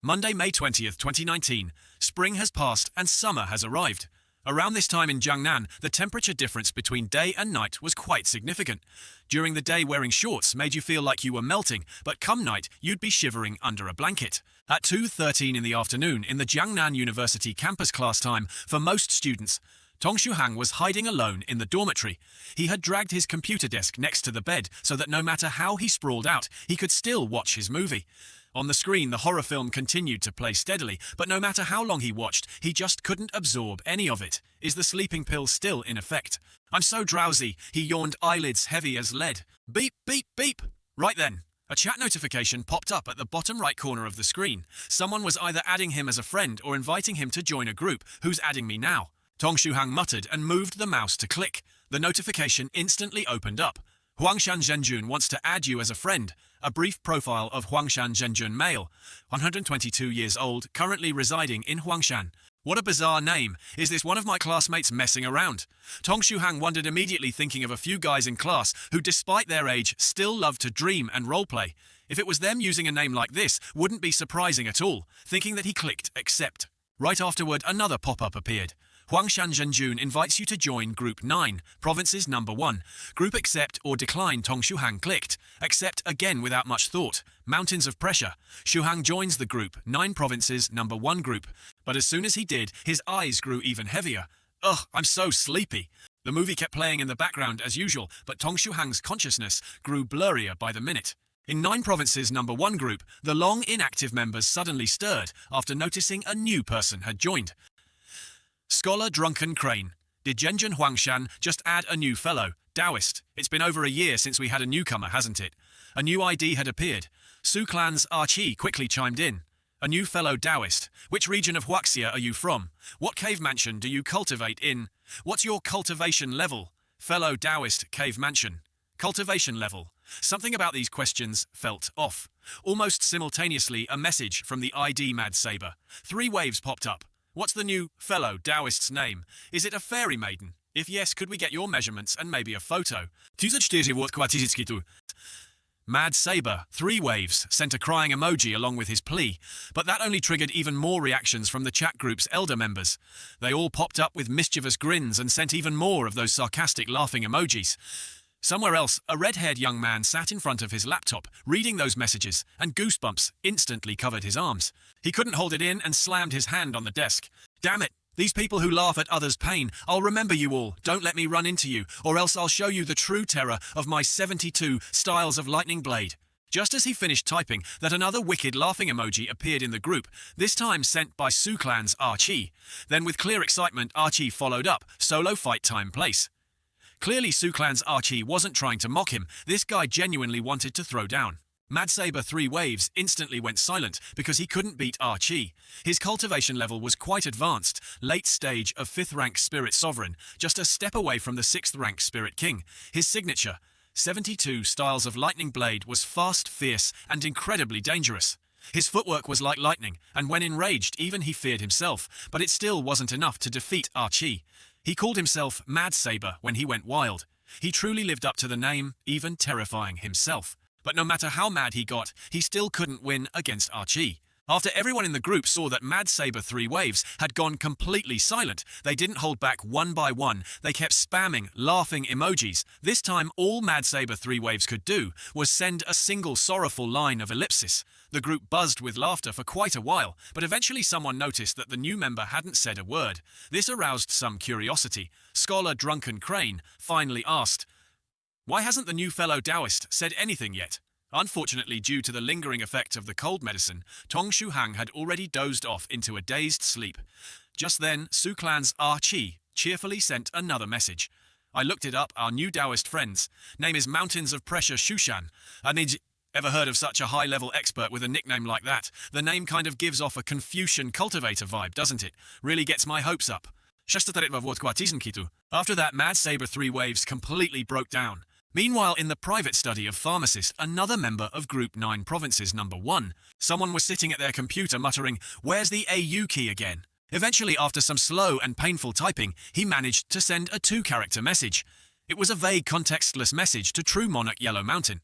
Monday, May 20th, 2019. Spring has passed and summer has arrived. Around this time in Jiangnan, the temperature difference between day and night was quite significant. During the day, wearing shorts made you feel like you were melting, but come night, you'd be shivering under a blanket. At 2:13 in the afternoon, in the Jiangnan University campus class time, for most students, Tong Shuhang was hiding alone in the dormitory. He had dragged his computer desk next to the bed so that no matter how he sprawled out, he could still watch his movie. On the screen, the horror film continued to play steadily, but no matter how long he watched, he just couldn't absorb any of it. Is the sleeping pill still in effect? I'm so drowsy, he yawned, eyelids heavy as lead. Beep, beep, beep. Right then, a chat notification popped up at the bottom right corner of the screen. Someone was either adding him as a friend or inviting him to join a group. Who's adding me now? Tong Shuhang muttered and moved the mouse to click. The notification instantly opened up. Huangshan Zhenjun wants to add you as a friend. A brief profile of Huangshan Zhenjun, male, 122 years old, currently residing in Huangshan. What a bizarre name. Is this one of my classmates messing around? Tong Shuhang wondered immediately, thinking of a few guys in class who, despite their age, still love to dream and roleplay. If it was them using a name like this, wouldn't be surprising at all, thinking that he clicked accept. Right afterward, another pop-up appeared. Huangshan Zhenjun invites you to join Group 9, Provinces Number 1. Group accept or decline. Tong Shuhang clicked. Accept again without much thought. Mountains of pressure. Shuhang joins the Group 9 Provinces Number 1 group. But as soon as he did, his eyes grew even heavier. Ugh, I'm so sleepy. The movie kept playing in the background as usual, but Tong Shuhang's consciousness grew blurrier by the minute. In 9 Provinces Number 1 group, the long inactive members suddenly stirred after noticing a new person had joined. Scholar Drunken Crane. Did Zhenjun Huangshan just add a new fellow, Taoist? It's been over a year since we had a newcomer, hasn't it? A new ID had appeared. Su Clan's Archie quickly chimed in. A new fellow Taoist. Which region of Huaxia are you from? What cave mansion do you cultivate in? What's your cultivation level? Fellow Taoist cave mansion. Cultivation level. Something about these questions felt off. Almost simultaneously, a message from the ID Mad Saber. 3 waves popped up. What's the new fellow Taoist's name? Is it a fairy maiden? If yes, could we get your measurements and maybe a photo? Mad Saber, 3 waves, sent a crying emoji along with his plea, but that only triggered even more reactions from the chat group's elder members. They all popped up with mischievous grins and sent even more of those sarcastic laughing emojis. Somewhere else, a red-haired young man sat in front of his laptop, reading those messages, and goosebumps instantly covered his arms. He couldn't hold it in and slammed his hand on the desk. Damn it! These people who laugh at others' pain, I'll remember you all. Don't let me run into you, or else I'll show you the true terror of my 72 styles of lightning blade. Just as he finished typing, that another wicked laughing emoji appeared in the group, this time sent by Su Clan's Archie. Then with clear excitement, Archie followed up, solo fight time place. Clearly, Su Clan's Archie wasn't trying to mock him. This guy genuinely wanted to throw down. Mad Saber 3 waves instantly went silent because he couldn't beat Archie. His cultivation level was quite advanced, late stage of 5th rank Spirit Sovereign, just a step away from the 6th rank Spirit King. His signature, 72 styles of lightning blade, was fast, fierce, and incredibly dangerous. His footwork was like lightning, and when enraged, even he feared himself, but it still wasn't enough to defeat Archie. He called himself Mad Saber when he went wild. He truly lived up to the name, even terrifying himself. But no matter how mad he got, he still couldn't win against Archie. After everyone in the group saw that Mad Saber 3 waves had gone completely silent, they didn't hold back one by one. They kept spamming, laughing emojis. This time, all Mad Saber 3 waves could do was send a single sorrowful line of ellipsis. The group buzzed with laughter for quite a while, but eventually someone noticed that the new member hadn't said a word. This aroused some curiosity. Scholar Drunken Crane finally asked, "Why hasn't the new fellow Taoist said anything yet?" Unfortunately, due to the lingering effect of the cold medicine, Tong Shuhang had already dozed off into a dazed sleep. Just then, Su Clan's Archie cheerfully sent another message. I looked it up, our new Taoist friends. Name is Mountains of Pressure Shushan. Ever heard of such a high-level expert with a nickname like that? The name kind of gives off a Confucian cultivator vibe, doesn't it? Really gets my hopes up. After that, Mad Saber 3 waves completely broke down. Meanwhile, in the private study of Pharmacist, another member of Group 9 Provinces Number 1, someone was sitting at their computer muttering, "Where's the AU key again?" Eventually, after some slow and painful typing, he managed to send a 2-character message. It was a vague, contextless message to True Monarch Yellow Mountain.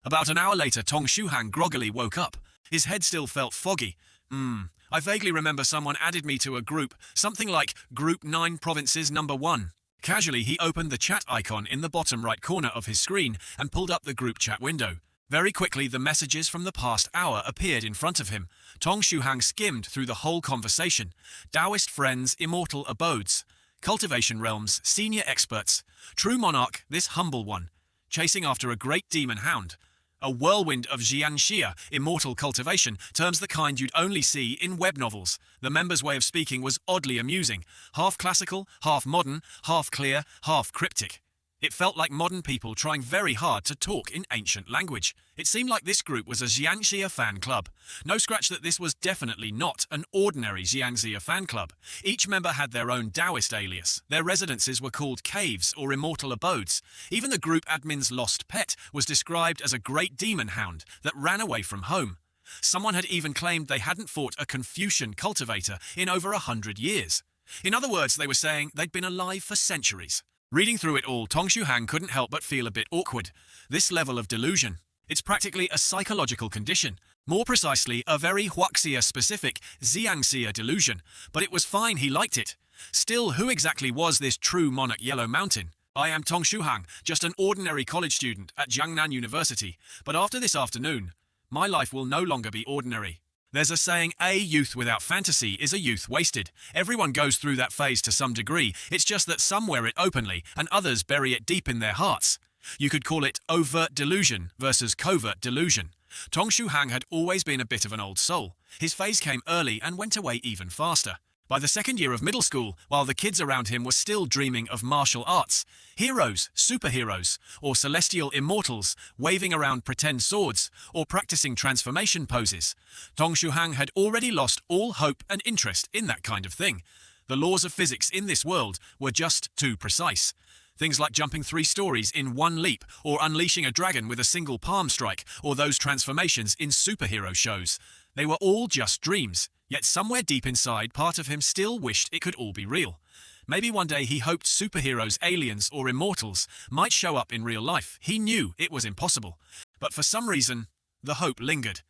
About an hour later, Tong Shuhang groggily woke up. His head still felt foggy. I vaguely remember someone added me to a group, something like Group 9 Provinces Number 1. Casually, he opened the chat icon in the bottom right corner of his screen and pulled up the group chat window. Very quickly, the messages from the past hour appeared in front of him. Tong Shuhang skimmed through the whole conversation. Taoist friends, immortal abodes. Cultivation realms, senior experts. True monarch, this humble one. Chasing after a great demon hound. A whirlwind of Jianxia, immortal cultivation, terms the kind you'd only see in web novels. The member's way of speaking was oddly amusing. Half classical, half modern, half clear, half cryptic. It felt like modern people trying very hard to talk in ancient language. It seemed like this group was a Jianxia fan club. No scratch that this was definitely not an ordinary Jianxia fan club. Each member had their own Taoist alias. Their residences were called caves or immortal abodes. Even the group admin's lost pet was described as a great demon hound that ran away from home. Someone had even claimed they hadn't fought a Confucian cultivator in over 100 years. In other words, they were saying they'd been alive for centuries. Reading through it all, Tong Shuhang couldn't help but feel a bit awkward. This level of delusion. It's practically a psychological condition. More precisely, a very Huaxia-specific Xiangxia delusion. But it was fine, he liked it. Still, who exactly was this true monarch Yellow Mountain? I am Tong Shuhang, just an ordinary college student at Jiangnan University. But after this afternoon, my life will no longer be ordinary. There's a saying, a youth without fantasy is a youth wasted. Everyone goes through that phase to some degree. It's just that some wear it openly and others bury it deep in their hearts. You could call it overt delusion versus covert delusion. Tong Shuhang had always been a bit of an old soul. His phase came early and went away even faster. By the second year of middle school, while the kids around him were still dreaming of martial arts, heroes, superheroes, or celestial immortals waving around pretend swords, or practicing transformation poses, Tong Shuhang had already lost all hope and interest in that kind of thing. The laws of physics in this world were just too precise. Things like jumping 3 stories in one leap, or unleashing a dragon with a single palm strike, or those transformations in superhero shows. They were all just dreams. Yet somewhere deep inside, part of him still wished it could all be real. Maybe one day he hoped superheroes, aliens, or immortals might show up in real life. He knew it was impossible. But for some reason, the hope lingered.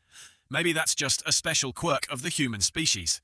Maybe that's just a special quirk of the human species.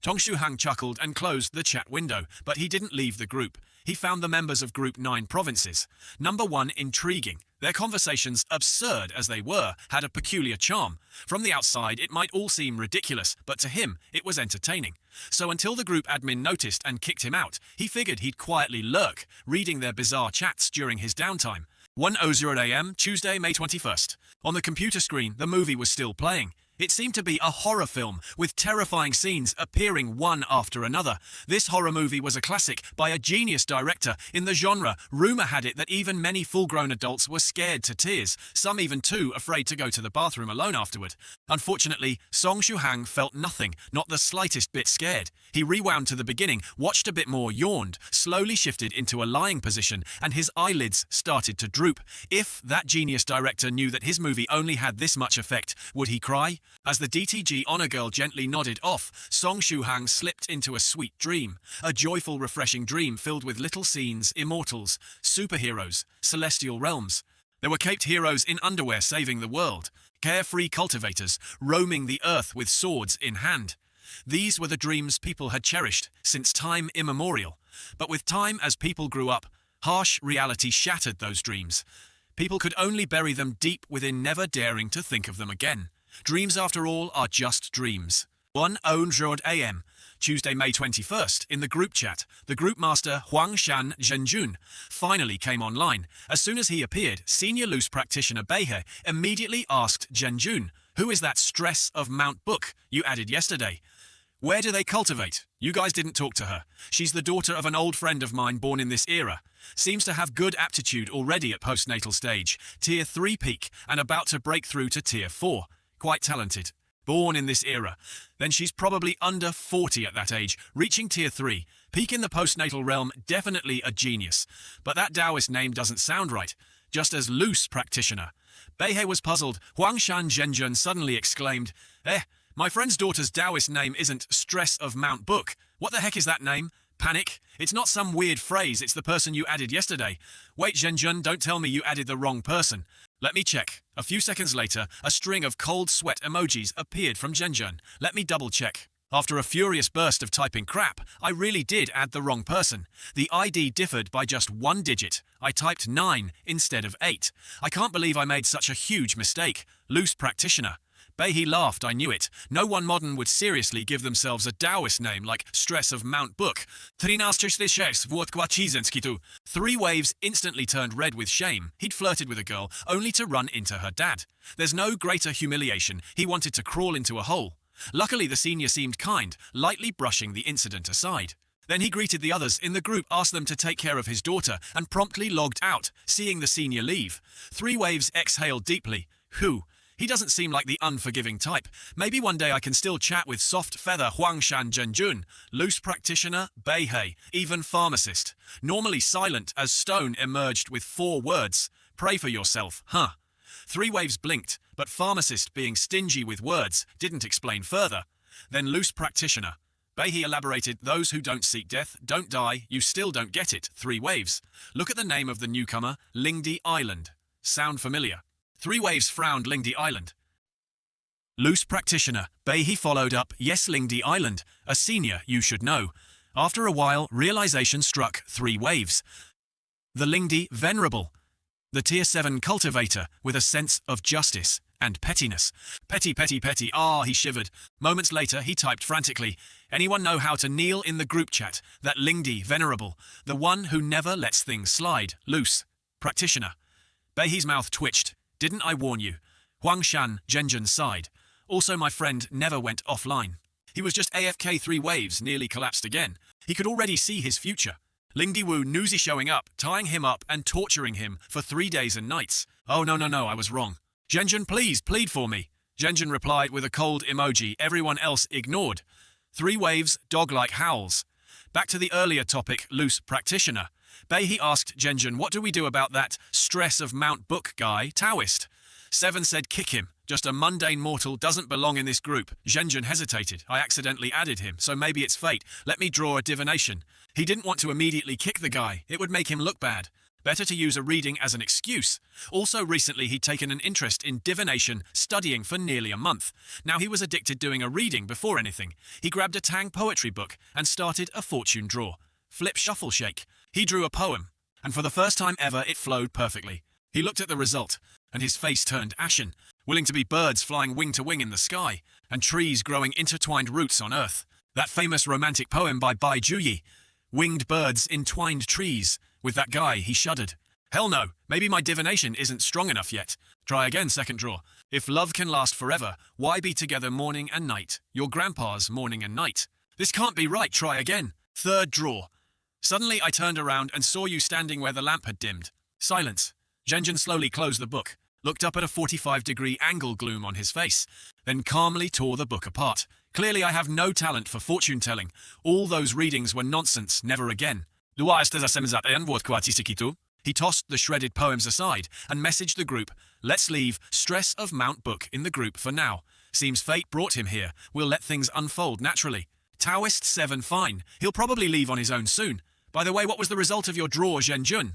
Tong Shuhang chuckled and closed the chat window, but he didn't leave the group. He found the members of Group 9 Provinces. Number 1 intriguing. Their conversations, absurd as they were, had a peculiar charm. From the outside, it might all seem ridiculous, but to him, it was entertaining. So until the group admin noticed and kicked him out, he figured he'd quietly lurk, reading their bizarre chats during his downtime. 1:00 a.m., Tuesday, May 21st. On the computer screen, the movie was still playing. It seemed to be a horror film, with terrifying scenes appearing one after another. This horror movie was a classic by a genius director in the genre. Rumor had it that even many full-grown adults were scared to tears, some even too afraid to go to the bathroom alone afterward. Unfortunately, Tong Shuhang felt nothing, not the slightest bit scared. He rewound to the beginning, watched a bit more, yawned, slowly shifted into a lying position, and his eyelids started to droop. If that genius director knew that his movie only had this much effect, would he cry? As the DTG honor girl gently nodded off, Tong Shuhang slipped into a sweet dream. A joyful, refreshing dream filled with little scenes, immortals, superheroes, celestial realms. There were caped heroes in underwear saving the world, carefree cultivators roaming the earth with swords in hand. These were the dreams people had cherished since time immemorial. But with time, as people grew up, harsh reality shattered those dreams. People could only bury them deep within, never daring to think of them again. Dreams, after all, are just dreams. 1:00 a.m., Tuesday, May 21st, in the group chat, the group master Huangshan Zhenjun finally came online. As soon as he appeared, senior loose practitioner Beihe immediately asked Zhenjun, "Who is that stress of Mount Book you added yesterday? Where do they cultivate? You guys didn't talk to her. She's the daughter of an old friend of mine born in this era. Seems to have good aptitude already at postnatal stage, Tier 3 peak, and about to break through to Tier 4. Quite talented. Born in this era. Then she's probably under 40 at that age, reaching Tier 3. Peak in the postnatal realm, definitely a genius. But that Taoist name doesn't sound right. Just as loose practitioner." Beihe was puzzled. Huangshan Zhenjun suddenly exclaimed, my friend's daughter's Taoist name isn't Stress of Mount Book. What the heck is that name? Panic? It's not some weird phrase, it's the person you added yesterday. Wait, Zhenjun, don't tell me you added the wrong person. Let me check. A few seconds later, a string of cold sweat emojis appeared from Zhenjun. Let me double check. After a furious burst of typing crap, I really did add the wrong person. The ID differed by just 1 digit. I typed 9 instead of 8. I can't believe I made such a huge mistake. Loose practitioner. Beihee laughed, I knew it. No one modern would seriously give themselves a Taoist name like Stress of Mount Book. 3 Waves instantly turned red with shame. He'd flirted with a girl only to run into her dad. There's no greater humiliation. He wanted to crawl into a hole. Luckily, the senior seemed kind, lightly brushing the incident aside. Then he greeted the others in the group, asked them to take care of his daughter, and promptly logged out, seeing the senior leave. 3 Waves exhaled deeply. Whew. He doesn't seem like the unforgiving type. Maybe one day I can still chat with soft feather Huangshan Zhenjun, loose practitioner, Beihee, even pharmacist. Normally silent as stone emerged with 4 words. Pray for yourself, huh? 3 Waves blinked, but pharmacist being stingy with words didn't explain further. Then loose practitioner. Beihee elaborated, those who don't seek death don't die, you still don't get it, 3 Waves. Look at the name of the newcomer, Lingdi Island. Sound familiar? 3 Waves frowned. Lingdi Island. Loose practitioner. Beihee followed up, yes, Lingdi Island. A senior, you should know. After a while, realization struck 3 Waves. The Lingdi Venerable. The Tier 7 cultivator with a sense of justice and pettiness. Petty, petty, petty, he shivered. Moments later, he typed frantically, anyone know how to kneel in the group chat? That Lingdi Venerable. The one who never lets things slide. Loose practitioner. Beihee's mouth twitched. Didn't I warn you? Huangshan Zhenjun sighed. Also, my friend never went offline. He was just AFK. 3 Waves nearly collapsed again. He could already see his future. Lingdi Wu newsy showing up, tying him up and torturing him for 3 days and nights. Oh, no, I was wrong. Zhenjun, please, plead for me. Zhenjun replied with a cold emoji everyone else ignored. 3 Waves, dog-like howls. Back to the earlier topic, loose practitioner. Beihee asked Zhenjun, what do we do about that Stress of Mount Book guy, Taoist? 7 said kick him. Just a mundane mortal doesn't belong in this group. Zhenjun hesitated. I accidentally added him, so maybe it's fate. Let me draw a divination. He didn't want to immediately kick the guy. It would make him look bad. Better to use a reading as an excuse. Also, recently he'd taken an interest in divination, studying for nearly a month. Now he was addicted doing a reading before anything. He grabbed a Tang poetry book and started a fortune draw. Flip, shuffle, shake. He drew a poem, and for the first time ever it flowed perfectly. He looked at the result, and his face turned ashen, willing to be birds flying wing to wing in the sky, and trees growing intertwined roots on earth. That famous romantic poem by Bai Juyi, Winged Birds Entwined Trees. With that guy, he shuddered. Hell no, maybe my divination isn't strong enough yet. Try again, second draw. If love can last forever, why be together morning and night? Your grandpa's morning and night. This can't be right, try again. Third draw. Suddenly I turned around and saw you standing where the lamp had dimmed. Silence. Zhenjun slowly closed the book, looked up at a 45-degree angle gloom on his face, then calmly tore the book apart. Clearly I have no talent for fortune-telling. All those readings were nonsense, never again. He tossed the shredded poems aside and messaged the group, let's leave Stress of Mount Book in the group for now. Seems fate brought him here. We'll let things unfold naturally. Taoist 7 fine. He'll probably leave on his own soon. By the way, what was the result of your draw, Zhenjun?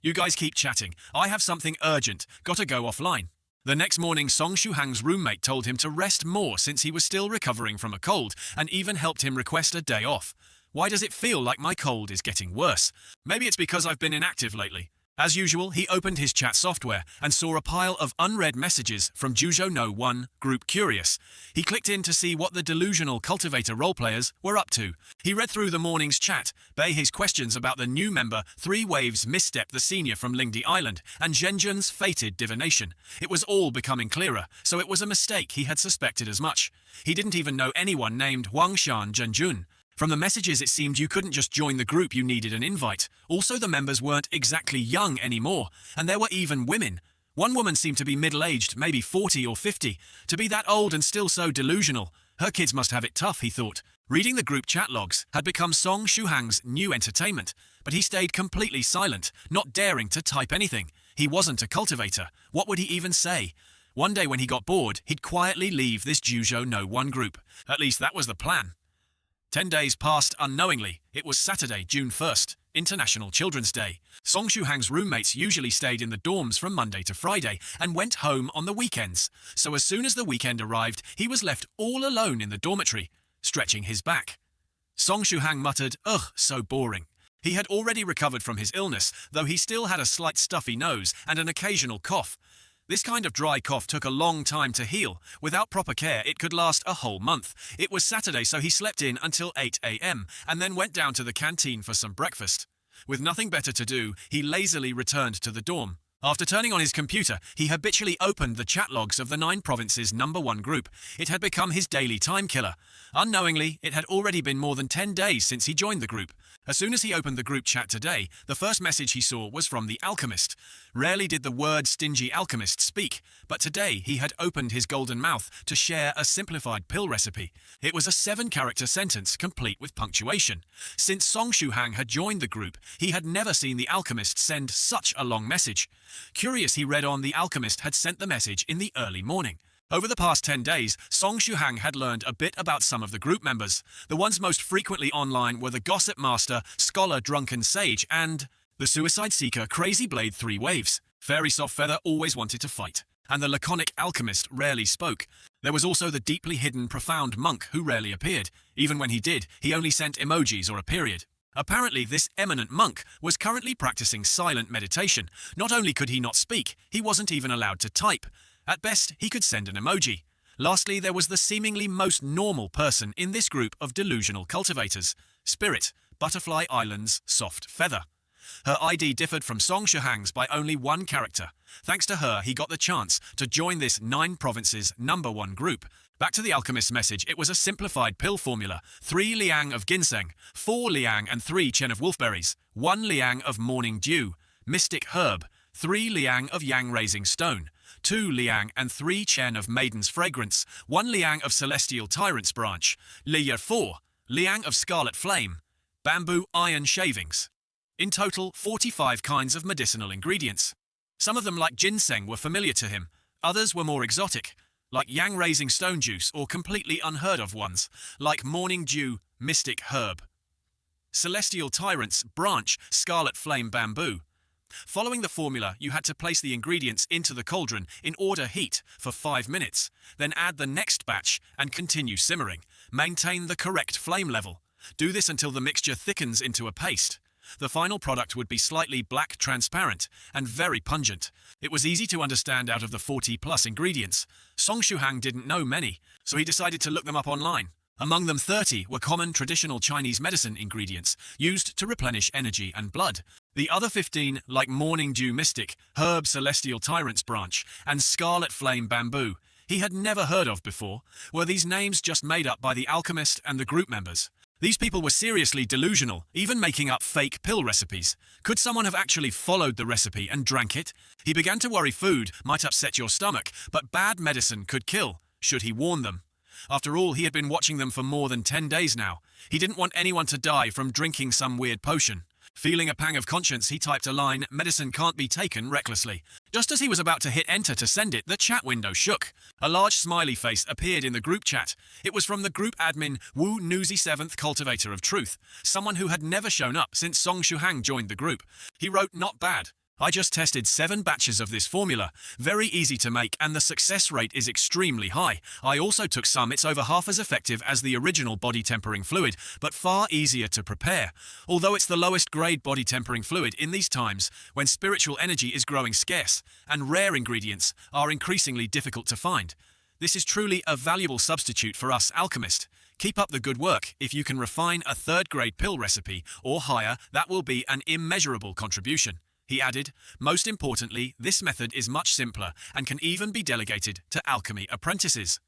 You guys keep chatting. I have something urgent. Gotta go offline. The next morning, Song Shuhang's roommate told him to rest more since he was still recovering from a cold, and even helped him request a day off. Why does it feel like my cold is getting worse? Maybe it's because I've been inactive lately. As usual, he opened his chat software and saw a pile of unread messages from Juzhou No 1, Group Curious. He clicked in to see what the delusional cultivator roleplayers were up to. He read through the morning's chat, Beihei's questions about the new member, 3 Waves misstep the senior from Lingdi Island, and Zhenjun's fated divination. It was all becoming clearer, so it was a mistake. He had suspected as much. He didn't even know anyone named Huangshan Zhenjun. From the messages, it seemed you couldn't just join the group, you needed an invite. Also, the members weren't exactly young anymore, and there were even women. One woman seemed to be middle-aged, maybe 40 or 50. To be that old and still so delusional. Her kids must have it tough, he thought. Reading the group chat logs had become Song Shuhang's new entertainment, but he stayed completely silent, not daring to type anything. He wasn't a cultivator. What would he even say? One day when he got bored, he'd quietly leave this Juzhou No 1 group. At least that was the plan. 10 days passed unknowingly. It was Saturday, June 1st, International Children's Day. Song Shuhang's roommates usually stayed in the dorms from Monday to Friday and went home on the weekends. So as soon as the weekend arrived, he was left all alone in the dormitory, stretching his back. Song Shuhang muttered, "Ugh, so boring." He had already recovered from his illness, though he still had a slight stuffy nose and an occasional cough. This kind of dry cough took a long time to heal. Without proper care, it could last a whole month. It was Saturday, so he slept in until 8 a.m. and then went down to the canteen for some breakfast. With nothing better to do, he lazily returned to the dorm. After turning on his computer, he habitually opened the chat logs of the 9 Provinces #1 group. It had become his daily time killer. Unknowingly, it had already been more than 10 days since he joined the group. As soon as he opened the group chat today, the first message he saw was from the alchemist. Rarely did the word stingy alchemist speak, but today he had opened his golden mouth to share a simplified pill recipe. It was a 7-character sentence complete with punctuation. Since Song Shuhang had joined the group, he had never seen the alchemist send such a long message. Curious, he read on the alchemist had sent the message in the early morning. Over the past 10 days, Song Shuhang had learned a bit about some of the group members. The ones most frequently online were the Gossip Master, Scholar Drunken Sage, and the Suicide Seeker Crazy Blade 3 Waves. Fairy Soft Feather always wanted to fight, and the laconic alchemist rarely spoke. There was also the deeply hidden profound monk who rarely appeared. Even when he did, he only sent emojis or a period. Apparently, this eminent monk was currently practicing silent meditation. Not only could he not speak, he wasn't even allowed to type. At best, he could send an emoji. Lastly, there was the seemingly most normal person in this group of delusional cultivators, Spirit, Butterfly Island's Soft Feather. Her ID differed from Song Shuhang's by only 1 character. Thanks to her, he got the chance to join this 9 Provinces #1 group. Back to the alchemist's message, it was a simplified pill formula: 3 liang of ginseng, 4 liang and 3 chen of wolfberries, 1 liang of morning dew, mystic herb, 3 liang of yang-raising stone, 2 liang and 3 chen of maiden's fragrance, 1 liang of celestial tyrant's branch, liang 4, liang of scarlet flame, bamboo iron shavings. In total, 45 kinds of medicinal ingredients. Some of them, like ginseng, were familiar to him. Others were more exotic, like yang-raising stone juice, or completely unheard of ones, like morning dew, mystic herb, celestial tyrant's branch, scarlet flame bamboo. Following the formula, you had to place the ingredients into the cauldron in order heat for 5 minutes, then add the next batch and continue simmering. Maintain the correct flame level. Do this until the mixture thickens into a paste. The final product would be slightly black transparent and very pungent. It was easy to understand out of the 40+ ingredients. Song Shuhang didn't know many, so he decided to look them up online. Among them, 30 were common traditional Chinese medicine ingredients used to replenish energy and blood. The other 15, like morning dew mystic, herb celestial tyrant's branch, and scarlet flame bamboo, he had never heard of before. Were these names just made up by the alchemist and the group members? These people were seriously delusional, even making up fake pill recipes. Could someone have actually followed the recipe and drank it? He began to worry food might upset your stomach, but bad medicine could kill, should he warn them. After all, he had been watching them for more than 10 days now. He didn't want anyone to die from drinking some weird potion. Feeling a pang of conscience, he typed a line, "Medicine can't be taken recklessly." Just as he was about to hit enter to send it, the chat window shook. A large smiley face appeared in the group chat. It was from the group admin, Wu Newsy 7th Cultivator of Truth, someone who had never shown up since Song Shuhang joined the group. He wrote, "Not bad. I just tested 7 batches of this formula. Very easy to make, and the success rate is extremely high. I also took some. It's over half as effective as the original body tempering fluid, but far easier to prepare. Although it's the lowest grade body tempering fluid in these times, when spiritual energy is growing scarce, and rare ingredients are increasingly difficult to find. This is truly a valuable substitute for us alchemists. Keep up the good work. If you can refine a 3rd-grade pill recipe, or higher, that will be an immeasurable contribution." He added, "Most importantly, this method is much simpler and can even be delegated to alchemy apprentices."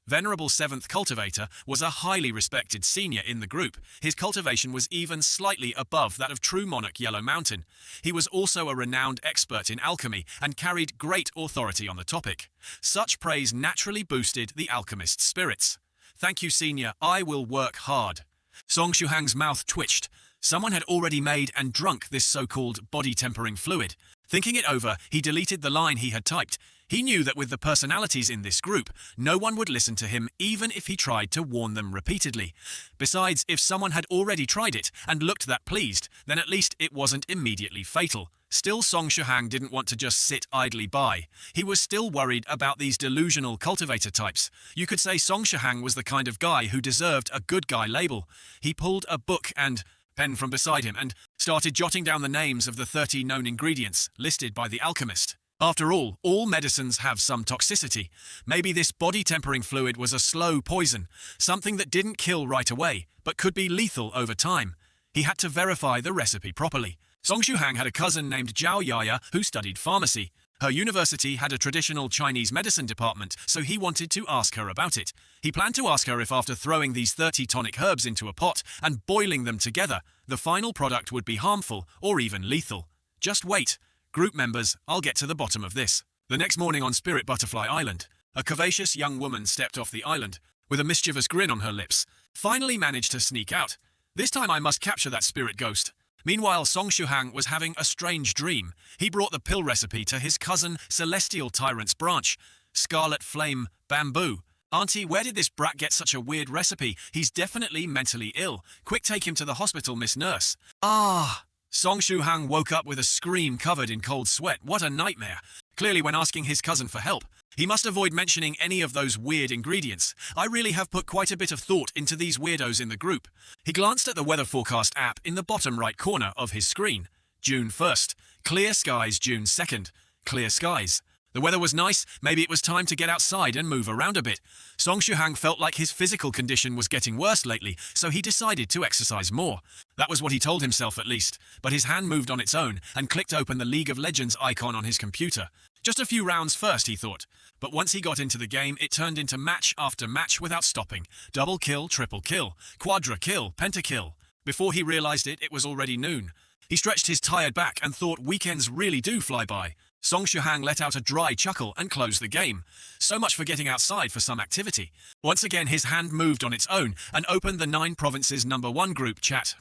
Venerable 7th Cultivator was a highly respected senior in the group. His cultivation was even slightly above that of True Monarch Yellow Mountain. He was also a renowned expert in alchemy and carried great authority on the topic. Such praise naturally boosted the alchemist's spirits. "Thank you, senior. I will work hard." Song Shuhang's mouth twitched. Someone had already made and drunk this so-called body tempering fluid. Thinking it over, he deleted the line he had typed. He knew that with the personalities in this group, no one would listen to him even if he tried to warn them repeatedly. Besides, if someone had already tried it and looked that pleased, then at least it wasn't immediately fatal. Still, Song Shuhang didn't want to just sit idly by. He was still worried about these delusional cultivator types. You could say Song Shuhang was the kind of guy who deserved a good guy label. He pulled a book and pen from beside him and started jotting down the names of the 30 known ingredients listed by the alchemist. After all medicines have some toxicity. Maybe this body-tempering fluid was a slow poison, something that didn't kill right away, but could be lethal over time. He had to verify the recipe properly. Song Shuhang had a cousin named Zhao Yaya who studied pharmacy. Her university had a traditional Chinese medicine department, so he wanted to ask her about it. He planned to ask her if after throwing these 30 tonic herbs into a pot and boiling them together, the final product would be harmful or even lethal. Just wait. Group members, I'll get to the bottom of this. The next morning on Spirit Butterfly Island, a curvaceous young woman stepped off the island with a mischievous grin on her lips. Finally managed to sneak out. This time I must capture that spirit ghost. Meanwhile, Song Shuhang was having a strange dream. He brought the pill recipe to his cousin Celestial Tyrant's branch. Scarlet Flame Bamboo. Auntie, where did this brat get such a weird recipe? He's definitely mentally ill. Quick, take him to the hospital, Miss Nurse. Ah! Song Shuhang woke up with a scream covered in cold sweat. What a nightmare. Clearly when asking his cousin for help. He must avoid mentioning any of those weird ingredients. I really have put quite a bit of thought into these weirdos in the group. He glanced at the weather forecast app in the bottom right corner of his screen. June 1st. Clear skies June 2nd. Clear skies. The weather was nice, maybe it was time to get outside and move around a bit. Song Shuhang felt like his physical condition was getting worse lately, so he decided to exercise more. That was what he told himself at least, but his hand moved on its own and clicked open the League of Legends icon on his computer. Just a few rounds first, he thought. But once he got into the game, it turned into match after match without stopping. Double kill, triple kill, quadra kill, pentakill. Before he realized it, it was already noon. He stretched his tired back and thought weekends really do fly by. Song Shuhang let out a dry chuckle and closed the game. So much for getting outside for some activity. Once again, his hand moved on its own and opened the 9 Provinces #1 group chat.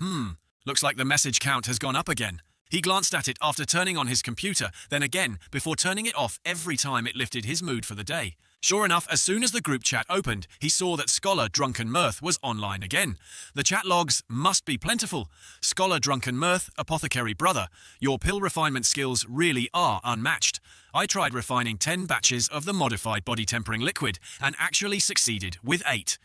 Looks like the message count has gone up again. He glanced at it after turning on his computer, then again, before turning it off every time it lifted his mood for the day. Sure enough, as soon as the group chat opened, he saw that Scholar Drunken Mirth was online again. The chat logs must be plentiful. Scholar Drunken Mirth, Apothecary Brother, your pill refinement skills really are unmatched. I tried refining 10 batches of the modified body tempering liquid and actually succeeded with 8.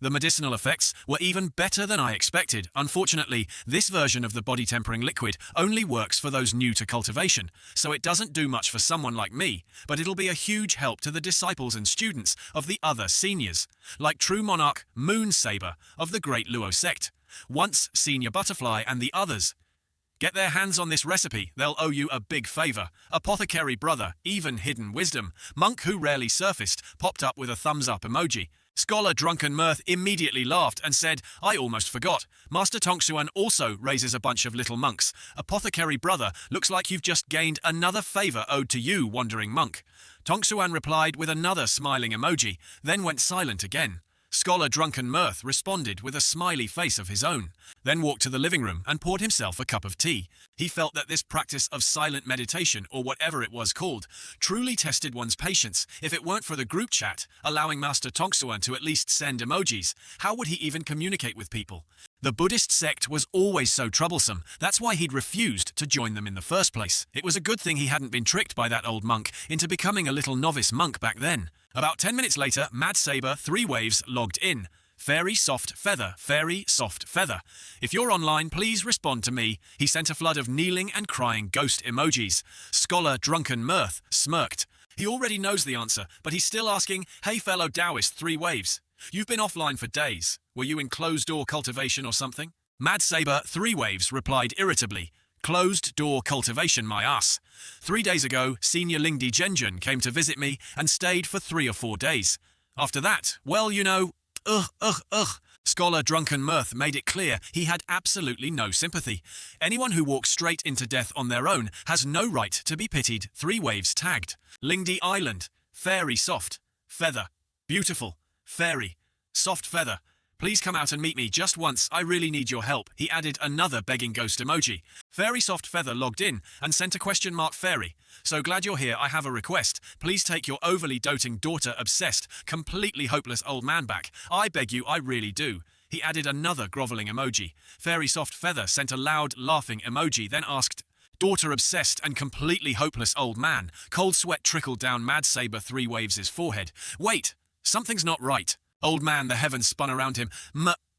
The medicinal effects were even better than I expected. Unfortunately, this version of the body tempering liquid only works for those new to cultivation, so it doesn't do much for someone like me, but it'll be a huge help to the disciples and students of the other seniors, like True Monarch Moon Saber of the Great Luo sect, once Senior Butterfly and the others. Get their hands on this recipe, they'll owe you a big favor. Apothecary Brother, even Hidden Wisdom, Monk who rarely surfaced, popped up with a thumbs up emoji. Scholar Drunken Mirth immediately laughed and said, I almost forgot. Master Tongxuan also raises a bunch of little monks. Apothecary Brother, looks like you've just gained another favor owed to you, wandering monk. Tongxuan replied with another smiling emoji, then went silent again. Scholar Drunken Mirth responded with a smiley face of his own, then walked to the living room and poured himself a cup of tea. He felt that this practice of silent meditation, or whatever it was called, truly tested one's patience. If it weren't for the group chat, allowing Master Tongxuan to at least send emojis, how would he even communicate with people? The Buddhist sect was always so troublesome, that's why he'd refused to join them in the first place. It was a good thing he hadn't been tricked by that old monk into becoming a little novice monk back then. About 10 minutes later, Mad Saber 3 Waves logged in. Fairy Soft Feather, Fairy Soft Feather. If you're online, please respond to me. He sent a flood of kneeling and crying ghost emojis. Scholar Drunken Mirth smirked. He already knows the answer, but he's still asking, hey fellow Taoist 3 Waves. You've been offline for days. Were you in closed-door cultivation or something? Mad Saber 3 Waves replied irritably. Closed-door cultivation, my ass. 3 days ago, Senior Lingdi Zhenjun came to visit me and stayed for 3 or 4 days. After that, well, you know, Scholar Drunken Mirth made it clear he had absolutely no sympathy. Anyone who walks straight into death on their own has no right to be pitied. 3 Waves tagged. Lingdi Island. Fairy Soft. Feather. Beautiful. Fairy. Soft Feather. Please come out and meet me just once, I really need your help. He added another begging ghost emoji. Fairy Soft Feather logged in and sent a question mark fairy. So glad you're here, I have a request. Please take your overly doting daughter obsessed, completely hopeless old man back. I beg you, I really do. He added another groveling emoji. Fairy Soft Feather sent a loud laughing emoji, then asked, daughter obsessed and completely hopeless old man. Cold sweat trickled down Mad Saber 3 Waves' forehead. Wait, something's not right. Old man, the heavens spun around him.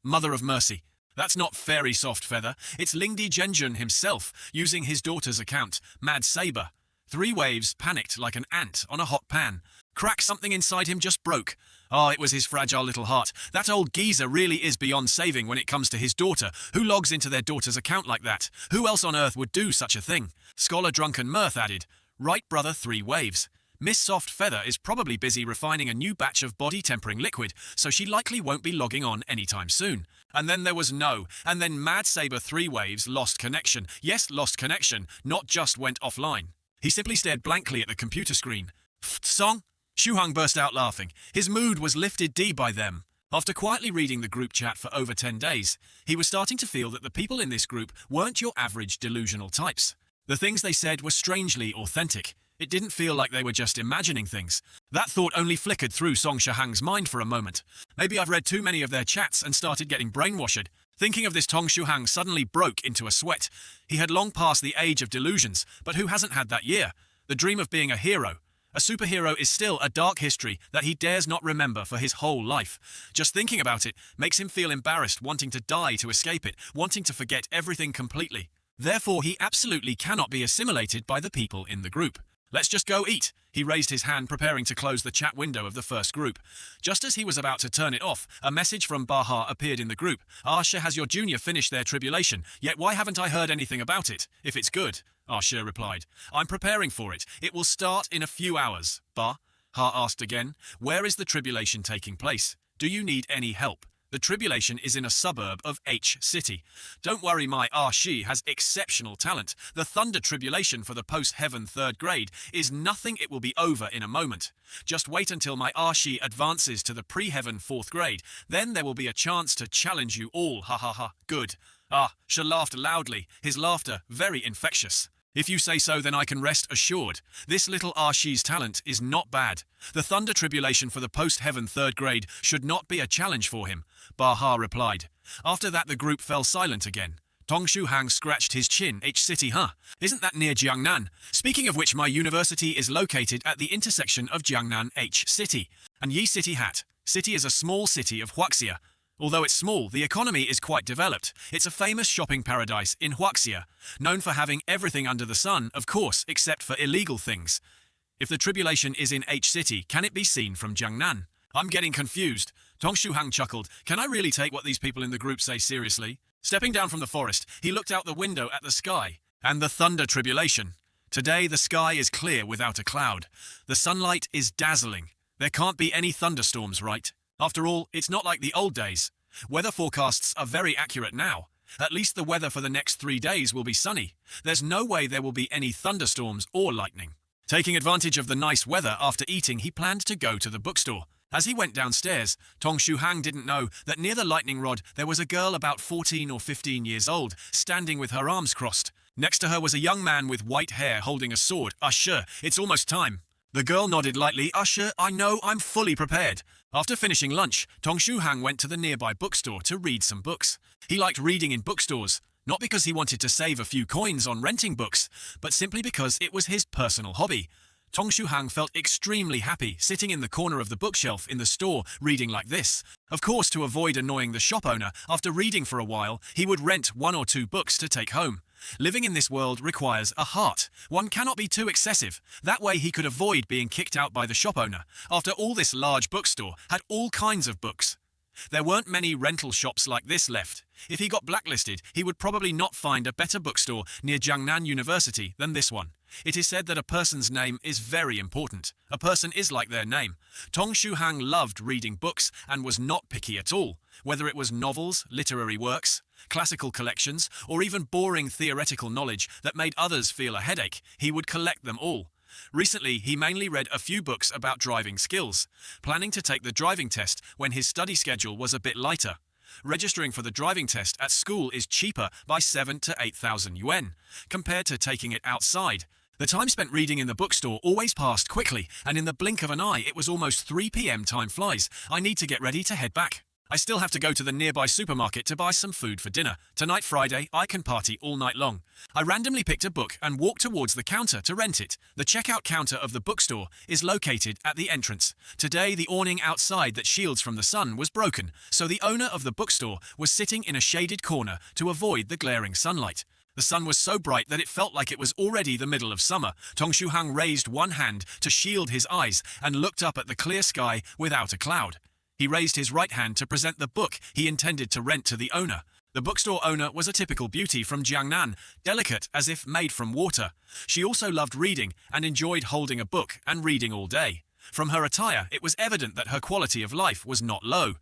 Mother of mercy. That's not Fairy Soft Feather. It's Lingdi Genjun himself, using his daughter's account, Mad Saber. 3 Waves panicked like an ant on a hot pan. Crack, something inside him just broke. Ah, it was his fragile little heart. That old geezer really is beyond saving when it comes to his daughter. Who logs into their daughter's account like that? Who else on earth would do such a thing? Scholar Drunken Mirth added, right brother 3 Waves. Miss Soft Feather is probably busy refining a new batch of body-tempering liquid, so she likely won't be logging on anytime soon. And then there was and then Mad Saber 3 Waves lost connection. Yes, lost connection, not just went offline. He simply stared blankly at the computer screen. Song? Shuhang burst out laughing. His mood was lifted D by them. After quietly reading the group chat for over 10 days, he was starting to feel that the people in this group weren't your average delusional types. The things they said were strangely authentic. It didn't feel like they were just imagining things. That thought only flickered through Song Shuhang's mind for a moment. Maybe I've read too many of their chats and started getting brainwashed. Thinking of this, Tong Shuhang suddenly broke into a sweat. He had long passed the age of delusions, but who hasn't had that year? The dream of being a hero. A superhero is still a dark history that he dares not remember for his whole life. Just thinking about it makes him feel embarrassed, wanting to die to escape it, wanting to forget everything completely. Therefore, he absolutely cannot be assimilated by the people in the group. Let's just go eat. He raised his hand, preparing to close the chat window of the first group. Just as he was about to turn it off, a message from Baha appeared in the group. Arsha, has your junior finished their tribulation? Yet why haven't I heard anything about it? If it's good, Arsha replied. I'm preparing for it. It will start in a few hours. Baha asked again. Where is the tribulation taking place? Do you need any help? The tribulation is in a suburb of H City. Don't worry, my Arshi has exceptional talent. The Thunder Tribulation for the post-heaven 3rd grade is nothing, it will be over in a moment. Just wait until my Arshi advances to the pre-heaven 4th grade. Then there will be a chance to challenge you all, ha ha ha. Good. She laughed loudly, his laughter very infectious. If you say so, then I can rest assured. This little Arshi's talent is not bad. The Thunder Tribulation for the post-heaven 3rd grade should not be a challenge for him, Baha replied. After that, the group fell silent again. Tong Shuhang scratched his chin. H City, huh? Isn't that near Jiangnan? Speaking of which, my university is located at the intersection of Jiangnan H City and Yi City Hat. City is a small city of Huaxia. Although it's small, the economy is quite developed. It's a famous shopping paradise in Huaxia, known for having everything under the sun, of course, except for illegal things. If the tribulation is in H City, can it be seen from Jiangnan? I'm getting confused. Tong Shuhang chuckled. Can I really take what these people in the group say seriously? Stepping down from the forest, he looked out the window at the sky. And the Thunder Tribulation. Today, the sky is clear without a cloud. The sunlight is dazzling. There can't be any thunderstorms, right? After all, it's not like the old days. Weather forecasts are very accurate now. At least the weather for the next 3 days will be sunny. There's no way there will be any thunderstorms or lightning. Taking advantage of the nice weather after eating, he planned to go to the bookstore. As he went downstairs, Tong Shuhang didn't know that near the lightning rod there was a girl about 14 or 15 years old, standing with her arms crossed. Next to her was a young man with white hair holding a sword. Sure, it's almost time. The girl nodded lightly. Sure, I know, I'm fully prepared. After finishing lunch, Tong Shuhang went to the nearby bookstore to read some books. He liked reading in bookstores, not because he wanted to save a few coins on renting books, but simply because it was his personal hobby. Tong Shuhang felt extremely happy sitting in the corner of the bookshelf in the store reading like this. Of course, to avoid annoying the shop owner, after reading for a while, he would rent 1 or 2 books to take home. Living in this world requires a heart. One cannot be too excessive. That way he could avoid being kicked out by the shop owner. After all, this large bookstore had all kinds of books. There weren't many rental shops like this left. If he got blacklisted, he would probably not find a better bookstore near Jiangnan University than this one. It is said that a person's name is very important. A person is like their name. Tong Shuhang loved reading books and was not picky at all. Whether it was novels, literary works, classical collections, or even boring theoretical knowledge that made others feel a headache, he would collect them all. Recently, he mainly read a few books about driving skills, planning to take the driving test when his study schedule was a bit lighter. Registering for the driving test at school is cheaper by 7 to 8,000 yuan, compared to taking it outside. The time spent reading in the bookstore always passed quickly, and in the blink of an eye it was almost 3 p.m. Time flies. I need to get ready to head back. I still have to go to the nearby supermarket to buy some food for dinner. Tonight, Friday, I can party all night long. I randomly picked a book and walked towards the counter to rent it. The checkout counter of the bookstore is located at the entrance. Today, the awning outside that shields from the sun was broken, so the owner of the bookstore was sitting in a shaded corner to avoid the glaring sunlight. The sun was so bright that it felt like it was already the middle of summer. Tong Shuhang raised one hand to shield his eyes and looked up at the clear sky without a cloud. He raised his right hand to present the book he intended to rent to the owner. The bookstore owner was a typical beauty from Jiangnan, delicate as if made from water. She also loved reading and enjoyed holding a book and reading all day. From her attire, it was evident that her quality of life was not low.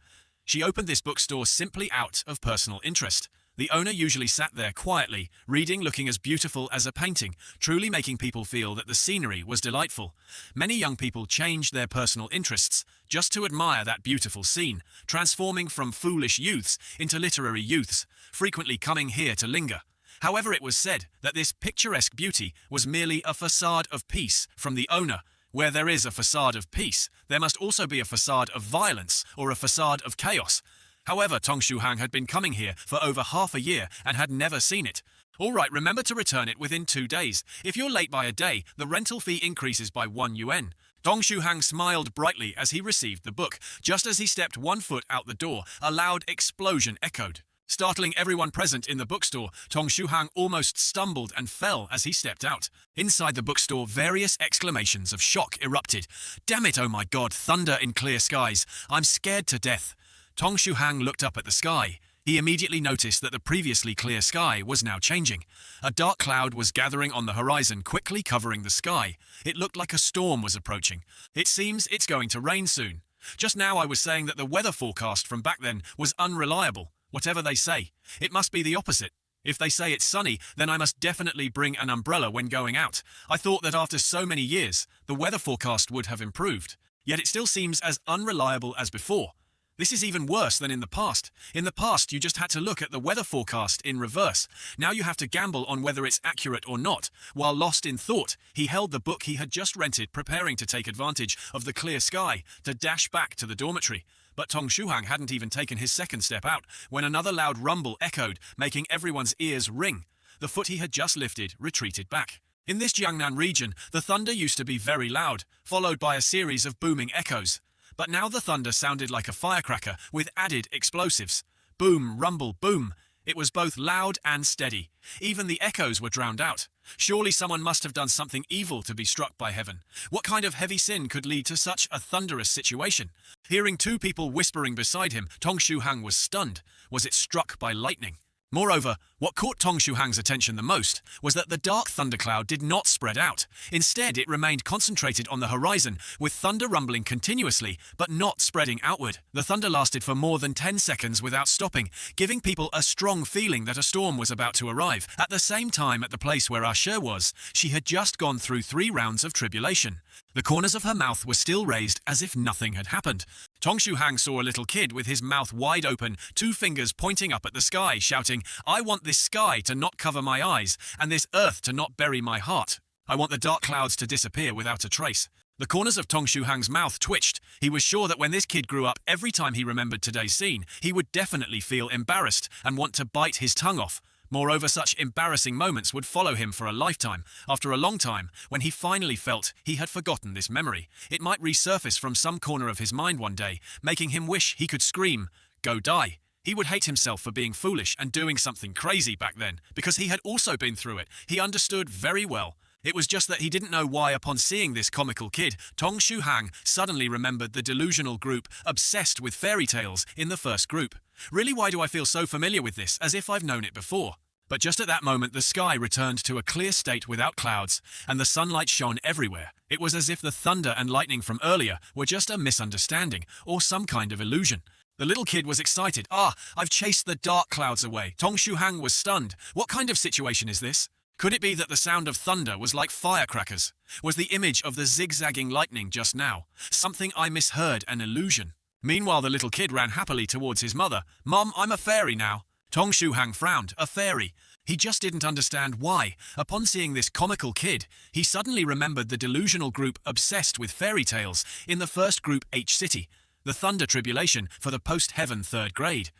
She opened this bookstore simply out of personal interest. The owner usually sat there quietly, reading, looking as beautiful as a painting, truly making people feel that the scenery was delightful. Many young people changed their personal interests just to admire that beautiful scene, transforming from foolish youths into literary youths, frequently coming here to linger. However, it was said that this picturesque beauty was merely a facade of peace from the owner. Where there is a facade of peace, there must also be a facade of violence or a facade of chaos. However, Tong Shuhang had been coming here for over half a year and had never seen it. All right, remember to return it within 2 days. If you're late by a day, the rental fee increases by 1 yuan. Tong Shuhang smiled brightly as he received the book. Just as he stepped 1 foot out the door, a loud explosion echoed. Startling everyone present in the bookstore, Tong Shuhang almost stumbled and fell as he stepped out. Inside the bookstore, various exclamations of shock erupted. Damn it, oh my god, thunder in clear skies. I'm scared to death. Tong Shuhang looked up at the sky. He immediately noticed that the previously clear sky was now changing. A dark cloud was gathering on the horizon, quickly covering the sky. It looked like a storm was approaching. It seems it's going to rain soon. Just now I was saying that the weather forecast from back then was unreliable. Whatever they say, it must be the opposite. If they say it's sunny, then I must definitely bring an umbrella when going out. I thought that after so many years, the weather forecast would have improved. Yet it still seems as unreliable as before. This is even worse than in the past. In the past, you just had to look at the weather forecast in reverse. Now you have to gamble on whether it's accurate or not. While lost in thought, he held the book he had just rented, preparing to take advantage of the clear sky to dash back to the dormitory. But Tong Shuhang hadn't even taken his second step out when another loud rumble echoed, making everyone's ears ring. The foot he had just lifted retreated back. In this Jiangnan region, the thunder used to be very loud, followed by a series of booming echoes. But now the thunder sounded like a firecracker with added explosives. Boom, rumble, boom. It was both loud and steady. Even the echoes were drowned out. Surely someone must have done something evil to be struck by heaven. What kind of heavy sin could lead to such a thunderous situation? Hearing 2 people whispering beside him, Tong Shuhang was stunned. Was it struck by lightning? Moreover, what caught Tong Shuhang's attention the most was that the dark thundercloud did not spread out. Instead, it remained concentrated on the horizon, with thunder rumbling continuously, but not spreading outward. The thunder lasted for more than 10 seconds without stopping, giving people a strong feeling that a storm was about to arrive. At the same time, at the place where Asher was, she had just gone through 3 rounds of tribulation. The corners of her mouth were still raised as if nothing had happened. Tong Shuhang saw a little kid with his mouth wide open, 2 fingers pointing up at the sky, shouting, I want this sky to not cover my eyes, and this earth to not bury my heart. I want the dark clouds to disappear without a trace. The corners of Tong Shuhang's mouth twitched. He was sure that when this kid grew up, every time he remembered today's scene, he would definitely feel embarrassed and want to bite his tongue off. Moreover, such embarrassing moments would follow him for a lifetime. After a long time, when he finally felt he had forgotten this memory, it might resurface from some corner of his mind one day, making him wish he could scream, "Go die." He would hate himself for being foolish and doing something crazy back then, because he had also been through it. He understood very well. It was just that he didn't know why, upon seeing this comical kid, Tong Shuhang suddenly remembered the delusional group obsessed with fairy tales in the first group. Really, why do I feel so familiar with this, as if I've known it before? But just at that moment, the sky returned to a clear state without clouds, and the sunlight shone everywhere. It was as if the thunder and lightning from earlier were just a misunderstanding, or some kind of illusion. The little kid was excited. I've chased the dark clouds away. Tong Shuhang was stunned. What kind of situation is this? Could it be that the sound of thunder was like firecrackers? Was the image of the zigzagging lightning just now something I misheard, an illusion? Meanwhile, the little kid ran happily towards his mother. "Mom, I'm a fairy now." Tong Shuhang frowned. A fairy? He just didn't understand why. Upon seeing this comical kid, he suddenly remembered the delusional group obsessed with fairy tales in the first group H City, the Thunder Tribulation for the post-heaven third grade.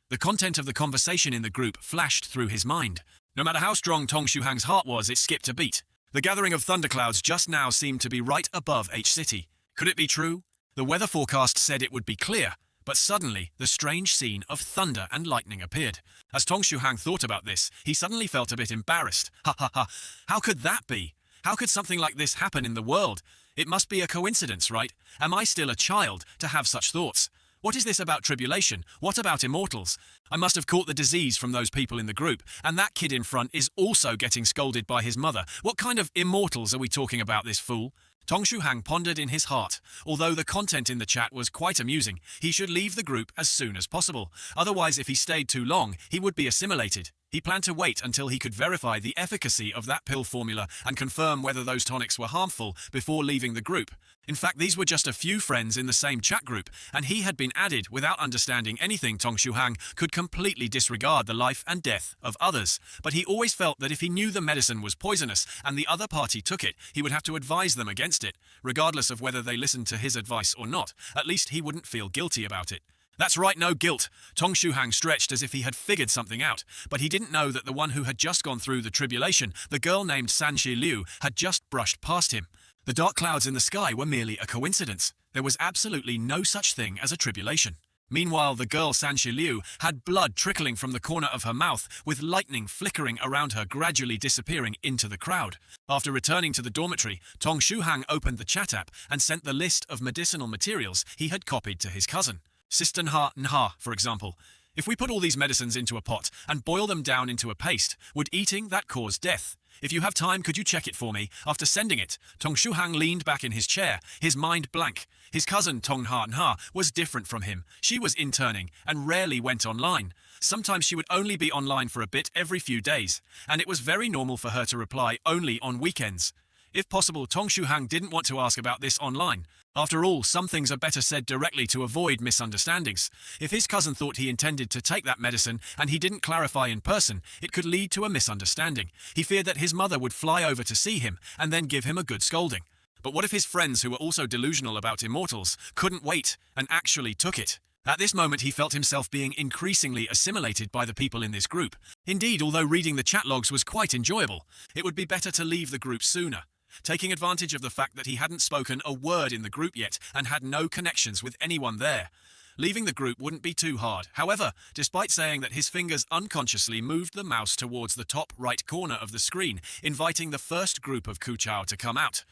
The content of the conversation in the group flashed through his mind. No matter how strong Tong Shuhang's heart was, it skipped a beat. The gathering of thunderclouds just now seemed to be right above H City. Could it be true? The weather forecast said it would be clear, but suddenly the strange scene of thunder and lightning appeared. As Tong Shuhang thought about this, he suddenly felt a bit embarrassed. Ha ha ha, how could that be? How could something like this happen in the world? It must be a coincidence, right? Am I still a child to have such thoughts? What is this about tribulation? What about immortals? I must have caught the disease from those people in the group, and that kid in front is also getting scolded by his mother. What kind of immortals are we talking about, this fool? Tong Shuhang pondered in his heart. Although the content in the chat was quite amusing, he should leave the group as soon as possible. Otherwise, if he stayed too long, he would be assimilated. He planned to wait until he could verify the efficacy of that pill formula and confirm whether those tonics were harmful before leaving the group. In fact, these were just a few friends in the same chat group, and he had been added without understanding anything. Tong Shuhang could completely disregard the life and death of others, but he always felt that if he knew the medicine was poisonous and the other party took it, he would have to advise them against it, regardless of whether they listened to his advice or not. At least he wouldn't feel guilty about it. That's right, no guilt. Tong Shuhang stretched as if he had figured something out, but he didn't know that the one who had just gone through the tribulation, the girl named Sanshi Liu, had just brushed past him. The dark clouds in the sky were merely a coincidence. There was absolutely no such thing as a tribulation. Meanwhile, the girl Sanshi Liu had blood trickling from the corner of her mouth, with lightning flickering around her, gradually disappearing into the crowd. After returning to the dormitory, Tong Shuhang opened the chat app and sent the list of medicinal materials he had copied to his cousin. Sistanha Nha, for example. If we put all these medicines into a pot and boil them down into a paste, would eating that cause death? If you have time, could you check it for me? After sending it, Tong Shuhang leaned back in his chair, his mind blank. His cousin Tong Ha was different from him. She was interning and rarely went online. Sometimes she would only be online for a bit every few days, and it was very normal for her to reply only on weekends. If possible, Tong Shuhang didn't want to ask about this online. After all, some things are better said directly to avoid misunderstandings. If his cousin thought he intended to take that medicine and he didn't clarify in person, it could lead to a misunderstanding. He feared that his mother would fly over to see him and then give him a good scolding. But what if his friends, who were also delusional about immortals, couldn't wait and actually took it? At this moment, he felt himself being increasingly assimilated by the people in this group. Indeed, although reading the chat logs was quite enjoyable, it would be better to leave the group sooner. Taking advantage of the fact that he hadn't spoken a word in the group yet and had no connections with anyone there. Leaving the group wouldn't be too hard. However, despite saying that, his fingers unconsciously moved the mouse towards the top right corner of the screen, inviting the first group of Kuchao to come out.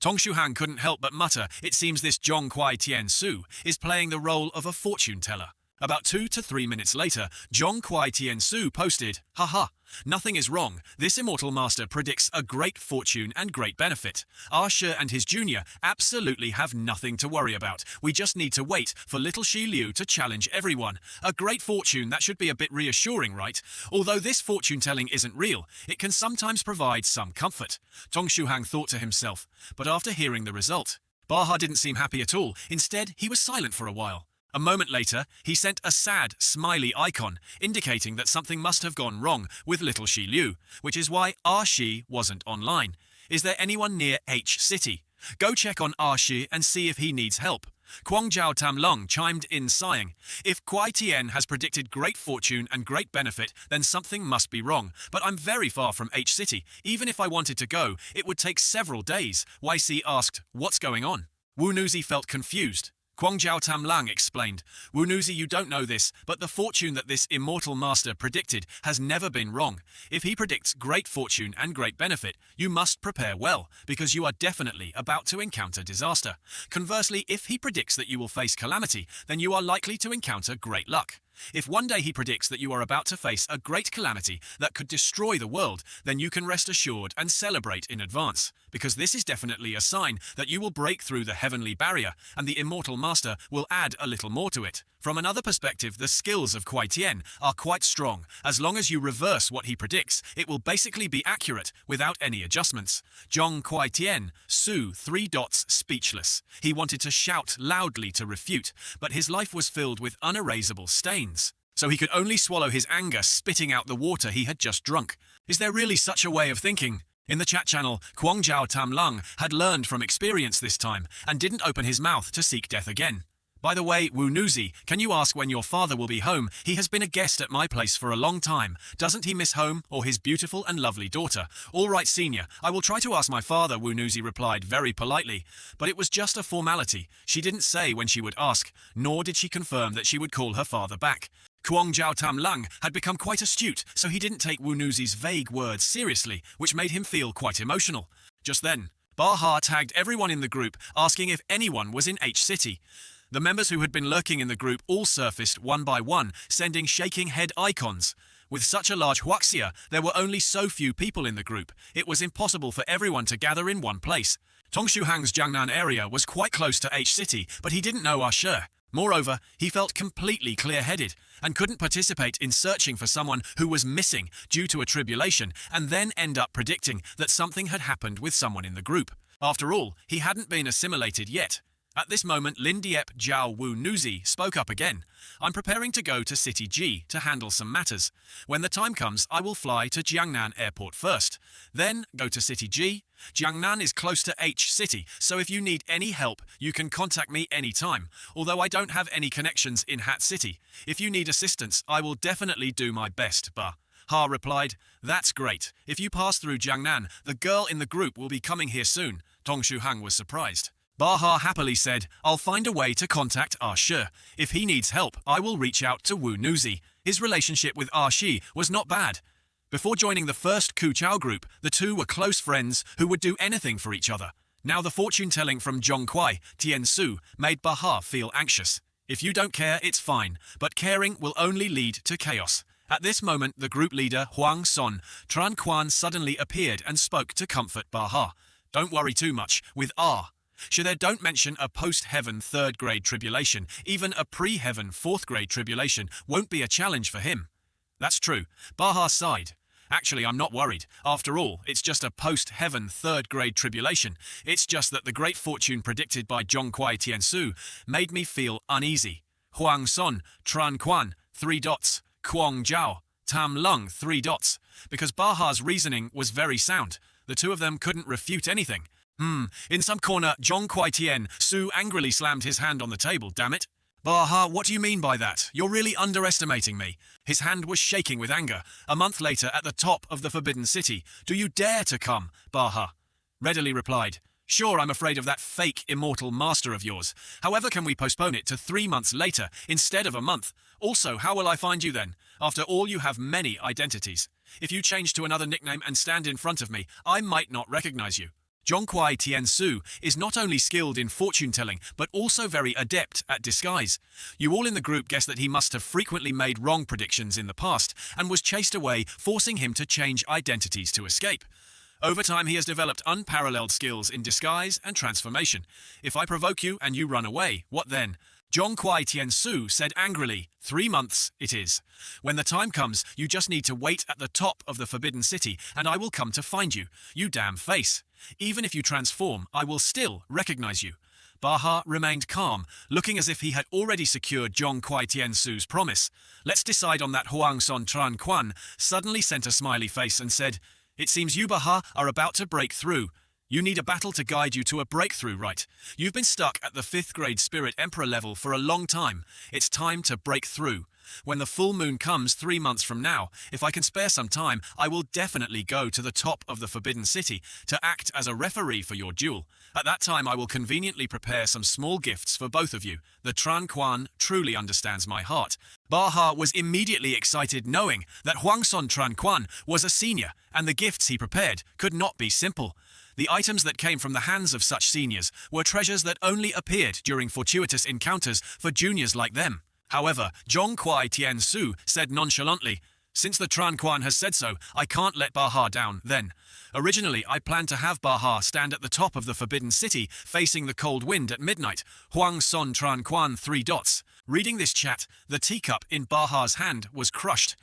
Tong Shuhang couldn't help but mutter, it seems this Zhong Kwai Tien Su is playing the role of a fortune teller. About 2 to 3 minutes later, Zhong Kwai Tien Su posted, "Haha, nothing is wrong. This immortal master predicts a great fortune and great benefit. Ah Shi and his junior absolutely have nothing to worry about. We just need to wait for little Shi Liu to challenge everyone. A great fortune, that should be a bit reassuring, right? Although this fortune telling isn't real, it can sometimes provide some comfort." Tong Shuhang thought to himself, but after hearing the result, Baha didn't seem happy at all. Instead, he was silent for a while. A moment later, he sent a sad, smiley icon, indicating that something must have gone wrong with little Shi Liu, which is why Ah Shi wasn't online. Is there anyone near H City? Go check on Ah Shi and see if he needs help. Kwang Jiao Tam Lung chimed in, sighing. If Kwai Tien has predicted great fortune and great benefit, then something must be wrong. But I'm very far from H City. Even if I wanted to go, it would take several days. YC asked, what's going on? Wu Nuzi felt confused. Kwang Jiao Tam Lang explained, Wu Nuzi, you don't know this, but the fortune that this immortal master predicted has never been wrong. If he predicts great fortune and great benefit, you must prepare well, because you are definitely about to encounter disaster. Conversely, if he predicts that you will face calamity, then you are likely to encounter great luck. If one day he predicts that you are about to face a great calamity that could destroy the world, then you can rest assured and celebrate in advance, because this is definitely a sign that you will break through the heavenly barrier, and the Immortal Master will add a little more to it. From another perspective, the skills of Kuai Tian are quite strong. As long as you reverse what he predicts, it will basically be accurate without any adjustments. Zhong Kuai Tian, Su, speechless. He wanted to shout loudly to refute, but his life was filled with unerasable stains. So he could only swallow his anger, spitting out the water he had just drunk. Is there really such a way of thinking? In the chat channel, Guangzhou Tam Lung had learned from experience this time and didn't open his mouth to seek death again. By the way, Wu Nuzi, can you ask when your father will be home? He has been a guest at my place for a long time. Doesn't he miss home or his beautiful and lovely daughter? All right, senior, I will try to ask my father, Wu Nuzi replied very politely. But it was just a formality. She didn't say when she would ask, nor did she confirm that she would call her father back. Guangzhou Tam Lung had become quite astute, so he didn't take Wu Nuzi's vague words seriously, which made him feel quite emotional. Just then, Baha tagged everyone in the group, asking if anyone was in H City. The members who had been lurking in the group all surfaced one by one, sending shaking head icons. With such a large huaxia, there were only so few people in the group. It was impossible for everyone to gather in one place. Tongshu Hang's Jiangnan area was quite close to H City, but he didn't know Shi. Moreover, he felt completely clear-headed and couldn't participate in searching for someone who was missing due to a tribulation and then end up predicting that something had happened with someone in the group. After all, he hadn't been assimilated yet. At this moment, Lin Diep Jiao Wu Nuzi spoke up again. I'm preparing to go to City G to handle some matters. When the time comes, I will fly to Jiangnan Airport first, then go to City G. Jiangnan is close to H City, so if you need any help, you can contact me anytime, although I don't have any connections in Hat City. If you need assistance, I will definitely do my best, Ba. Ha replied, that's great. If you pass through Jiangnan, the girl in the group will be coming here soon. Tongshu Hang was surprised. Baha happily said, I'll find a way to contact Shi. If he needs help, I will reach out to Wu Nuzi. His relationship with Shi was not bad. Before joining the first Ku Chao group, the two were close friends who would do anything for each other. Now the fortune-telling from Zhong Kuai Tian Su made Baha feel anxious. If you don't care, it's fine, but caring will only lead to chaos. At this moment, the group leader, Huang Son Tran Quan, suddenly appeared and spoke to comfort Baha. Don't worry too much, with Shida don't mention a post-heaven third-grade tribulation. Even a pre-heaven fourth-grade tribulation won't be a challenge for him. That's true. Baha sighed. Actually, I'm not worried. After all, it's just a post-heaven third-grade tribulation. It's just that the great fortune predicted by Zhong Kuai Tiansu made me feel uneasy. Huang Son, Tran Quan, 3 dots. Kuang Zhao, Tam Lung, 3 dots. Because Baha's reasoning was very sound. The two of them couldn't refute anything. In some corner, Zhong Kuai Tian Su angrily slammed his hand on the table, damn it. Baha, what do you mean by that? You're really underestimating me. His hand was shaking with anger. A month later, at the top of the Forbidden City, do you dare to come? Baha readily replied, sure, I'm afraid of that fake Immortal Master of yours. However, can we postpone it to 3 months later instead of a month? Also, how will I find you then? After all, you have many identities. If you change to another nickname and stand in front of me, I might not recognize you. Zhong Kuai Tian Su is not only skilled in fortune-telling, but also very adept at disguise. You all in the group guess that he must have frequently made wrong predictions in the past and was chased away, forcing him to change identities to escape. Over time, he has developed unparalleled skills in disguise and transformation. If I provoke you and you run away, what then? Zhong Kuai Tian Su said angrily, 3 months it is. When the time comes, you just need to wait at the top of the Forbidden City, and I will come to find you, you damn face. Even if you transform, I will still recognize you. Baha remained calm, looking as if he had already secured Zhong Kuai Tian Su's promise. Let's decide on that. Huang Son Tran Quan suddenly sent a smiley face and said, it seems you, Baha, are about to break through. You need a battle to guide you to a breakthrough, right? You've been stuck at the 5th grade Spirit Emperor level for a long time. It's time to break through. When the full moon comes 3 months from now, if I can spare some time, I will definitely go to the top of the Forbidden City to act as a referee for your duel. At that time, I will conveniently prepare some small gifts for both of you. The Tran Quan truly understands my heart. Baha was immediately excited, knowing that Huang Son Tran Quan was a senior, and the gifts he prepared could not be simple. The items that came from the hands of such seniors were treasures that only appeared during fortuitous encounters for juniors like them. However, Zhong Kuai Tian Su said nonchalantly, "Since the Tran Quan has said so, I can't let Baha down then. Originally, I planned to have Baha stand at the top of the Forbidden City, facing the cold wind at midnight. Huang Son Tran Quan 3 dots. Reading this chat, the teacup in Baha's hand was crushed.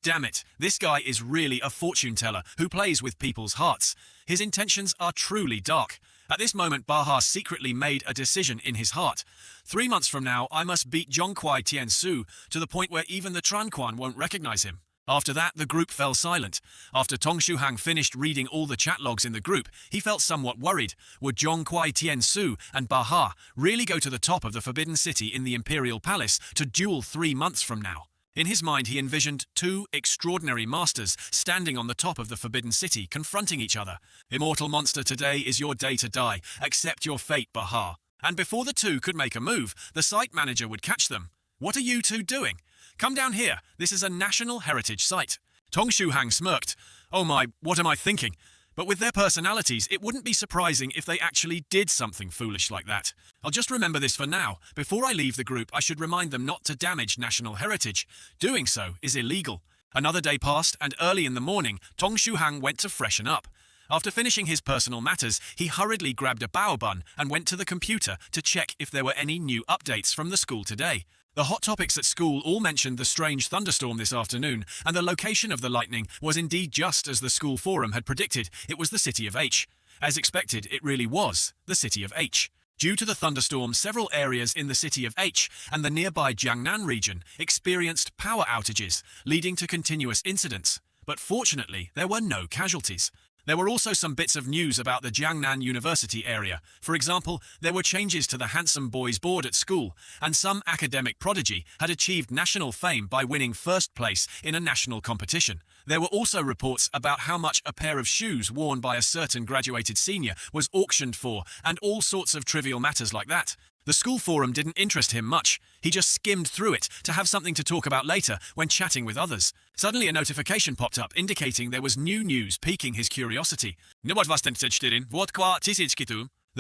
Damn it, this guy is really a fortune teller who plays with people's hearts. His intentions are truly dark. At this moment, Baha secretly made a decision in his heart. 3 months from now, I must beat Zhongkuai Tiansu to the point where even the Tranquan won't recognize him." After that, the group fell silent. After Tong Shuhang finished reading all the chat logs in the group, he felt somewhat worried. Would Zhongkuai Tiansu and Baha really go to the top of the Forbidden City in the Imperial Palace to duel 3 months from now? In his mind, he envisioned 2 extraordinary masters standing on the top of the Forbidden City, confronting each other. "Immortal monster, today is your day to die. Accept your fate, Baha." And before the 2 could make a move, the site manager would catch them. "What are you 2 doing? Come down here. This is a national heritage site." Tong Shuhang smirked. "Oh my, what am I thinking?" But with their personalities, it wouldn't be surprising if they actually did something foolish like that. "I'll just remember this for now. Before I leave the group, I should remind them not to damage national heritage. Doing so is illegal." Another day passed, and early in the morning, Tong Shuhang went to freshen up. After finishing his personal matters, he hurriedly grabbed a bao bun and went to the computer to check if there were any new updates from the school today. The hot topics at school all mentioned the strange thunderstorm this afternoon, and the location of the lightning was indeed just as the school forum had predicted. It was the city of H. As expected, it really was the city of H. Due to the thunderstorm, several areas in the city of H and the nearby Jiangnan region experienced power outages, leading to continuous incidents. But fortunately, there were no casualties. There were also some bits of news about the Jiangnan University area. For example, there were changes to the Handsome Boys board at school, and some academic prodigy had achieved national fame by winning first place in a national competition. There were also reports about how much a pair of shoes worn by a certain graduated senior was auctioned for, and all sorts of trivial matters like that. The school forum didn't interest him much. He just skimmed through it to have something to talk about later when chatting with others. Suddenly a notification popped up indicating there was new news piquing his curiosity. The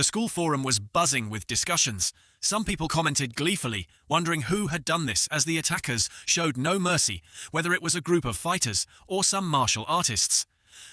school forum was buzzing with discussions. Some people commented gleefully, wondering who had done this, as the attackers showed no mercy, whether it was a group of fighters or some martial artists.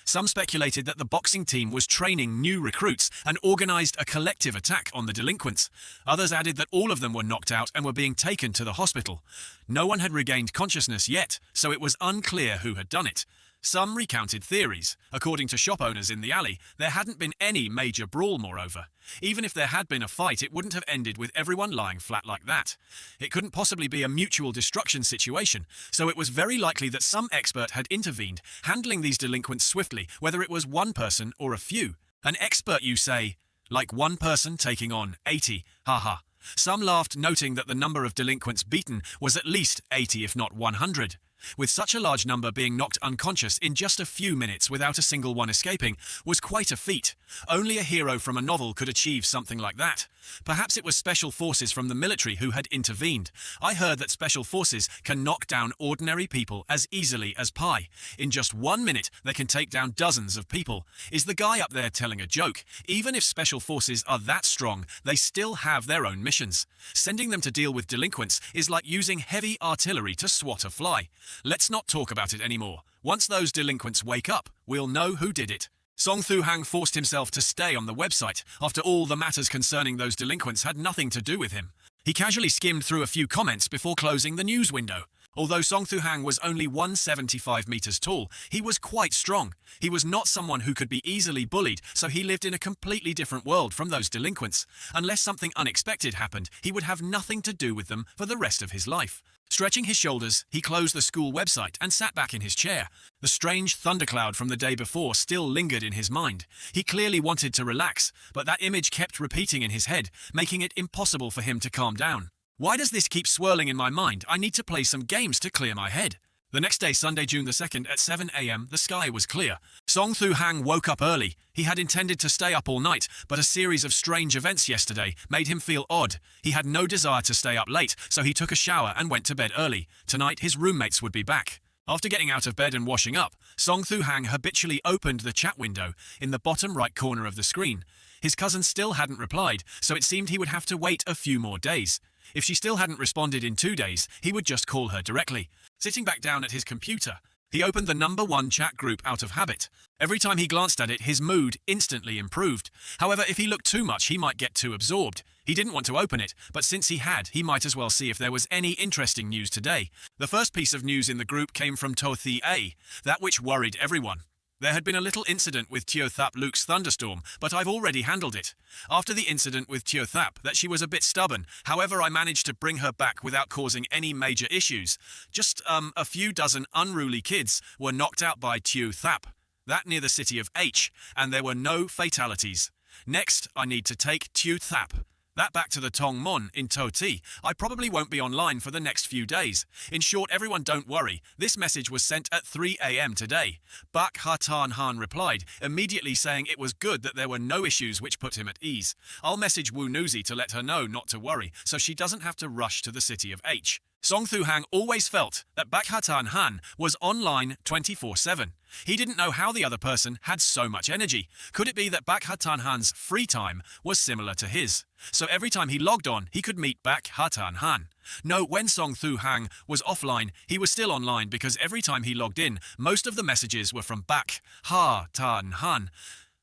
Some speculated that the boxing team was training new recruits and organized a collective attack on the delinquents. Others added that all of them were knocked out and were being taken to the hospital. No one had regained consciousness yet, so it was unclear who had done it. Some recounted theories. According to shop owners in the alley, there hadn't been any major brawl, moreover. Even if there had been a fight, it wouldn't have ended with everyone lying flat like that. It couldn't possibly be a mutual destruction situation, so it was very likely that some expert had intervened, handling these delinquents swiftly, whether it was one person or a few. An expert, you say? Like one person taking on 80, haha. Some laughed, noting that the number of delinquents beaten was at least 80 if not 100. With such a large number being knocked unconscious in just a few minutes without a single one escaping was quite a feat. Only a hero from a novel could achieve something like that. Perhaps it was special forces from the military who had intervened. I heard that special forces can knock down ordinary people as easily as pie. In just 1 minute, they can take down dozens of people. Is the guy up there telling a joke? Even if special forces are that strong, they still have their own missions. Sending them to deal with delinquents is like using heavy artillery to swat a fly. Let's not talk about it anymore. Once those delinquents wake up, we'll know who did it. Song Thu-hang forced himself to stay on the website. After all, the matters concerning those delinquents had nothing to do with him. He casually skimmed through a few comments before closing the news window. Although Song Thu-hang was only 175 meters tall, he was quite strong. He was not someone who could be easily bullied, so he lived in a completely different world from those delinquents. Unless something unexpected happened, he would have nothing to do with them for the rest of his life. Stretching his shoulders, he closed the school website and sat back in his chair. The strange thundercloud from the day before still lingered in his mind. He clearly wanted to relax, but that image kept repeating in his head, making it impossible for him to calm down. Why does this keep swirling in my mind? I need to play some games to clear my head. The next day, Sunday, June the 2nd, at 7 a.m., the sky was clear. Song Thu-hang woke up early. He had intended to stay up all night, but a series of strange events yesterday made him feel odd. He had no desire to stay up late, so he took a shower and went to bed early. Tonight, his roommates would be back. After getting out of bed and washing up, Song Thu-hang habitually opened the chat window in the bottom right corner of the screen. His cousin still hadn't replied, so it seemed he would have to wait a few more days. If she still hadn't responded in 2 days, he would just call her directly. Sitting back down at his computer, he opened the #1 chat group out of habit. Every time he glanced at it, his mood instantly improved. However, if he looked too much, he might get too absorbed. He didn't want to open it, but since he had, he might as well see if there was any interesting news today. The first piece of news in the group came from Tothi A, that which worried everyone. There had been a little incident with Teothap Luke's thunderstorm, but I've already handled it. After the incident with Teothap, that she was a bit stubborn, however I managed to bring her back without causing any major issues. Just, a few dozen unruly kids were knocked out by Teothap, that near the city of H, and there were no fatalities. Next, I need to take Teothap. That back to the Tongmon in Toti. I probably won't be online for the next few days. In short, everyone don't worry. This message was sent at 3 a.m. today. Bak Hatan Han replied, immediately saying it was good that there were no issues, which put him at ease. I'll message Wu Nuzi to let her know not to worry, so she doesn't have to rush to the city of H. Song Thu Hang always felt that Bak Hatan Han was online 24/7. He didn't know how the other person had so much energy. Could it be that Bak Hatan Han's free time was similar to his? So every time he logged on, he could meet Bak Hatan Han. No, when Song Thu Hang was offline, he was still online because every time he logged in, most of the messages were from Bak Hatan Han.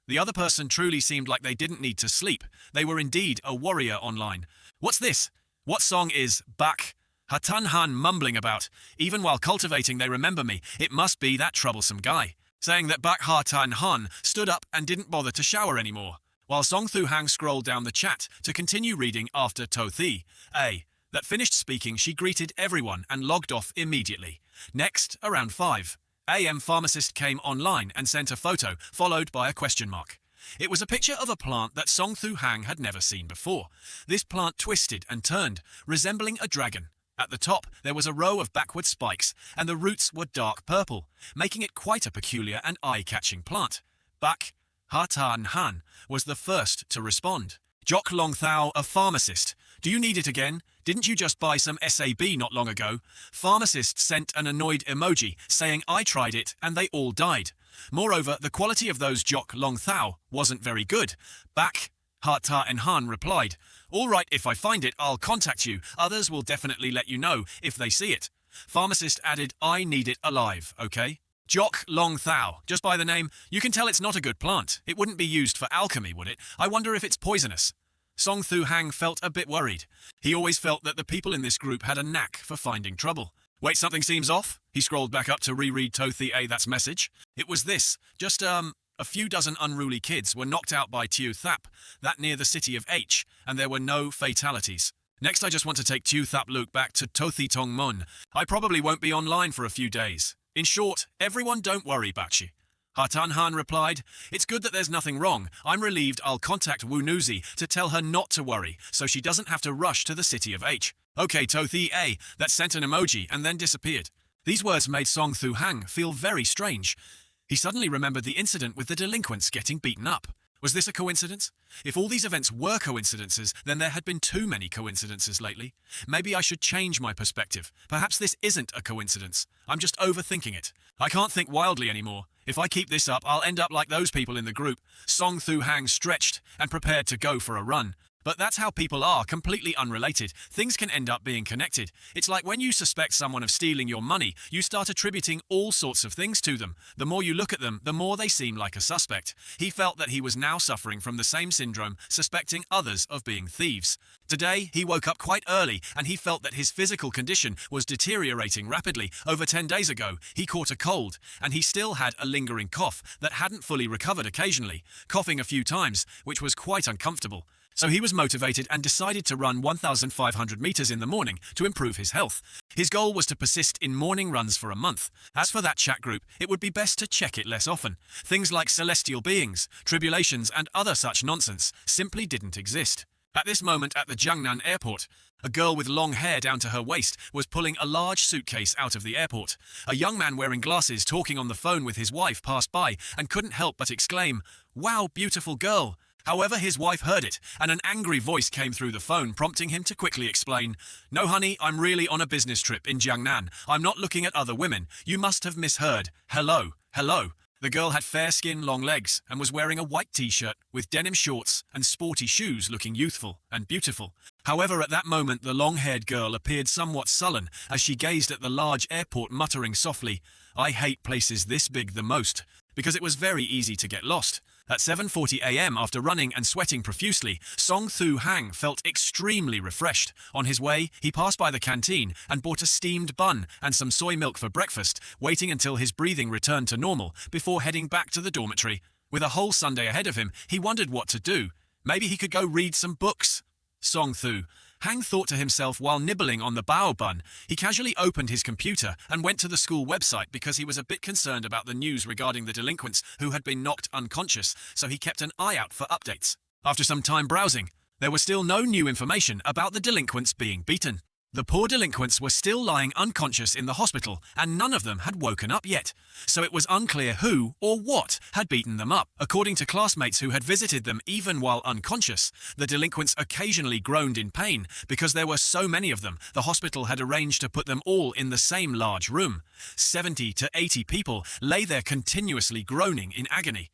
The other person truly seemed like they didn't need to sleep. They were indeed a warrior online. What's this? What song is Bak Hatan Han mumbling about? Even while cultivating, they remember me. It must be that troublesome guy. Saying that Bak Hatan Han stood up and didn't bother to shower anymore, while Song Thu Hang scrolled down the chat to continue reading after Tothi A. That finished speaking, she greeted everyone and logged off immediately. Next, around 5 a.m. pharmacist came online and sent a photo, followed by a question mark. It was a picture of a plant that Song Thu Hang had never seen before. This plant twisted and turned, resembling a dragon. At the top, there was a row of backward spikes, and the roots were dark purple, making it quite a peculiar and eye-catching plant. Bak Hatan Han was the first to respond. Jock Long Thao, a pharmacist. Do you need it again? Didn't you just buy some SAB not long ago? Pharmacist sent an annoyed emoji, saying I tried it and they all died. Moreover, the quality of those Jock Long Thao wasn't very good. Bak Hatan Han replied, all right, if I find it, I'll contact you. Others will definitely let you know if they see it. Pharmacist added, I need it alive, okay? Jock Long Thao. Just by the name, you can tell it's not a good plant. It wouldn't be used for alchemy, would it? I wonder if it's poisonous. Song Thu Hang felt a bit worried. He always felt that the people in this group had a knack for finding trouble. Wait, something seems off? He scrolled back up to reread Tothi A. That's message. It was this. Just, a few dozen unruly kids were knocked out by Teothap, that near the city of H, and there were no fatalities. Next, I just want to take Teothap Luke back to Tothi Tongmon. I probably won't be online for a few days. In short, everyone don't worry, Bachi. Hatan Han replied, it's good that there's nothing wrong. I'm relieved I'll contact Wu Nuzi to tell her not to worry, so she doesn't have to rush to the city of H. Okay, Tothi A, that sent an emoji and then disappeared. These words made Song Thu Hang feel very strange. He suddenly remembered the incident with the delinquents getting beaten up. Was this a coincidence? If all these events were coincidences, then there had been too many coincidences lately. Maybe I should change my perspective. Perhaps this isn't a coincidence. I'm just overthinking it. I can't think wildly anymore. If I keep this up, I'll end up like those people in the group. Song Thu Hang stretched and prepared to go for a run. But that's how people are, completely unrelated. Things can end up being connected. It's like when you suspect someone of stealing your money, you start attributing all sorts of things to them. The more you look at them, the more they seem like a suspect. He felt that he was now suffering from the same syndrome, suspecting others of being thieves. Today, he woke up quite early, and he felt that his physical condition was deteriorating rapidly. Over 10 days ago, he caught a cold, and he still had a lingering cough that hadn't fully recovered occasionally, coughing a few times, which was quite uncomfortable. So he was motivated and decided to run 1,500 meters in the morning to improve his health. His goal was to persist in morning runs for a month. As for that chat group, it would be best to check it less often. Things like celestial beings, tribulations, and other such nonsense simply didn't exist. At this moment at the Jiangnan airport, a girl with long hair down to her waist was pulling a large suitcase out of the airport. A young man wearing glasses talking on the phone with his wife passed by and couldn't help but exclaim, "Wow, beautiful girl." However, his wife heard it, and an angry voice came through the phone, prompting him to quickly explain, "No, honey, I'm really on a business trip in Jiangnan. I'm not looking at other women. You must have misheard. Hello, hello." The girl had fair skin, long legs, and was wearing a white t-shirt with denim shorts and sporty shoes, looking youthful and beautiful. However, at that moment the long-haired girl appeared somewhat sullen as she gazed at the large airport, muttering softly, "I hate places this big the most," because it was very easy to get lost. At 7:40 a.m. after running and sweating profusely, Song Thu Hang felt extremely refreshed. On his way, he passed by the canteen and bought a steamed bun and some soy milk for breakfast, waiting until his breathing returned to normal before heading back to the dormitory. With a whole Sunday ahead of him, he wondered what to do. Maybe he could go read some books. Song Thu Hang thought to himself while nibbling on the bao bun. He casually opened his computer and went to the school website because he was a bit concerned about the news regarding the delinquents who had been knocked unconscious, so he kept an eye out for updates. After some time browsing, there was still no new information about the delinquents being beaten. The poor delinquents were still lying unconscious in the hospital, and none of them had woken up yet, so it was unclear who or what had beaten them up. According to classmates who had visited them even while unconscious, the delinquents occasionally groaned in pain because there were so many of them. The hospital had arranged to put them all in the same large room. 70 to 80 people lay there continuously groaning in agony.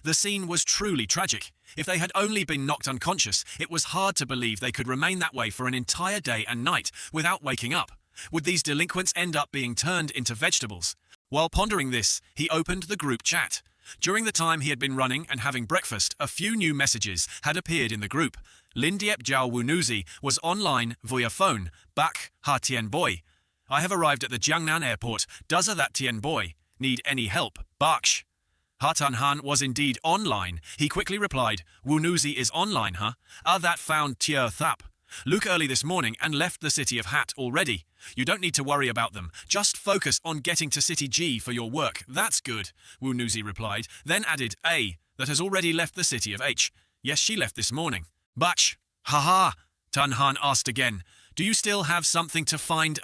The scene was truly tragic. If they had only been knocked unconscious, it was hard to believe they could remain that way for an entire day and night without waking up. Would these delinquents end up being turned into vegetables? While pondering this, he opened the group chat. During the time he had been running and having breakfast, a few new messages had appeared in the group. Lin Diep Jiao Wunuzi was online via phone. Bak Ha Tien Boy. I have arrived at the Jiangnan airport. Does that Tien Boy need any help? Baksh. Hatan Han was indeed online. He quickly replied, "Wunuzi is online, huh? That found Tier Thap. Luke early this morning and left the city of Hat already. You don't need to worry about them. Just focus on getting to City G for your work. That's good," Wunuzi replied, then added, "A, that has already left the city of H. Yes, she left this morning." "Batch. Haha," Tan Han asked again. "Do you still have something to find,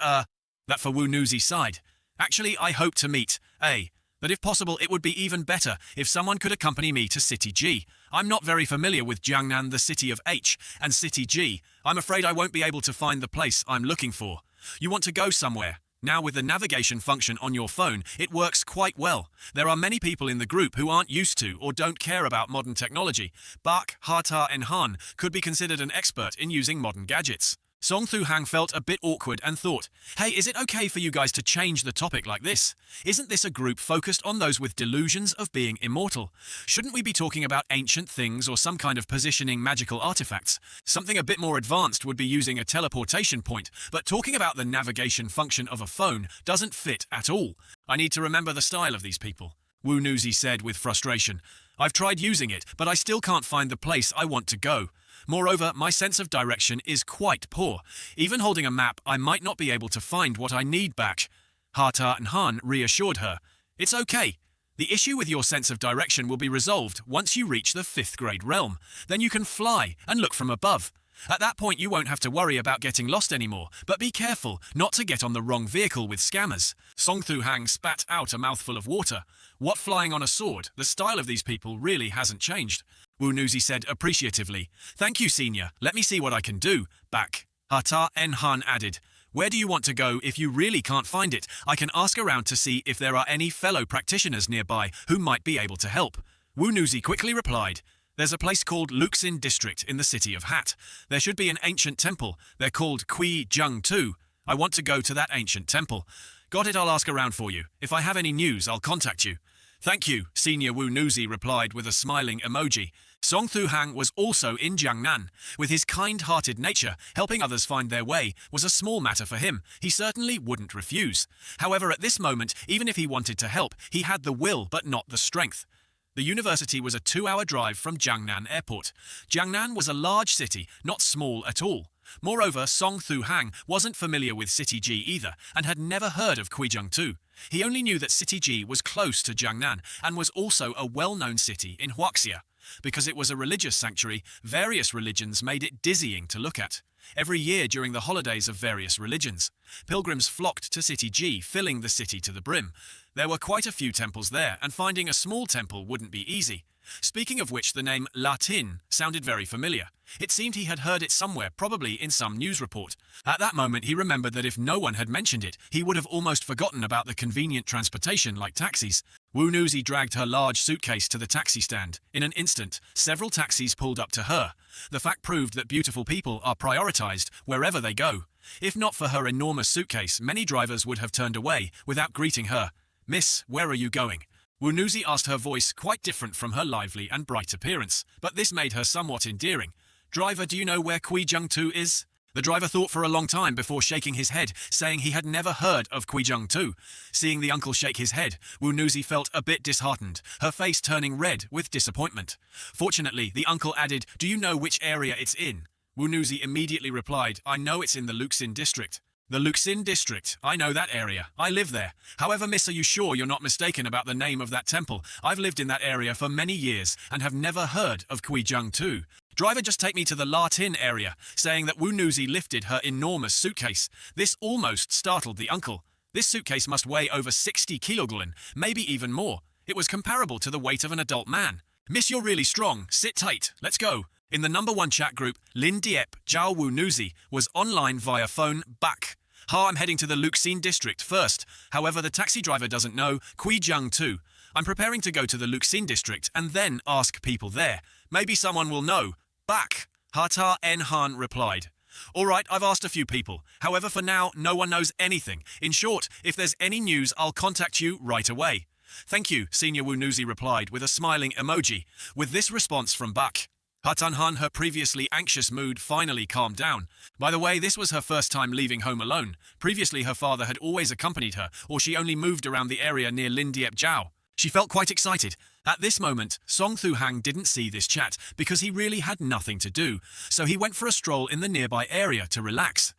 That for Wunuzi side. Actually, I hope to meet, A. But if possible, it would be even better if someone could accompany me to City G. I'm not very familiar with Jiangnan, the city of H, and City G. I'm afraid I won't be able to find the place I'm looking for. You want to go somewhere? Now with the navigation function on your phone, it works quite well. There are many people in the group who aren't used to or don't care about modern technology. Bak, Hata and Han could be considered an expert in using modern gadgets. Song Thu Hang felt a bit awkward and thought, "Hey, is it okay for you guys to change the topic like this? Isn't this a group focused on those with delusions of being immortal? Shouldn't we be talking about ancient things or some kind of positioning magical artifacts? Something a bit more advanced would be using a teleportation point, but talking about the navigation function of a phone doesn't fit at all. I need to remember the style of these people," Wunuzi said with frustration. "I've tried using it, but I still can't find the place I want to go. Moreover, my sense of direction is quite poor. Even holding a map, I might not be able to find what I need back." Hata and Han reassured her. "It's okay. The issue with your sense of direction will be resolved once you reach the 5th grade realm. Then you can fly and look from above. At that point, you won't have to worry about getting lost anymore, but be careful not to get on the wrong vehicle with scammers." Song Thu Hang spat out a mouthful of water. What flying on a sword? The style of these people really hasn't changed. Wunuzi said appreciatively, "Thank you, senior. Let me see what I can do." Back. Hata and Han added, "Where do you want to go if you really can't find it? I can ask around to see if there are any fellow practitioners nearby who might be able to help." Wunuzi quickly replied, "There's a place called Luxin District in the city of Hat. There should be an ancient temple. They're called Kui Jung Tu. I want to go to that ancient temple." "Got it, I'll ask around for you. If I have any news, I'll contact you." "Thank you," Senior Wunuzi replied with a smiling emoji. Song Thu Hang was also in Jiangnan. With his kind-hearted nature, helping others find their way was a small matter for him. He certainly wouldn't refuse. However, at this moment, even if he wanted to help, he had the will but not the strength. The university was a 2-hour drive from Jiangnan Airport. Jiangnan was a large city, not small at all. Moreover, Song Thu Hang wasn't familiar with City G either, and had never heard of Guizhou Tu. He only knew that City G was close to Jiangnan, and was also a well-known city in Huaxia. Because it was a religious sanctuary, various religions made it dizzying to look at. Every year during the holidays of various religions, pilgrims flocked to City G, filling the city to the brim. There were quite a few temples there, and finding a small temple wouldn't be easy. Speaking of which, the name Latin sounded very familiar. It seemed he had heard it somewhere, probably in some news report. At that moment, he remembered that if no one had mentioned it, he would have almost forgotten about the convenient transportation like taxis. Wu Nuzi dragged her large suitcase to the taxi stand. In an instant, several taxis pulled up to her. The fact proved that beautiful people are prioritized wherever they go. If not for her enormous suitcase, many drivers would have turned away without greeting her. "Miss, where are you going?" Wu Nuzi asked, her voice quite different from her lively and bright appearance, but this made her somewhat endearing. "Driver, do you know where Guizhou is?" The driver thought for a long time before shaking his head, saying he had never heard of Guizhou. Seeing the uncle shake his head, Wu Nuzi felt a bit disheartened, her face turning red with disappointment. Fortunately, the uncle added, "Do you know which area it's in?" Wu Nuzi immediately replied, "I know it's in the Luxin district." "The Luxin district? I know that area. I live there. However, miss, are you sure you're not mistaken about the name of that temple? I've lived in that area for many years and have never heard of Guizhou. Driver, just take me to the Latin area," saying that Wu Nuzi lifted her enormous suitcase. This almost startled the uncle. This suitcase must weigh over 60 kilograms, maybe even more. It was comparable to the weight of an adult man. "Miss, you're really strong. Sit tight. Let's go." In the #1 chat group, Lin Diep Zhao Wu Nuzi was online via phone back. "Ha, I'm heading to the Luxin district first. However, the taxi driver doesn't know Guizhou. I'm preparing to go to the Luxin district and then ask people there. Maybe someone will know." "Back," Hata En Han replied. "All right, I've asked a few people. However, for now, no one knows anything. In short, if there's any news, I'll contact you right away." "Thank you," Senior Wu Nuzi replied with a smiling emoji. With this response from Bak, Hatan Han, her previously anxious mood finally calmed down. By the way, this was her first time leaving home alone. Previously, her father had always accompanied her, or she only moved around the area near Lin Diep Zhao. She felt quite excited. At this moment, Song Thu Hang didn't see this chat because he really had nothing to do, so he went for a stroll in the nearby area to relax.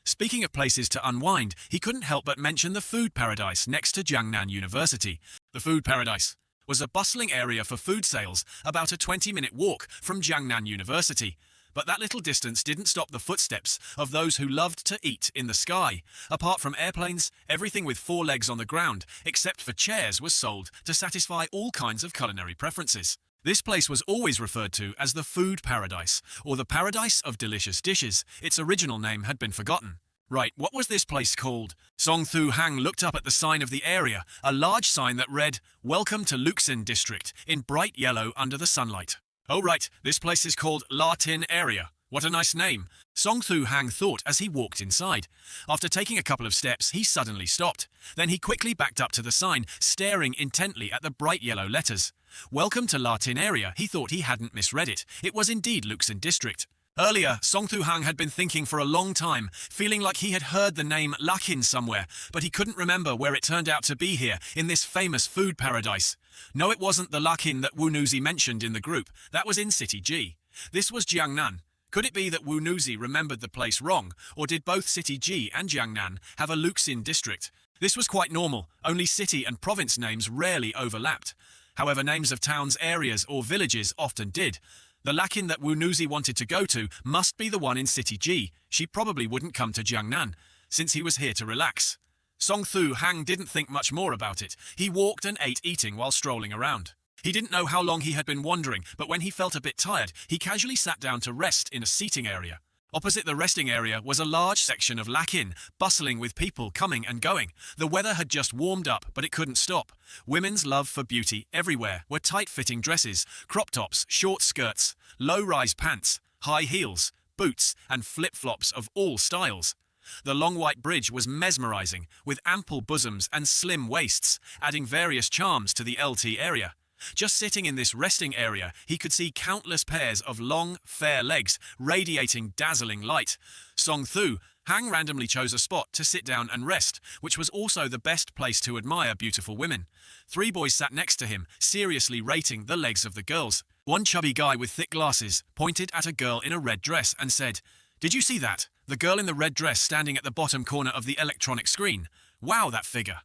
Speaking of places to unwind, he couldn't help but mention the food paradise next to Jiangnan University. The food paradise was a bustling area for food sales, about a 20-minute walk from Jiangnan University. But that little distance didn't stop the footsteps of those who loved to eat in the sky. Apart from airplanes, everything with 4 legs on the ground, except for chairs, was sold to satisfy all kinds of culinary preferences. This place was always referred to as the food paradise, or the paradise of delicious dishes. Its original name had been forgotten. Right, what was this place called? Song Thu Hang looked up at the sign of the area, a large sign that read, "Welcome to Luxin District," in bright yellow under the sunlight. "Oh right, this place is called Latin area. What a nice name," Song Thu Hang thought as he walked inside. After taking a couple of steps, he suddenly stopped. Then he quickly backed up to the sign, staring intently at the bright yellow letters. "Welcome to Latin area," he thought he hadn't misread it. It was indeed Luxin District. Earlier, Song Thu Hang had been thinking for a long time, feeling like he had heard the name Lakin somewhere, but he couldn't remember where it turned out to be here, in this famous food paradise. No, it wasn't the Lakin that Wu Nuzi mentioned in the group. That was in City G. This was Jiangnan. Could it be that Wu Nuzi remembered the place wrong, or did both City G and Jiangnan have a Luxin district? This was quite normal, only city and province names rarely overlapped. However, names of towns, areas, or villages often did. The Lakin that Wu Nuzi wanted to go to must be the one in City G. She probably wouldn't come to Jiangnan, since he was here to relax. Song Thu Hang didn't think much more about it. He walked and ate, eating while strolling around. He didn't know how long he had been wandering, but when he felt a bit tired, he casually sat down to rest in a seating area. Opposite the resting area was a large section of Lakin, bustling with people coming and going. The weather had just warmed up, but it couldn't stop. Women's love for beauty everywhere were tight-fitting dresses, crop tops, short skirts, low-rise pants, high heels, boots, and flip-flops of all styles. The long white bridge was mesmerizing, with ample bosoms and slim waists, adding various charms to the LT area. Just sitting in this resting area, he could see countless pairs of long, fair legs, radiating dazzling light. Song Thu Hang randomly chose a spot to sit down and rest, which was also the best place to admire beautiful women. 3 boys sat next to him, seriously rating the legs of the girls. One chubby guy with thick glasses pointed at a girl in a red dress and said, "Did you see that? The girl in the red dress standing at the bottom corner of the electronic screen. Wow, that figure.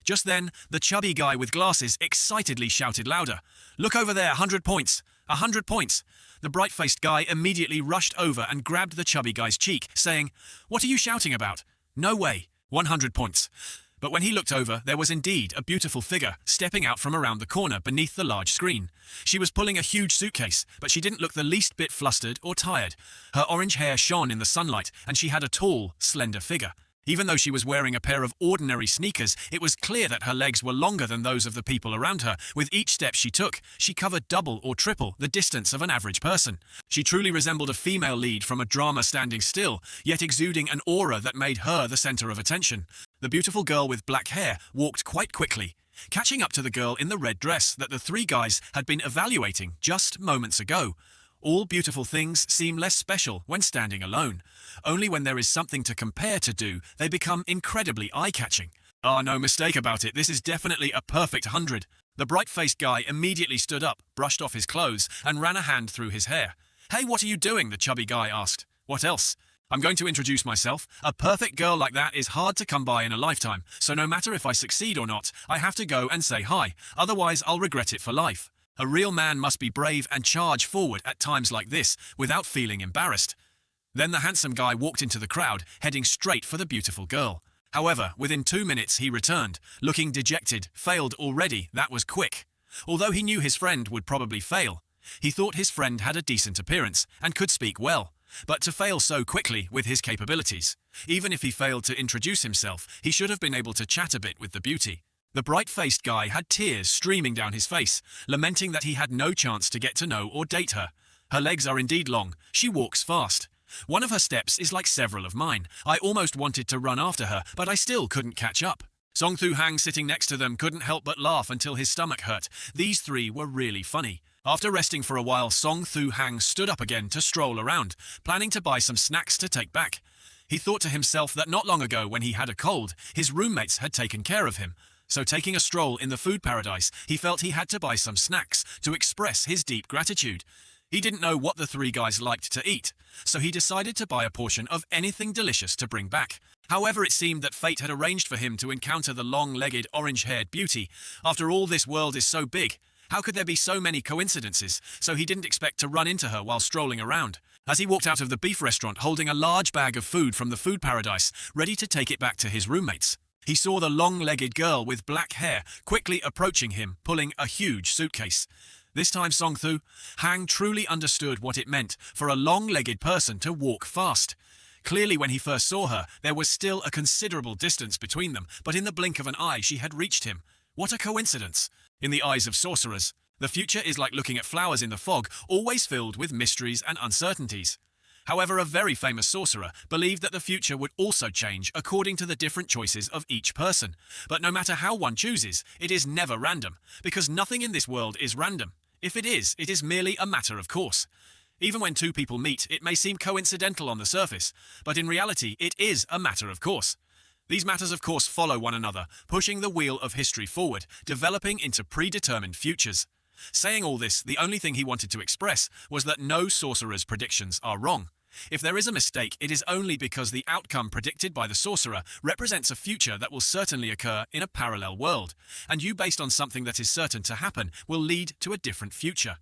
Just then, the chubby guy with glasses excitedly shouted louder, "Look over there, 100 points! 100 points!" The bright-faced guy immediately rushed over and grabbed the chubby guy's cheek, saying, "What are you shouting about? No way! 100 points!" But when he looked over, there was indeed a beautiful figure stepping out from around the corner beneath the large screen. She was pulling a huge suitcase, but she didn't look the least bit flustered or tired. Her orange hair shone in the sunlight, and she had a tall, slender figure. Even though she was wearing a pair of ordinary sneakers, it was clear that her legs were longer than those of the people around her. With each step she took, she covered double or triple the distance of an average person. She truly resembled a female lead from a drama standing still, yet exuding an aura that made her the center of attention. The beautiful girl with black hair walked quite quickly, catching up to the girl in the red dress that the three guys had been evaluating just moments ago. All beautiful things seem less special when standing alone. Only when there is something to compare to do, they become incredibly eye-catching. No mistake about it, this is definitely a perfect 100. The bright-faced guy immediately stood up, brushed off his clothes, and ran a hand through his hair. "Hey, what are you doing?" the chubby guy asked. "What else? I'm going to introduce myself. A perfect girl like that is hard to come by in a lifetime, so no matter if I succeed or not, I have to go and say hi, otherwise I'll regret it for life. A real man must be brave and charge forward at times like this, without feeling embarrassed." Then the handsome guy walked into the crowd, heading straight for the beautiful girl. However, within 2 minutes he returned, looking dejected. Failed already, that was quick. Although he knew his friend would probably fail, he thought his friend had a decent appearance and could speak well. But to fail so quickly with his capabilities, even if he failed to introduce himself, he should have been able to chat a bit with the beauty. The bright-faced guy had tears streaming down his face, lamenting that he had no chance to get to know or date her. Her legs are indeed long. She walks fast. One of her steps is like several of mine. I almost wanted to run after her, but I still couldn't catch up. Song Thu-hang, sitting next to them, couldn't help but laugh until his stomach hurt. These three were really funny. After resting for a while, Song Thu-hang stood up again to stroll around, planning to buy some snacks to take back. He thought to himself that not long ago, when he had a cold, his roommates had taken care of him. So taking a stroll in the food paradise, he felt he had to buy some snacks to express his deep gratitude. He didn't know what the three guys liked to eat, so he decided to buy a portion of anything delicious to bring back. However, it seemed that fate had arranged for him to encounter the long-legged, orange-haired beauty. After all, this world is so big. How could there be so many coincidences? So he didn't expect to run into her while strolling around. As he walked out of the beef restaurant holding a large bag of food from the food paradise, ready to take it back to his roommates, he saw the long-legged girl with black hair quickly approaching him, pulling a huge suitcase. This time Song Thu-hang truly understood what it meant for a long-legged person to walk fast. Clearly, when he first saw her, there was still a considerable distance between them, but in the blink of an eye she had reached him. What a coincidence! In the eyes of sorcerers, the future is like looking at flowers in the fog, always filled with mysteries and uncertainties. However, a very famous sorcerer believed that the future would also change according to the different choices of each person. But no matter how one chooses, it is never random, because nothing in this world is random. If it is merely a matter of course. Even when two people meet, it may seem coincidental on the surface, but in reality, it is a matter of course. These matters of course follow one another, pushing the wheel of history forward, developing into predetermined futures. Saying all this, the only thing he wanted to express was that no sorcerer's predictions are wrong. If there is a mistake, it is only because the outcome predicted by the sorcerer represents a future that will certainly occur in a parallel world, and you, based on something that is certain to happen, will lead to a different future.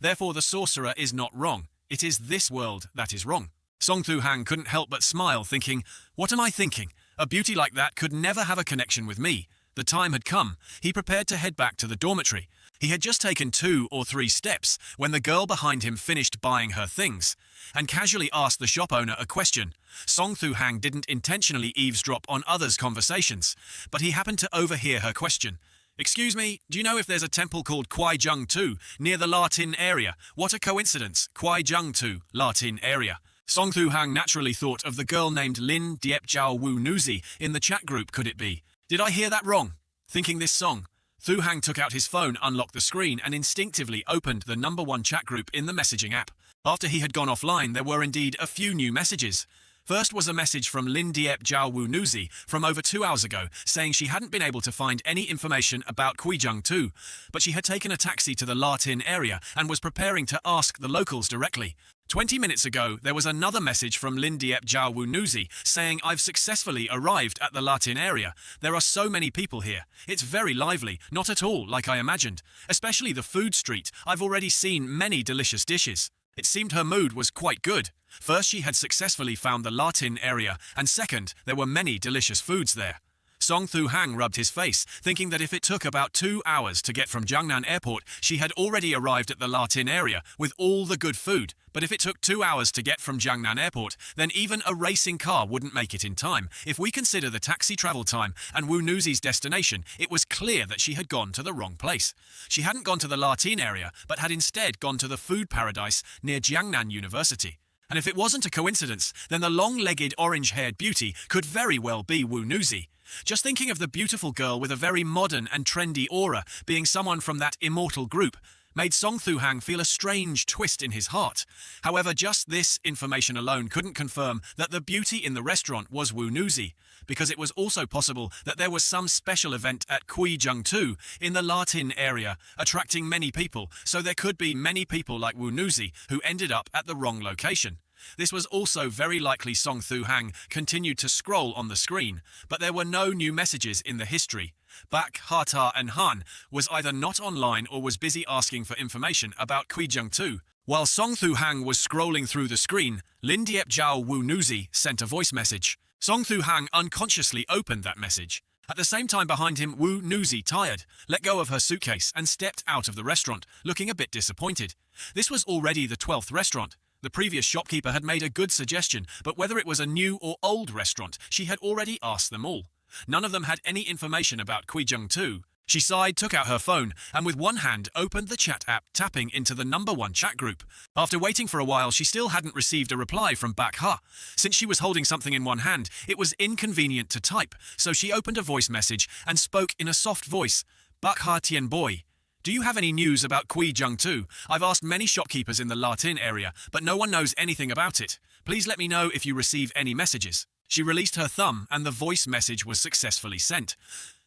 Therefore, the sorcerer is not wrong. It is this world that is wrong. Song Thu-hang couldn't help but smile, thinking, "What am I thinking? A beauty like that could never have a connection with me." The time had come. He prepared to head back to the dormitory. He had just taken 2 or 3 steps when the girl behind him finished buying her things and casually asked the shop owner a question. Song Thu-hang didn't intentionally eavesdrop on others' conversations, but he happened to overhear her question. "Excuse me, do you know if there's a temple called Kwai Jung 2 near the La Tin area?" What a coincidence, Kwai Jung 2, La Tin area. Song Thu-hang naturally thought of the girl named Lin Diep Jiao Wu Nuzi in the chat group. Could it be? Did I hear that wrong? Thinking this Song Thu-hang took out his phone, unlocked the screen, and instinctively opened the #1 chat group in the messaging app. After he had gone offline, there were indeed a few new messages. First was a message from Lin Diep Jiao Wu Nuzi from over 2 hours ago, saying she hadn't been able to find any information about Kwai 2, but she had taken a taxi to the La Tin area and was preparing to ask the locals directly. 20 minutes ago, there was another message from Lin Diep Jiao Wu Nuzi saying, "I've successfully arrived at the La Tin area. There are so many people here. It's very lively, not at all like I imagined. Especially the food street. I've already seen many delicious dishes." It seemed her mood was quite good. First, she had successfully found the La Tin area, and second, there were many delicious foods there. Song Thu-hang rubbed his face, thinking that if it took about 2 hours to get from Jiangnan Airport, she had already arrived at the Latin area with all the good food. But if it took 2 hours to get from Jiangnan Airport, then even a racing car wouldn't make it in time. If we consider the taxi travel time and Wu Nuzi's destination, it was clear that she had gone to the wrong place. She hadn't gone to the Latin area, but had instead gone to the food paradise near Jiangnan University. And if it wasn't a coincidence, then the long-legged orange-haired beauty could very well be Wu Nuzi. Just thinking of the beautiful girl with a very modern and trendy aura being someone from that Immortal group made Song Thu-hang feel a strange twist in his heart. However, just this information alone couldn't confirm that the beauty in the restaurant was Wu Nuzi, because it was also possible that there was some special event at Guizhou in the Latin area, attracting many people, so there could be many people like Wu Nuzi who ended up at the wrong location. This was also very likely Song Thu-hang continued to scroll on the screen, but there were no new messages in the history. Bak, Hata and Han was either not online or was busy asking for information about Guizhou. While Song Thu-hang was scrolling through the screen, Lin Diep Zhao Wu Nuzi sent a voice message. Song Thu-hang unconsciously opened that message. At the same time behind him, Wu Nuzi, tired, let go of her suitcase and stepped out of the restaurant, looking a bit disappointed. This was already the 12th restaurant. The previous shopkeeper had made a good suggestion, but whether it was a new or old restaurant, she had already asked them all. None of them had any information about Guizhou. She sighed, took out her phone, and with one hand opened the chat app, tapping into the #1 chat group. After waiting for a while, she still hadn't received a reply from Bak Ha. Since she was holding something in one hand, it was inconvenient to type, so she opened a voice message and spoke in a soft voice. Bak Ha Tian boy. Do you have any news about Guizhou? I've asked many shopkeepers in the Latin area, but no one knows anything about it. Please let me know if you receive any messages. She released her thumb and the voice message was successfully sent.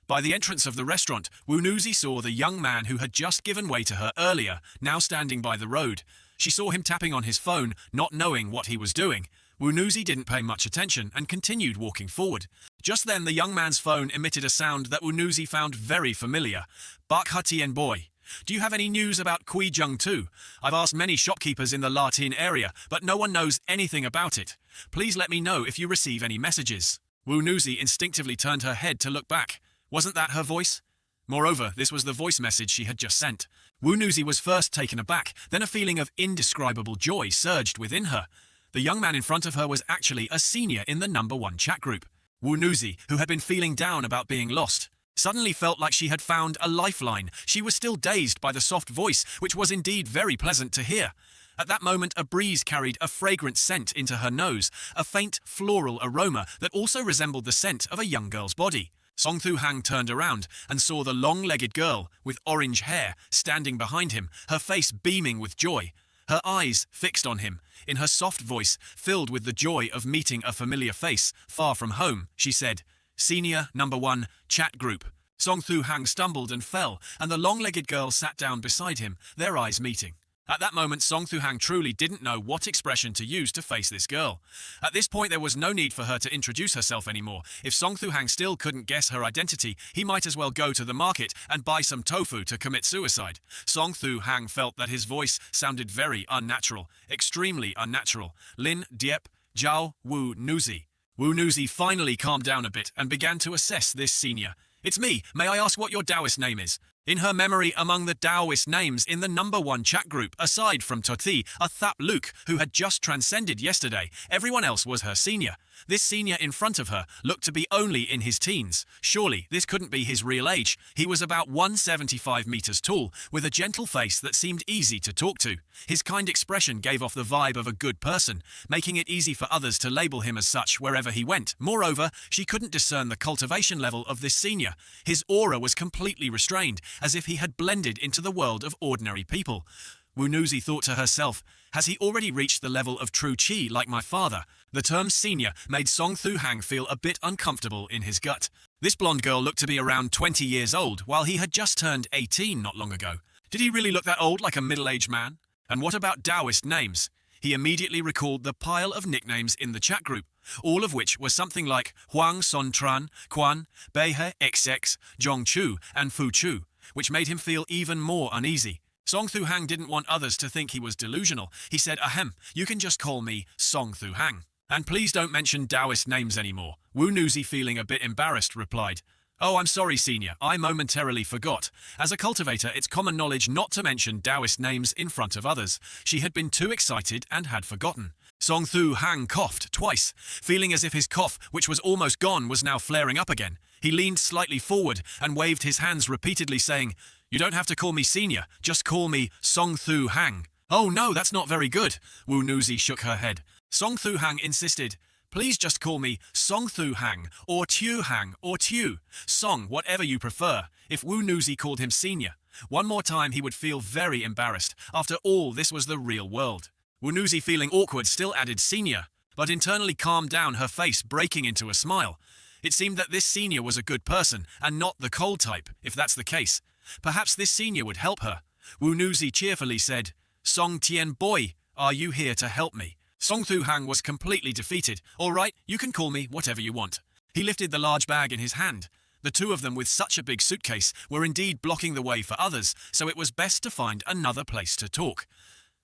By the entrance of the restaurant, Wu Nuzi saw the young man who had just given way to her earlier, now standing by the road. She saw him tapping on his phone, not knowing what he was doing. Wu Nuzi didn't pay much attention and continued walking forward. Just then, the young man's phone emitted a sound that Wu Nuzi found very familiar. Bak Hatien boy. Do you have any news about Guizhou? I've asked many shopkeepers in the Latin area, but no one knows anything about it. Please let me know if you receive any messages. Wu Nuzi instinctively turned her head to look back. Wasn't that her voice? Moreover, this was the voice message she had just sent. Wu Nuzi was first taken aback, then a feeling of indescribable joy surged within her. The young man in front of her was actually a senior in the #1 chat group. Wu Nuzi, who had been feeling down about being lost, suddenly felt like she had found a lifeline. She was still dazed by the soft voice, which was indeed very pleasant to hear. At that moment, a breeze carried a fragrant scent into her nose, a faint floral aroma that also resembled the scent of a young girl's body. Song Thu-hang turned around and saw the long-legged girl with orange hair standing behind him, her face beaming with joy. Her eyes fixed on him. In her soft voice, filled with the joy of meeting a familiar face far from home, she said, "Senior #1 chat group." Song Thu-hang stumbled and fell, and the long-legged girl sat down beside him, their eyes meeting. At that moment, Song Thu-hang truly didn't know what expression to use to face this girl. At this point, there was no need for her to introduce herself anymore. If Song Thu-hang still couldn't guess her identity, he might as well go to the market and buy some tofu to commit suicide. Song Thu-hang felt that his voice sounded very unnatural, extremely unnatural. Lin Diep Zhao Wu Nuzi. Wu Nuzi finally calmed down a bit and began to assess this senior. "It's me. May I ask what your Taoist name is?" In her memory, among the Taoist names in the #1 chat group, aside from Toti, a Thap Luke, who had just transcended yesterday, everyone else was her senior. This senior in front of her looked to be only in his teens. Surely, this couldn't be his real age. He was about 175 meters tall, with a gentle face that seemed easy to talk to. His kind expression gave off the vibe of a good person, making it easy for others to label him as such wherever he went. Moreover, she couldn't discern the cultivation level of this senior. His aura was completely restrained, as if he had blended into the world of ordinary people. Wu Nuzi thought to herself, has he already reached the level of true chi like my father? The term senior made Song Thu-hang feel a bit uncomfortable in his gut. This blonde girl looked to be around 20 years old, while he had just turned 18 not long ago. Did he really look that old, like a middle-aged man? And what about Taoist names? He immediately recalled the pile of nicknames in the chat group, all of which were something like Huang Son Tran, Quan, Beihe XX, Zhong Chu, and Fu Chu, which made him feel even more uneasy. Song Thu-hang didn't want others to think he was delusional. He said, "Ahem, you can just call me Song Thu-hang. And please don't mention Taoist names anymore." Wu Nuzi, feeling a bit embarrassed, replied, "Oh, I'm sorry, senior, I momentarily forgot. As a cultivator, it's common knowledge not to mention Taoist names in front of others. She had been too excited and had forgotten." Song Thu Hang coughed twice, feeling as if his cough, which was almost gone, was now flaring up again. He leaned slightly forward and waved his hands repeatedly, saying, "You don't have to call me senior, just call me Song Thu Hang." "Oh no, that's not very good." Wu Nuzi shook her head. Song Thu Hang insisted, "Please just call me Song Thu Hang, or Tu Hang, or Tu. Song, whatever you prefer." If Wu Nuzi called him senior one more time, he would feel very embarrassed. After all, this was the real world. Wu Nuzi, feeling awkward, still added senior, but internally calmed down, her face breaking into a smile. It seemed that this senior was a good person, and not the cold type. If that's the case, perhaps this senior would help her. Wu Nuzi cheerfully said, "Song Tien boy, are you here to help me?" Song Thu Hang was completely defeated. "All right, you can call me whatever you want." He lifted the large bag in his hand. The two of them, with such a big suitcase, were indeed blocking the way for others, so it was best to find another place to talk.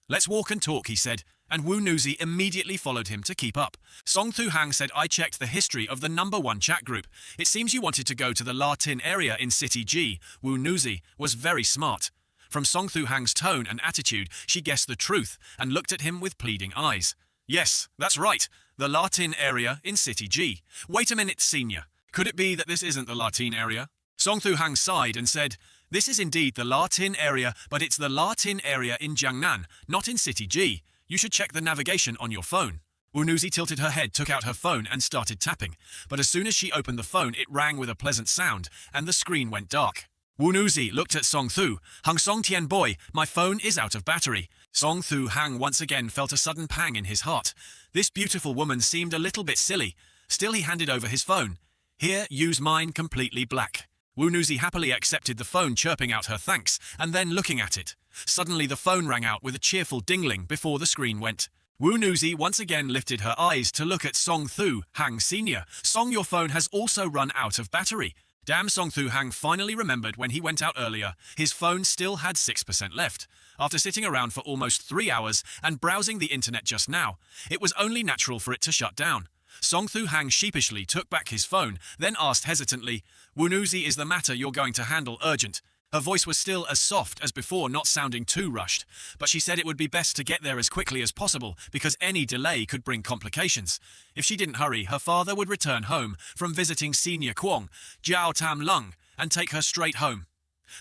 "Let's walk and talk," he said, and Wu Nuzi immediately followed him to keep up. Song Thu Hang said, "I checked the history of the #1 chat group. It seems you wanted to go to the Latin area in City G." Wu Nuzi was very smart. From Song Thu Hang's tone and attitude, she guessed the truth and looked at him with pleading eyes. "Yes, that's right. The Latin area in City G. Wait a minute, senior. Could it be that this isn't the Latin area?" Song Thu Hang sighed and said, "This is indeed the Latin area, but it's the Latin area in Jiangnan, not in City G. You should check the navigation on your phone." Wu Nuzi tilted her head, took out her phone and started tapping, but as soon as she opened the phone, it rang with a pleasant sound, and the screen went dark. Wu Nuzi looked at Song Thu. "Hang Song Tien boy, my phone is out of battery." Song Thu Hang once again felt a sudden pang in his heart. This beautiful woman seemed a little bit silly. Still, he handed over his phone. "Here, use mine completely black." Wu Nuzi happily accepted the phone, chirping out her thanks, and then looking at it. Suddenly the phone rang out with a cheerful dingling before the screen went. Wu Nuzi once again lifted her eyes to look at Song Thu Hang Sr. "Song, your phone has also run out of battery." Damn, Song Thu Hang finally remembered when he went out earlier. His phone still had 6% left. After sitting around for almost 3 hours and browsing the internet just now, it was only natural for it to shut down. Song Thu Hang sheepishly took back his phone, then asked hesitantly, "Wu Nuzi, is the matter you're going to handle urgent?" Her voice was still as soft as before, not sounding too rushed, but she said it would be best to get there as quickly as possible because any delay could bring complications. If she didn't hurry, her father would return home from visiting Senior Kwong, Jiao Tam Lung, and take her straight home.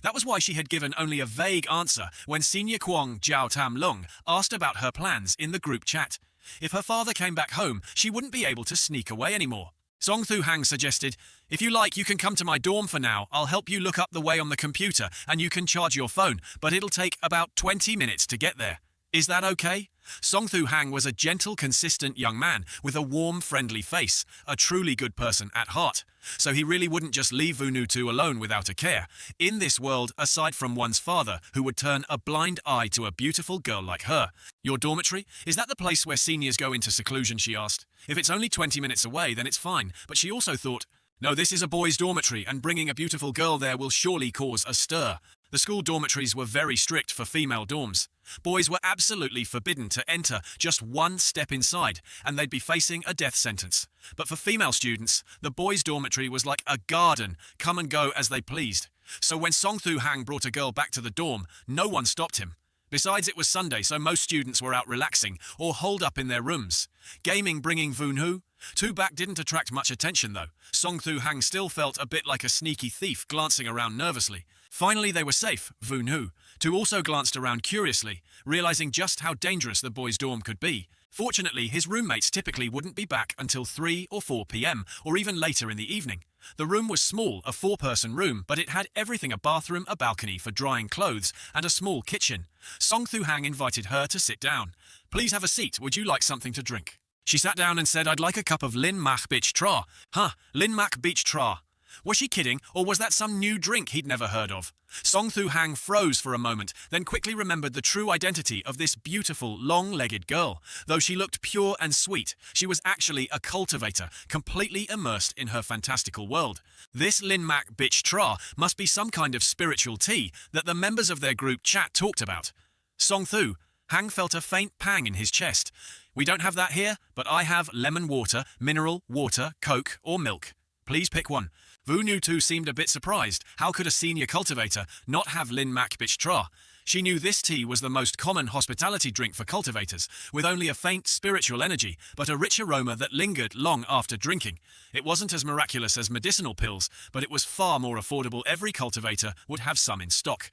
That was why she had given only a vague answer when Senior Kwong Jiao Tam Lung asked about her plans in the group chat. If her father came back home, she wouldn't be able to sneak away anymore. Song Thu Hang suggested, "If you like, you can come to my dorm for now. I'll help you look up the way on the computer and you can charge your phone, but it'll take about 20 minutes to get there. Is that okay?" Song Thu Hang was a gentle, consistent young man with a warm, friendly face, a truly good person at heart. So he really wouldn't just leave Wu Nuzi alone without a care. In this world, aside from one's father, who would turn a blind eye to a beautiful girl like her. "Your dormitory? Is that the place where seniors go into seclusion?" she asked. If it's only 20 minutes away, then it's fine, but she also thought, no, this is a boys' dormitory, and bringing a beautiful girl there will surely cause a stir. The school dormitories were very strict for female dorms. Boys were absolutely forbidden to enter just one step inside, and they'd be facing a death sentence. But for female students, the boys' dormitory was like a garden, come and go as they pleased. So when Song Thu Hang brought a girl back to the dorm, no one stopped him. Besides, it was Sunday, so most students were out relaxing or holed up in their rooms. Gaming, bringing Vun Hu. Two back didn't attract much attention though. Song Thu Hang still felt a bit like a sneaky thief glancing around nervously. Finally they were safe, Vun Hu. Tu also glanced around curiously, realizing just how dangerous the boys' dorm could be. Fortunately, his roommates typically wouldn't be back until 3 or 4 p.m, or even later in the evening. The room was small, a 4-person room, but it had everything: a bathroom, a balcony for drying clothes, and a small kitchen. Song Thu Hang invited her to sit down. "Please have a seat, would you like something to drink?" She sat down and said, "I'd like a cup of Lin Mak Beach Tra." Huh, Lin Mak Beach Tra. Was she kidding, or was that some new drink he'd never heard of? Song Thu Hang froze for a moment, then quickly remembered the true identity of this beautiful, long-legged girl. Though she looked pure and sweet, she was actually a cultivator, completely immersed in her fantastical world. This Lin Mak Bitch Tra must be some kind of spiritual tea that the members of their group chat talked about. Song Thu Hang felt a faint pang in his chest. We don't have that here, but I have lemon water, mineral water, Coke, or milk. Please pick one. Vu Nu too seemed a bit surprised. How could a senior cultivator not have Lin Mak Bich Tra? She knew this tea was the most common hospitality drink for cultivators, with only a faint spiritual energy, but a rich aroma that lingered long after drinking. It wasn't as miraculous as medicinal pills, but it was far more affordable. Every cultivator would have some in stock.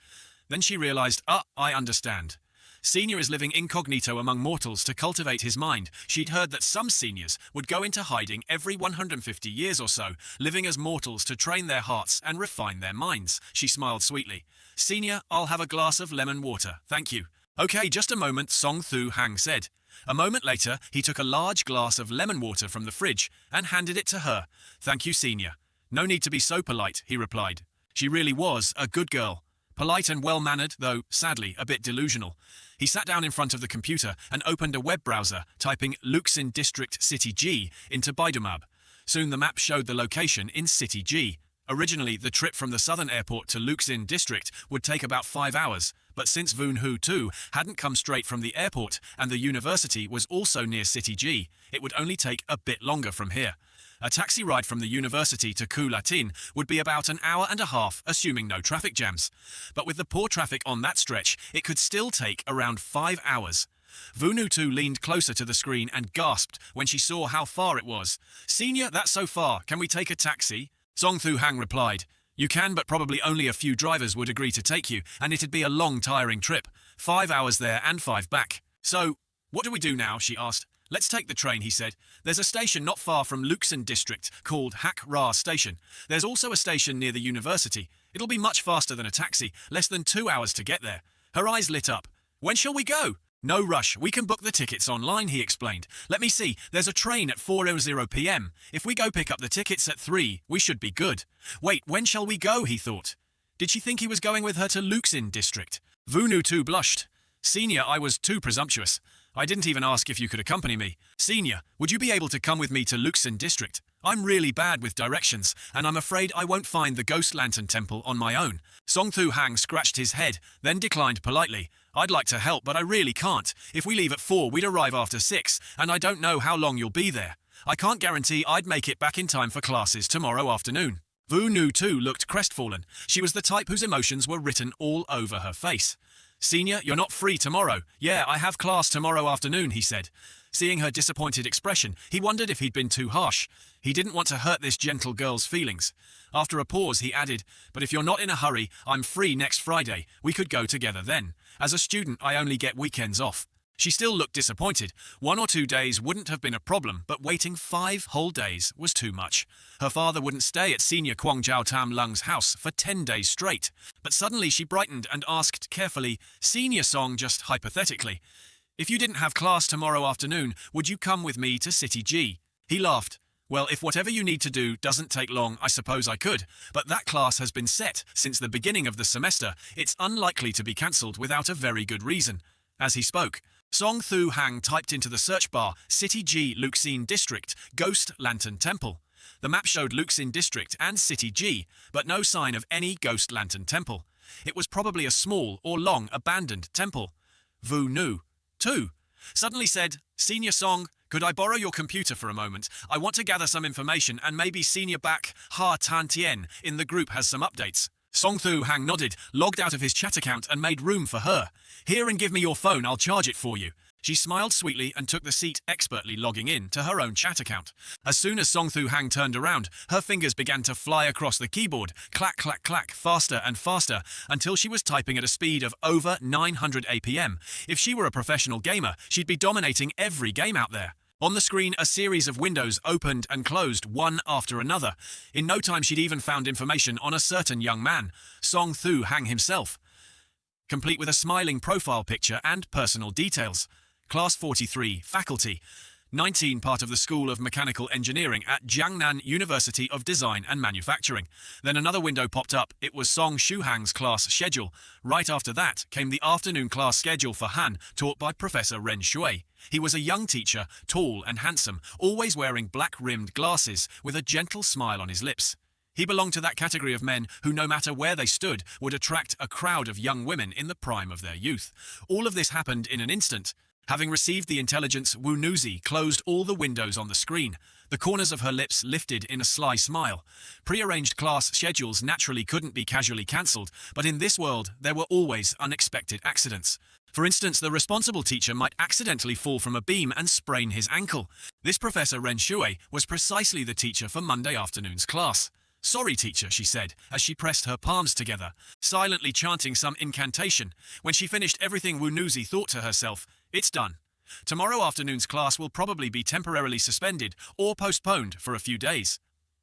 Then she realized, I understand. Senior is living incognito among mortals to cultivate his mind. She'd heard that some seniors would go into hiding every 150 years or so, living as mortals to train their hearts and refine their minds. She smiled sweetly. Senior, I'll have a glass of lemon water, thank you. Okay, just a moment, Song Thu Hang said. A moment later, he took a large glass of lemon water from the fridge and handed it to her. Thank you, Senior. No need to be so polite, he replied. She really was a good girl. Polite and well-mannered, though, sadly, a bit delusional. He sat down in front of the computer and opened a web browser, typing Luxin District City G into Baidumap. Soon the map showed the location in City G. Originally, the trip from the southern airport to Luxin District would take about 5 hours, but since Voon Hu too hadn't come straight from the airport and the university was also near City G, it would only take a bit longer from here. A taxi ride from the university to Ku Latin would be about an hour and a half, assuming no traffic jams. But with the poor traffic on that stretch, it could still take around 5 hours. Vunutu leaned closer to the screen and gasped when she saw how far it was. Senior, that's so far. Can we take a taxi? Song Thu Hang replied. You can, but probably only a few drivers would agree to take you, and it'd be a long, tiring trip. 5 hours there and 5 back. So, what do we do now? She asked. Let's take the train, he said. There's a station not far from Luxin District called Hak Ra Station. There's also a station near the university. It'll be much faster than a taxi, less than 2 hours to get there. Her eyes lit up. When shall we go? No rush, we can book the tickets online, he explained. Let me see, there's a train at 4:00 p.m. If we go pick up the tickets at 3, we should be good. Wait, when shall we go, he thought. Did she think he was going with her to Luxin District? Vunu too blushed. Senior, I was too presumptuous. I didn't even ask if you could accompany me. Senior, would you be able to come with me to Luxin District? I'm really bad with directions, and I'm afraid I won't find the Ghost Lantern Temple on my own. Song Thu Hang scratched his head, then declined politely. I'd like to help, but I really can't. If we leave at 4, we'd arrive after 6, and I don't know how long you'll be there. I can't guarantee I'd make it back in time for classes tomorrow afternoon. Vu Nu too looked crestfallen. She was the type whose emotions were written all over her face. Senior, you're not free tomorrow. Yeah, I have class tomorrow afternoon, he said. Seeing her disappointed expression, he wondered if he'd been too harsh. He didn't want to hurt this gentle girl's feelings. After a pause, he added, but if you're not in a hurry, I'm free next Friday. We could go together then. As a student, I only get weekends off. She still looked disappointed. 1 or 2 days wouldn't have been a problem, but waiting 5 whole days was too much. Her father wouldn't stay at Senior Kwang Jiao Tam Lung's house for 10 days straight. But suddenly she brightened and asked carefully, Senior Song, just hypothetically, if you didn't have class tomorrow afternoon, would you come with me to City G? He laughed. Well, if whatever you need to do doesn't take long, I suppose I could. But that class has been set since the beginning of the semester. It's unlikely to be cancelled without a very good reason. As he spoke, Song Thu Hang typed into the search bar City G Luxin District Ghost Lantern Temple. The map showed Luxin District and City G, but no sign of any Ghost Lantern Temple. It was probably a small or long abandoned temple. Vu Nu, too, suddenly said, Senior Song, could I borrow your computer for a moment? I want to gather some information and maybe Senior Bak Ha Tan Tien in the group has some updates. Song Thu Hang nodded, logged out of his chat account and made room for her. Here and give me your phone, I'll charge it for you. She smiled sweetly and took the seat, expertly logging in to her own chat account. As soon as Song Thu Hang turned around, her fingers began to fly across the keyboard, clack, clack, clack, faster and faster, until she was typing at a speed of over 900 APM. If she were a professional gamer, she'd be dominating every game out there. On the screen, a series of windows opened and closed one after another. In no time, she'd even found information on a certain young man, Song Thu Hang himself, complete with a smiling profile picture and personal details. Class 43, Faculty, 19, part of the School of Mechanical Engineering at Jiangnan University of Design and Manufacturing. Then another window popped up. It was Song Shuhang's class schedule. Right after that came the afternoon class schedule for Han, taught by Professor Ren Shui. He was a young teacher, tall and handsome, always wearing black-rimmed glasses with a gentle smile on his lips. He belonged to that category of men who, no matter where they stood, would attract a crowd of young women in the prime of their youth. All of this happened in an instant. Having received the intelligence, Wunuzi closed all the windows on the screen. The corners of her lips lifted in a sly smile. Prearranged class schedules naturally couldn't be casually cancelled, but in this world there were always unexpected accidents. For instance, the responsible teacher might accidentally fall from a beam and sprain his ankle. This Professor Ren Shui was precisely the teacher for Monday afternoon's class. "Sorry, teacher," she said, as she pressed her palms together, silently chanting some incantation. When she finished everything, Wunuzi thought to herself, "It's done. Tomorrow afternoon's class will probably be temporarily suspended or postponed for a few days."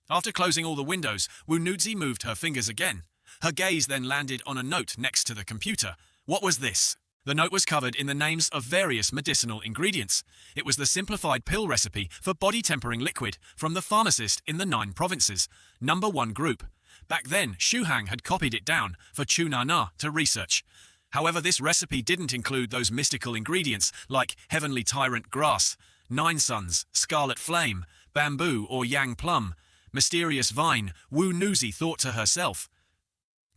After closing all the windows, Wunuzi moved her fingers again. Her gaze then landed on a note next to the computer. What was this? The note was covered in the names of various medicinal ingredients. It was the simplified pill recipe for body-tempering liquid from the pharmacist in the 9 provinces, number 1 group. Back then, Shuhang had copied it down for Chunana to research. However, this recipe didn't include those mystical ingredients like heavenly tyrant grass, 9 suns, scarlet flame, bamboo or yang plum, mysterious vine. Wunuzi thought to herself.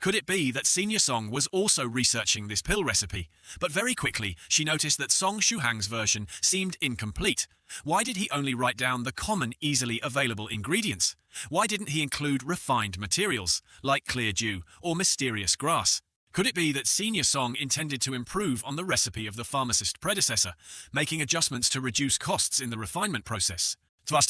Could it be that Senior Song was also researching this pill recipe? But very quickly, she noticed that Song Shuhang's version seemed incomplete. Why did he only write down the common, easily available ingredients? Why didn't he include refined materials, like clear dew or mysterious grass? Could it be that Senior Song intended to improve on the recipe of the pharmacist predecessor, making adjustments to reduce costs in the refinement process? Song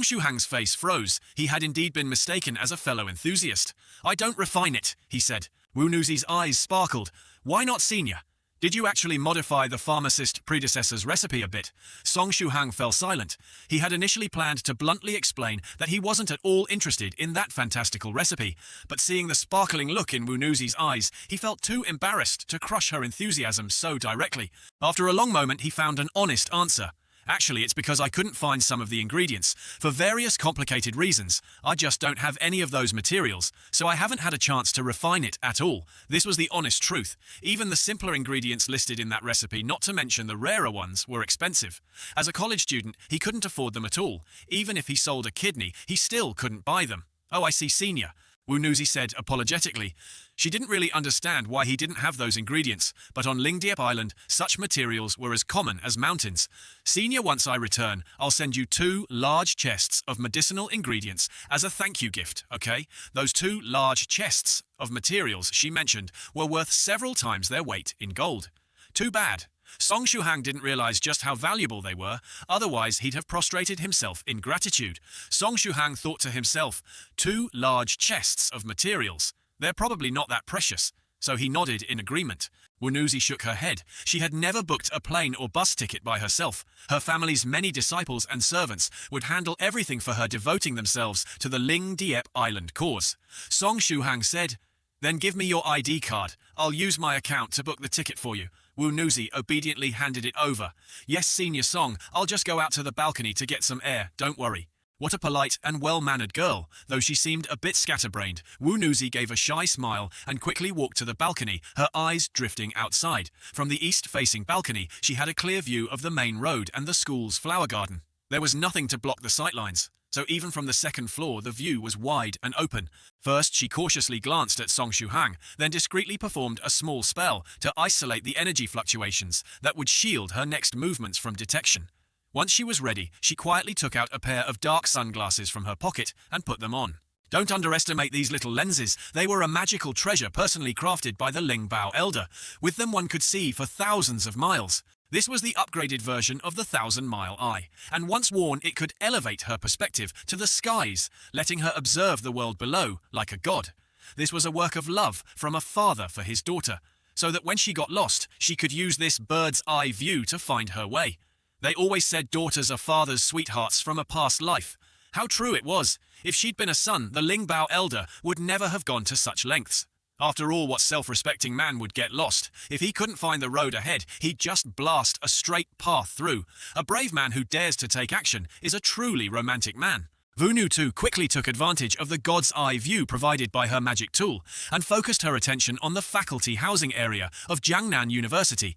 Shuhang's face froze. He had indeed been mistaken as a fellow enthusiast. "I don't refine it," he said. Wunuzi's eyes sparkled. "Why not Senior? Did you actually modify the pharmacist predecessor's recipe a bit?" Song Shuhang fell silent. He had initially planned to bluntly explain that he wasn't at all interested in that fantastical recipe, but seeing the sparkling look in Wunuzi's eyes, he felt too embarrassed to crush her enthusiasm so directly. After a long moment, he found an honest answer. "Actually, it's because I couldn't find some of the ingredients. For various complicated reasons, I just don't have any of those materials, so I haven't had a chance to refine it at all." This was the honest truth. Even the simpler ingredients listed in that recipe, not to mention the rarer ones, were expensive. As a college student, he couldn't afford them at all. Even if he sold a kidney, he still couldn't buy them. "Oh, I see, Senior," Wunuzi said apologetically. She didn't really understand why he didn't have those ingredients, but on Lingdiep Island, such materials were as common as mountains. "Senior, once I return, I'll send you 2 large chests of medicinal ingredients as a thank you gift, okay?" Those 2 large chests of materials she mentioned were worth several times their weight in gold. Too bad. Song Shuhang didn't realize just how valuable they were, otherwise he'd have prostrated himself in gratitude. Song Shuhang thought to himself, 2 large chests of materials. They're probably not that precious, so he nodded in agreement. Wunuzi shook her head. She had never booked a plane or bus ticket by herself. Her family's many disciples and servants would handle everything for her, devoting themselves to the Lingdiep Island cause. Song Shuhang said, "Then give me your ID card. I'll use my account to book the ticket for you." Wunuzi obediently handed it over. "Yes, Senior Song, I'll just go out to the balcony to get some air, don't worry." What a polite and well-mannered girl. Though she seemed a bit scatterbrained, Wunuzi gave a shy smile and quickly walked to the balcony, her eyes drifting outside. From the east-facing balcony, she had a clear view of the main road and the school's flower garden. There was nothing to block the sightlines, so even from the 2nd floor the view was wide and open. First, she cautiously glanced at Song Shuhang, then discreetly performed a small spell to isolate the energy fluctuations that would shield her next movements from detection. Once she was ready, she quietly took out a pair of dark sunglasses from her pocket and put them on. Don't underestimate these little lenses. They were a magical treasure personally crafted by the Lingbao Elder. With them one could see for thousands of miles. This was the upgraded version of the 1,000-mile eye, and once worn it could elevate her perspective to the skies, letting her observe the world below like a god. This was a work of love from a father for his daughter, so that when she got lost, she could use this bird's-eye view to find her way. They always said daughters are fathers' sweethearts from a past life. How true it was. If she'd been a son, the Lingbao Elder would never have gone to such lengths. After all, what self-respecting man would get lost? If he couldn't find the road ahead, he'd just blast a straight path through. A brave man who dares to take action is a truly romantic man. Vunu too quickly took advantage of the god's eye view provided by her magic tool and focused her attention on the faculty housing area of Jiangnan University.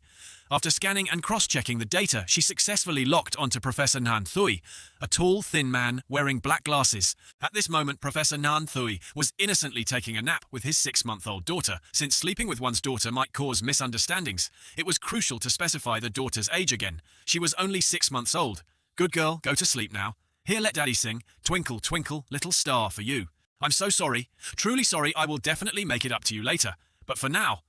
After scanning and cross-checking the data, she successfully locked onto Professor Nan Thui, a tall, thin man wearing black glasses. At this moment, Professor Nan Thui was innocently taking a nap with his 6-month-old daughter. Since sleeping with one's daughter might cause misunderstandings, it was crucial to specify the daughter's age again. She was only 6 months old. Good girl, go to sleep now. Here, let Daddy sing, Twinkle, Twinkle, Little Star for you. I'm so sorry, truly sorry. I will definitely make it up to you later. But for now,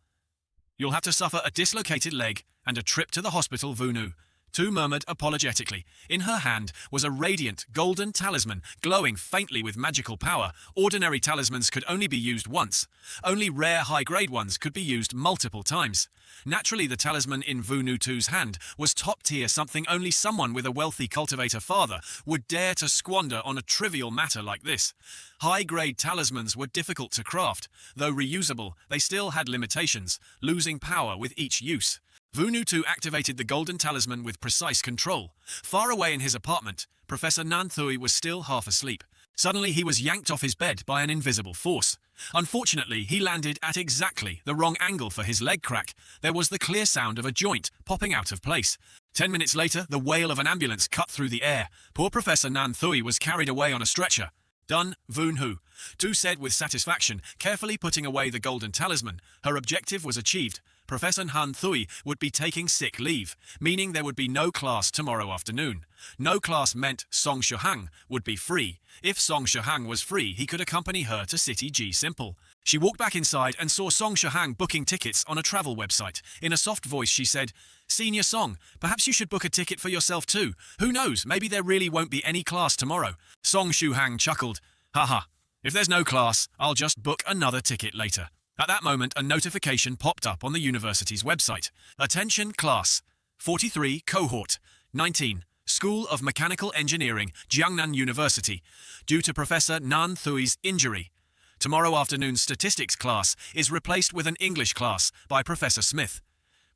you'll have to suffer a dislocated leg and a trip to the hospital, Vunu Tu murmured apologetically. In her hand was a radiant, golden talisman, glowing faintly with magical power. Ordinary talismans could only be used once. Only rare high-grade ones could be used multiple times. Naturally, the talisman in Vunu Tu's hand was top-tier, something only someone with a wealthy cultivator father would dare to squander on a trivial matter like this. High-grade talismans were difficult to craft. Though reusable, they still had limitations, losing power with each use. Vunu Tu activated the golden talisman with precise control. Far away in his apartment, Professor Nan Thui was still half asleep. Suddenly he was yanked off his bed by an invisible force. Unfortunately, he landed at exactly the wrong angle for his leg crack. There was the clear sound of a joint popping out of place. 10 minutes later, the wail of an ambulance cut through the air. Poor Professor Nan Thui was carried away on a stretcher. Done, Vunu Tu said with satisfaction, carefully putting away the golden talisman. Her objective was achieved. Professor Han Thui would be taking sick leave, meaning there would be no class tomorrow afternoon. No class meant Song Shuhang would be free. If Song Shuhang was free, he could accompany her to City G Simple. She walked back inside and saw Song Shuhang booking tickets on a travel website. In a soft voice, she said, "Senior Song, perhaps you should book a ticket for yourself too. Who knows, maybe there really won't be any class tomorrow." Song Shuhang chuckled, "Haha, if there's no class, I'll just book another ticket later." At that moment, a notification popped up on the university's website. Attention class, 43, cohort, 19, School of Mechanical Engineering, Jiangnan University. Due to Professor Nan Thui's injury, tomorrow afternoon's statistics class is replaced with an English class by Professor Smith.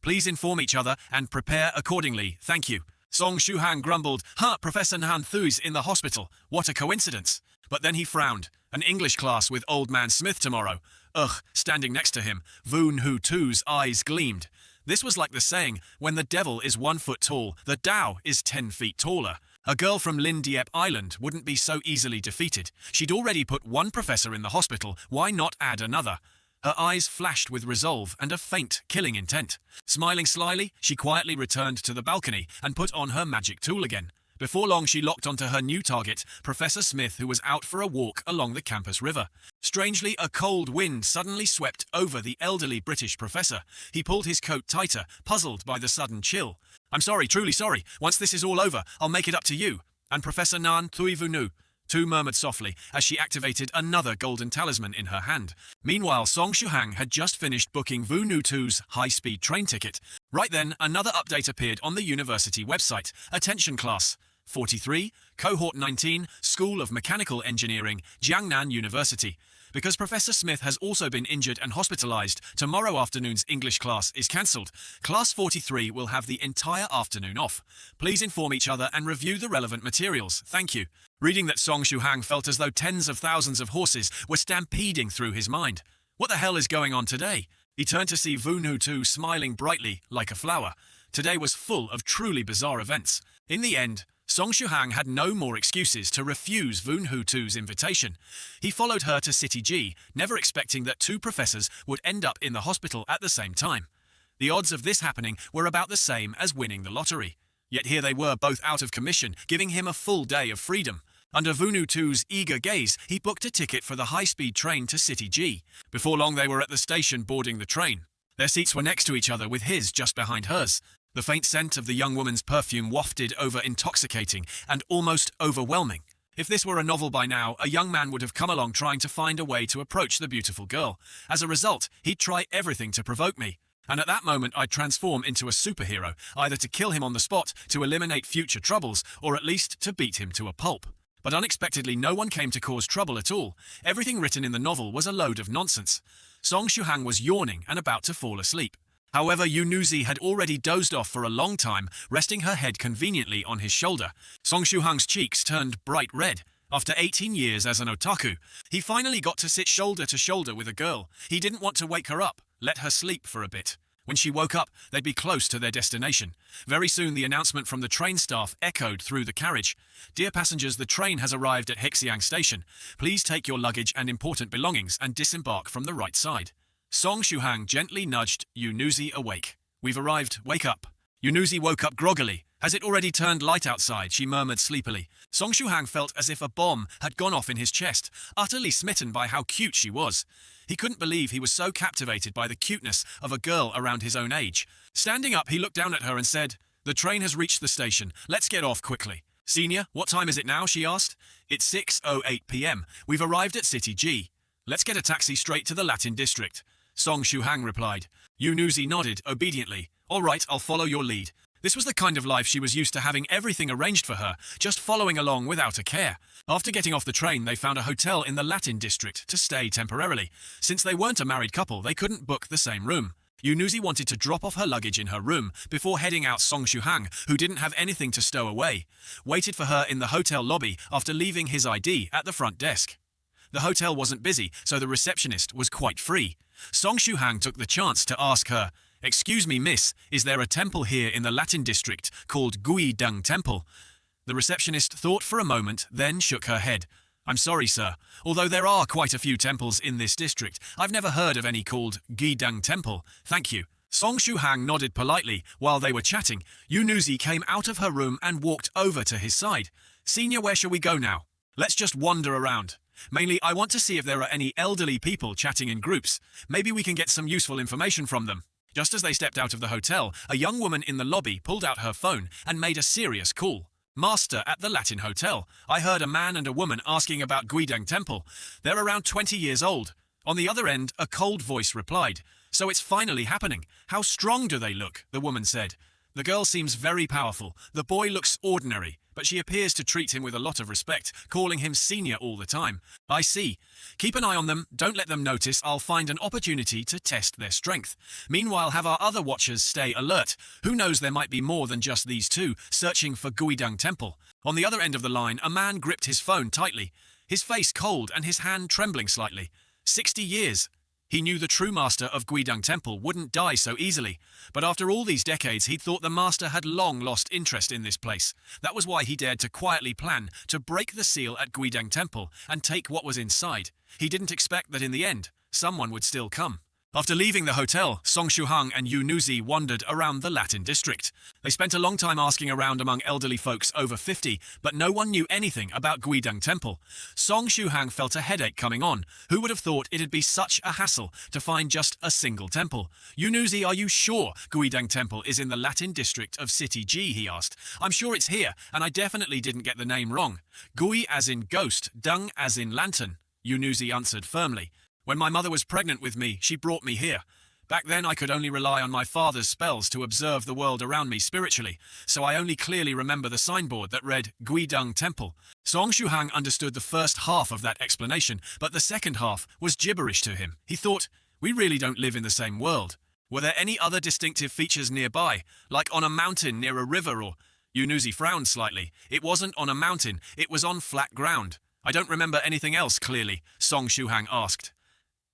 Please inform each other and prepare accordingly. Thank you. Song Shuhang grumbled, Professor Nan Thui's in the hospital. What a coincidence. But then he frowned. An English class with Old Man Smith tomorrow. Ugh, standing next to him, Vunu Tu's eyes gleamed. This was like the saying, when the devil is 1 foot tall, the Tao is 10 feet taller. A girl from Lin Diep Island wouldn't be so easily defeated. She'd already put one professor in the hospital, why not add another? Her eyes flashed with resolve and a faint, killing intent. Smiling slyly, she quietly returned to the balcony and put on her magic tool again. Before long, she locked onto her new target, Professor Smith, who was out for a walk along the campus river. Strangely, a cold wind suddenly swept over the elderly British professor. He pulled his coat tighter, puzzled by the sudden chill. "I'm sorry, truly sorry. Once this is all over, I'll make it up to you." And Professor Nan Thui Vunu Tu murmured softly as she activated another golden talisman in her hand. Meanwhile, Song Shuhang had just finished booking Vunu Tu's high-speed train ticket. Right then, another update appeared on the university website. Attention class, 43, cohort 19, School of Mechanical Engineering, Jiangnan University. Because Professor Smith has also been injured and hospitalized, tomorrow afternoon's English class is cancelled. Class 43 will have the entire afternoon off. Please inform each other and review the relevant materials. Thank you. Reading that, Song Shuhang felt as though tens of thousands of horses were stampeding through his mind. What the hell is going on today? He turned to see Vunu Tu smiling brightly like a flower. Today was full of truly bizarre events. In the end, Song Shuhang had no more excuses to refuse Vunu Tu's invitation. He followed her to City G, never expecting that two professors would end up in the hospital at the same time. The odds of this happening were about the same as winning the lottery. Yet here they were, both out of commission, giving him a full day of freedom. Under Vunu Tu's eager gaze, he booked a ticket for the high-speed train to City G. Before long, they were at the station boarding the train. Their seats were next to each other, with his just behind hers. The faint scent of the young woman's perfume wafted over, intoxicating and almost overwhelming. If this were a novel by now, a young man would have come along trying to find a way to approach the beautiful girl. As a result, he'd try everything to provoke me. And at that moment, I'd transform into a superhero, either to kill him on the spot, to eliminate future troubles, or at least to beat him to a pulp. But unexpectedly, no one came to cause trouble at all. Everything written in the novel was a load of nonsense. Song Shuhang was yawning and about to fall asleep. However, Yunuzi had already dozed off for a long time, resting her head conveniently on his shoulder. Song Shuhang's cheeks turned bright red. After 18 years as an otaku, he finally got to sit shoulder to shoulder with a girl. He didn't want to wake her up, let her sleep for a bit. When she woke up, they'd be close to their destination. Very soon the announcement from the train staff echoed through the carriage. Dear passengers, the train has arrived at Hexiang Station. Please take your luggage and important belongings and disembark from the right side. Song Shuhang gently nudged Yunuzi awake. We've arrived, wake up. Yunuzi woke up groggily. Has it already turned light outside? She murmured sleepily. Song Shuhang felt as if a bomb had gone off in his chest, utterly smitten by how cute she was. He couldn't believe he was so captivated by the cuteness of a girl around his own age. Standing up, he looked down at her and said, The train has reached the station. Let's get off quickly. Senior, what time is it now? She asked. It's 6:08 p.m. We've arrived at City G. Let's get a taxi straight to the Latin district. Song Shuhang replied. Yunuzi nodded obediently. All right, I'll follow your lead. This was the kind of life she was used to, having everything arranged for her, just following along without a care. After getting off the train, they found a hotel in the Latin district to stay temporarily. Since they weren't a married couple, they couldn't book the same room. Yunuzi wanted to drop off her luggage in her room before heading out. Song Shuhang, who didn't have anything to stow away, waited for her in the hotel lobby after leaving his ID at the front desk. The hotel wasn't busy, so the receptionist was quite free. Song Shuhang took the chance to ask her, Excuse me, miss, is there a temple here in the Latin district called Guidang Temple? The receptionist thought for a moment, then shook her head. I'm sorry, sir. Although there are quite a few temples in this district, I've never heard of any called Guidang Temple. Thank you. Song Shuhang nodded politely. While they were chatting, Yunuzi came out of her room and walked over to his side. Senior, where shall we go now? Let's just wander around. Mainly, I want to see if there are any elderly people chatting in groups. Maybe we can get some useful information from them. Just as they stepped out of the hotel, a young woman in the lobby pulled out her phone and made a serious call. Master, at the Latin Hotel, I heard a man and a woman asking about Guidang Temple. They're around 20 years old. On the other end, a cold voice replied, So it's finally happening. How strong do they look? The woman said. The girl seems very powerful. The boy looks ordinary, but she appears to treat him with a lot of respect, calling him senior all the time. I see. Keep an eye on them. Don't let them notice. I'll find an opportunity to test their strength. Meanwhile, have our other watchers stay alert. Who knows, there might be more than just these two, searching for Guidang Temple. On the other end of the line, a man gripped his phone tightly, his face cold and his hand trembling slightly. 60 years. He knew the true master of Guidang Temple wouldn't die so easily, but after all these decades he'd thought the master had long lost interest in this place. That was why he dared to quietly plan to break the seal at Guidang Temple and take what was inside. He didn't expect that in the end, someone would still come. After leaving the hotel, Song Shuhang and Yunuzi wandered around the Latin district. They spent a long time asking around among elderly folks over 50, but no one knew anything about Guidang Temple. Song Shuhang felt a headache coming on. Who would have thought it'd be such a hassle to find just a single temple? Yunuzi, are you sure Guidang Temple is in the Latin district of City G? He asked. I'm sure it's here, and I definitely didn't get the name wrong. Gui as in ghost, Dung as in lantern, Yunuzi answered firmly. When my mother was pregnant with me, she brought me here. Back then I could only rely on my father's spells to observe the world around me spiritually, so I only clearly remember the signboard that read Guidang Temple. Song Shuhang understood the first half of that explanation, but the second half was gibberish to him. He thought, we really don't live in the same world. Were there any other distinctive features nearby, like on a mountain near a river or... Yunuzi frowned slightly. It wasn't on a mountain, it was on flat ground. I don't remember anything else clearly, Song Shuhang asked.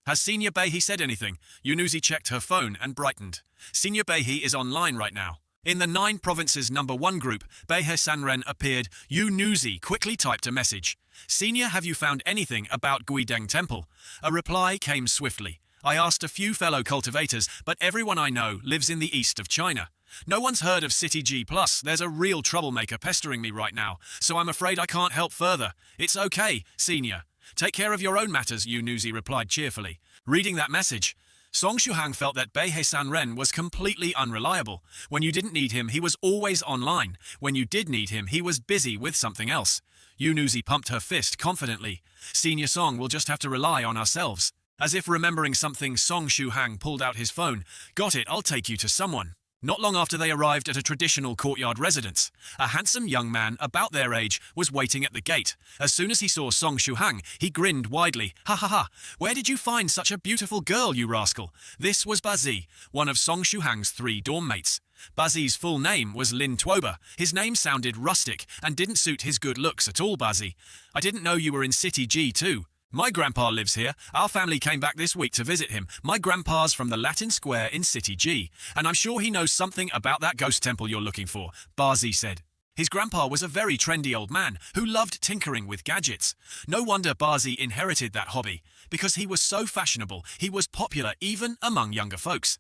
Has Senior Beihi said anything? Yunuzi checked her phone and brightened. Senior Beihi is online right now. In the 9 Provinces #1 group, Beihe Sanren appeared. Yunuzi quickly typed a message. Senior, have you found anything about Guidang Temple? A reply came swiftly. I asked a few fellow cultivators, but everyone I know lives in the east of China. No one's heard of City G+. There's a real troublemaker pestering me right now, so I'm afraid I can't help further. It's okay, Senior. Take care of your own matters, Yunuzi replied cheerfully. Reading that message, Song Shuhang felt that Beihe Sanren was completely unreliable. When you didn't need him, he was always online. When you did need him, he was busy with something else. Yunuzi pumped her fist confidently. Senior Song will just have to rely on ourselves. As if remembering something, Song Shuhang pulled out his phone. Got it, I'll take you to someone. Not long after they arrived at a traditional courtyard residence, a handsome young man about their age was waiting at the gate. As soon as he saw Song Shuhang, he grinned widely. Ha ha ha, where did you find such a beautiful girl, you rascal? This was Bazi, one of Song Shuhang's 3 dorm mates. Buzzy's full name was Lin Twoba. His name sounded rustic and didn't suit his good looks at all, Buzzy. I didn't know you were in City G too. My grandpa lives here. Our family came back this week to visit him. My grandpa's from the Latin Square in City G, and I'm sure he knows something about that ghost temple you're looking for, Buzzy said. His grandpa was a very trendy old man who loved tinkering with gadgets. No wonder Buzzy inherited that hobby, because he was so fashionable, he was popular even among younger folks.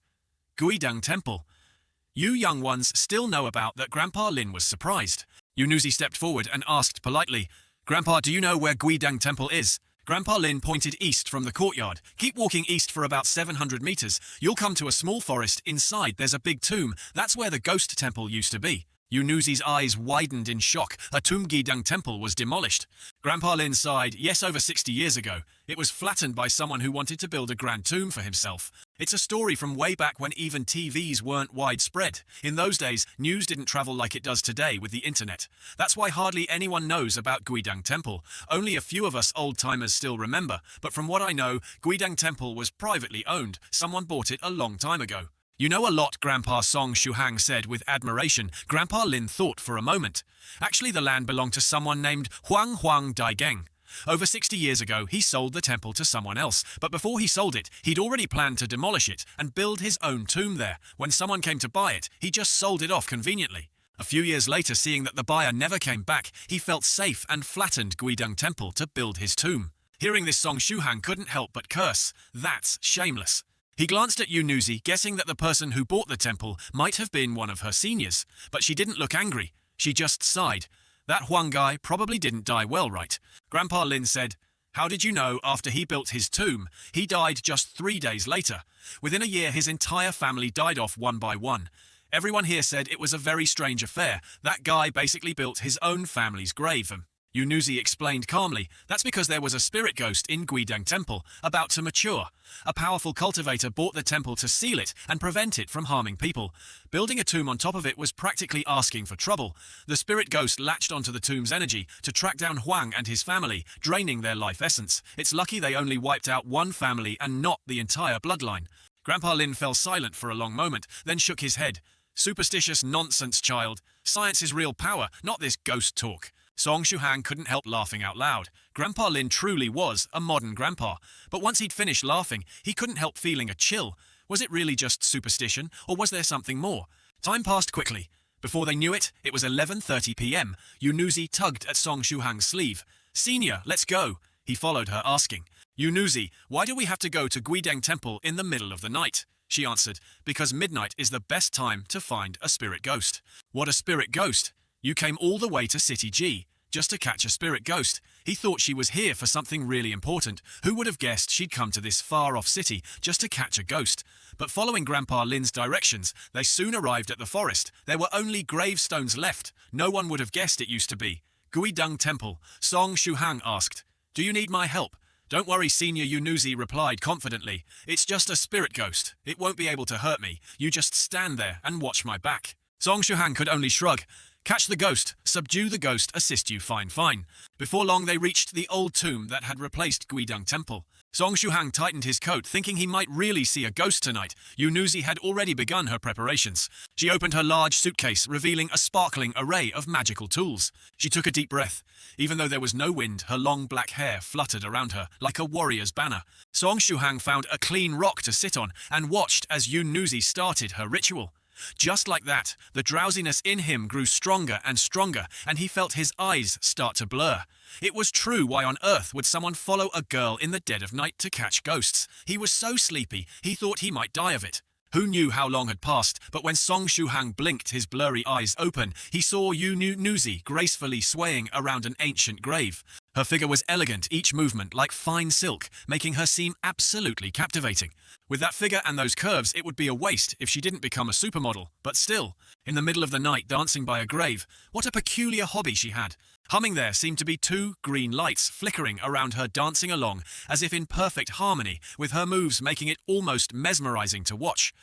Guidang Temple. You young ones still know about that. Grandpa Lin was surprised. Yunuzi stepped forward and asked politely, Grandpa, do you know where Guidang Temple is? Grandpa Lin pointed east from the courtyard. Keep walking east for about 700 meters. You'll come to a small forest. Inside there's a big tomb. That's where the ghost temple used to be. Yunuzi's eyes widened in shock. A tomb Guidang temple was demolished. Grandpa Lin sighed. Yes, over 60 years ago. It was flattened by someone who wanted to build a grand tomb for himself. It's a story from way back when even TVs weren't widespread. In those days, news didn't travel like it does today with the internet. That's why hardly anyone knows about Guidang Temple. Only a few of us old-timers still remember. But from what I know, Guidang Temple was privately owned. Someone bought it a long time ago. You know a lot, Grandpa Song Shuhang said with admiration. Grandpa Lin thought for a moment. Actually, the land belonged to someone named Huang Daigeng. Over 60 years ago, he sold the temple to someone else, but before he sold it, he'd already planned to demolish it and build his own tomb there. When someone came to buy it, he just sold it off conveniently. A few years later, seeing that the buyer never came back, he felt safe and flattened Guidang Temple to build his tomb. Hearing this, Song Shuhang couldn't help but curse. That's shameless. He glanced at Yunuzi, guessing that the person who bought the temple might have been one of her seniors, but she didn't look angry. She just sighed. That Huang guy probably didn't die well, right? Grandpa Lin said, How did you know after he built his tomb, he died just 3 days later? Within a year, his entire family died off one by one. Everyone here said it was a very strange affair. That guy basically built his own family's grave. Yunuzi explained calmly, that's because there was a spirit ghost in Guidang Temple, about to mature. A powerful cultivator bought the temple to seal it and prevent it from harming people. Building a tomb on top of it was practically asking for trouble. The spirit ghost latched onto the tomb's energy to track down Huang and his family, draining their life essence. It's lucky they only wiped out one family and not the entire bloodline. Grandpa Lin fell silent for a long moment, then shook his head. Superstitious nonsense, child. Science is real power, not this ghost talk. Song Shuhang couldn't help laughing out loud. Grandpa Lin truly was a modern grandpa. But once he'd finished laughing, he couldn't help feeling a chill. Was it really just superstition, or was there something more? Time passed quickly. Before they knew it, it was 11:30 p.m. Yunuzi tugged at Song Shuhang's sleeve. Senior, let's go. He followed her, asking, Yunuzi, why do we have to go to Guidang Temple in the middle of the night? She answered, because midnight is the best time to find a spirit ghost. What a spirit ghost? You came all the way to City G, just to catch a spirit ghost. He thought she was here for something really important. Who would have guessed she'd come to this far-off city just to catch a ghost? But following Grandpa Lin's directions, they soon arrived at the forest. There were only gravestones left. No one would have guessed it used to be Guidang Temple. Song Shuhang asked, Do you need my help? Don't worry, Senior, Yunuzi replied confidently. It's just a spirit ghost. It won't be able to hurt me. You just stand there and watch my back. Song Shuhang could only shrug. Catch the ghost, subdue the ghost, assist you, fine. Before long, they reached the old tomb that had replaced Guidang Temple. Song Shuhang tightened his coat, thinking he might really see a ghost tonight. Yunuzi had already begun her preparations. She opened her large suitcase, revealing a sparkling array of magical tools. She took a deep breath. Even though there was no wind, her long black hair fluttered around her like a warrior's banner. Song Shuhang found a clean rock to sit on and watched as Yunuzi started her ritual. Just like that, the drowsiness in him grew stronger and stronger, and he felt his eyes start to blur. It was true. Why on earth would someone follow a girl in the dead of night to catch ghosts? He was so sleepy, he thought he might die of it. Who knew how long had passed, but when Song Shuhang blinked his blurry eyes open, he saw Yunuzi gracefully swaying around an ancient grave. Her figure was elegant, each movement like fine silk, making her seem absolutely captivating. With that figure and those curves, it would be a waste if she didn't become a supermodel. But still, in the middle of the night dancing by a grave, what a peculiar hobby she had. Humming there seemed to be 2 green lights flickering around her, dancing along, as if in perfect harmony, with her moves making it almost mesmerizing to watch.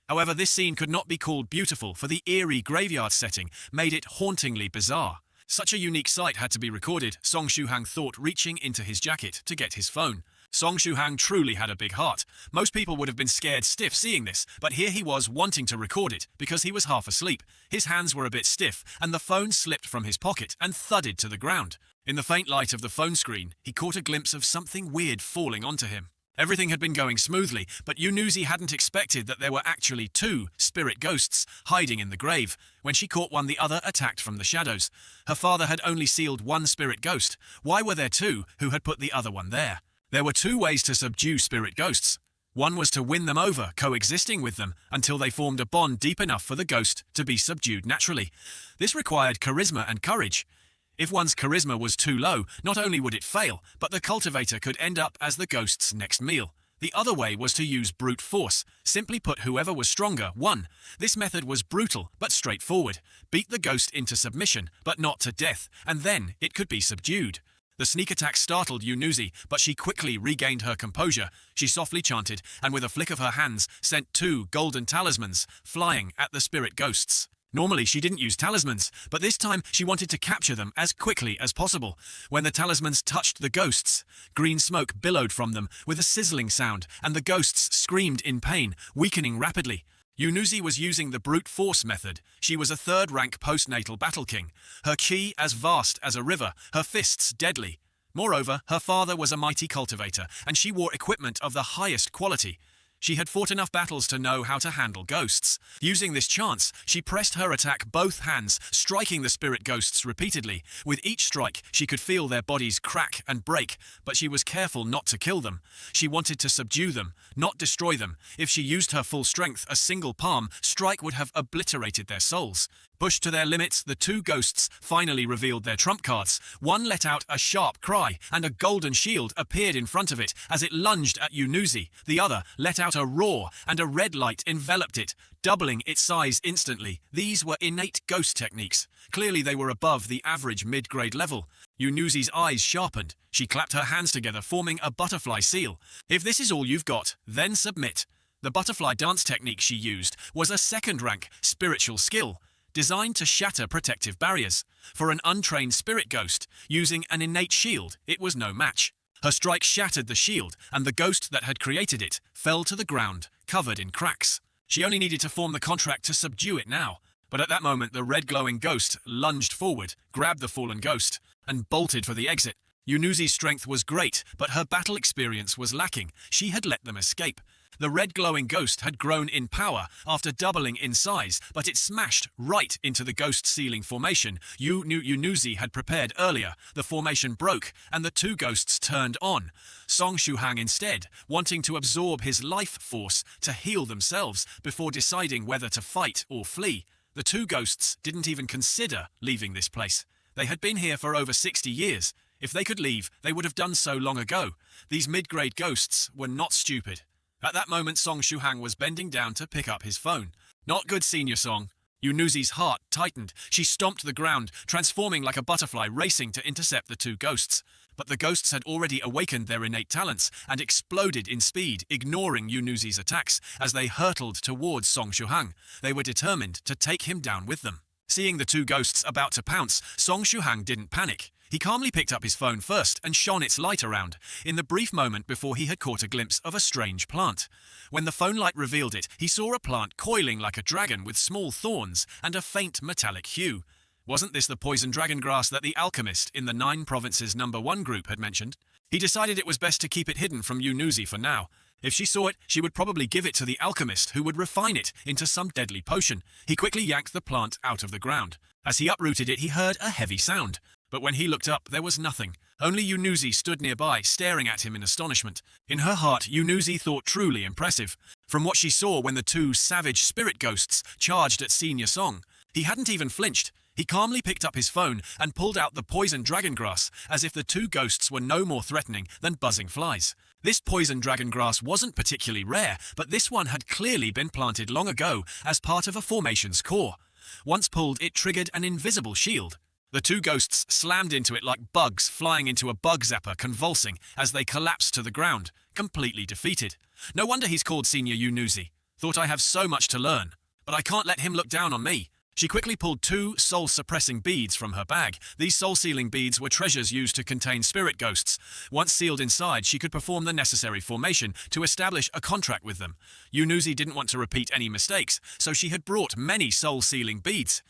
However, this scene could not be called beautiful, for the eerie graveyard setting made it hauntingly bizarre. Such a unique sight had to be recorded, Song Shuhang thought, reaching into his jacket to get his phone. Song Shuhang truly had a big heart. Most people would have been scared stiff seeing this, but here he was wanting to record it because he was half asleep. His hands were a bit stiff, and the phone slipped from his pocket and thudded to the ground. In the faint light of the phone screen, he caught a glimpse of something weird falling onto him. Everything had been going smoothly, but Yunuzi hadn't expected that there were actually two spirit ghosts hiding in the grave. When she caught one, the other attacked from the shadows. Her father had only sealed one spirit ghost. Why were there two who had put the other one there? There were two ways to subdue spirit ghosts. One was to win them over, coexisting with them, until they formed a bond deep enough for the ghost to be subdued naturally. This required charisma and courage. If one's charisma was too low, not only would it fail, but the cultivator could end up as the ghost's next meal. The other way was to use brute force. Simply put, whoever was stronger won. This method was brutal but straightforward. Beat the ghost into submission, but not to death, and then it could be subdued. The sneak attack startled Yunuzi, but she quickly regained her composure. She softly chanted, and with a flick of her hands, sent two golden talismans flying at the spirit ghosts. Normally she didn't use talismans, but this time she wanted to capture them as quickly as possible. When the talismans touched the ghosts, green smoke billowed from them with a sizzling sound, and the ghosts screamed in pain, weakening rapidly. Yunuzi was using the brute force method. She was a third-rank postnatal battle king. Her chi as vast as a river, her fists deadly. Moreover, her father was a mighty cultivator, and she wore equipment of the highest quality. She had fought enough battles to know how to handle ghosts. Using this chance, she pressed her attack both hands, striking the spirit ghosts repeatedly. With each strike, she could feel their bodies crack and break, but she was careful not to kill them. She wanted to subdue them, not destroy them. If she used her full strength, a single palm strike would have obliterated their souls. Pushed to their limits, the two ghosts finally revealed their trump cards. One let out a sharp cry, and a golden shield appeared in front of it as it lunged at Yunuzi. The other let out a roar, and a red light enveloped it, doubling its size instantly. These were innate ghost techniques. Clearly they were above the average mid-grade level. Yunuzi's eyes sharpened. She clapped her hands together, forming a butterfly seal. If this is all you've got, then submit. The butterfly dance technique she used was a second-rank spiritual skill, designed to shatter protective barriers. For an untrained spirit ghost, using an innate shield, it was no match. Her strike shattered the shield, and the ghost that had created it fell to the ground, covered in cracks. She only needed to form the contract to subdue it now. But at that moment, the red glowing ghost lunged forward, grabbed the fallen ghost, and bolted for the exit. Yunuzi's strength was great, but her battle experience was lacking. She had let them escape. The red glowing ghost had grown in power after doubling in size, but it smashed right into the ghost sealing formation Yunuzi had prepared earlier. The formation broke, and the two ghosts turned on. Song Shuhang instead, wanting to absorb his life force to heal themselves before deciding whether to fight or flee. The two ghosts didn't even consider leaving this place. They had been here for over 60 years. If they could leave, they would have done so long ago. These mid-grade ghosts were not stupid. At that moment, Song Shuhang was bending down to pick up his phone. Not good, Senior Song. Yunuzi's heart tightened. She stomped the ground, transforming like a butterfly, racing to intercept the two ghosts. But the ghosts had already awakened their innate talents and exploded in speed, ignoring Yunuzi's attacks as they hurtled towards Song Shuhang. They were determined to take him down with them. Seeing the two ghosts about to pounce, Song Shuhang didn't panic. He calmly picked up his phone first and shone its light around, in the brief moment before he had caught a glimpse of a strange plant. When the phone light revealed it, he saw a plant coiling like a dragon with small thorns and a faint metallic hue. Wasn't this the poison dragon grass that the alchemist in the 9 Provinces #1 group had mentioned? He decided it was best to keep it hidden from Yunuzi for now. If she saw it, she would probably give it to the alchemist, who would refine it into some deadly potion. He quickly yanked the plant out of the ground. As he uprooted it, he heard a heavy sound. But when he looked up, there was nothing. Only Yunuzi stood nearby, staring at him in astonishment. In her heart, Yunuzi thought truly impressive. From what she saw when the two savage spirit ghosts charged at Senior Song, he hadn't even flinched. He calmly picked up his phone and pulled out the poison dragon grass, as if the two ghosts were no more threatening than buzzing flies. This poison dragon grass wasn't particularly rare, but this one had clearly been planted long ago as part of a formation's core. Once pulled, it triggered an invisible shield. The two ghosts slammed into it like bugs flying into a bug zapper, convulsing as they collapsed to the ground, completely defeated. No wonder he's called Senior Yunuzi. Thought I have so much to learn. But I can't let him look down on me. She quickly pulled 2 soul-suppressing beads from her bag. These soul-sealing beads were treasures used to contain spirit ghosts. Once sealed inside, she could perform the necessary formation to establish a contract with them. Yunuzi didn't want to repeat any mistakes, so she had brought many soul-sealing beads.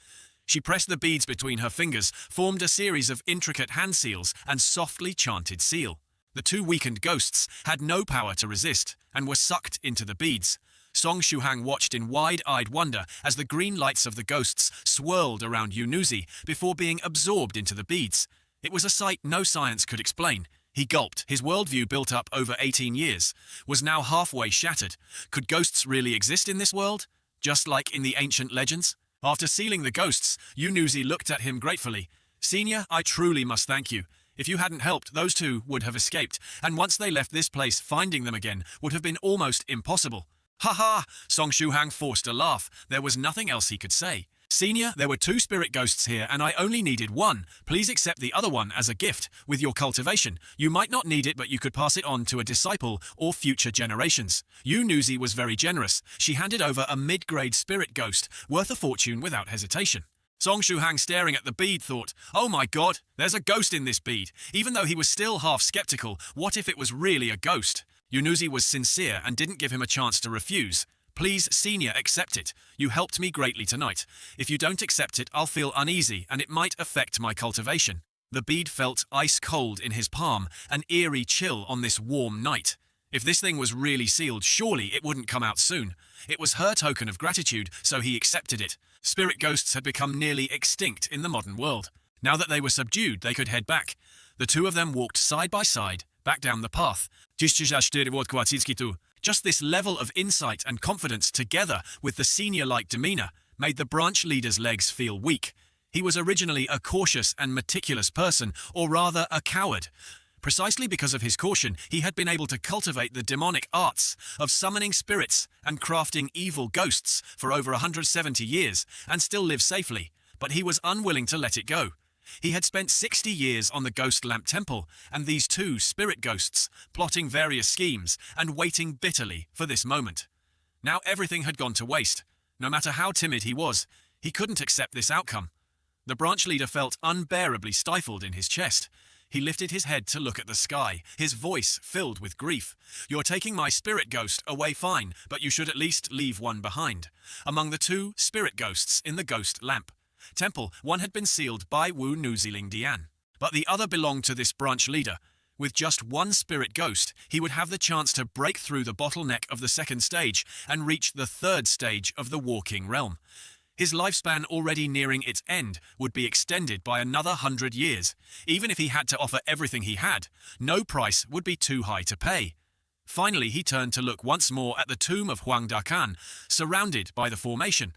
She pressed the beads between her fingers, formed a series of intricate hand seals, and softly chanted seal. The 2 weakened ghosts had no power to resist, and were sucked into the beads. Song Shuhang watched in wide-eyed wonder as the green lights of the ghosts swirled around Yunuzi before being absorbed into the beads. It was a sight no science could explain. He gulped. His worldview, built up over 18 years, was now halfway shattered. Could ghosts really exist in this world? Just like in the ancient legends? After sealing the ghosts, Yunuzi looked at him gratefully. "Senior, I truly must thank you. If you hadn't helped, those 2 would have escaped, and once they left this place, finding them again would have been almost impossible." "Ha ha!" Song Shuhang forced a laugh. There was nothing else he could say. "Senior, there were 2 spirit ghosts here, and I only needed 1. Please accept the other one as a gift. With your cultivation, you might not need it, but you could pass it on to a disciple or future generations." Yunuzi was very generous. She handed over a mid-grade spirit ghost, worth a fortune without hesitation. Song Shuhang, staring at the bead, thought, "Oh my god, there's a ghost in this bead." Even though he was still half skeptical, what if it was really a ghost? Yunuzi was sincere and didn't give him a chance to refuse. "Please, Senior, accept it. You helped me greatly tonight. If you don't accept it, I'll feel uneasy and it might affect my cultivation." The bead felt ice cold in his palm, an eerie chill on this warm night. If this thing was really sealed, surely it wouldn't come out soon. It was her token of gratitude, so he accepted it. Spirit ghosts had become nearly extinct in the modern world. Now that they were subdued, they could head back. The 2 of them walked side by side, back down the path. Just this level of insight and confidence, together with the senior-like demeanor, made the branch leader's legs feel weak. He was originally a cautious and meticulous person, or rather a coward. Precisely because of his caution, he had been able to cultivate the demonic arts of summoning spirits and crafting evil ghosts for over 170 years and still live safely, but he was unwilling to let it go. He had spent 60 years on the Ghost Lamp Temple and these 2 spirit ghosts, plotting various schemes and waiting bitterly for this moment. Now everything had gone to waste. No matter how timid he was, he couldn't accept this outcome. The branch leader felt unbearably stifled in his chest. He lifted his head to look at the sky, his voice filled with grief. "You're taking my spirit ghost away, fine, but you should at least leave one behind." Among the 2 spirit ghosts in the Ghost Lamp Temple, one had been sealed by Wu Nuziling Dian, but the other belonged to this branch leader. With just 1 spirit ghost, he would have the chance to break through the bottleneck of the 2nd stage and reach the 3rd stage of the Walking Realm. His lifespan, already nearing its end, would be extended by another 100 years. Even if he had to offer everything he had, no price would be too high to pay. Finally, he turned to look once more at the tomb of Huang Dakan, surrounded by the formation.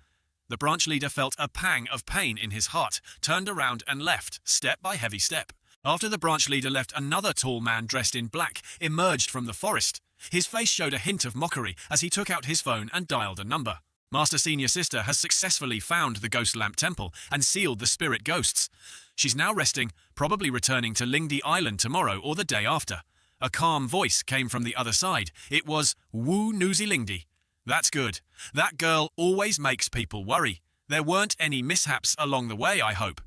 The branch leader felt a pang of pain in his heart, turned around and left, step by heavy step. After the branch leader left, another tall man dressed in black emerged from the forest. His face showed a hint of mockery as he took out his phone and dialed a number. "Master Senior Sister has successfully found the Ghost Lamp Temple and sealed the spirit ghosts. She's now resting, probably returning to Lingdi Island tomorrow or the day after." A calm voice came from the other side. It was Wu Nuzilingdi. "That's good. That girl always makes people worry. There weren't any mishaps along the way, I hope."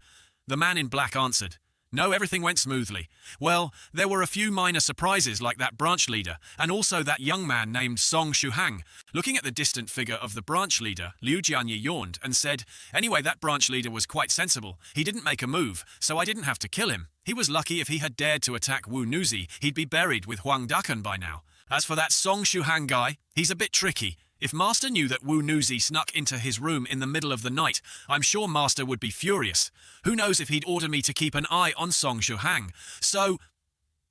The man in black answered, "No, everything went smoothly. Well, there were a few minor surprises like that branch leader, and also that young man named Song Shuhang." Looking at the distant figure of the branch leader, Liu Jianyi yawned and said, "Anyway, that branch leader was quite sensible. He didn't make a move, so I didn't have to kill him. He was lucky. If he had dared to attack Wu Nuzi, he'd be buried with Huang Dakan by now. As for that Song Shuhang guy, he's a bit tricky. If Master knew that Wu Nuzi snuck into his room in the middle of the night, I'm sure Master would be furious. Who knows if he'd order me to keep an eye on Song Shuhang. So,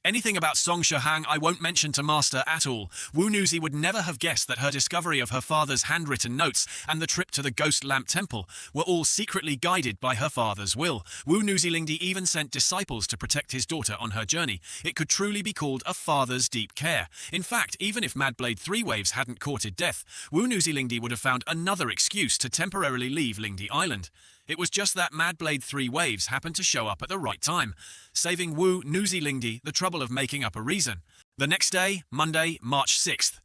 anything about Song Shuhang I won't mention to Master at all. Wu Nuzi would never have guessed that her discovery of her father's handwritten notes and the trip to the Ghost Lamp Temple were all secretly guided by her father's will. Wu Nuzilingdi even sent disciples to protect his daughter on her journey. It could truly be called a father's deep care. In fact, even if Madblade Three Waves hadn't courted death, Wu Nuzilingdi would have found another excuse to temporarily leave Lingdi Island. It was just that Madblade Three Waves happened to show up at the right time, saving Wu Nuzilingdi the trouble of making up a reason. The next day, Monday, March 6th.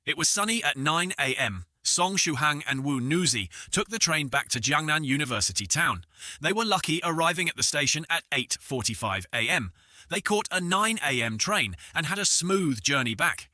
It was sunny at 9 a.m. Song Shuhang and Wu Nuzi took the train back to Jiangnan University town. They were lucky arriving at the station at 8:45 a.m. They caught a 9 a.m. train and had a smooth journey back.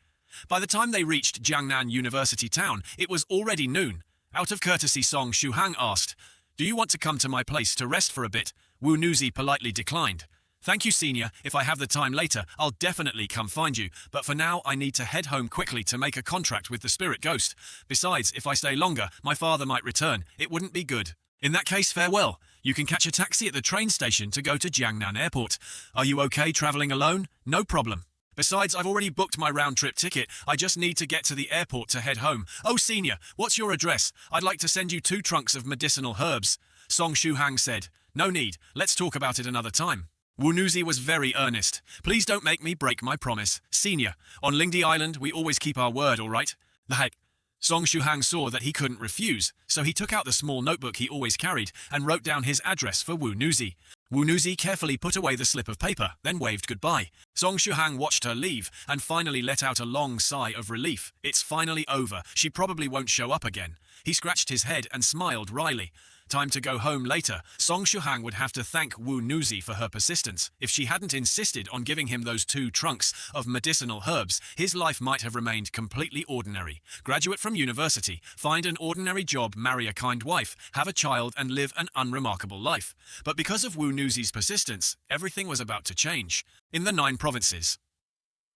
By the time they reached Jiangnan University town, it was already noon. Out of courtesy, Song Shuhang asked, "Do you want to come to my place to rest for a bit?" Wu Nuzi politely declined. "Thank you, senior. If I have the time later, I'll definitely come find you. But for now, I need to head home quickly to make a contract with the spirit ghost. Besides, if I stay longer, my father might return. It wouldn't be good. In that case, farewell. You can catch a taxi at the train station to go to Jiangnan Airport. Are you okay traveling alone? No problem. Besides, I've already booked my round-trip ticket. I just need to get to the airport to head home. Oh, senior, what's your address? I'd like to send you 2 trunks of medicinal herbs." Song Shuhang said, "No need. Let's talk about it another time." Wu Nuzi was very earnest. "Please don't make me break my promise. Senior, on Lingdi Island, we always keep our word, all right?" Like, Song Shuhang saw that he couldn't refuse, so he took out the small notebook he always carried and wrote down his address for Wu Nuzi. Wu Nuzi carefully put away the slip of paper, then waved goodbye. Song Shuhang watched her leave and finally let out a long sigh of relief. It's finally over. She probably won't show up again. He scratched his head and smiled wryly. Time to go home later. Song Shuhang would have to thank Wu Nuzi for her persistence. If she hadn't insisted on giving him those 2 trunks of medicinal herbs, his life might have remained completely ordinary. Graduate from university, find an ordinary job, marry a kind wife, have a child and live an unremarkable life. But because of Wu Nuzi's persistence, everything was about to change. In the 9 provinces.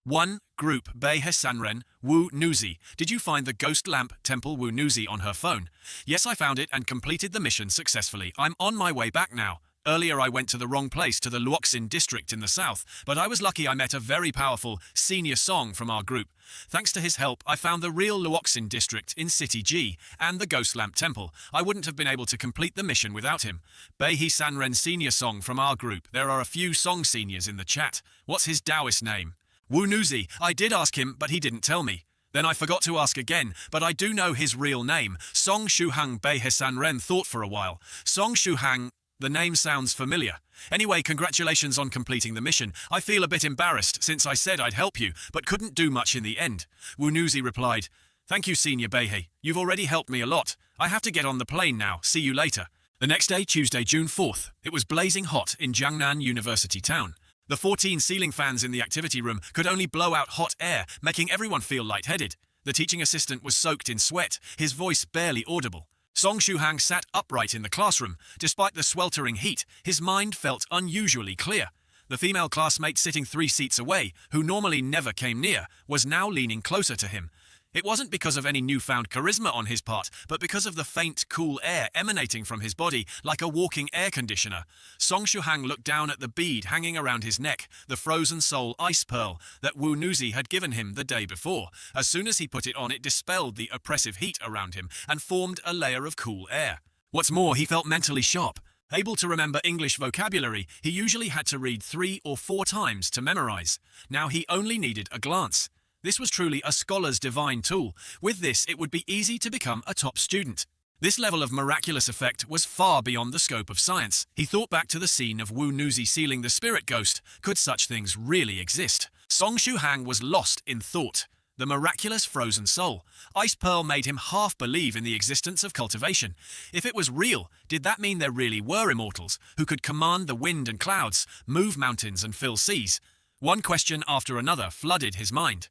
1. Group Bei Hesanren, Wu Nuzi. Did you find the ghost lamp temple Wu Nuzi on her phone? Yes, I found it and completed the mission successfully. I'm on my way back now. Earlier I went to the wrong place, to the Luoxin district in the south, but I was lucky I met a very powerful senior Song from our group. Thanks to his help, I found the real Luoxin district in City G and the Ghost Lamp Temple. I wouldn't have been able to complete the mission without him. Bei Sanren senior Song from our group. There are a few Song seniors in the chat. What's his Taoist name? Wu Nuzi. I did ask him, but he didn't tell me. Then I forgot to ask again, but I do know his real name. Song Shuhang. Bei Sanren thought for a while. Song Shuhang, the name sounds familiar. Anyway, congratulations on completing the mission. I feel a bit embarrassed since I said I'd help you, but couldn't do much in the end. Wu Nuzi replied, "Thank you, Senior Bei. You've already helped me a lot. I have to get on the plane now. See you later." The next day, Tuesday, June 4th, it was blazing hot in Jiangnan University town. The 14 ceiling fans in the activity room could only blow out hot air, making everyone feel lightheaded. The teaching assistant was soaked in sweat, his voice barely audible. Song Shuhang sat upright in the classroom. Despite the sweltering heat, his mind felt unusually clear. The female classmate sitting 3 seats away, who normally never came near, was now leaning closer to him. It wasn't because of any newfound charisma on his part, but because of the faint, cool air emanating from his body like a walking air conditioner. Song Shuhang looked down at the bead hanging around his neck, the frozen soul ice pearl that Wu Nuzi had given him the day before. As soon as he put it on, it dispelled the oppressive heat around him and formed a layer of cool air. What's more, he felt mentally sharp. Able to remember English vocabulary, he usually had to read 3 or 4 times to memorize. Now he only needed a glance. This was truly a scholar's divine tool. With this, it would be easy to become a top student. This level of miraculous effect was far beyond the scope of science. He thought back to the scene of Wu Nuzi sealing the spirit ghost. Could such things really exist? Song Shuhang was lost in thought. The miraculous frozen soul. Ice Pearl made him half believe in the existence of cultivation. If it was real, did that mean there really were immortals who could command the wind and clouds, move mountains and fill seas? One question after another flooded his mind.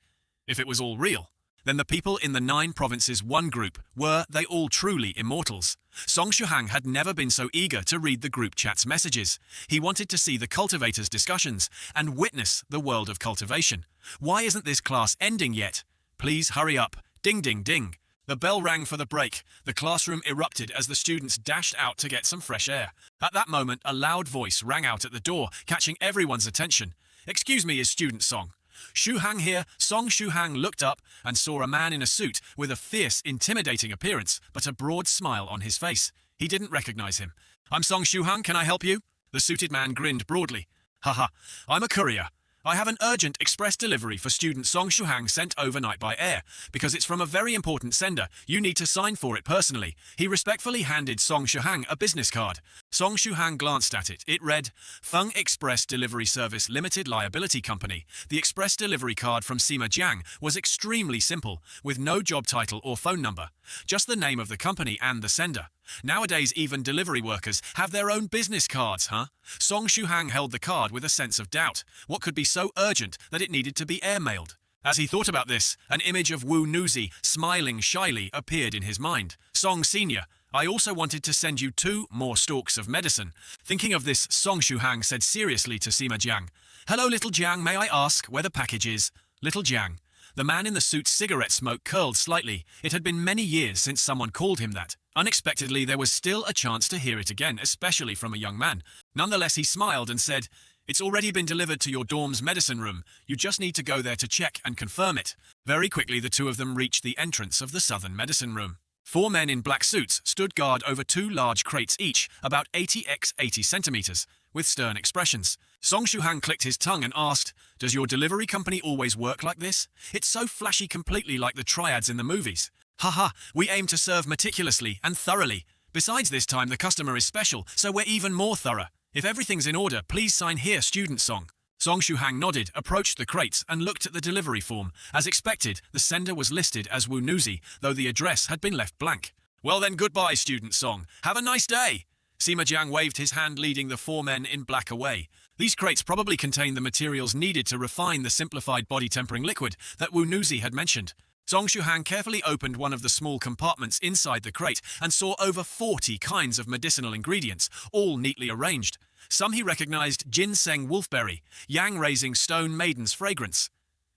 If it was all real, then the people in the 9 provinces 1 group, were they all truly immortals? Song Shuhang had never been so eager to read the group chat's messages. He wanted to see the cultivators' discussions and witness the world of cultivation. Why isn't this class ending yet? Please hurry up. Ding ding ding. The bell rang for the break. The classroom erupted as the students dashed out to get some fresh air. At that moment, a loud voice rang out at the door, catching everyone's attention. "Excuse me, is student Song." "Shuhang here." Song Shuhang looked up and saw a man in a suit with a fierce, intimidating appearance, but a broad smile on his face. He didn't recognize him. "I'm Song Shuhang, can I help you?" The suited man grinned broadly. "Haha, I'm a courier. I have an urgent express delivery for student Song Shuhang sent overnight by air. Because it's from a very important sender, you need to sign for it personally." He respectfully handed Song Shuhang a business card. Song Shuhang glanced at it. It read, Feng Express Delivery Service Limited Liability Company. The express delivery card from Sima Jiang was extremely simple, with no job title or phone number. Just the name of the company and the sender. Nowadays, even delivery workers have their own business cards, huh? Song Shuhang held the card with a sense of doubt. What could be so urgent that it needed to be airmailed? As he thought about this, an image of Wu Nuzi, smiling shyly, appeared in his mind. Song Senior, I also wanted to send you 2 more stalks of medicine. Thinking of this, Song Shuhang said seriously to Sima Jiang, Hello, little Jiang, may I ask where the package is? Little Jiang. The man in the suit's cigarette smoke curled slightly. It had been many years since someone called him that. Unexpectedly, there was still a chance to hear it again, especially from a young man. Nonetheless, he smiled and said, It's already been delivered to your dorm's medicine room. You just need to go there to check and confirm it. Very quickly, the 2 of them reached the entrance of the southern medicine room. 4 men in black suits stood guard over 2 large crates each, about 80 x 80 centimeters, with stern expressions. Song Shuhang clicked his tongue and asked, Does your delivery company always work like this? It's so flashy, completely like the triads in the movies. Haha, we aim to serve meticulously and thoroughly. Besides, this time the customer is special, so we're even more thorough. If everything's in order, please sign here, Student Song. Song Shuhang nodded, approached the crates, and looked at the delivery form. As expected, the sender was listed as Wu Nuzi, though the address had been left blank. Well then, goodbye, Student Song. Have a nice day. Sima Jiang waved his hand, leading the 4 men in black away. These crates probably contained the materials needed to refine the simplified body tempering liquid that Wu Nuzi had mentioned. Song Shuhang carefully opened one of the small compartments inside the crate and saw over 40 kinds of medicinal ingredients, all neatly arranged. Some he recognized ginseng wolfberry, yang-raising stone maiden's fragrance,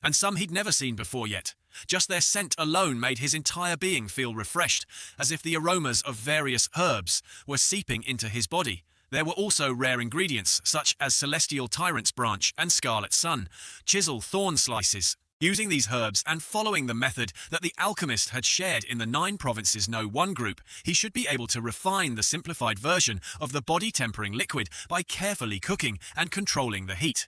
and some he'd never seen before yet. Just their scent alone made his entire being feel refreshed, as if the aromas of various herbs were seeping into his body. There were also rare ingredients, such as celestial tyrant's branch and scarlet sun, chisel thorn slices. Using these herbs and following the method that the alchemist had shared in the 9 Provinces No. 1 group, he should be able to refine the simplified version of the body-tempering liquid by carefully cooking and controlling the heat.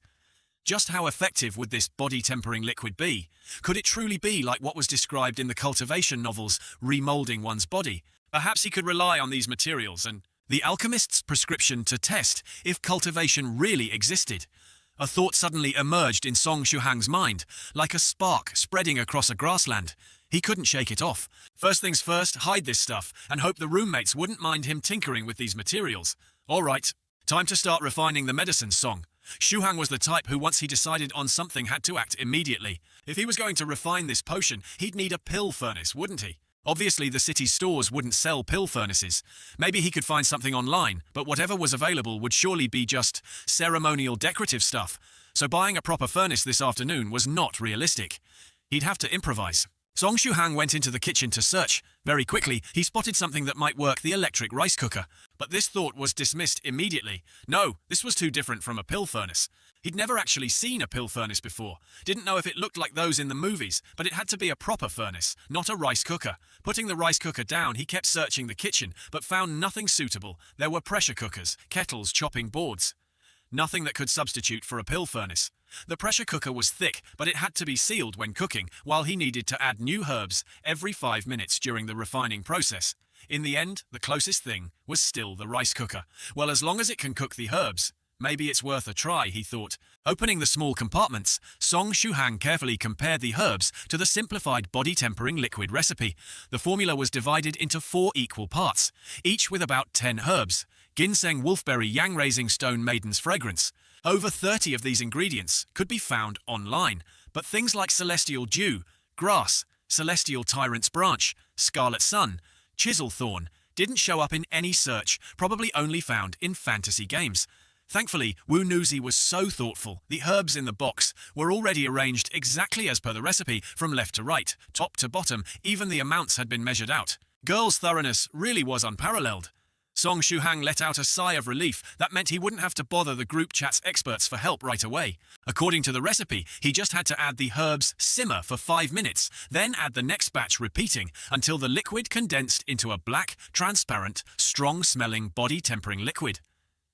Just how effective would this body-tempering liquid be? Could it truly be like what was described in the Cultivation novels, remolding one's body? Perhaps he could rely on these materials and the alchemist's prescription to test if cultivation really existed. A thought suddenly emerged in Song Shuhang's mind, like a spark spreading across a grassland. He couldn't shake it off. First things first, hide this stuff, and hope the roommates wouldn't mind him tinkering with these materials. All right, time to start refining the medicine, Song. Shuhang was the type who, once he decided on something, had to act immediately. If he was going to refine this potion, he'd need a pill furnace, wouldn't he? Obviously, the city's stores wouldn't sell pill furnaces. Maybe he could find something online, but whatever was available would surely be just ceremonial decorative stuff. So buying a proper furnace this afternoon was not realistic. He'd have to improvise. Song Shuhang went into the kitchen to search. Very quickly, he spotted something that might work: the electric rice cooker. But this thought was dismissed immediately. No, this was too different from a pill furnace. He'd never actually seen a pill furnace before. Didn't know if it looked like those in the movies, but it had to be a proper furnace, not a rice cooker. Putting the rice cooker down, he kept searching the kitchen, but found nothing suitable. There were pressure cookers, kettles, chopping boards. Nothing that could substitute for a pill furnace. The pressure cooker was thick, but it had to be sealed when cooking, while he needed to add new herbs every 5 minutes during the refining process. In the end, the closest thing was still the rice cooker. Well, as long as it can cook the herbs, maybe it's worth a try, he thought. Opening the small compartments, Song Shuhang carefully compared the herbs to the simplified body-tempering liquid recipe. The formula was divided into 4 equal parts, each with about 10 herbs. Ginseng wolfberry yang-raising stone maiden's fragrance. Over 30 of these ingredients could be found online, but things like celestial dew, grass, celestial tyrant's branch, scarlet sun, chisel thorn didn't show up in any search, probably only found in fantasy games. Thankfully, Wu Nuzi was so thoughtful. The herbs in the box were already arranged exactly as per the recipe, from left to right, top to bottom. Even the amounts had been measured out. Girl's thoroughness really was unparalleled. Song Shuhang let out a sigh of relief. That meant he wouldn't have to bother the group chat's experts for help right away. According to the recipe, he just had to add the herbs, simmer for 5 minutes, then add the next batch, repeating until the liquid condensed into a black, transparent, strong-smelling body-tempering liquid.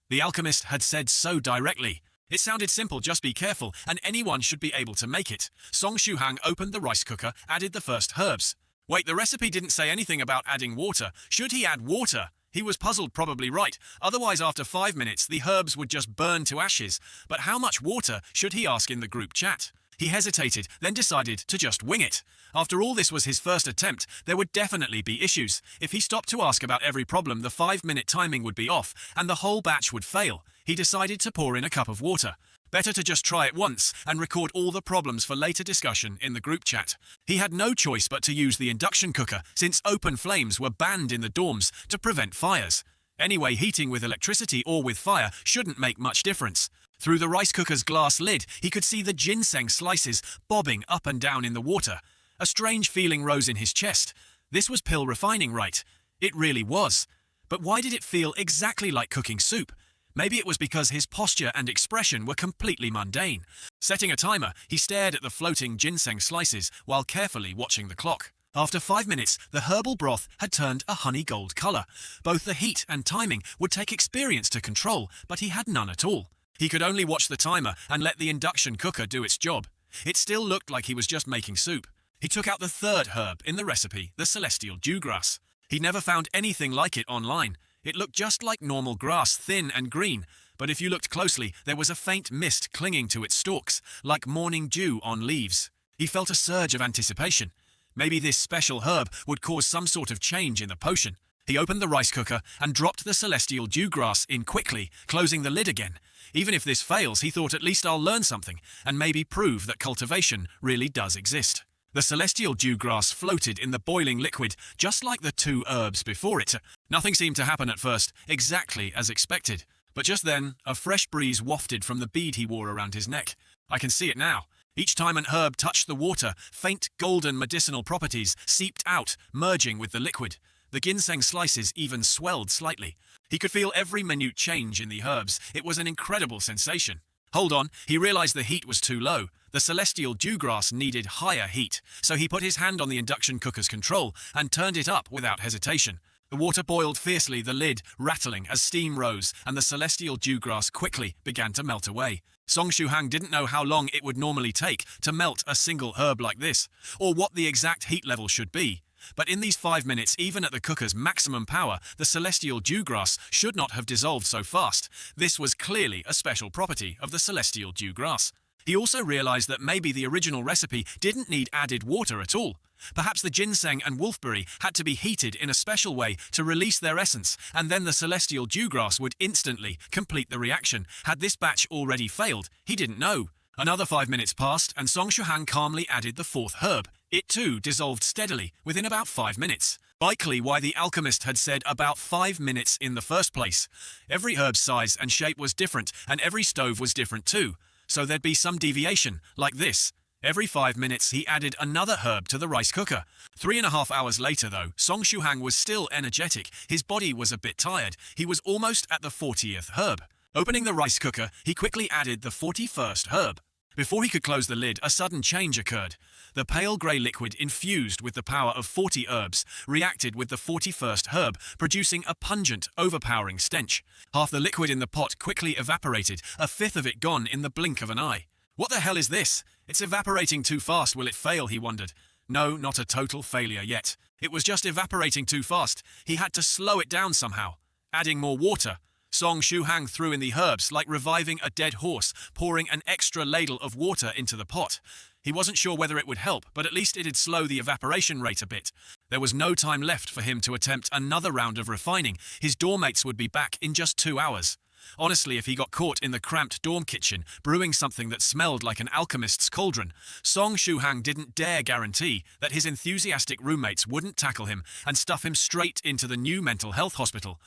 The alchemist had said so directly. It sounded simple, just be careful, and anyone should be able to make it. Song Shuhang opened the rice cooker, added the first herbs. Wait, the recipe didn't say anything about adding water. Should he add water? He was puzzled, probably right. Otherwise, after 5 minutes, the herbs would just burn to ashes. But how much water should he ask in the group chat? He hesitated, then decided to just wing it. After all, this was his first attempt. There would definitely be issues. If he stopped to ask about every problem, the 5-minute timing would be off, and the whole batch would fail. He decided to pour in a cup of water. Better to just try it once and record all the problems for later discussion in the group chat. He had no choice but to use the induction cooker, since open flames were banned in the dorms to prevent fires. Anyway, heating with electricity or with fire shouldn't make much difference. Through the rice cooker's glass lid, he could see the ginseng slices bobbing up and down in the water. A strange feeling rose in his chest. This was pill refining, right? It really was. But why did it feel exactly like cooking soup? Maybe it was because his posture and expression were completely mundane. Setting a timer, he stared at the floating ginseng slices while carefully watching the clock. After 5 minutes, the herbal broth had turned a honey gold color. Both the heat and timing would take experience to control, but he had none at all. He could only watch the timer and let the induction cooker do its job. It still looked like he was just making soup. He took out the third herb in the recipe, the celestial dewgrass. He'd never found anything like it online. It looked just like normal grass, thin and green, but if you looked closely, there was a faint mist clinging to its stalks, like morning dew on leaves. He felt a surge of anticipation. Maybe this special herb would cause some sort of change in the potion. He opened the rice cooker and dropped the celestial dewgrass in quickly, closing the lid again. Even if this fails, he thought, at least I'll learn something, and maybe prove that cultivation really does exist. The celestial dewgrass floated in the boiling liquid, just like the 2 herbs before it. Nothing seemed to happen at first, exactly as expected. But just then, a fresh breeze wafted from the bead he wore around his neck. I can see it now. Each time an herb touched the water, faint golden medicinal properties seeped out, merging with the liquid. The ginseng slices even swelled slightly. He could feel every minute change in the herbs. It was an incredible sensation. Hold on, he realized the heat was too low. The celestial dewgrass needed higher heat, so he put his hand on the induction cooker's control and turned it up without hesitation. The water boiled fiercely, the lid rattling as steam rose, and the celestial dewgrass quickly began to melt away. Song Shuhang didn't know how long it would normally take to melt a single herb like this, or what the exact heat level should be. But in these 5 minutes, even at the cooker's maximum power, the celestial dewgrass should not have dissolved so fast. This was clearly a special property of the celestial dewgrass. He also realized that maybe the original recipe didn't need added water at all. Perhaps the ginseng and wolfberry had to be heated in a special way to release their essence, and then the celestial dewgrass would instantly complete the reaction. Had this batch already failed? He didn't know. Another 5 minutes passed, and Song Shuhang calmly added the 4th herb. It too dissolved steadily within about 5 minutes. Likely why the alchemist had said about 5 minutes in the first place. Every herb's size and shape was different, and every stove was different too. So there'd be some deviation, like this. Every 5 minutes he added another herb to the rice cooker. 3.5 hours later though, Song Shuhang was still energetic. His body was a bit tired. He was almost at the 40th herb. Opening the rice cooker, he quickly added the 41st herb. Before he could close the lid, a sudden change occurred. The pale grey liquid infused with the power of 40 herbs reacted with the 41st herb, producing a pungent, overpowering stench. Half the liquid in the pot quickly evaporated, a fifth of it gone in the blink of an eye. What the hell is this? It's evaporating too fast. Will it fail? He wondered. No, not a total failure yet. It was just evaporating too fast. He had to slow it down somehow. Adding more water. Song Shuhang threw in the herbs like reviving a dead horse, pouring an extra ladle of water into the pot. He wasn't sure whether it would help, but at least it'd slow the evaporation rate a bit. There was no time left for him to attempt another round of refining. His dormmates would be back in just 2 hours. Honestly, if he got caught in the cramped dorm kitchen, brewing something that smelled like an alchemist's cauldron, Song Shuhang didn't dare guarantee that his enthusiastic roommates wouldn't tackle him and stuff him straight into the new mental health hospital.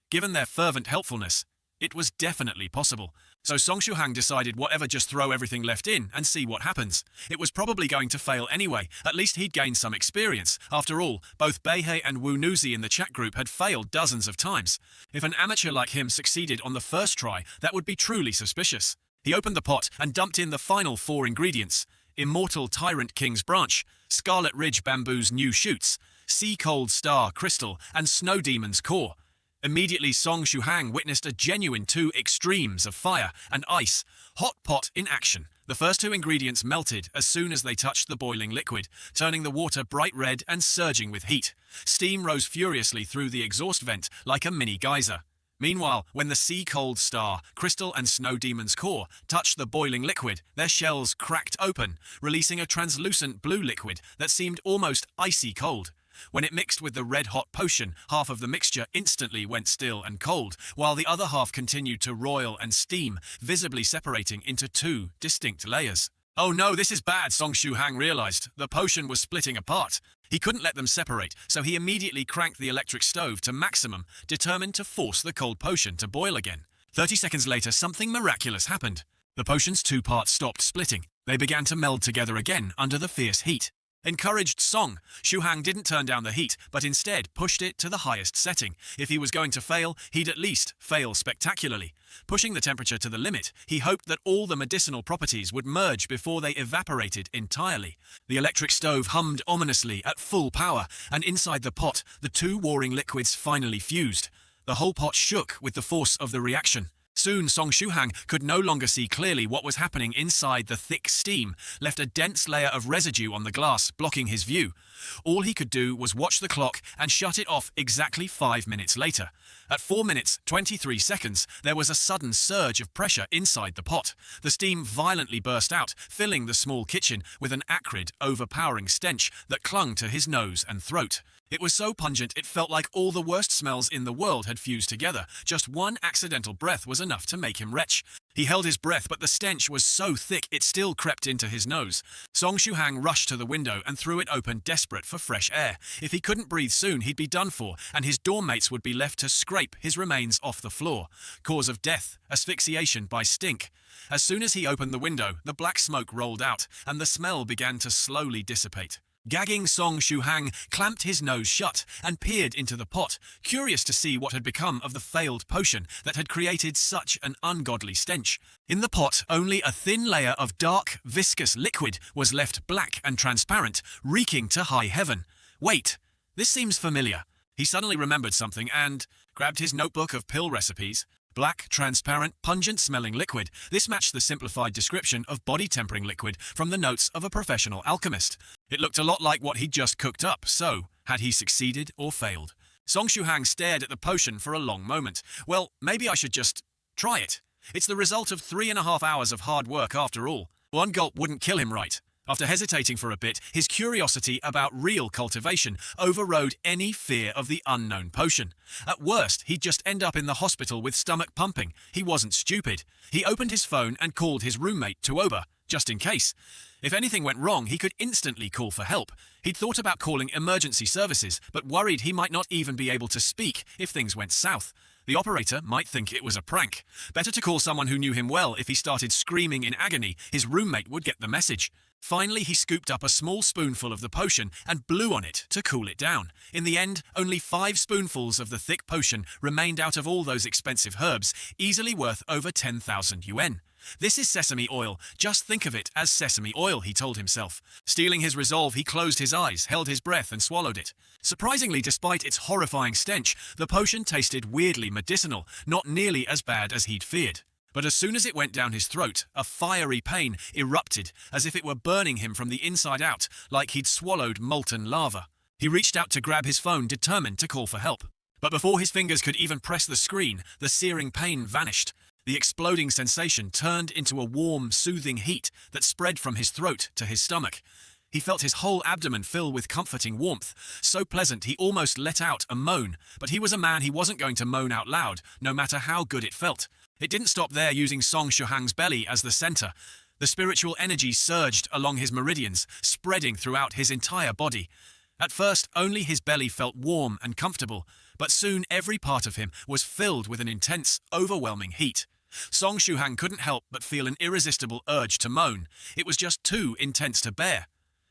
Given their fervent helpfulness, it was definitely possible. So Song Shuhang decided whatever, just throw everything left in and see what happens. It was probably going to fail anyway. At least he'd gained some experience. After all, both Beihei and Wu Nuzi in the chat group had failed dozens of times. If an amateur like him succeeded on the first try, that would be truly suspicious. He opened the pot and dumped in the final 4 ingredients. Immortal Tyrant King's Branch, Scarlet Ridge Bamboo's new shoots, Sea Cold Star Crystal, and Snow Demon's Core. Immediately, Song Shuhang witnessed a genuine 2 extremes of fire and ice. Hot pot in action. The first two ingredients melted as soon as they touched the boiling liquid, turning the water bright red and surging with heat. Steam rose furiously through the exhaust vent like a mini geyser. Meanwhile, when the sea-cold star, Crystal and Snow Demon's core touched the boiling liquid, their shells cracked open, releasing a translucent blue liquid that seemed almost icy cold. When it mixed with the red-hot potion, half of the mixture instantly went still and cold, while the other half continued to roil and steam, visibly separating into two distinct layers. Oh no, this is bad, Song Shu-hang realized. The potion was splitting apart. He couldn't let them separate, so he immediately cranked the electric stove to maximum, determined to force the cold potion to boil again. 30 seconds later, something miraculous happened. The potion's two parts stopped splitting. They began to meld together again under the fierce heat. Encouraged Song, Shu-hang didn't turn down the heat, but instead pushed it to the highest setting. If he was going to fail, he'd at least fail spectacularly. Pushing the temperature to the limit, he hoped that all the medicinal properties would merge before they evaporated entirely. The electric stove hummed ominously at full power, and inside the pot, the two warring liquids finally fused. The whole pot shook with the force of the reaction. Soon, Song Shu-hang could no longer see clearly what was happening inside. The thick steam left a dense layer of residue on the glass, blocking his view. All he could do was watch the clock and shut it off exactly 5 minutes later. At 4 minutes, 23 seconds, there was a sudden surge of pressure inside the pot. The steam violently burst out, filling the small kitchen with an acrid, overpowering stench that clung to his nose and throat. It was so pungent it felt like all the worst smells in the world had fused together. Just one accidental breath was enough to make him retch. He held his breath, but the stench was so thick it still crept into his nose. Song Shu-hang rushed to the window and threw it open, desperate for fresh air. If he couldn't breathe soon, he'd be done for, and his dorm mates would be left to scrape his remains off the floor. Cause of death: asphyxiation by stink. As soon as he opened the window, the black smoke rolled out, and the smell began to slowly dissipate. Gagging, Song Shu-hang clamped his nose shut and peered into the pot, curious to see what had become of the failed potion that had created such an ungodly stench. In the pot, only a thin layer of dark, viscous liquid was left, black and transparent, reeking to high heaven. Wait, this seems familiar. He suddenly remembered something and grabbed his notebook of pill recipes. Black, transparent, pungent-smelling liquid. This matched the simplified description of body-tempering liquid from the notes of a professional alchemist. It looked a lot like what he'd just cooked up, so had he succeeded or failed? Song Shu-hang stared at the potion for a long moment. Well, maybe I should just try it. It's the result of 3.5 hours of hard work after all. One gulp wouldn't kill him, right? After hesitating for a bit, his curiosity about real cultivation overrode any fear of the unknown potion. At worst, he'd just end up in the hospital with stomach pumping. He wasn't stupid. He opened his phone and called his roommate, Tuoba, just in case. If anything went wrong, he could instantly call for help. He'd thought about calling emergency services, but worried he might not even be able to speak if things went south. The operator might think it was a prank. Better to call someone who knew him well. If he started screaming in agony, his roommate would get the message. Finally, he scooped up a small spoonful of the potion and blew on it to cool it down. In the end, only 5 spoonfuls of the thick potion remained out of all those expensive herbs, easily worth over 10,000 yuan. This is sesame oil. Just think of it as sesame oil, he told himself. Steeling his resolve, he closed his eyes, held his breath, and swallowed it. Surprisingly, despite its horrifying stench, the potion tasted weirdly medicinal, not nearly as bad as he'd feared. But as soon as it went down his throat, a fiery pain erupted, as if it were burning him from the inside out, like he'd swallowed molten lava. He reached out to grab his phone, determined to call for help. But before his fingers could even press the screen, the searing pain vanished. The exploding sensation turned into a warm, soothing heat that spread from his throat to his stomach. He felt his whole abdomen fill with comforting warmth, so pleasant he almost let out a moan. But he was a man, he wasn't going to moan out loud, no matter how good it felt. It didn't stop there, using Song Shu-hang's belly as the center. The spiritual energy surged along his meridians, spreading throughout his entire body. At first, only his belly felt warm and comfortable, but soon every part of him was filled with an intense, overwhelming heat. Song Shu-hang couldn't help but feel an irresistible urge to moan. It was just too intense to bear.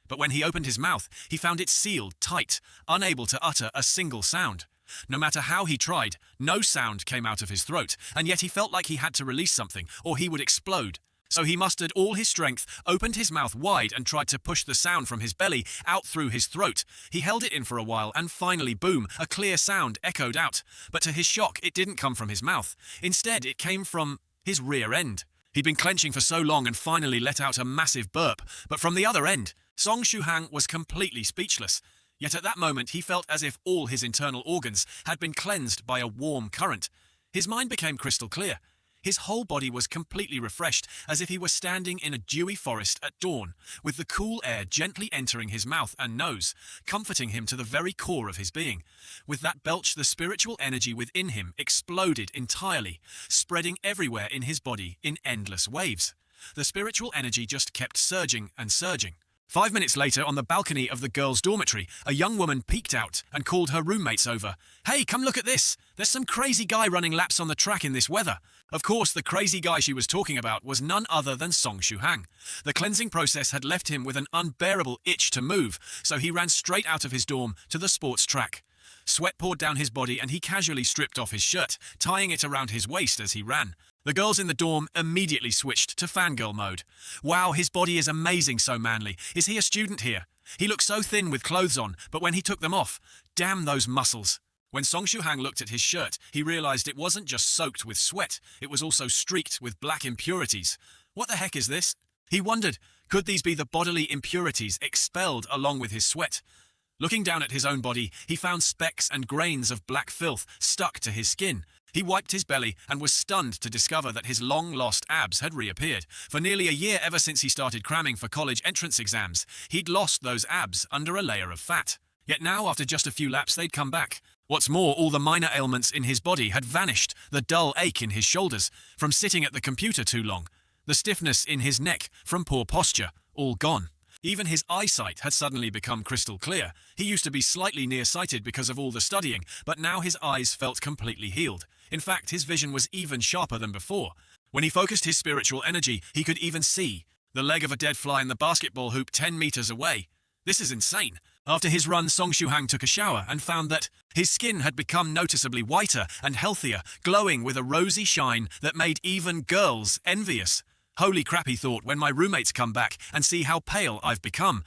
But when he opened his mouth, he found it sealed tight, unable to utter a single sound. No matter how he tried, no sound came out of his throat, and yet he felt like he had to release something, or he would explode. So he mustered all his strength, opened his mouth wide, and tried to push the sound from his belly out through his throat. He held it in for a while, and finally, boom, a clear sound echoed out. But to his shock, it didn't come from his mouth. Instead, it came from his rear end. He'd been clenching for so long and finally let out a massive burp, but from the other end, Song Shuhang was completely speechless. Yet at that moment he felt as if all his internal organs had been cleansed by a warm current. His mind became crystal clear. His whole body was completely refreshed, as if he were standing in a dewy forest at dawn, with the cool air gently entering his mouth and nose, comforting him to the very core of his being. With that belch, the spiritual energy within him exploded entirely, spreading everywhere in his body in endless waves. The spiritual energy just kept surging and surging. 5 minutes later, on the balcony of the girls' dormitory, a young woman peeked out and called her roommates over. "Hey, come look at this! There's some crazy guy running laps on the track in this weather." Of course, the crazy guy she was talking about was none other than Song Shuhang. The cleansing process had left him with an unbearable itch to move, so he ran straight out of his dorm to the sports track. Sweat poured down his body and he casually stripped off his shirt, tying it around his waist as he ran. The girls in the dorm immediately switched to fangirl mode. "Wow, his body is amazing, so manly. Is he a student here? He looks so thin with clothes on, but when he took them off, damn those muscles." When Song Shuhang looked at his shirt, he realized it wasn't just soaked with sweat, it was also streaked with black impurities. What the heck is this? He wondered, could these be the bodily impurities expelled along with his sweat? Looking down at his own body, he found specks and grains of black filth stuck to his skin. He wiped his belly and was stunned to discover that his long-lost abs had reappeared. For nearly a year, ever since he started cramming for college entrance exams, he'd lost those abs under a layer of fat. Yet now, after just a few laps, they'd come back. What's more, all the minor ailments in his body had vanished, the dull ache in his shoulders from sitting at the computer too long, the stiffness in his neck from poor posture, all gone. Even his eyesight had suddenly become crystal clear. He used to be slightly nearsighted because of all the studying, but now his eyes felt completely healed. In fact, his vision was even sharper than before. When he focused his spiritual energy, he could even see the leg of a dead fly in the basketball hoop 10 meters away. This is insane. After his run, Song Shuhang took a shower and found that his skin had become noticeably whiter and healthier, glowing with a rosy shine that made even girls envious. Holy crap, he thought, when my roommates come back and see how pale I've become.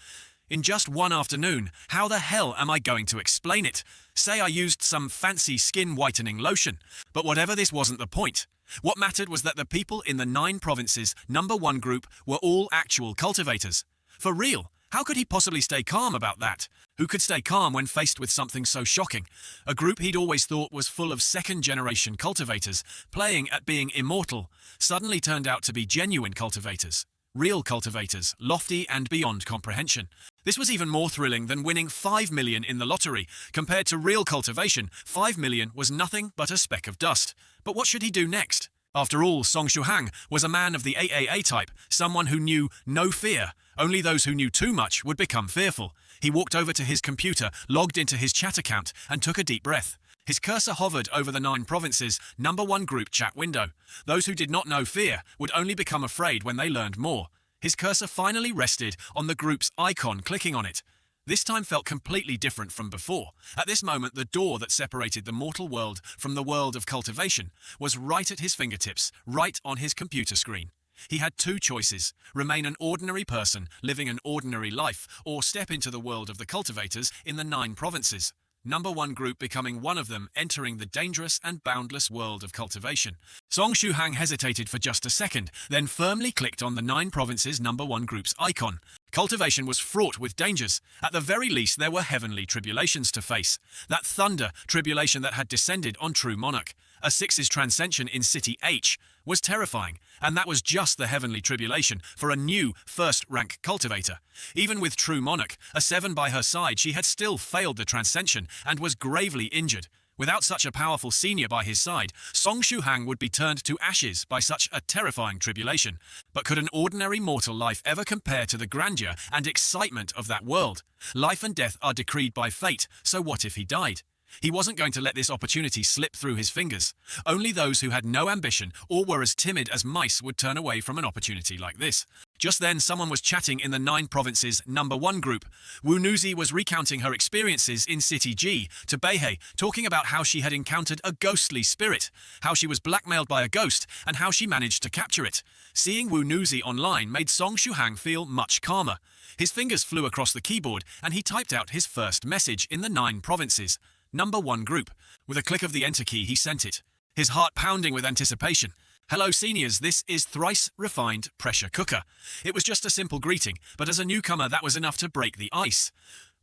In just one afternoon, how the hell am I going to explain it? Say I used some fancy skin whitening lotion. But whatever, this wasn't the point. What mattered was that the people in the 9 provinces #1 group were all actual cultivators. For real. How could he possibly stay calm about that? Who could stay calm when faced with something so shocking? A group he'd always thought was full of second-generation cultivators, playing at being immortal, suddenly turned out to be genuine cultivators. Real cultivators, lofty and beyond comprehension. This was even more thrilling than winning 5 million in the lottery. Compared to real cultivation, 5 million was nothing but a speck of dust. But what should he do next? After all, Song Shuhang was a man of the AAA type, someone who knew no fear. Only those who knew too much would become fearful. He walked over to his computer, logged into his chat account, and took a deep breath. His cursor hovered over the 9 provinces' #1 group chat window. Those who did not know fear would only become afraid when they learned more. His cursor finally rested on the group's icon, clicking on it. This time felt completely different from before. At this moment, the door that separated the mortal world from the world of cultivation was right at his fingertips, right on his computer screen. He had 2 choices: remain an ordinary person, living an ordinary life, or step into the world of the cultivators in the 9 provinces. #1 group becoming one of them, entering the dangerous and boundless world of cultivation. Song Shuhang hesitated for just a second, then firmly clicked on the 9 provinces #1 group's icon. Cultivation was fraught with dangers. At the very least, there were heavenly tribulations to face. That thunder tribulation that had descended on True Monarch. A 6's transcension in City H was terrifying, and that was just the heavenly tribulation for a new first-rank cultivator. Even with True Monarch, a 7 by her side, she had still failed the transcension and was gravely injured. Without such a powerful senior by his side, Song Shuhang would be turned to ashes by such a terrifying tribulation. But could an ordinary mortal life ever compare to the grandeur and excitement of that world? Life and death are decreed by fate, so what if he died? He wasn't going to let this opportunity slip through his fingers. Only those who had no ambition or were as timid as mice would turn away from an opportunity like this. Just then, someone was chatting in the 9 provinces #1 group. Wu Nuzi was recounting her experiences in City G to Beihei, talking about how she had encountered a ghostly spirit, how she was blackmailed by a ghost, and how she managed to capture it. Seeing Wu Nuzi online made Song Shuhang feel much calmer. His fingers flew across the keyboard, and he typed out his first message in the 9 provinces. #1 group. With a click of the enter key, he sent it, his heart pounding with anticipation. Hello seniors, this is Thrice Refined Pressure Cooker. It was just a simple greeting, but as a newcomer that was enough to break the ice.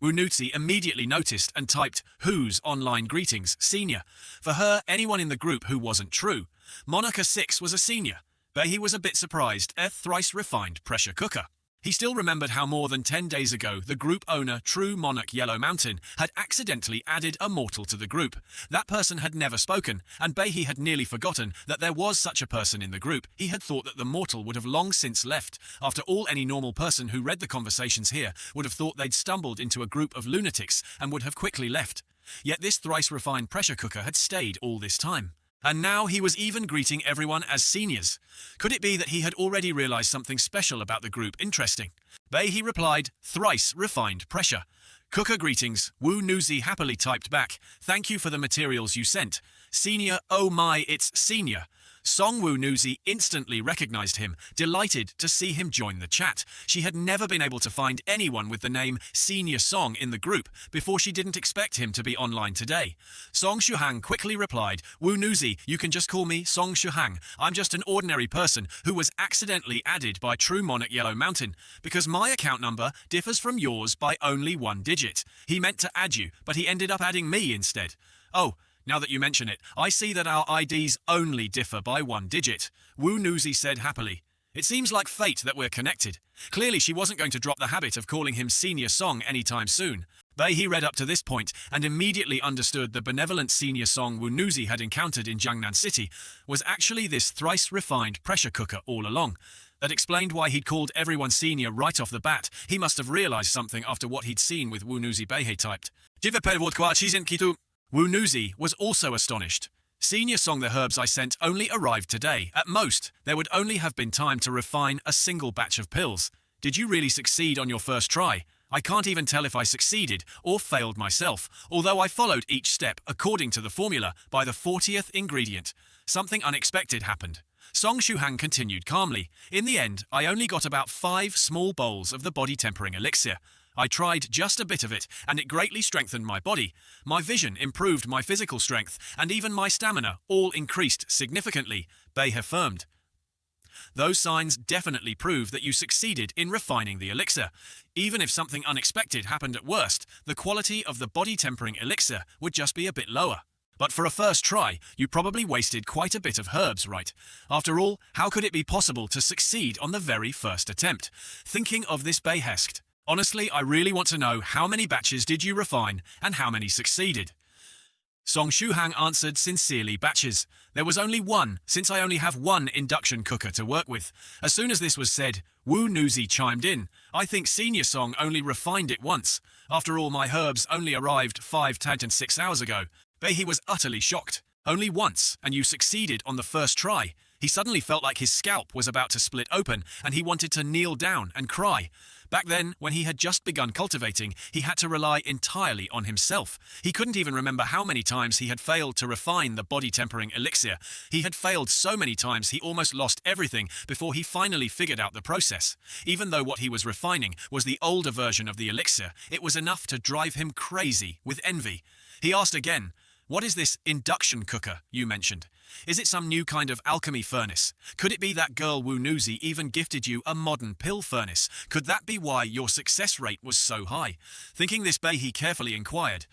Wunutsi immediately noticed and typed Who's online greetings, senior. For her, anyone in the group who wasn't true. Monica 6 was a senior. Behi was a bit surprised at Thrice Refined Pressure Cooker. He still remembered how more than 10 days ago the group owner True Monarch Yellow Mountain had accidentally added Immortal to the group. That person had never spoken, and Behi had nearly forgotten that there was such a person in the group. He had thought that the mortal would have long since left. After all, any normal person who read the conversations here would have thought they'd stumbled into a group of lunatics and would have quickly left. Yet this thrice refined pressure cooker had stayed all this time. And now he was even greeting everyone as seniors. Could it be that he had already realized something special about the group interesting? Behi replied, Thrice refined pressure. Cooker greetings, Wu Nuzi happily typed back, Thank you for the materials you sent. Senior, oh my, it's senior. Song Wu Nuzi instantly recognized him, delighted to see him join the chat. She had never been able to find anyone with the name Senior Song in the group before she didn't expect him to be online today. Song Shuhang quickly replied, Wu Nuzi, you can just call me Song Shuhang. I'm just an ordinary person who was accidentally added by True Monarch Yellow Mountain because my account number differs from yours by only 1 digit. He meant to add you, but he ended up adding me instead. Oh, now that you mention it, I see that our IDs only differ by 1 digit. Wu Nuzi said happily. It seems like fate that we're connected. Clearly she wasn't going to drop the habit of calling him Senior Song anytime soon. Behi read up to this point and immediately understood the benevolent Senior Song Wu Nuzi had encountered in Jiangnan City was actually this thrice refined pressure cooker all along. That explained why he'd called everyone senior right off the bat. He must have realized something after what he'd seen with Wu Nuzi. Behi typed. Wu Nuzi was also astonished. Senior Song, the herbs I sent only arrived today. At most, there would only have been time to refine a single batch of pills. Did you really succeed on your first try? I can't even tell if I succeeded or failed myself, although I followed each step according to the formula by the 40th ingredient. Something unexpected happened. Song Shuhang continued calmly. In the end, I only got about 5 small bowls of the body-tempering elixir. I tried just a bit of it, and it greatly strengthened my body. My vision improved my physical strength, and even my stamina all increased significantly, Behi affirmed. Those signs definitely prove that you succeeded in refining the elixir. Even if something unexpected happened at worst, the quality of the body-tempering elixir would just be a bit lower. But for a first try, you probably wasted quite a bit of herbs, right? After all, how could it be possible to succeed on the very first attempt? Thinking of this, Behi asked, Honestly, I really want to know how many batches did you refine and how many succeeded? Song Shuhang answered sincerely, batches. There was only one, since I only have one induction cooker to work with. As soon as this was said, Wu Nuzi chimed in. I think Senior Song only refined it once. After all, my herbs only arrived 5 and 6 hours ago. Behi was utterly shocked. Only once, and you succeeded on the first try. He suddenly felt like his scalp was about to split open, and he wanted to kneel down and cry. Back then, when he had just begun cultivating, he had to rely entirely on himself. He couldn't even remember how many times he had failed to refine the body-tempering elixir. He had failed so many times he almost lost everything before he finally figured out the process. Even though what he was refining was the older version of the elixir, it was enough to drive him crazy with envy. He asked again, What is this induction cooker you mentioned? Is it some new kind of alchemy furnace? Could it be that girl Wu Nuzi even gifted you a modern pill furnace? Could that be why your success rate was so high? Thinking this, Behi carefully inquired.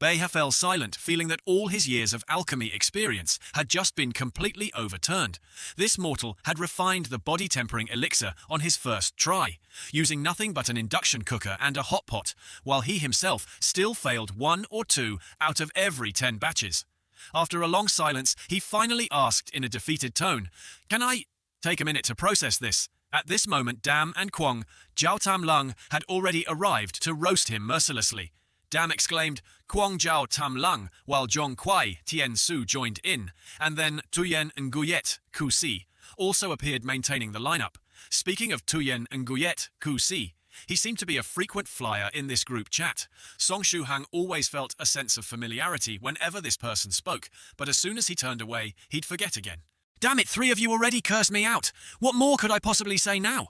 Behi fell silent, feeling that all his years of alchemy experience had just been completely overturned. This mortal had refined the body-tempering elixir on his first try, using nothing but an induction cooker and a hot pot, while he himself still failed 1 or 2 out of every 10 batches. After a long silence, he finally asked in a defeated tone, Can I take a minute to process this? At this moment, Dam and Kwong, Jiao Tam Lung, had already arrived to roast him mercilessly. Dam exclaimed, Kwong Jiao Tam Lung, while Zhong Kuai Tien Su joined in, and then Tuyen Nguyet Ku Si also appeared maintaining the lineup. Speaking of Tuyen Nguyet Ku Si, he seemed to be a frequent flyer in this group chat. Song Shuhang always felt a sense of familiarity whenever this person spoke, but as soon as he turned away, he'd forget again. Damn it, 3 of you already cursed me out. What more could I possibly say now?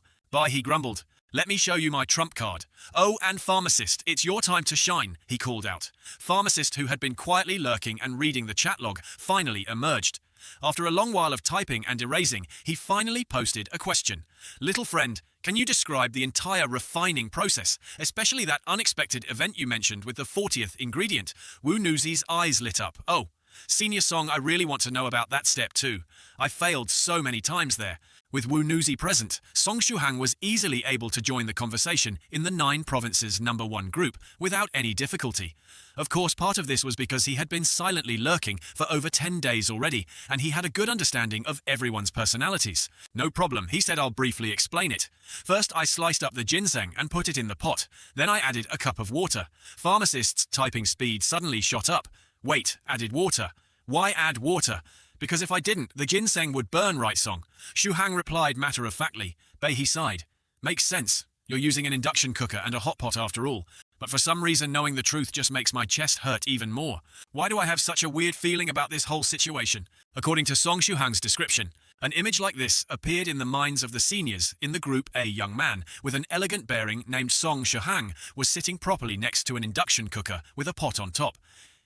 He grumbled. Let me show you my trump card. Oh, and Pharmacist, it's your time to shine, he called out. Pharmacist, who had been quietly lurking and reading the chat log, finally emerged. After a long while of typing and erasing, he finally posted a question. Little friend, can you describe the entire refining process, especially that unexpected event you mentioned with the 40th ingredient? Wu Nuzi's eyes lit up. Oh, Senior Song, I really want to know about that step too. I failed so many times there. With Wu Nuzi present, Song Shuhang was easily able to join the conversation in the 9 provinces #1 group without any difficulty. Of course, part of this was because he had been silently lurking for over 10 days already, and he had a good understanding of everyone's personalities. No problem, he said, I'll briefly explain it. First, I sliced up the ginseng and put it in the pot. Then I added a cup of water. Pharmacist's typing speed suddenly shot up. Wait, added water. Why add water? Because if I didn't, the ginseng would burn, right, Song? Shuhang replied matter-of-factly. Bei sighed. Makes sense. You're using an induction cooker and a hot pot after all. But for some reason, knowing the truth just makes my chest hurt even more. Why do I have such a weird feeling about this whole situation? According to Song Shuhang's description, an image like this appeared in the minds of the seniors in the group. A young man with an elegant bearing named Song Shuhang was sitting properly next to an induction cooker with a pot on top.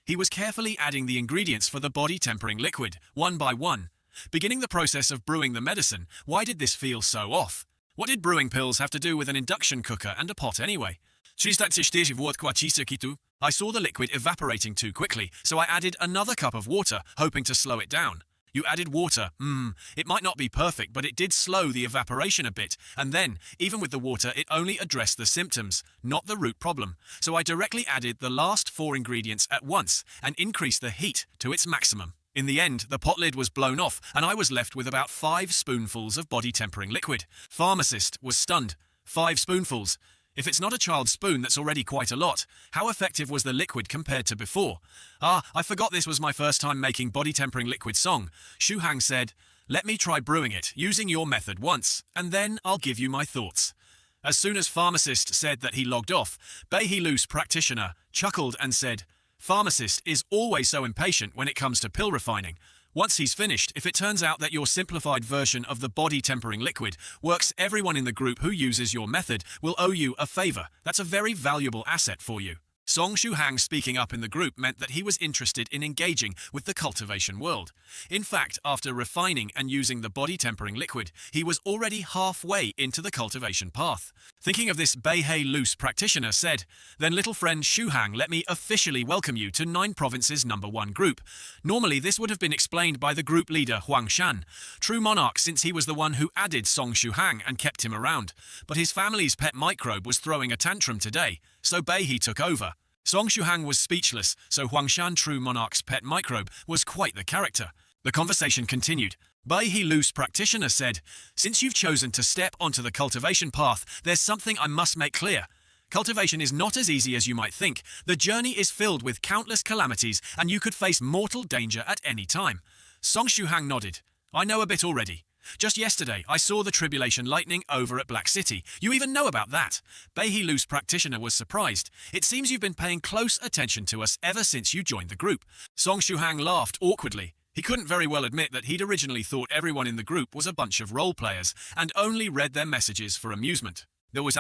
He was carefully adding the ingredients for the body-tempering liquid, one by one. Beginning the process of brewing the medicine, why did this feel so off? What did brewing pills have to do with an induction cooker and a pot anyway? I saw the liquid evaporating too quickly, so I added another cup of water, hoping to slow it down. You added water. It might not be perfect, but it did slow the evaporation a bit. And then, even with the water, it only addressed the symptoms, not the root problem. So I directly added the last 4 ingredients at once and increased the heat to its maximum. In the end, the pot lid was blown off, and I was left with about 5 spoonfuls of body-tempering liquid. Pharmacist was stunned. 5 spoonfuls. If it's not a child's spoon, that's already quite a lot. How effective was the liquid compared to before? I forgot this was my first time making body-tempering liquid, Song. Shuhang said, let me try brewing it, using your method once, and then I'll give you my thoughts. As soon as Pharmacist said that he logged off, Bei Lu's practitioner chuckled and said, Pharmacist is always so impatient when it comes to pill refining. Once he's finished, if it turns out that your simplified version of the body-tempering liquid works, everyone in the group who uses your method will owe you a favor. That's a very valuable asset for you. Song Shuhang speaking up in the group meant that he was interested in engaging with the cultivation world. In fact, after refining and using the body-tempering liquid, he was already halfway into the cultivation path. Thinking of this, Bei Lu's practitioner said, then little friend Shuhang, let me officially welcome you to 9 provinces #1 group. Normally, this would have been explained by the group leader Huang Shan, true monarch since he was the one who added Song Shuhang and kept him around. But his family's pet microbe was throwing a tantrum today, so Bei took over. Song Shuhang was speechless, so Huang Shan, true monarch's pet microbe, was quite the character. The conversation continued. Bei Lu's practitioner said, since you've chosen to step onto the cultivation path, there's something I must make clear. Cultivation is not as easy as you might think. The journey is filled with countless calamities, and you could face mortal danger at any time. Song Shuhang nodded. I know a bit already. Just yesterday, I saw the tribulation lightning over at Black City. You even know about that. Bei Lu's practitioner was surprised. It seems you've been paying close attention to us ever since you joined the group. Song Shuhang laughed awkwardly. He couldn't very well admit that he'd originally thought everyone in the group was a bunch of role players and only read their messages for amusement. Bei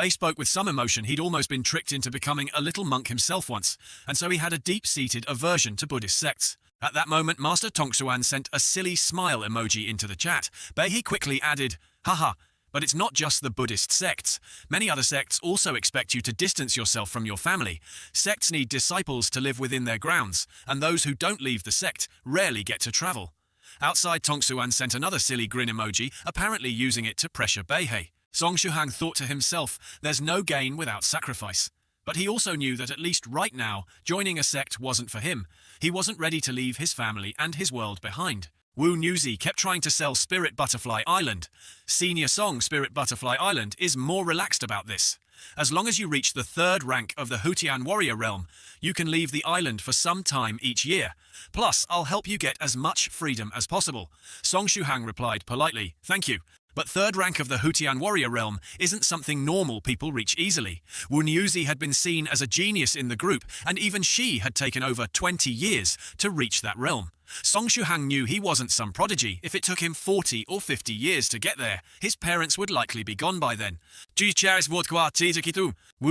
spoke with some emotion. He'd almost been tricked into becoming a little monk himself once, and so he had a deep-seated aversion to Buddhist sects. At that moment, Master Tongsuan sent a silly smile emoji into the chat. Bei quickly added, haha, but it's not just the Buddhist sects. Many other sects also expect you to distance yourself from your family. Sects need disciples to live within their grounds, and those who don't leave the sect rarely get to travel. Outside, Tongsuan sent another silly grin emoji, apparently using it to pressure Bei. Song Shuhang thought to himself, there's no gain without sacrifice. But he also knew that at least right now, joining a sect wasn't for him. He wasn't ready to leave his family and his world behind. Wu Nuzi kept trying to sell Spirit Butterfly Island. Senior Song Spirit Butterfly Island is more relaxed about this. As long as you reach the 3rd rank of the Hutian warrior realm, you can leave the island for some time each year. Plus, I'll help you get as much freedom as possible. Song Shuhang replied politely, thank you, But third rank of the Hutian warrior realm isn't something normal people reach easily. Wu Nuzi had been seen as a genius in the group, and even she had taken over 20 years to reach that realm. Song Shuhang knew he wasn't some prodigy. If it took him 40 or 50 years to get there, his parents would likely be gone by then. Wu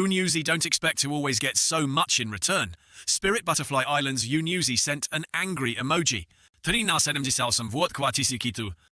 Nuzi don't expect to always get so much in return. Spirit Butterfly Island's Wu Nuzi sent an angry emoji.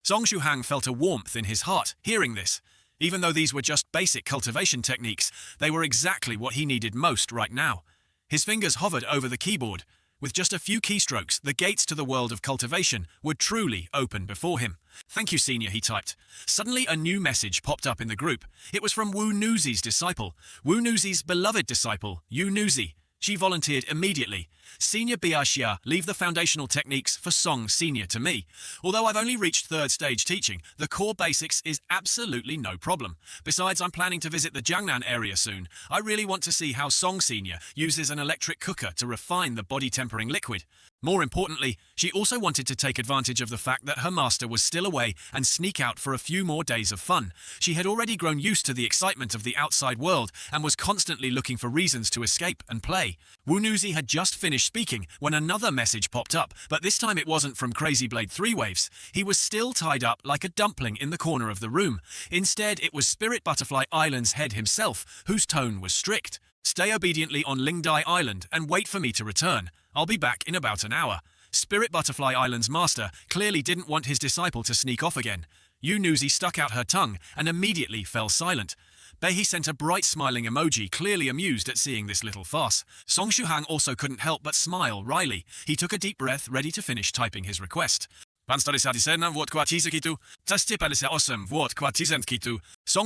Song Shuhang felt a warmth in his heart hearing this. Even though these were just basic cultivation techniques, they were exactly what he needed most right now. His fingers hovered over the keyboard. With just a few keystrokes, the gates to the world of cultivation would truly open before him. "Thank you, Senior," he typed. Suddenly a new message popped up in the group. It was from Wu Nuzi's disciple. Wu Nuzi's beloved disciple, Yu Nuzi. She volunteered immediately. "Senior Biashia, leave the foundational techniques for Song Senior to me. Although I've only reached 3rd stage teaching, the core basics is absolutely no problem. Besides, I'm planning to visit the Jiangnan area soon. I really want to see how Song Senior uses an electric cooker to refine the body tempering liquid." More importantly, she also wanted to take advantage of the fact that her master was still away and sneak out for a few more days of fun. She had already grown used to the excitement of the outside world and was constantly looking for reasons to escape and play. Wu Nuzi had just finished speaking when another message popped up, but this time it wasn't from Crazy Blade 3 Waves. He was still tied up like a dumpling in the corner of the room. Instead, it was Spirit Butterfly Island's head himself, whose tone was strict. "Stay obediently on Lingdai Island and wait for me to return. I'll be back in about an hour." Spirit Butterfly Island's master clearly didn't want his disciple to sneak off again. Yu Nuzi stuck out her tongue and immediately fell silent. Behi sent a bright smiling emoji, clearly amused at seeing this little farce. Song Shuhang also couldn't help but smile wryly. He took a deep breath, ready to finish typing his request. Song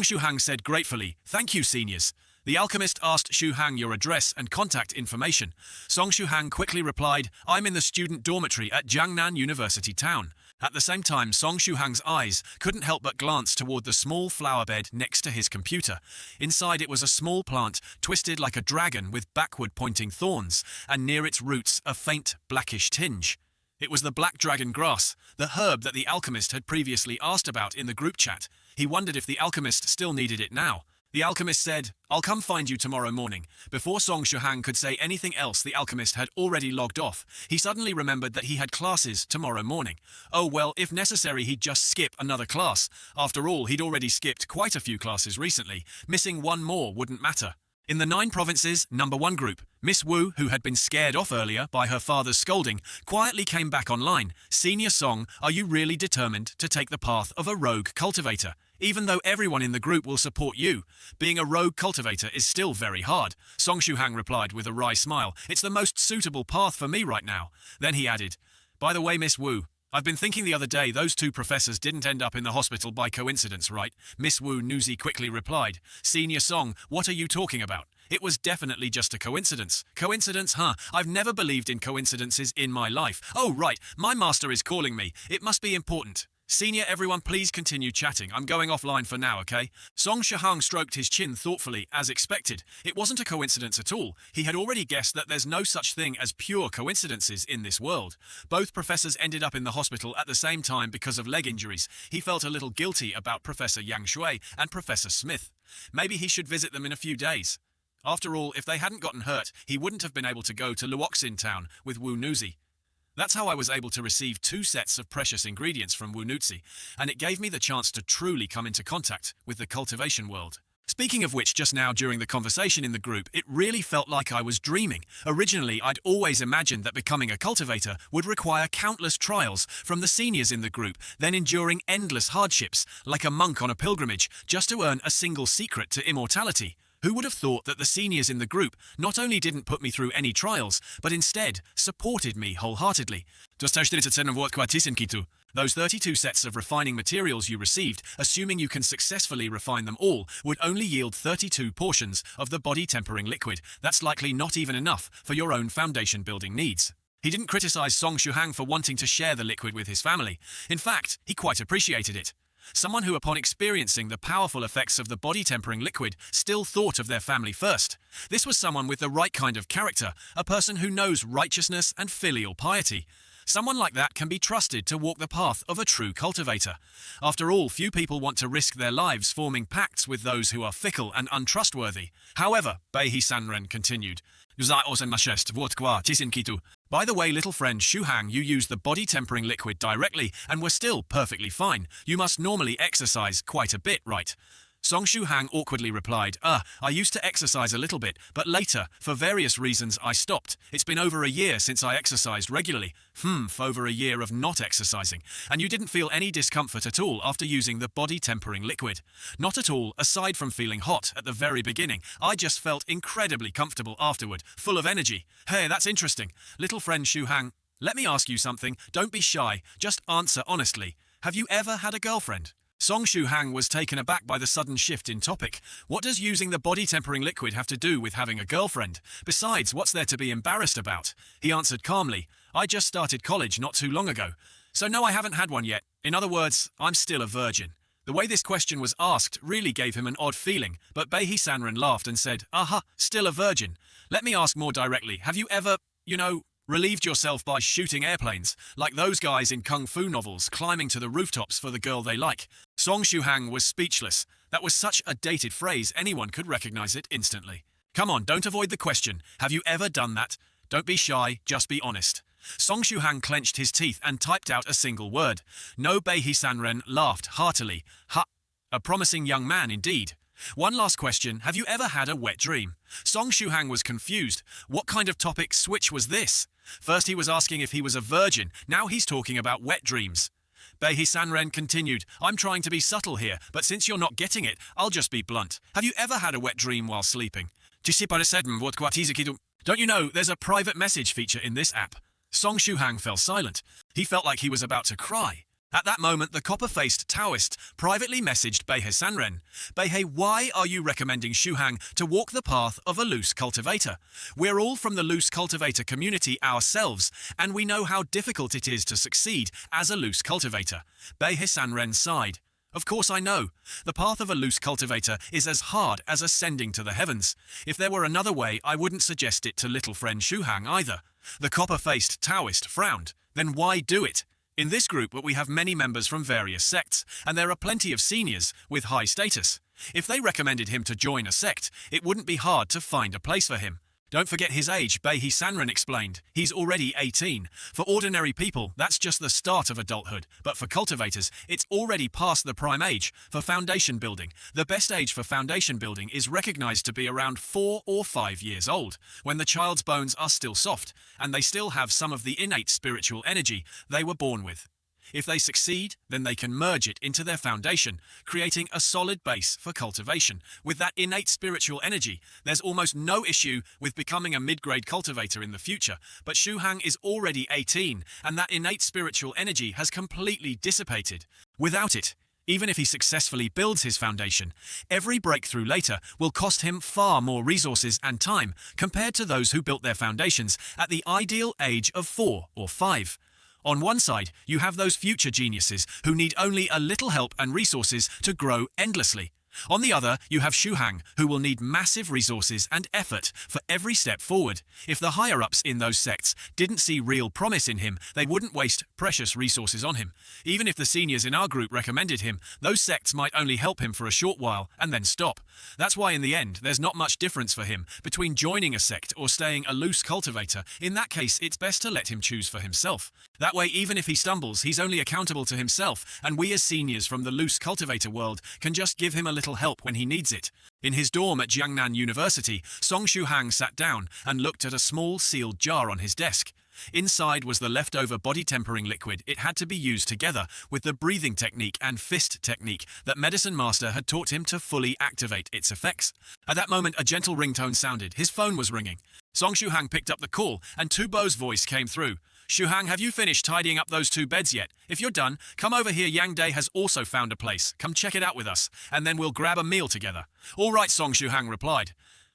Shuhang said gratefully, "Thank you, seniors." The alchemist asked Shuhang your address and contact information. Song Shuhang quickly replied, "I'm in the student dormitory at Jiangnan University Town." At the same time, Song Shuhang's eyes couldn't help but glance toward the small flower bed next to his computer. Inside it was a small plant, twisted like a dragon with backward-pointing thorns, and near its roots a faint, blackish tinge. It was the black dragon grass, the herb that the alchemist had previously asked about in the group chat. He wondered if the alchemist still needed it now. The alchemist said, "I'll come find you tomorrow morning." Before Song Shuhang could say anything else, the alchemist had already logged off. He suddenly remembered that he had classes tomorrow morning. Oh well, if necessary he'd just skip another class. After all, he'd already skipped quite a few classes recently. Missing one more wouldn't matter. In the 9 provinces, number 1 group, Miss Wu, who had been scared off earlier by her father's scolding, quietly came back online. "Senior Song, are you really determined to take the path of a rogue cultivator? Even though everyone in the group will support you, being a rogue cultivator is still very hard." Song Shuhang replied with a wry smile, "It's the most suitable path for me right now." Then he added, "By the way, Miss Wu, I've been thinking the other day those 2 professors didn't end up in the hospital by coincidence, right?" Miss Wu Nuzi quickly replied, "Senior Song, what are you talking about? It was definitely just a coincidence." "Coincidence, huh? I've never believed in coincidences in my life." "Oh, right, my master is calling me. It must be important." "Senior, everyone please continue chatting. I'm going offline for now, okay?" Song Shuhang stroked his chin thoughtfully, as expected. It wasn't a coincidence at all. He had already guessed that there's no such thing as pure coincidences in this world. Both professors ended up in the hospital at the same time because of leg injuries. He felt a little guilty about Professor Yang Shui and Professor Smith. Maybe he should visit them in a few days. After all, if they hadn't gotten hurt, he wouldn't have been able to go to Luoxin Town with Wu Nuzi. That's how I was able to receive 2 sets of precious ingredients from Wu Nuzi, and it gave me the chance to truly come into contact with the cultivation world. Speaking of which, just now during the conversation in the group, it really felt like I was dreaming. Originally, I'd always imagined that becoming a cultivator would require countless trials from the seniors in the group, then enduring endless hardships, like a monk on a pilgrimage, just to earn a single secret to immortality. Who would have thought that the seniors in the group not only didn't put me through any trials, but instead supported me wholeheartedly? Those 32 sets of refining materials you received, assuming you can successfully refine them all, would only yield 32 portions of the body tempering liquid. That's likely not even enough for your own foundation building needs. He didn't criticize Song Shuhang for wanting to share the liquid with his family. In fact, he quite appreciated it. Someone who, upon experiencing the powerful effects of the body tempering liquid, still thought of their family first. This was someone with the right kind of character, a person who knows righteousness and filial piety. Someone like that can be trusted to walk the path of a true cultivator. After all, few people want to risk their lives forming pacts with those who are fickle and untrustworthy. However, Bei Sanren continued, by the way, little friend Shuhang, you used the body-tempering liquid directly and were still perfectly fine. You must normally exercise quite a bit, right? Song Shuhang awkwardly replied, I used to exercise a little bit, but later, for various reasons, I stopped. It's been over a year since I exercised regularly. For over a year of not exercising. And you didn't feel any discomfort at all after using the body-tempering liquid. Not at all, aside from feeling hot at the very beginning. I just felt incredibly comfortable afterward, full of energy. Hey, that's interesting. Little friend Shuhang, let me ask you something. Don't be shy. Just answer honestly. Have you ever had a girlfriend? Song Shuhang was taken aback by the sudden shift in topic. What does using the body-tempering liquid have to do with having a girlfriend? Besides, what's there to be embarrassed about? He answered calmly, I just started college not too long ago. So no, I haven't had one yet. In other words, I'm still a virgin. The way this question was asked really gave him an odd feeling, but Bei Sanren laughed and said, aha, still a virgin. Let me ask more directly. Have you ever, relieved yourself by shooting airplanes, like those guys in kung fu novels climbing to the rooftops for the girl they like? Song Shuhang was speechless. That was such a dated phrase, anyone could recognize it instantly. Come on, don't avoid the question. Have you ever done that? Don't be shy, just be honest. Song Shuhang clenched his teeth and typed out a single word. No. Bei Sanren laughed heartily. Ha! A promising young man indeed. One last question, have you ever had a wet dream? Song Shuhang was confused. What kind of topic switch was this? First he was asking if he was a virgin, now he's talking about wet dreams. Bei Sanren continued, I'm trying to be subtle here, but since you're not getting it, I'll just be blunt. Have you ever had a wet dream while sleeping? Don't you know there's a private message feature in this app? Song Shuhang fell silent. He felt like he was about to cry. At that moment, the copper-faced Taoist privately messaged Bei Sanren. Bei, why are you recommending Shuhang to walk the path of a loose cultivator? We're all from the loose cultivator community ourselves, and we know how difficult it is to succeed as a loose cultivator. Bei Sanren sighed. Of course I know. The path of a loose cultivator is as hard as ascending to the heavens. If there were another way, I wouldn't suggest it to little friend Shuhang either. The copper-faced Taoist frowned. Then why do it? In this group, we have many members from various sects, and there are plenty of seniors with high status. If they recommended him to join a sect, it wouldn't be hard to find a place for him. Don't forget his age, Bei Sanren explained. He's already 18. For ordinary people, that's just the start of adulthood. But for cultivators, it's already past the prime age. For foundation building, the best age for foundation building is recognized to be around 4 or 5 years old, when the child's bones are still soft, and they still have some of the innate spiritual energy they were born with. If they succeed, then they can merge it into their foundation, creating a solid base for cultivation. With that innate spiritual energy, there's almost no issue with becoming a mid-grade cultivator in the future, but Shuhang is already 18, and that innate spiritual energy has completely dissipated. Without it, even if he successfully builds his foundation, every breakthrough later will cost him far more resources and time compared to those who built their foundations at the ideal age of 4 or 5. On one side, you have those future geniuses who need only a little help and resources to grow endlessly. On the other, you have Shuhang, who will need massive resources and effort for every step forward. If the higher-ups in those sects didn't see real promise in him, they wouldn't waste precious resources on him. Even if the seniors in our group recommended him, those sects might only help him for a short while and then stop. That's why in the end, there's not much difference for him between joining a sect or staying a loose cultivator. In that case, it's best to let him choose for himself. That way, even if he stumbles, he's only accountable to himself, and we as seniors from the loose cultivator world can just give him a little help when he needs it. In his dorm at Jiangnan University, Song Shuhang sat down and looked at a small sealed jar on his desk. Inside was the leftover body-tempering liquid. It had to be used together with the breathing technique and fist technique that Medicine Master had taught him to fully activate its effects. At that moment, a gentle ringtone sounded. His phone was ringing. Song Shuhang picked up the call, and Tu Bo's voice came through. Shuhang, have you finished tidying up those 2 beds yet? If you're done, come over here. Yang Day has also found a place. Come check it out with us, and then we'll grab a meal together. All right, Song Shuhang replied.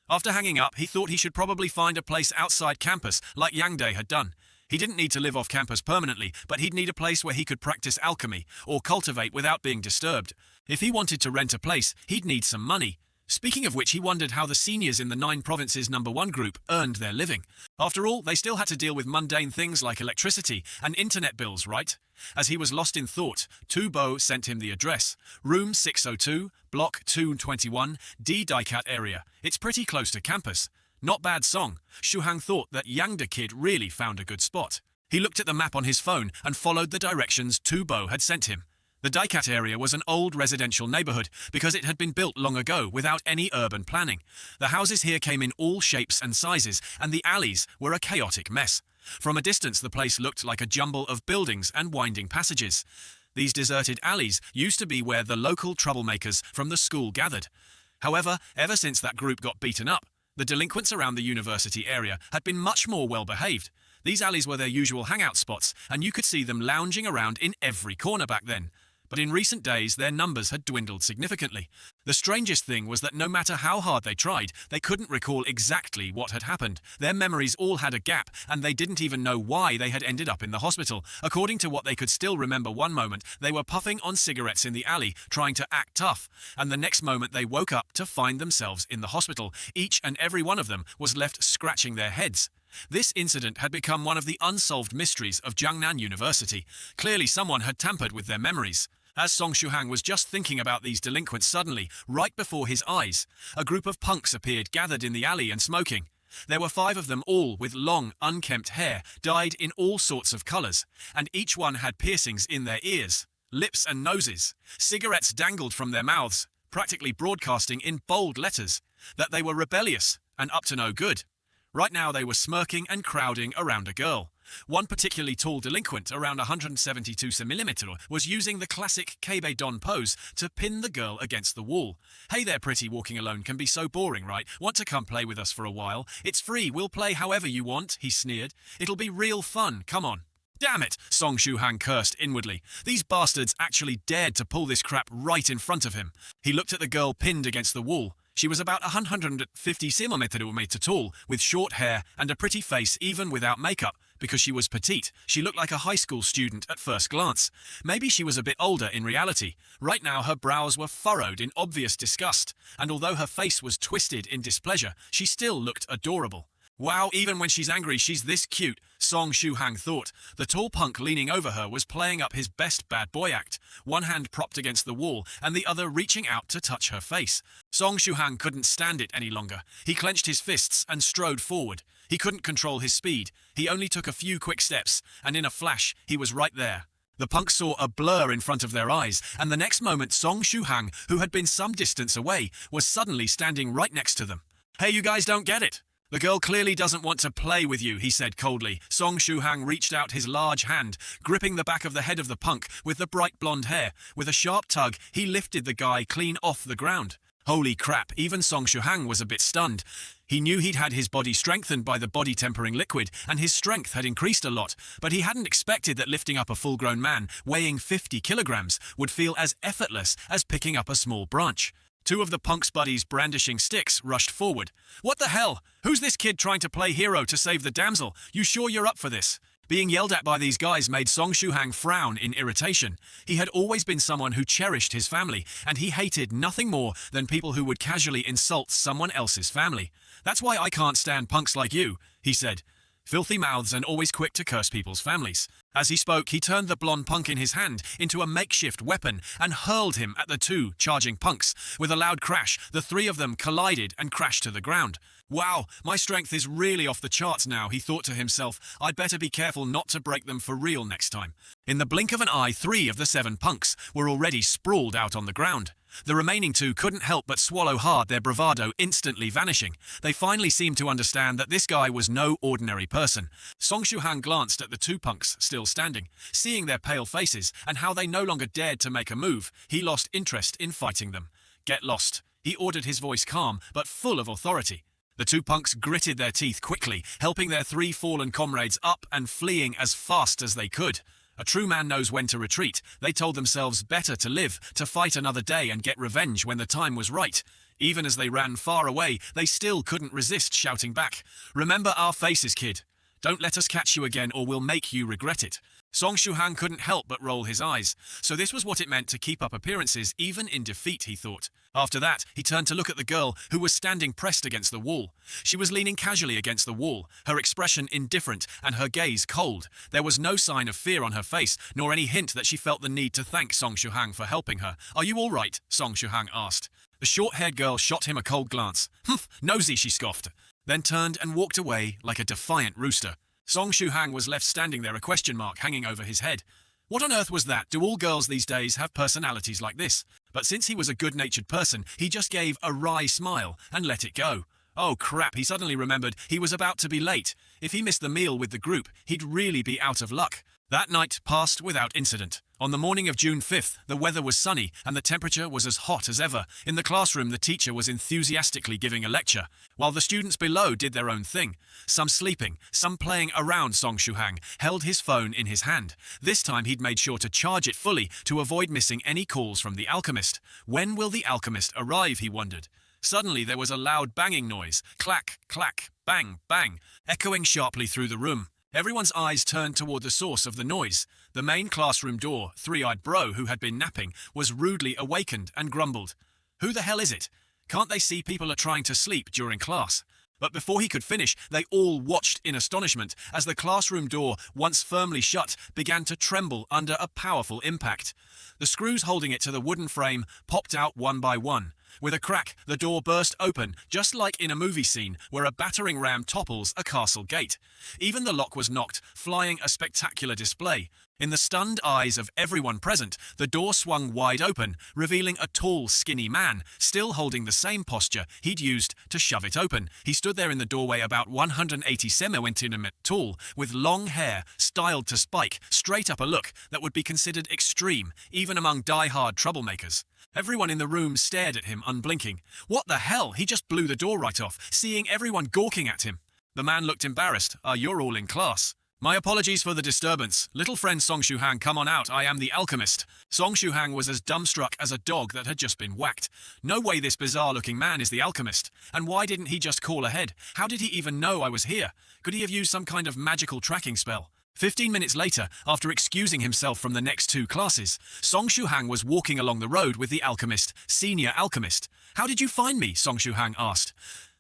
After hanging up, he thought he should probably find a place outside campus, like Yang Day had done. He didn't need to live off campus permanently, but he'd need a place where he could practice alchemy or cultivate without being disturbed. If he wanted to rent a place, he'd need some money. Speaking of which, he wondered how the seniors in the 9 provinces #1 group earned their living. After all, they still had to deal with mundane things like electricity and internet bills, right? As he was lost in thought, Tubo sent him the address. Room 602, Block 221, D Daikat area. It's pretty close to campus. Not bad song. Shuhang thought that Yangda kid really found a good spot. He looked at the map on his phone and followed the directions Tubo had sent him. The Daikat area was an old residential neighborhood because it had been built long ago without any urban planning. The houses here came in all shapes and sizes, and the alleys were a chaotic mess. From a distance, the place looked like a jumble of buildings and winding passages. These deserted alleys used to be where the local troublemakers from the school gathered. However, ever since that group got beaten up, the delinquents around the university area had been much more well-behaved. These alleys were their usual hangout spots, and you could see them lounging around in every corner back then. But in recent days, their numbers had dwindled significantly. The strangest thing was that no matter how hard they tried, they couldn't recall exactly what had happened. Their memories all had a gap, and they didn't even know why they had ended up in the hospital. According to what they could still remember, one moment, they were puffing on cigarettes in the alley, trying to act tough, and the next moment they woke up to find themselves in the hospital. Each and every one of them was left scratching their heads. This incident had become one of the unsolved mysteries of Jiangnan University. Clearly someone had tampered with their memories. As Song Shuhang was just thinking about these delinquents, suddenly, right before his eyes, a group of punks appeared gathered in the alley and smoking. There were 5 of them, all with long, unkempt hair, dyed in all sorts of colors, and each one had piercings in their ears, lips and noses. Cigarettes dangled from their mouths, practically broadcasting in bold letters that they were rebellious and up to no good. Right now they were smirking and crowding around a girl. One particularly tall delinquent, around 172 cm, was using the classic Keibe Don pose to pin the girl against the wall. "Hey there, pretty, walking alone can be so boring, right? Want to come play with us for a while? It's free, we'll play however you want," he sneered. "It'll be real fun, come on." "Damn it," Song Shuhang cursed inwardly. These bastards actually dared to pull this crap right in front of him. He looked at the girl pinned against the wall. She was about 150 cm tall, with short hair and a pretty face even without makeup. Because she was petite, she looked like a high school student at first glance. Maybe she was a bit older in reality. Right now her brows were furrowed in obvious disgust, and although her face was twisted in displeasure, she still looked adorable. Wow, even when she's angry, she's this cute, Song Shuhang thought. The tall punk leaning over her was playing up his best bad boy act, one hand propped against the wall and the other reaching out to touch her face. Song Shuhang couldn't stand it any longer. He clenched his fists and strode forward. He couldn't control his speed. He only took a few quick steps, and in a flash, he was right there. The punks saw a blur in front of their eyes, and the next moment Song Shuhang, who had been some distance away, was suddenly standing right next to them. "Hey, you guys don't get it. The girl clearly doesn't want to play with you," he said coldly. Song Shuhang reached out his large hand, gripping the back of the head of the punk with the bright blonde hair. With a sharp tug, he lifted the guy clean off the ground. Holy crap, even Song Shuhang was a bit stunned. He knew he'd had his body strengthened by the body-tempering liquid, and his strength had increased a lot, but he hadn't expected that lifting up a full-grown man weighing 50 kilograms would feel as effortless as picking up a small branch. 2 of the punk's buddies brandishing sticks rushed forward. "What the hell? Who's this kid trying to play hero to save the damsel? You sure you're up for this?" Being yelled at by these guys made Song Shuhang frown in irritation. He had always been someone who cherished his family, and he hated nothing more than people who would casually insult someone else's family. "That's why I can't stand punks like you," he said. Filthy mouths and always quick to curse people's families. As he spoke, he turned the blonde punk in his hand into a makeshift weapon and hurled him at the 2 charging punks. With a loud crash, the 3 of them collided and crashed to the ground. "Wow, my strength is really off the charts now," he thought to himself. "I'd better be careful not to break them for real next time." In the blink of an eye, 3 of the 7 punks were already sprawled out on the ground. The remaining 2 couldn't help but swallow hard, their bravado instantly vanishing. They finally seemed to understand that this guy was no ordinary person. Song Shuhang glanced at the 2 punks still standing. Seeing their pale faces and how they no longer dared to make a move, he lost interest in fighting them. "Get lost," he ordered, his voice calm but full of authority. The 2 punks gritted their teeth quickly, helping their 3 fallen comrades up and fleeing as fast as they could. A true man knows when to retreat. They told themselves better to live, to fight another day and get revenge when the time was right. Even as they ran far away, they still couldn't resist shouting back, "Remember our faces, kid. Don't let us catch you again or we'll make you regret it. Song Shuhang couldn't help but roll his eyes. So this was what it meant to keep up appearances even in defeat, he thought. After that, he turned to look at the girl who was standing pressed against the wall. She was leaning casually against the wall, her expression indifferent and her gaze cold. There was no sign of fear on her face, nor any hint that she felt the need to thank Song Shuhang for helping her. Are you all right? Song Shuhang asked. The short-haired girl shot him a cold glance. Humph, nosy, she scoffed, then turned and walked away like a defiant rooster. Song Shuhang was left standing there, a question mark hanging over his head. What on earth was that? Do all girls these days have personalities like this? But since he was a good-natured person, he just gave a wry smile and let it go. Oh crap, he suddenly remembered he was about to be late. If he missed the meal with the group, he'd really be out of luck. That night passed without incident. On the morning of June 5th, the weather was sunny and the temperature was as hot as ever. In the classroom, the teacher was enthusiastically giving a lecture, while the students below did their own thing. Some sleeping, some playing around. Song Shuhang held his phone in his hand. This time he'd made sure to charge it fully to avoid missing any calls from the alchemist. When will the alchemist arrive, he wondered. Suddenly there was a loud banging noise. Clack, clack, bang, bang, echoing sharply through the room. Everyone's eyes turned toward the source of the noise. The main classroom door, three-eyed bro who had been napping, was rudely awakened and grumbled. Who the hell is it? Can't they see people are trying to sleep during class? But before he could finish, they all watched in astonishment as the classroom door, once firmly shut, began to tremble under a powerful impact. The screws holding it to the wooden frame popped out one by one. With a crack, the door burst open, just like in a movie scene where a battering ram topples a castle gate. Even the lock was knocked, flying a spectacular display. In the stunned eyes of everyone present, the door swung wide open, revealing a tall, skinny man, still holding the same posture he'd used to shove it open. He stood there in the doorway about 180 centimeters tall, with long hair, styled to spike, straight up a look that would be considered extreme, even among die-hard troublemakers. Everyone in the room stared at him, unblinking. What the hell? He just blew the door right off, seeing everyone gawking at him. The man looked embarrassed. You're all in class. My apologies for the disturbance. Little friend Song Shuhang, come on out. I am the alchemist. Song Shuhang was as dumbstruck as a dog that had just been whacked. No way this bizarre-looking man is the alchemist. And why didn't he just call ahead? How did he even know I was here? Could he have used some kind of magical tracking spell? 15 minutes later, after excusing himself from the next two classes, Song Shuhang was walking along the road with the alchemist, senior alchemist. How did you find me? Song Shuhang asked.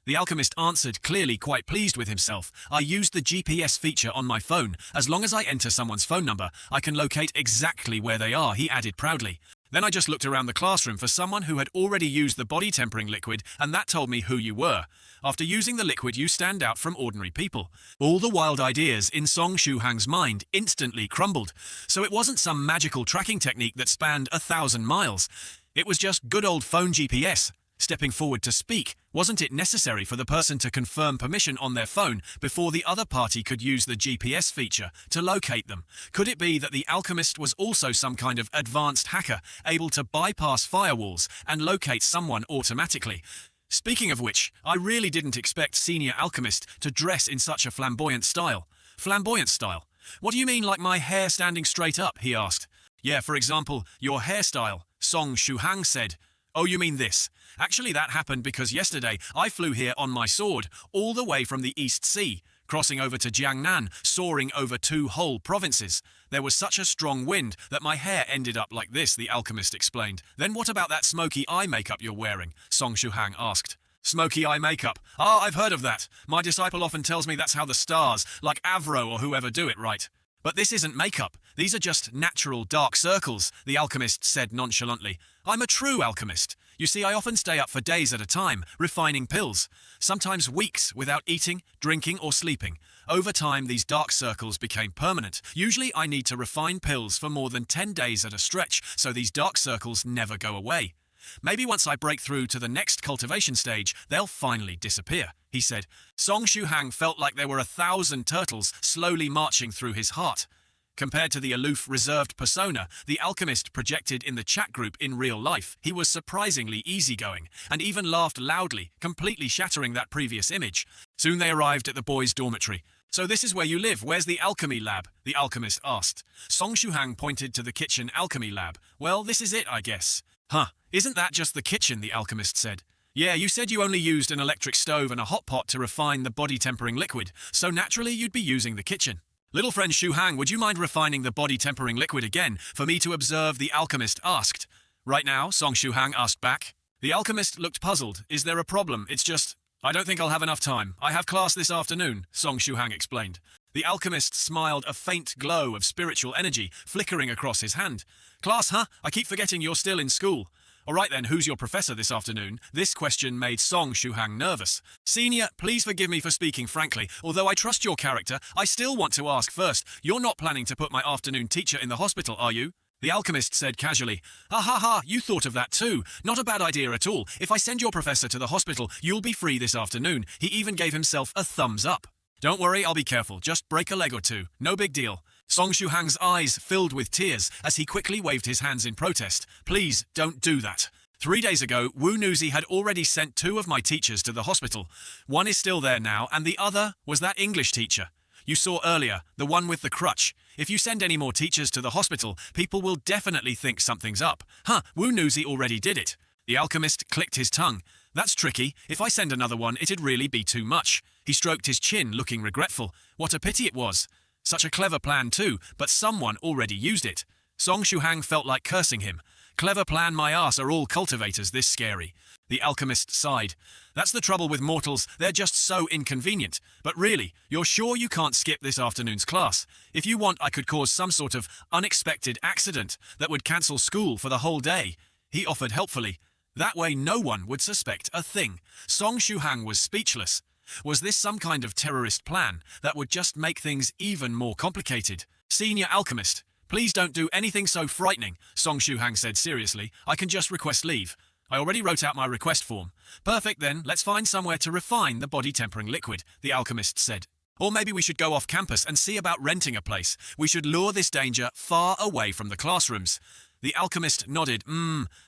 The alchemist answered, clearly quite pleased with himself. I used the GPS feature on my phone. As long as I enter someone's phone number, I can locate exactly where they are, he added proudly. Then I just looked around the classroom for someone who had already used the body tempering liquid, and that told me who you were. After using the liquid, you stand out from ordinary people. All the wild ideas in Song Shuhang's mind instantly crumbled. So it wasn't some magical tracking technique that spanned 1,000 miles. It was just good old phone GPS. Stepping forward to speak, wasn't it necessary for the person to confirm permission on their phone before the other party could use the GPS feature to locate them? Could it be that the alchemist was also some kind of advanced hacker, able to bypass firewalls and locate someone automatically? Speaking of which, I really didn't expect Senior Alchemist to dress in such a flamboyant style. Flamboyant style? What do you mean, like my hair standing straight up? He asked. Yeah, for example, your hairstyle, Song Shuhang said. Oh, you mean this? Actually, that happened because yesterday I flew here on my sword, all the way from the East Sea, crossing over to Jiangnan, soaring over 2 whole provinces. There was such a strong wind that my hair ended up like this, the alchemist explained. Then what about that smoky eye makeup you're wearing? Song Shuhang asked. Smoky eye makeup? I've heard of that. My disciple often tells me that's how the stars, like Avro or whoever, do it right. But this isn't makeup. These are just natural dark circles, the alchemist said nonchalantly. I'm a true alchemist. You see, I often stay up for days at a time, refining pills. Sometimes weeks without eating, drinking or sleeping. Over time, these dark circles became permanent. Usually I need to refine pills for more than 10 days at a stretch, so these dark circles never go away. Maybe once I break through to the next cultivation stage, they'll finally disappear, he said. Song Shuhang felt like there were 1,000 turtles slowly marching through his heart. Compared to the aloof, reserved persona the alchemist projected in the chat group in real life, he was surprisingly easygoing, and even laughed loudly, completely shattering that previous image. Soon they arrived at the boys' dormitory. So this is where you live. Where's the alchemy lab? The alchemist asked. Song Shuhang pointed to the kitchen alchemy lab. Well, this is it, I guess. Huh, isn't that just the kitchen? The alchemist said. Yeah, you said you only used an electric stove and a hot pot to refine the body tempering liquid, so naturally you'd be using the kitchen. Little friend Shu Hang, would you mind refining the body tempering liquid again for me to observe? The alchemist asked. Right now, Song Shu Hang asked back. The alchemist looked puzzled. Is there a problem? It's just, I don't think I'll have enough time. I have class this afternoon, Song Shu Hang explained. The alchemist smiled, a faint glow of spiritual energy flickering across his hand. Class, huh? I keep forgetting you're still in school. All right then, who's your professor this afternoon? This question made Song Shu Hang nervous. Senior, please forgive me for speaking frankly. Although I trust your character, I still want to ask first. You're not planning to put my afternoon teacher in the hospital, are you? The alchemist said casually. Ha ha ha, you thought of that too. Not a bad idea at all. If I send your professor to the hospital, you'll be free this afternoon. He even gave himself a thumbs up. Don't worry, I'll be careful. Just break a leg or two. No big deal. Song Shu Hang's eyes filled with tears as he quickly waved his hands in protest. Please, don't do that. 3 days ago, Wu Nuzi had already sent 2 of my teachers to the hospital. One is still there now, and the other was that English teacher you saw earlier, the one with the crutch. If you send any more teachers to the hospital, people will definitely think something's up. Huh, Wu Nuzi already did it. The alchemist clicked his tongue. That's tricky. If I send another one, it'd really be too much. He stroked his chin, looking regretful. What a pity it was. Such a clever plan too, but someone already used it. Song Shu Hang felt like cursing him. Clever plan my ass, are all cultivators this scary? The alchemist sighed. That's the trouble with mortals, they're just so inconvenient. But really, you're sure you can't skip this afternoon's class? If you want, I could cause some sort of unexpected accident that would cancel school for the whole day. He offered helpfully. That way no one would suspect a thing. Song Shu Hang was speechless. Was this some kind of terrorist plan that would just make things even more complicated? Senior alchemist, please don't do anything so frightening, Song Shu Hang said seriously. I can just request leave. I already wrote out my request form. Perfect then, let's find somewhere to refine the body tempering liquid, the alchemist said. Or maybe we should go off campus and see about renting a place. We should lure this danger far away from the classrooms. The alchemist nodded.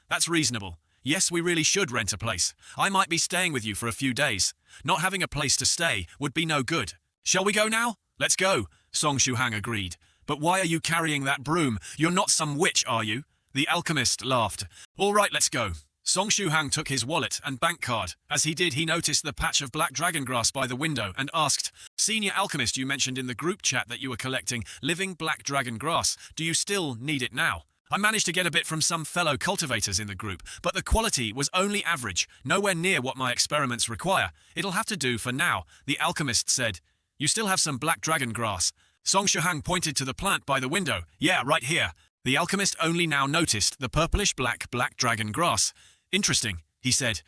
That's reasonable. Yes, we really should rent a place. I might be staying with you for a few days. Not having a place to stay would be no good. Shall we go now? Let's go, Song Shu Hang agreed. But why are you carrying that broom? You're not some witch, are you? The alchemist laughed. All right, let's go. Song Shu Hang took his wallet and bank card. As he did, he noticed the patch of black dragon grass by the window and asked, Senior alchemist, you mentioned in the group chat that you were collecting living black dragon grass. Do you still need it now? I managed to get a bit from some fellow cultivators in the group, but the quality was only average, nowhere near what my experiments require. It'll have to do for now, the alchemist said. You still have some black dragon grass. Song Shu Hang pointed to the plant by the window. Yeah, right here. The alchemist only now noticed the purplish-black black dragon grass. Interesting, he said.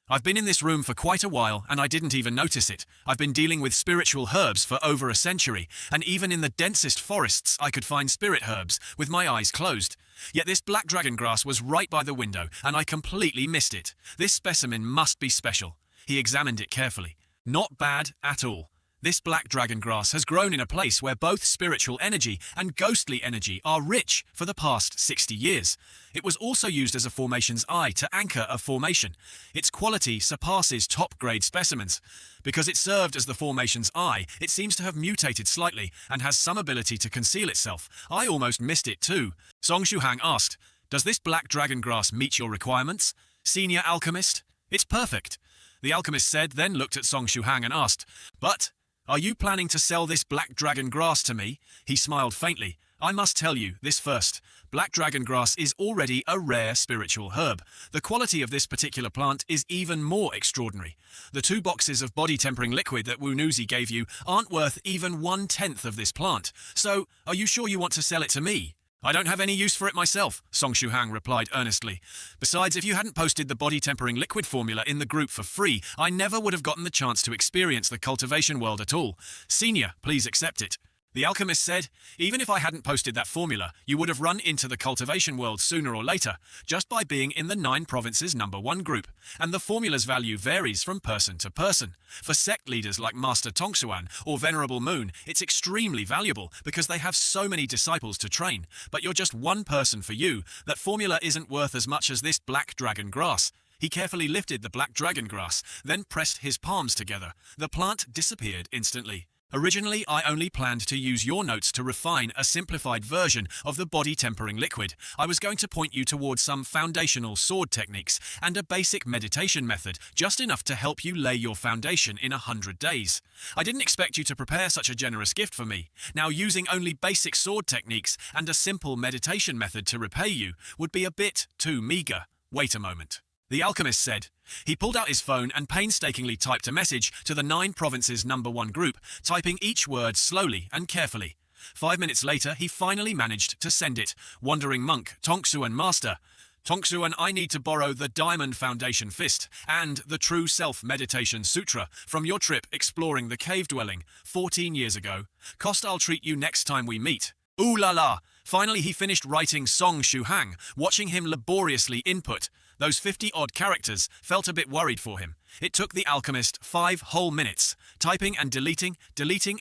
I've been in this room for quite a while, and I didn't even notice it. I've been dealing with spiritual herbs for over a century, and even in the densest forests I could find spirit herbs, with my eyes closed. Yet this black dragon grass was right by the window, and I completely missed it. This specimen must be special. He examined it carefully. Not bad at all. This black dragon grass has grown in a place where both spiritual energy and ghostly energy are rich for the past 60 years. It was also used as a formation's eye to anchor a formation. Its quality surpasses top-grade specimens. Because it served as the formation's eye, it seems to have mutated slightly and has some ability to conceal itself. I almost missed it too. Song Shu Hang asked, Does this black dragon grass meet your requirements? Senior alchemist? It's perfect. The alchemist said, then looked at Song Shu Hang and asked, But are you planning to sell this black dragon grass to me? He smiled faintly. I must tell you this first. Black dragon grass is already a rare spiritual herb. The quality of this particular plant is even more extraordinary. The 2 boxes of body tempering liquid that Wu Nuzi gave you aren't worth even 1/10 of this plant. So, are you sure you want to sell it to me? I don't have any use for it myself, Song Shu Hang replied earnestly. Besides, if you hadn't posted the body tempering liquid formula in the group for free, I never would have gotten the chance to experience the cultivation world at all. Senior, please accept it. The alchemist said, even if I hadn't posted that formula, you would have run into the cultivation world sooner or later, just by being in the 9 provinces #1 group. And the formula's value varies from person to person. For sect leaders like Master Tongsuan or Venerable Moon, it's extremely valuable because they have so many disciples to train. But you're just one person for you. That formula isn't worth as much as this black dragon grass. He carefully lifted the black dragon grass, then pressed his palms together. The plant disappeared instantly. Originally, I only planned to use your notes to refine a simplified version of the body tempering liquid. I was going to point you towards some foundational sword techniques and a basic meditation method, just enough to help you lay your foundation in 100 days. I didn't expect you to prepare such a generous gift for me. Now, using only basic sword techniques and a simple meditation method to repay you would be a bit too meager. Wait a moment. The alchemist said. He pulled out his phone and painstakingly typed a message to the 9 Provinces #1 group, typing each word slowly and carefully. 5 minutes later, he finally managed to send it. Wandering monk, Tongsuan master. Tongsuan, I need to borrow the Diamond Foundation Fist and the True Self Meditation Sutra from your trip exploring the cave dwelling 14 years ago. Cost I'll treat you next time we meet. Ooh la la! Finally, he finished writing Song Shuhang. Watching him laboriously input those 50-odd characters felt a bit worried for him. It took the alchemist 5 whole minutes, typing and deleting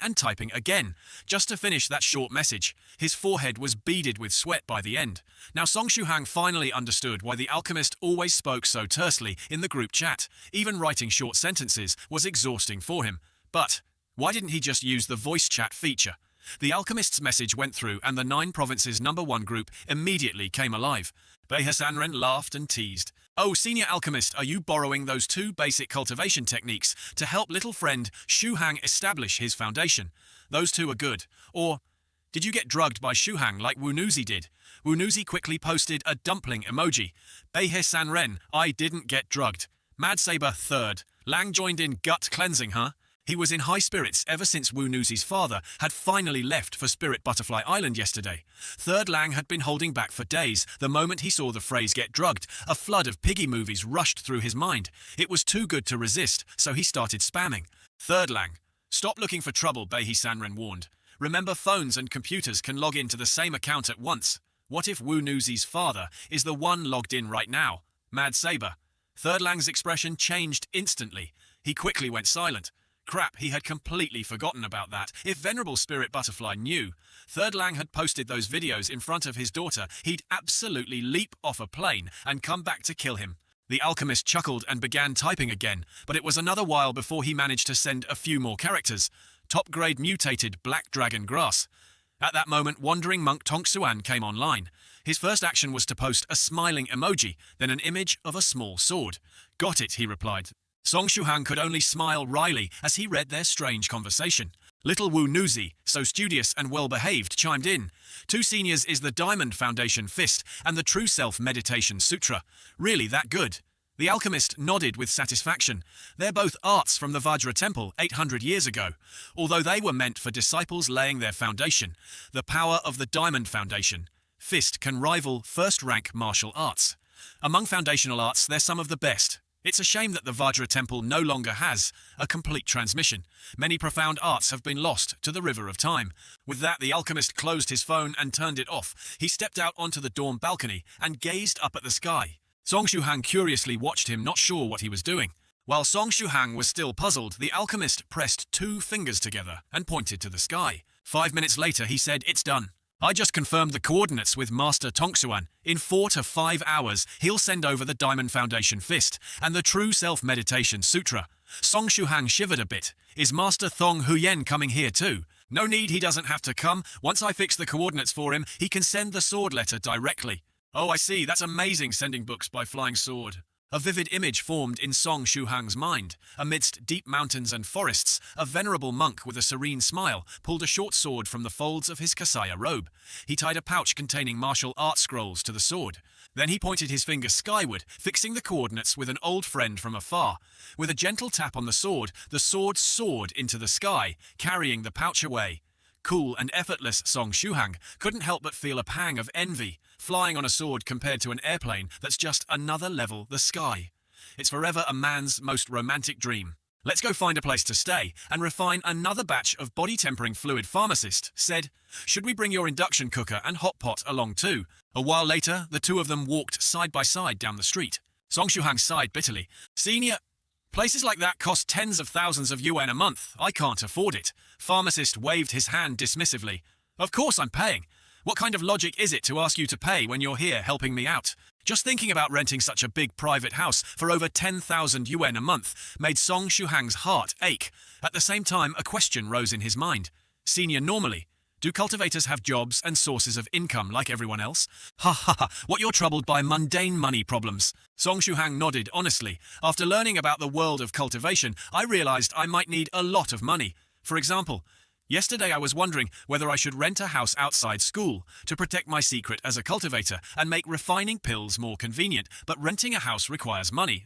and typing again, just to finish that short message. His forehead was beaded with sweat by the end. Now Song Shuhang finally understood why the alchemist always spoke so tersely in the group chat. Even writing short sentences was exhausting for him. But why didn't he just use the voice chat feature? The alchemist's message went through and the 9 Provinces #1 group immediately came alive. Beihasanren laughed and teased. Oh, senior alchemist, are you borrowing those 2 basic cultivation techniques to help little friend Shuhang establish his foundation? Those 2 are good. Or did you get drugged by Shuhang like Wunuzi did? Wunuzi quickly posted a dumpling emoji. Beihasanren, I didn't get drugged. Mad Saber 3rd. Lang joined in gut cleansing, huh? He was in high spirits ever since Wunuzi's father had finally left for Spirit Butterfly Island yesterday. 3rd Lang had been holding back for days. The moment he saw the phrase get drugged, a flood of piggy movies rushed through his mind. It was too good to resist, so he started spamming. 3rd Lang. Stop looking for trouble, Beihi Sanren warned. Remember, phones and computers can log into the same account at once. What if Wunuzi's father is the one logged in right now? Mad Saber. 3rd Lang's expression changed instantly. He quickly went silent. Crap, he had completely forgotten about that. If Venerable Spirit Butterfly knew 3rd Lang had posted those videos in front of his daughter, he'd absolutely leap off a plane and come back to kill him. The alchemist chuckled and began typing again, but it was another while before he managed to send a few more characters. Top-grade mutated black dragon grass. At that moment, wandering monk Tongsuan came online. His first action was to post a smiling emoji, then an image of a small sword. Got it, he replied. Song Shuhang could only smile wryly as he read their strange conversation. Little Wunuzi, so studious and well-behaved, chimed in. 2 seniors is the Diamond Foundation Fist and the True Self Meditation Sutra. Really that good? The alchemist nodded with satisfaction. They're both arts from the Vajra Temple 800 years ago. Although they were meant for disciples laying their foundation, the power of the Diamond Foundation Fist can rival first-rank martial arts. Among foundational arts, they're some of the best. It's a shame that the Vajra Temple no longer has a complete transmission. Many profound arts have been lost to the river of time. With that, the alchemist closed his phone and turned it off. He stepped out onto the dorm balcony and gazed up at the sky. Song Shuhang curiously watched him, not sure what he was doing. While Song Shuhang was still puzzled, the alchemist pressed 2 fingers together and pointed to the sky. 5 minutes later, he said, "It's done. I just confirmed the coordinates with Master Tongsuan. In 4 to 5 hours, he'll send over the Diamond Foundation Fist and the True Self Meditation Sutra." Song Shuhang shivered a bit. Is Master Thong Huyen coming here too? No need, he doesn't have to come. Once I fix the coordinates for him, he can send the sword letter directly. Oh, I see, that's amazing, sending books by flying sword. A vivid image formed in Song Shuhang's mind. Amidst deep mountains and forests, a venerable monk with a serene smile pulled a short sword from the folds of his kasaya robe. He tied a pouch containing martial art scrolls to the sword. Then he pointed his finger skyward, fixing the coordinates with an old friend from afar. With a gentle tap on the sword soared into the sky, carrying the pouch away. Cool and effortless Song Shuhang couldn't help but feel a pang of envy. Flying on a sword compared to an airplane that's just another level the sky. It's forever a man's most romantic dream. Let's go find a place to stay and refine another batch of body-tempering fluid, pharmacist said. Should we bring your induction cooker and hot pot along too? A while later, the 2 of them walked side by side down the street. Song Shuhang sighed bitterly. Senior, places like that cost tens of thousands of yuan a month. I can't afford it. Pharmacist waved his hand dismissively. Of course I'm paying. What kind of logic is it to ask you to pay when you're here helping me out? Just thinking about renting such a big private house for over 10,000 yuan a month made Song Shuhang's heart ache. At the same time, a question rose in his mind. Senior, normally, do cultivators have jobs and sources of income like everyone else? Ha ha ha, what you're troubled by mundane money problems. Song Shuhang nodded honestly. After learning about the world of cultivation, I realized I might need a lot of money. For example, yesterday I was wondering whether I should rent a house outside school to protect my secret as a cultivator and make refining pills more convenient, but renting a house requires money.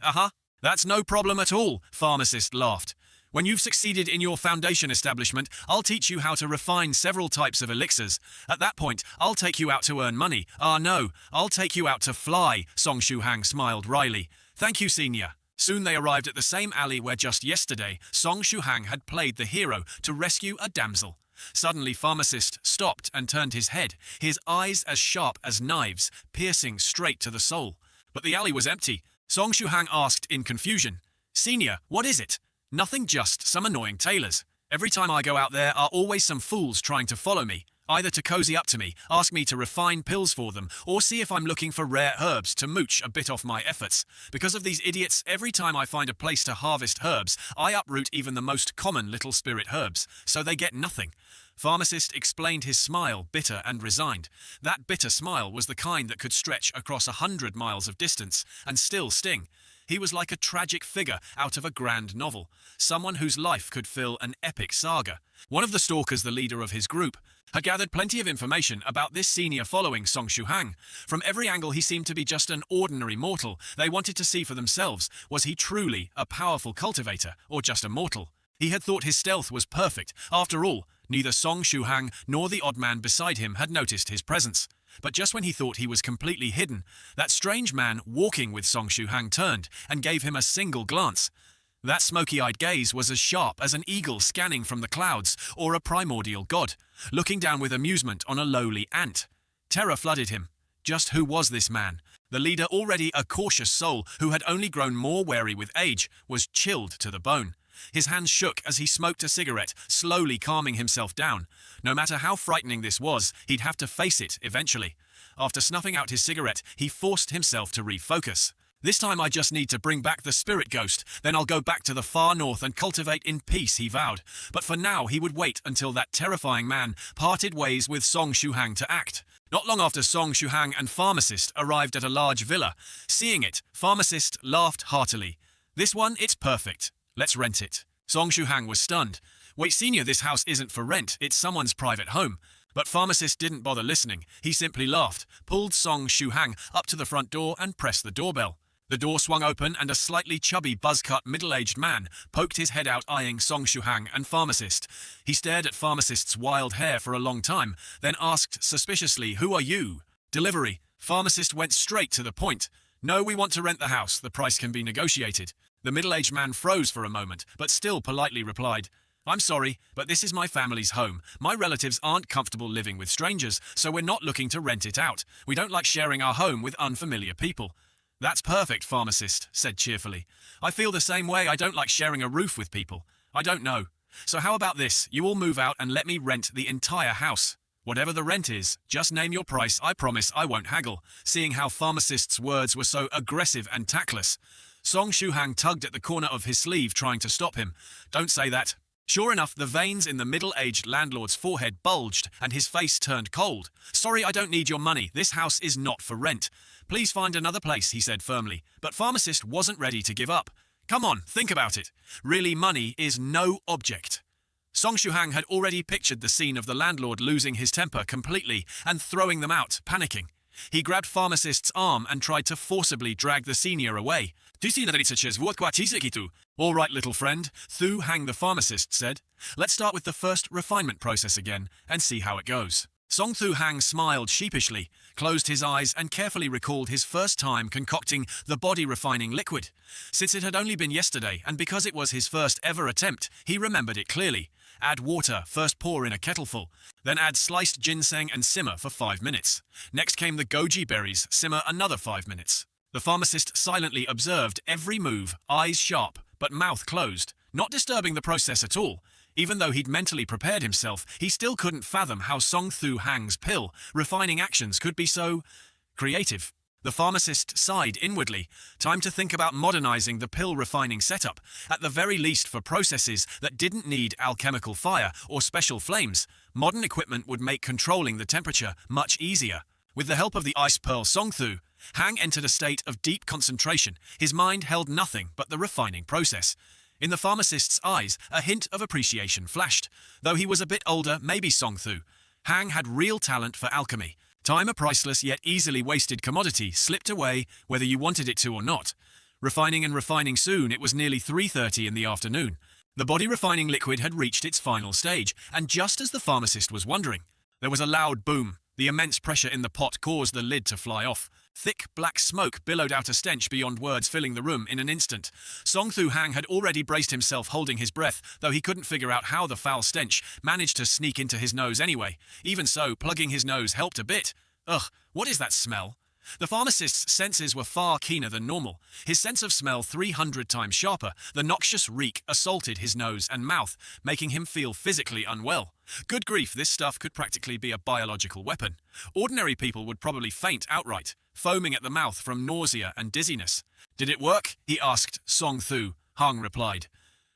That's no problem at all, pharmacist laughed. When you've succeeded in your foundation establishment, I'll teach you how to refine several types of elixirs. At that point, I'll take you out to earn money. No, I'll take you out to fly, Song Shuhang smiled wryly. Thank you, senior. Soon they arrived at the same alley where just yesterday, Song Shuhang had played the hero to rescue a damsel. Suddenly, pharmacist stopped and turned his head, his eyes as sharp as knives, piercing straight to the soul. But the alley was empty. Song Shuhang asked in confusion, Senior, what is it? Nothing, just some annoying tailors. Every time I go out there are always some fools trying to follow me, either to cozy up to me, ask me to refine pills for them, or see if I'm looking for rare herbs to mooch a bit off my efforts. Because of these idiots, every time I find a place to harvest herbs, I uproot even the most common little spirit herbs, so they get nothing. Pharmacist explained, his smile bitter and resigned. That bitter smile was the kind that could stretch across 100 miles of distance and still sting. He was like a tragic figure out of a grand novel, someone whose life could fill an epic saga. One of the stalkers, the leader of his group, had gathered plenty of information about this senior following Song Shuhang. From every angle he seemed to be just an ordinary mortal. They wanted to see for themselves, was he truly a powerful cultivator or just a mortal? He had thought his stealth was perfect. After all, neither Song Shuhang nor the odd man beside him had noticed his presence. But just when he thought he was completely hidden, that strange man walking with Song Shuhang turned and gave him a single glance. That smoky-eyed gaze was as sharp as an eagle scanning from the clouds or a primordial god, looking down with amusement on a lowly ant. Terror flooded him. Just who was this man? The leader, already a cautious soul who had only grown more wary with age, was chilled to the bone. His hands shook as he smoked a cigarette, slowly calming himself down. No matter how frightening this was, he'd have to face it eventually. After snuffing out his cigarette, he forced himself to refocus. This time I just need to bring back the spirit ghost, then I'll go back to the far north and cultivate in peace, he vowed. But for now he would wait until that terrifying man parted ways with Song Shuhang to act. Not long after, Song Shuhang and Pharmacist arrived at a large villa. Seeing it, Pharmacist laughed heartily. This one, it's perfect. Let's rent it. Song Shuhang was stunned. Wait, senior, this house isn't for rent, it's someone's private home. But Pharmacist didn't bother listening. He simply laughed, pulled Song Shuhang up to the front door and pressed the doorbell. The door swung open and a slightly chubby, buzz-cut, middle-aged man poked his head out, eyeing Song Shuhang and Pharmacist. He stared at Pharmacist's wild hair for a long time, then asked suspiciously, "Who are you?" "Delivery." Pharmacist went straight to the point. "No, we want to rent the house. The price can be negotiated." The middle-aged man froze for a moment, but still politely replied, "I'm sorry, but this is my family's home. My relatives aren't comfortable living with strangers, so we're not looking to rent it out. We don't like sharing our home with unfamiliar people." "That's perfect," Pharmacist said cheerfully. "I feel the same way. I don't like sharing a roof with people. I don't know. So how about this? You all move out and let me rent the entire house. Whatever the rent is, just name your price. I promise I won't haggle." Seeing how Pharmacist's words were so aggressive and tactless, Song Shuhang tugged at the corner of his sleeve, trying to stop him. "Don't say that." Sure enough, the veins in the middle-aged landlord's forehead bulged and his face turned cold. "Sorry, I don't need your money. This house is not for rent. Please find another place," he said firmly. But Pharmacist wasn't ready to give up. "Come on, think about it. Really, money is no object." Song Shuhang had already pictured the scene of the landlord losing his temper completely and throwing them out, panicking. He grabbed Pharmacist's arm and tried to forcibly drag the senior away. "All right, little friend," Thu Hang the Pharmacist said. "Let's start with the first refinement process again and see how it goes." Song Thu Hang smiled sheepishly, closed his eyes and carefully recalled his first time concocting the body-refining liquid. Since it had only been yesterday, and because it was his first ever attempt, he remembered it clearly. Add water, first pour in a kettleful, then add sliced ginseng and simmer for 5 minutes. Next came the goji berries, simmer another 5 minutes. The Pharmacist silently observed every move, eyes sharp, but mouth closed, not disturbing the process at all. Even though he'd mentally prepared himself, he still couldn't fathom how Song Thu Hang's pill refining actions could be so creative. The pharmacist sighed inwardly. Time to think about modernizing the pill refining setup, at the very least for processes that didn't need alchemical fire or special flames. Modern equipment would make controlling the temperature much easier. With the help of the ice pearl Song Thu, Hang entered a state of deep concentration. His mind held nothing but the refining process. In the pharmacist's eyes, a hint of appreciation flashed. Though he was a bit older, maybe Song Thu, Hang had real talent for alchemy. Time, a priceless yet easily wasted commodity, slipped away whether you wanted it to or not. Refining and refining soon, it was nearly 3:30 in the afternoon. The body refining liquid had reached its final stage, and just as the pharmacist was wondering, there was a loud boom. The immense pressure in the pot caused the lid to fly off. Thick, black smoke billowed out a stench beyond words, filling the room in an instant. Song Thu Hang had already braced himself, holding his breath, though he couldn't figure out how the foul stench managed to sneak into his nose anyway. Even so, plugging his nose helped a bit. Ugh, what is that smell? The pharmacist's senses were far keener than normal, his sense of smell 300 times sharper. The noxious reek assaulted his nose and mouth, making him feel physically unwell. Good grief, this stuff could practically be a biological weapon. Ordinary people would probably faint outright, foaming at the mouth from nausea and dizziness. Did it work? He asked. Song Thu Hang replied.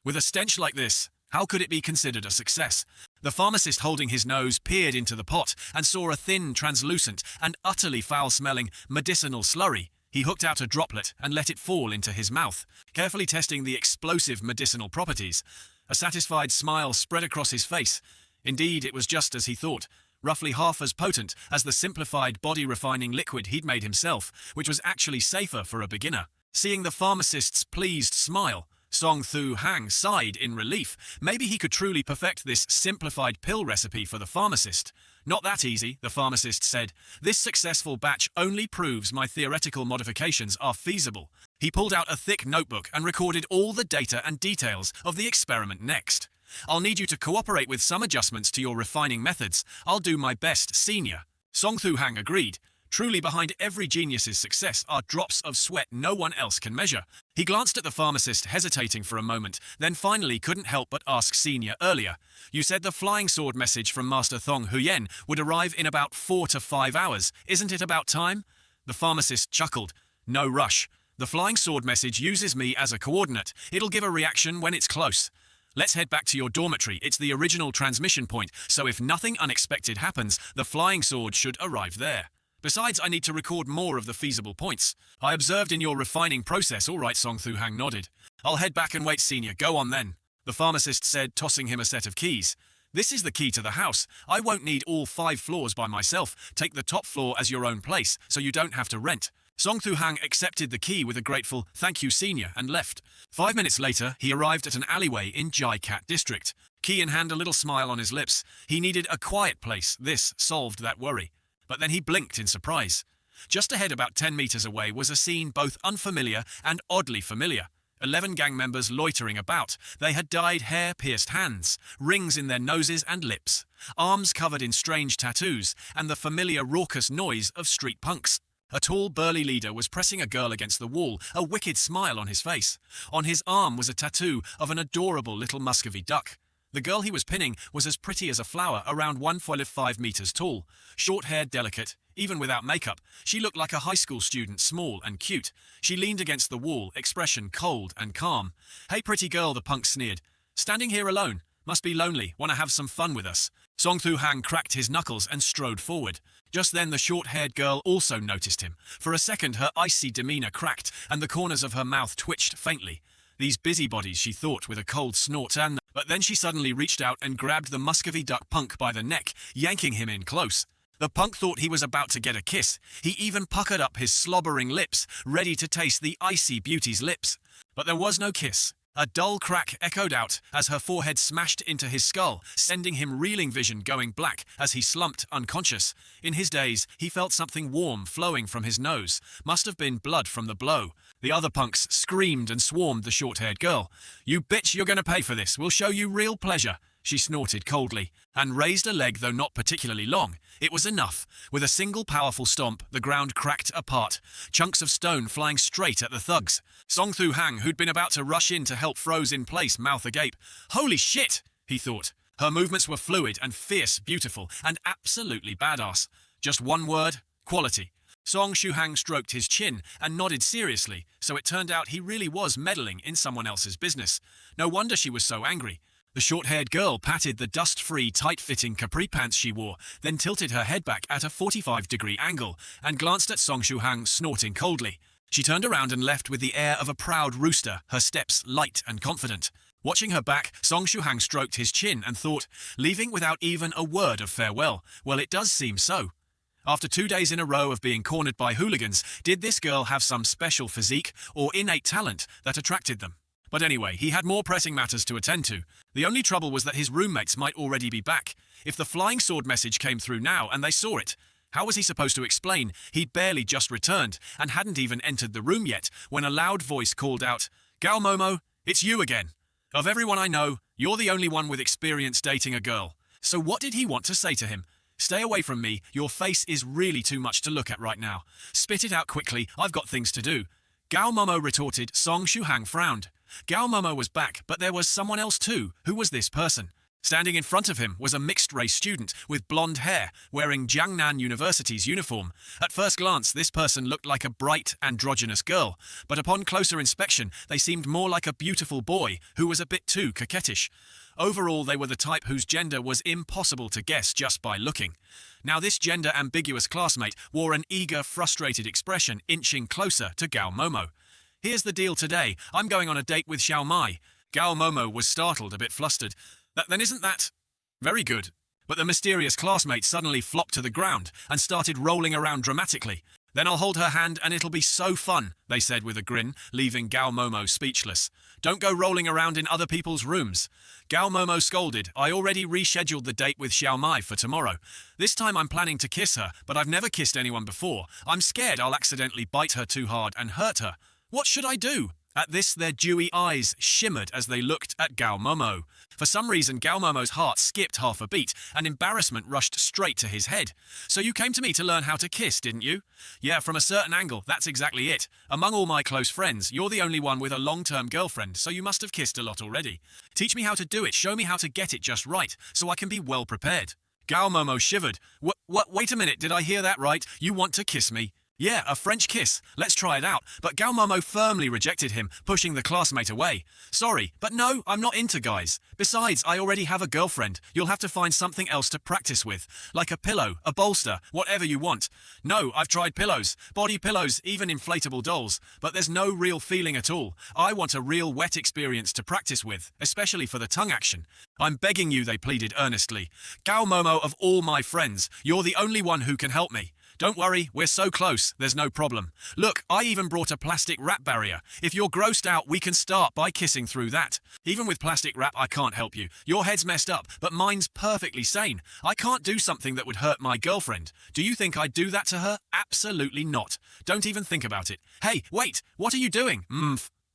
With a stench like this, how could it be considered a success? The pharmacist, holding his nose, peered into the pot and saw a thin, translucent, and utterly foul-smelling medicinal slurry. He hooked out a droplet and let it fall into his mouth, carefully testing the explosive medicinal properties. A satisfied smile spread across his face. Indeed, it was just as he thought, roughly half as potent as the simplified body-refining liquid he'd made himself, which was actually safer for a beginner. Seeing the pharmacist's pleased smile, Song Thu Hang sighed in relief. Maybe he could truly perfect this simplified pill recipe for the pharmacist. Not that easy, the pharmacist said. This successful batch only proves my theoretical modifications are feasible. He pulled out a thick notebook and recorded all the data and details of the experiment next. I'll need you to cooperate with some adjustments to your refining methods. I'll do my best, senior. Song Thu Hang agreed. Truly, behind every genius's success are drops of sweat no one else can measure. He glanced at the pharmacist, hesitating for a moment, then finally couldn't help but ask senior earlier. You said the flying sword message from Master Thong Huyen would arrive in about 4 to 5 hours. Isn't it about time? The pharmacist chuckled. No rush. The flying sword message uses me as a coordinate. It'll give a reaction when it's close. Let's head back to your dormitory. It's the original transmission point, so if nothing unexpected happens, the flying sword should arrive there. Besides, I need to record more of the feasible points. I observed in your refining process. All right, Song Thu Hang nodded. I'll head back and wait, senior. Go on then. The pharmacist said, tossing him a set of keys. This is the key to the house. I won't need all 5 floors by myself. Take the top floor as your own place, so you don't have to rent. Song Thu Hang accepted the key with a grateful, thank you, senior, and left. 5 minutes later, he arrived at an alleyway in Jai Cat district. Key in hand, a little smile on his lips. He needed a quiet place. This solved that worry. But then he blinked in surprise. Just ahead, about 10 meters away, was a scene both unfamiliar and oddly familiar. 11 gang members loitering about. They had dyed hair-pierced hands, rings in their noses and lips, arms covered in strange tattoos, and the familiar raucous noise of street punks. A tall, burly leader was pressing a girl against the wall, a wicked smile on his face. On his arm was a tattoo of an adorable little Muscovy duck. The girl he was pinning was as pretty as a flower, around 1.5 meters tall. Short-haired, delicate, even without makeup, she looked like a high school student, small and cute. She leaned against the wall, expression cold and calm. Hey, pretty girl, the punk sneered. Standing here alone. Must be lonely. Want to have some fun with us? Song Thu Hang cracked his knuckles and strode forward. Just then, the short-haired girl also noticed him. For a second, her icy demeanor cracked, and the corners of her mouth twitched faintly. These busybodies, she thought with a cold snort, but then she suddenly reached out and grabbed the Muscovy duck punk by the neck, yanking him in close. The punk thought he was about to get a kiss. He even puckered up his slobbering lips, ready to taste the icy beauty's lips. But there was no kiss. A dull crack echoed out as her forehead smashed into his skull, sending him reeling, vision going black as he slumped unconscious. In his daze, he felt something warm flowing from his nose. Must have been blood from the blow. The other punks screamed and swarmed the short-haired girl. You bitch, you're gonna pay for this. We'll show you real pleasure. She snorted coldly, and raised a leg, though not particularly long. It was enough. With a single powerful stomp, the ground cracked apart, chunks of stone flying straight at the thugs. Song Thu Hang, who'd been about to rush in to help, froze in place, mouth agape. Holy shit! he thought. Her movements were fluid and fierce, beautiful, and absolutely badass. Just one word: quality. Song Shuhang stroked his chin and nodded seriously, so it turned out he really was meddling in someone else's business. No wonder she was so angry. The short-haired girl patted the dust-free, tight-fitting capri pants she wore, then tilted her head back at a 45-degree angle and glanced at Song Shuhang, snorting coldly. She turned around and left with the air of a proud rooster, her steps light and confident. Watching her back, Song Shuhang stroked his chin and thought, leaving without even a word of farewell. Well, it does seem so. After 2 days in a row of being cornered by hooligans, did this girl have some special physique or innate talent that attracted them? But anyway, he had more pressing matters to attend to. The only trouble was that his roommates might already be back. If the flying sword message came through now and they saw it, how was he supposed to explain? He'd barely just returned and hadn't even entered the room yet when a loud voice called out, "Gal Momo, it's you again. Of everyone I know, you're the only one with experience dating a girl." So what did he want to say to him? "Stay away from me, your face is really too much to look at right now. Spit it out quickly, I've got things to do." Gao Momo retorted. Song Shuhang frowned. Gao Momo was back, but there was someone else too. Who was this person? Standing in front of him was a mixed-race student with blonde hair, wearing Jiangnan University's uniform. At first glance, this person looked like a bright, androgynous girl, but upon closer inspection, they seemed more like a beautiful boy who was a bit too coquettish. Overall, they were the type whose gender was impossible to guess just by looking. Now, this gender-ambiguous classmate wore an eager, frustrated expression, inching closer to Gao Momo. "Here's the deal today. I'm going on a date with Xiao Mai." Gao Momo was startled, a bit flustered. Then isn't that very good? But the mysterious classmate suddenly flopped to the ground and started rolling around dramatically. "Then I'll hold her hand and it'll be so fun," they said with a grin, leaving Gao Momo speechless. "Don't go rolling around in other people's rooms." Gao Momo scolded. "I already rescheduled the date with Xiao Mai for tomorrow. This time I'm planning to kiss her, but I've never kissed anyone before. I'm scared I'll accidentally bite her too hard and hurt her. What should I do?" At this, their dewy eyes shimmered as they looked at Gao Momo. For some reason, Gao Momo's heart skipped half a beat, and embarrassment rushed straight to his head. "So you came to me to learn how to kiss, didn't you?" "Yeah, from a certain angle, that's exactly it. Among all my close friends, you're the only one with a long-term girlfriend, so you must have kissed a lot already. Teach me how to do it, show me how to get it just right, so I can be well prepared." Gao Momo shivered. Wait a minute, did I hear that right? You want to kiss me?" "Yeah, a French kiss. Let's try it out." But Gao Momo firmly rejected him, pushing the classmate away. "Sorry, but no, I'm not into guys. Besides, I already have a girlfriend. You'll have to find something else to practice with. Like a pillow, a bolster, whatever you want." "No, I've tried pillows, body pillows, even inflatable dolls. But there's no real feeling at all. I want a real wet experience to practice with, especially for the tongue action." "I'm begging you," they pleaded earnestly. "Gao Momo, of all my friends, you're the only one who can help me. Don't worry, we're so close, there's no problem. Look, I even brought a plastic wrap barrier. If you're grossed out, we can start by kissing through that. Even with plastic wrap, I can't help you. Your head's messed up, but mine's perfectly sane. I can't do something that would hurt my girlfriend. Do you think I'd do that to her? Absolutely not. Don't even think about it. Hey, wait, what are you doing?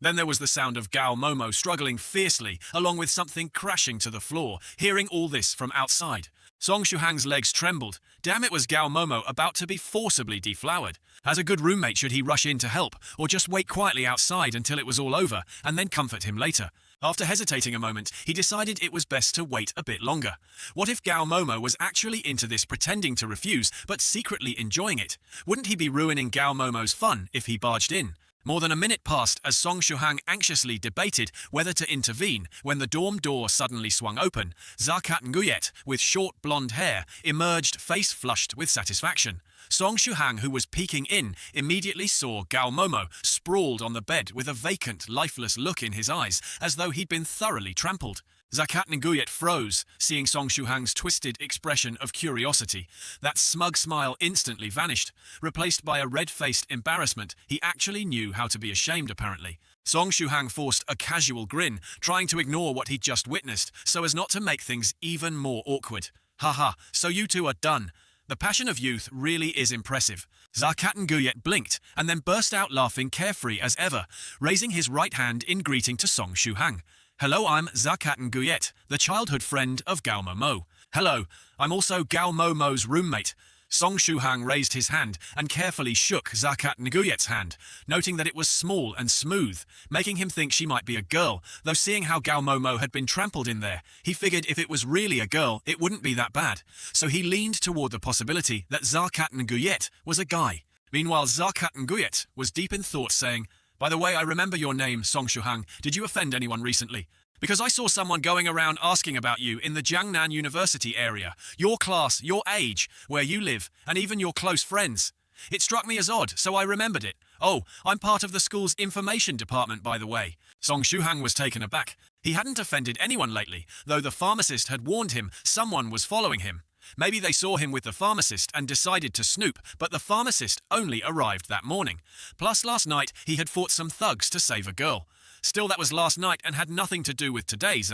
Then there was the sound of Gao Momo struggling fiercely, along with something crashing to the floor, hearing all this from outside. Song Shuhang's legs trembled. Damn, it was Gao Momo about to be forcibly deflowered. As a good roommate, should he rush in to help, or just wait quietly outside until it was all over, and then comfort him later? After hesitating a moment, he decided it was best to wait a bit longer. What if Gao Momo was actually into this, pretending to refuse, but secretly enjoying it? Wouldn't he be ruining Gao Momo's fun if he barged in? More than a minute passed as Song Shuhang anxiously debated whether to intervene when the dorm door suddenly swung open. Zakat Nguyet, with short blonde hair, emerged, face flushed with satisfaction. Song Shuhang, who was peeking in, immediately saw Gao Momo sprawled on the bed with a vacant, lifeless look in his eyes, as though he'd been thoroughly trampled. Zakat Nguyet froze, seeing Song Shuhang's twisted expression of curiosity. That smug smile instantly vanished, replaced by a red-faced embarrassment. He actually knew how to be ashamed, apparently. Song Shuhang forced a casual grin, trying to ignore what he'd just witnessed, so as not to make things even more awkward. "Haha, so you two are done. The passion of youth really is impressive." Zakat Nguyet blinked, and then burst out laughing carefree as ever, raising his right hand in greeting to Song Shuhang. "Hello, I'm Zakat Nguyet, the childhood friend of Gao Momo." "Hello, I'm also Gao Momo's roommate." Song Shuhang raised his hand and carefully shook Zakat Nguyet's hand, noting that it was small and smooth, making him think she might be a girl, though seeing how Gao Momo had been trampled in there, he figured if it was really a girl, it wouldn't be that bad. So he leaned toward the possibility that Zakat Nguyet was a guy. Meanwhile, Zakat Nguyet was deep in thought, saying, "By the way, I remember your name, Song Shuhang. Did you offend anyone recently? Because I saw someone going around asking about you in the Jiangnan University area, your class, your age, where you live, and even your close friends. It struck me as odd, so I remembered it. Oh, I'm part of the school's information department, by the way." Song Shuhang was taken aback. He hadn't offended anyone lately, though the pharmacist had warned him someone was following him. Maybe they saw him with the pharmacist and decided to snoop, but the pharmacist only arrived that morning. Plus, last night, he had fought some thugs to save a girl. Still, that was last night and had nothing to do with today's.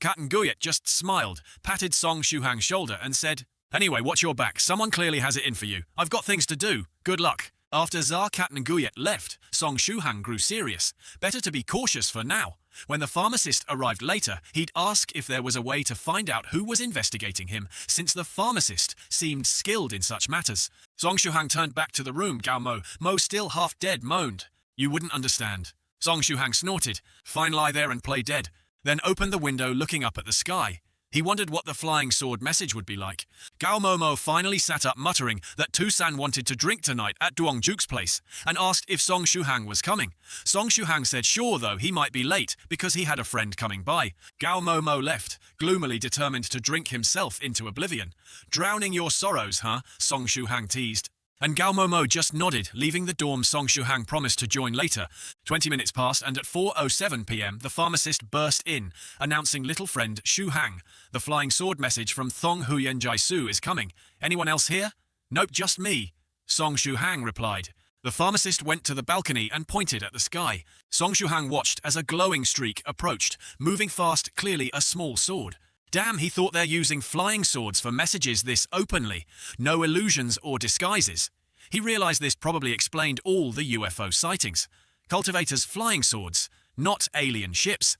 Kat Nguyet just smiled, patted Song Shuhang's shoulder and said, "Anyway, watch your back. Someone clearly has it in for you. I've got things to do. Good luck." After Zakat Nguyet left, Song Shuhang grew serious. Better to be cautious for now. When the pharmacist arrived later, he'd ask if there was a way to find out who was investigating him, since the pharmacist seemed skilled in such matters. Song Shuhang turned back to the room. Gao Mo, still half dead, moaned. "You wouldn't understand." Song Shuhang snorted. "Fine, lie there and play dead." Then opened the window, looking up at the sky. He wondered what the flying sword message would be like. Gao Momo finally sat up, muttering that Tusan wanted to drink tonight at Duong Juke's place, and asked if Song Shuhang was coming. Song Shuhang said sure, though he might be late because he had a friend coming by. Gao Momo left, gloomily determined to drink himself into oblivion. "Drowning your sorrows, huh?" Song Shuhang teased. And Gao Momo just nodded, leaving the dorm. Song Shuhang promised to join later. 20 minutes passed, and at 4:07 p.m. the pharmacist burst in, announcing little friend Shuhang. "The flying sword message from Thong Huyen Jaisu is coming. Anyone else here?" "Nope, just me," Song Shuhang replied. The pharmacist went to the balcony and pointed at the sky. Song Shuhang watched as a glowing streak approached, moving fast, clearly a small sword. Damn, he thought they're using flying swords for messages this openly. No illusions or disguises. He realized this probably explained all the UFO sightings. Cultivators' flying swords, not alien ships.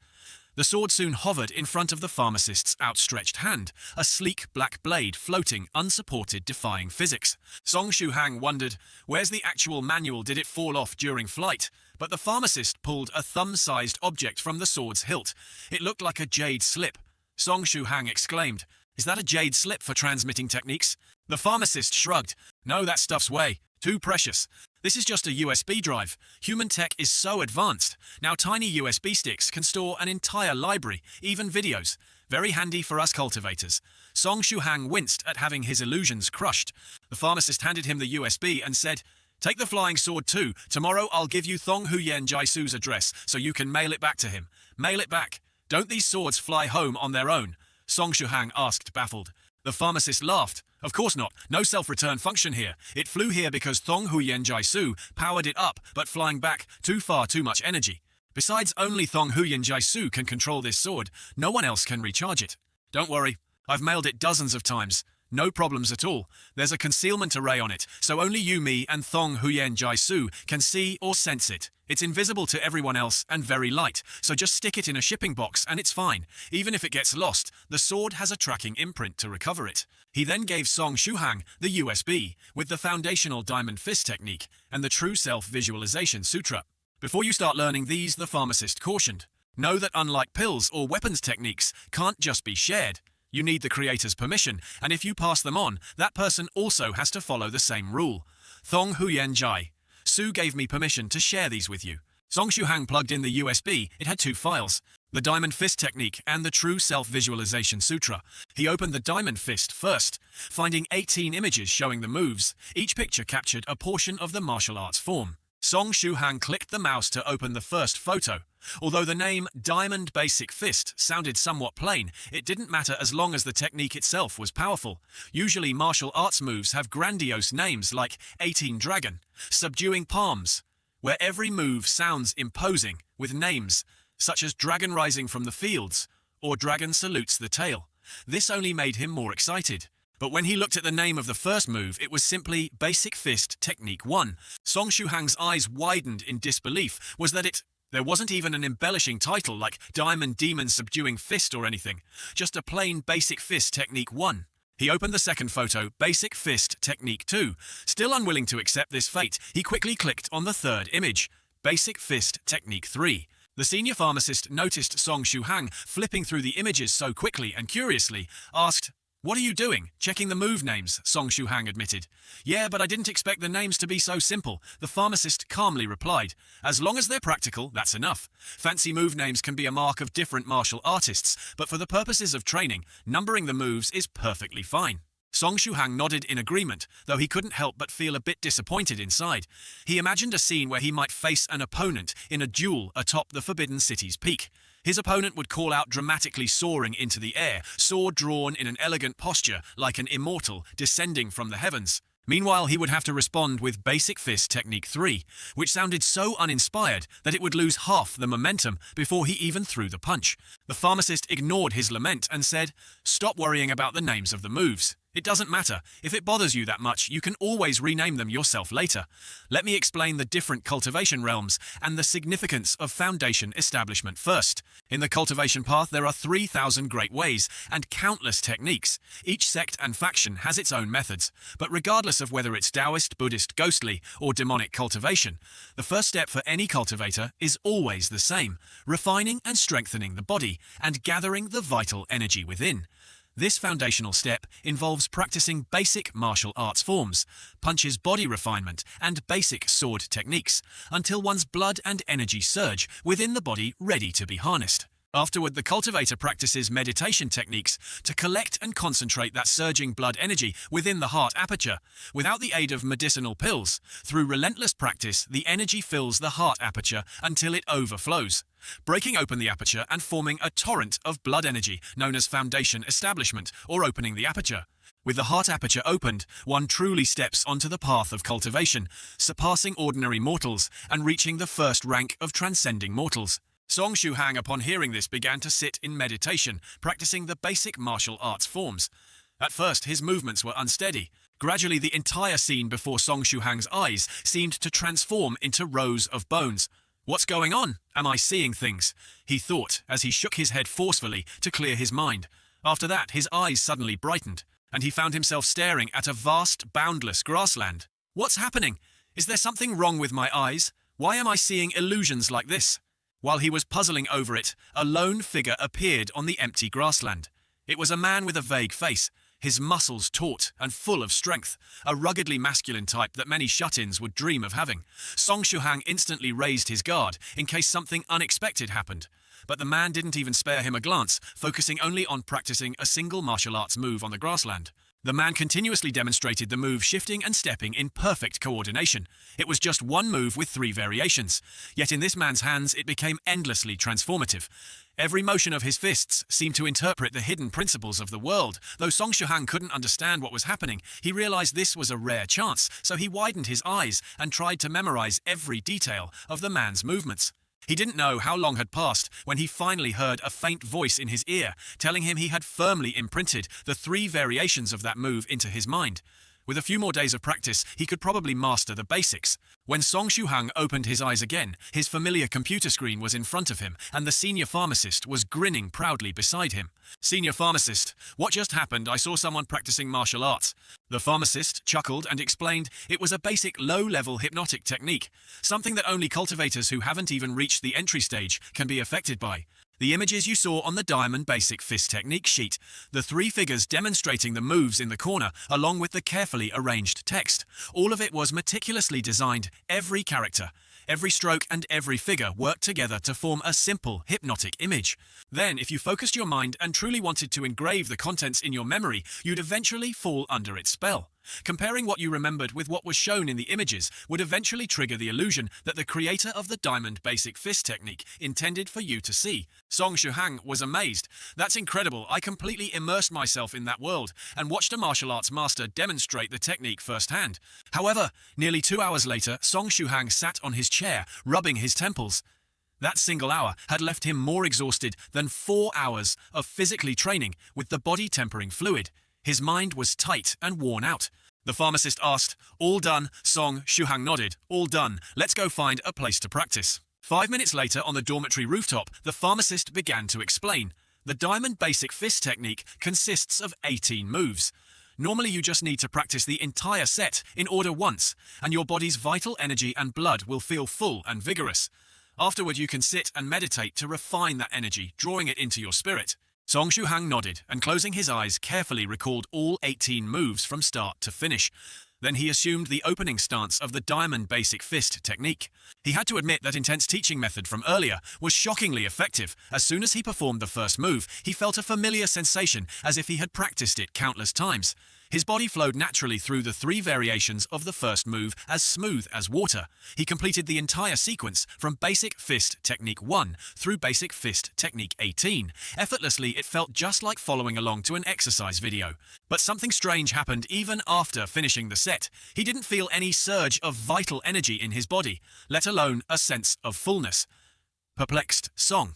The sword soon hovered in front of the pharmacist's outstretched hand, a sleek black blade floating, unsupported, defying physics. Song Shuhang wondered, where's the actual manual? Did it fall off during flight? But the pharmacist pulled a thumb-sized object from the sword's hilt. It looked like a jade slip. Song Shuhang exclaimed, "Is that a jade slip for transmitting techniques?" The pharmacist shrugged. "No, that stuff's way too precious. This is just a USB drive. Human tech is so advanced. Now tiny USB sticks can store an entire library, even videos. Very handy for us cultivators." Song Shuhang winced at having his illusions crushed. The pharmacist handed him the USB and said, "Take the flying sword too. Tomorrow I'll give you Thong Huyen Jaisu's address so you can mail it back to him. Mail it back. Don't these swords fly home on their own?" Song Shuhang asked, baffled. The pharmacist laughed. "Of course not. No self-return function here. It flew here because Thong Huyen Jaisu powered it up, but flying back, too much energy. Besides, only Thong Huyen Jaisu can control this sword. No one else can recharge it. Don't worry. I've mailed it dozens of times. No problems at all. There's a concealment array on it, so only you, me, and Thong Huyen Jaisu can see or sense it. It's invisible to everyone else and very light, so just stick it in a shipping box and it's fine. Even if it gets lost, the sword has a tracking imprint to recover it." He then gave Song Shuhang the USB with the foundational diamond fist technique and the true self-visualization sutra. "Before you start learning these," the pharmacist cautioned, "know that unlike pills or weapons techniques can't just be shared. You need the creator's permission, and if you pass them on, that person also has to follow the same rule. Thong Huyen Jai Su gave me permission to share these with you." Song Shuhang plugged in the USB. It had two files, the Diamond Fist Technique and the True Self-Visualization Sutra. He opened the Diamond Fist first, finding 18 images showing the moves. Each picture captured a portion of the martial arts form. Song Shuhang clicked the mouse to open the first photo. Although the name Diamond Basic Fist sounded somewhat plain, it didn't matter as long as the technique itself was powerful. Usually martial arts moves have grandiose names like 18 Dragon, Subduing Palms, where every move sounds imposing, with names such as Dragon Rising from the Fields or Dragon Salutes the Tail. This only made him more excited. But when he looked at the name of the first move, it was simply Basic Fist Technique 1. Song Shuhang's eyes widened in disbelief. There wasn't even an embellishing title like Diamond Demon Subduing Fist or anything. Just a plain Basic Fist Technique 1. He opened the second photo, Basic Fist Technique 2. Still unwilling to accept this fate, he quickly clicked on the third image, Basic Fist Technique 3. The senior pharmacist noticed Song Shuhang flipping through the images so quickly and curiously, asked, "What are you doing? Checking the move names," Song Shuhang admitted. "Yeah, but I didn't expect the names to be so simple," the pharmacist calmly replied. "As long as they're practical, that's enough. Fancy move names can be a mark of different martial artists, but for the purposes of training, numbering the moves is perfectly fine." Song Shuhang nodded in agreement, though he couldn't help but feel a bit disappointed inside. He imagined a scene where he might face an opponent in a duel atop the Forbidden City's peak. His opponent would call out dramatically soaring into the air, sword drawn in an elegant posture like an immortal descending from the heavens. Meanwhile, he would have to respond with Basic Fist Technique 3, which sounded so uninspired that it would lose half the momentum before he even threw the punch. The pharmacist ignored his lament and said, "Stop worrying about the names of the moves. It doesn't matter. If it bothers you that much, you can always rename them yourself later. Let me explain the different cultivation realms and the significance of foundation establishment first. In the cultivation path, there are 3,000 great ways and countless techniques. Each sect and faction has its own methods, but regardless of whether it's Taoist, Buddhist, ghostly, or demonic cultivation, the first step for any cultivator is always the same: refining and strengthening the body and gathering the vital energy within. This foundational step involves practicing basic martial arts forms, punches, body refinement, and basic sword techniques, until one's blood and energy surge within the body ready to be harnessed. Afterward, the cultivator practices meditation techniques to collect and concentrate that surging blood energy within the heart aperture. Without the aid of medicinal pills, through relentless practice, the energy fills the heart aperture until it overflows, breaking open the aperture and forming a torrent of blood energy known as foundation establishment, or opening the aperture. With the heart aperture opened, one truly steps onto the path of cultivation, surpassing ordinary mortals and reaching the first rank of transcending mortals. Song Shuhang, upon hearing this, began to sit in meditation, practicing the basic martial arts forms. At first, his movements were unsteady. Gradually, the entire scene before Song Shuhang's eyes seemed to transform into rows of bones. "What's going on? Am I seeing things?" he thought as he shook his head forcefully to clear his mind. After that, his eyes suddenly brightened, and he found himself staring at a vast, boundless grassland. "What's happening? Is there something wrong with my eyes? Why am I seeing illusions like this?" While he was puzzling over it, a lone figure appeared on the empty grassland. It was a man with a vague face, his muscles taut and full of strength, a ruggedly masculine type that many shut-ins would dream of having. Song Shuhang instantly raised his guard in case something unexpected happened. But the man didn't even spare him a glance, focusing only on practicing a single martial arts move on the grassland. The man continuously demonstrated the move shifting and stepping in perfect coordination. It was just one move with 3 variations, yet in this man's hands it became endlessly transformative. Every motion of his fists seemed to interpret the hidden principles of the world. Though Song Shuhang couldn't understand what was happening, he realized this was a rare chance, so he widened his eyes and tried to memorize every detail of the man's movements. He didn't know how long had passed when he finally heard a faint voice in his ear, telling him he had firmly imprinted the 3 variations of that move into his mind. With a few more days of practice, he could probably master the basics. When Song Shuhang opened his eyes again, his familiar computer screen was in front of him, and the senior pharmacist was grinning proudly beside him. "Senior pharmacist, what just happened? I saw someone practicing martial arts." The pharmacist chuckled and explained it was a basic low-level hypnotic technique, something that only cultivators who haven't even reached the entry stage can be affected by. The images you saw on the Diamond Basic Fist Technique sheet, the 3 figures demonstrating the moves in the corner, along with the carefully arranged text. All of it was meticulously designed. Every character, every stroke and every figure worked together to form a simple, hypnotic image. Then, if you focused your mind and truly wanted to engrave the contents in your memory, you'd eventually fall under its spell. Comparing what you remembered with what was shown in the images would eventually trigger the illusion that the creator of the Diamond Basic Fist Technique intended for you to see. Song Shuhang was amazed. "That's incredible. I completely immersed myself in that world and watched a martial arts master demonstrate the technique firsthand." However, nearly 2 hours later, Song Shuhang sat on his chair, rubbing his temples. That single hour had left him more exhausted than 4 hours of physically training with the body tempering fluid. His mind was tight and worn out. The pharmacist asked, "All done?" Song Shuhang nodded. "All done. Let's go find a place to practice." 5 minutes later, on the dormitory rooftop, the pharmacist began to explain. The Diamond Basic Fist Technique consists of 18 moves. Normally you just need to practice the entire set in order once, and your body's vital energy and blood will feel full and vigorous. Afterward you can sit and meditate to refine that energy, drawing it into your spirit. Song Shuhang nodded and, closing his eyes, carefully recalled all 18 moves from start to finish. Then he assumed the opening stance of the Diamond Basic Fist technique. He had to admit that intense teaching method from earlier was shockingly effective. As soon as he performed the first move, he felt a familiar sensation as if he had practiced it countless times. His body flowed naturally through the 3 variations of the first move as smooth as water. He completed the entire sequence from Basic Fist Technique 1 through Basic Fist Technique 18. Effortlessly, it felt just like following along to an exercise video. But something strange happened even after finishing the set. He didn't feel any surge of vital energy in his body, let alone a sense of fullness. Perplexed, Song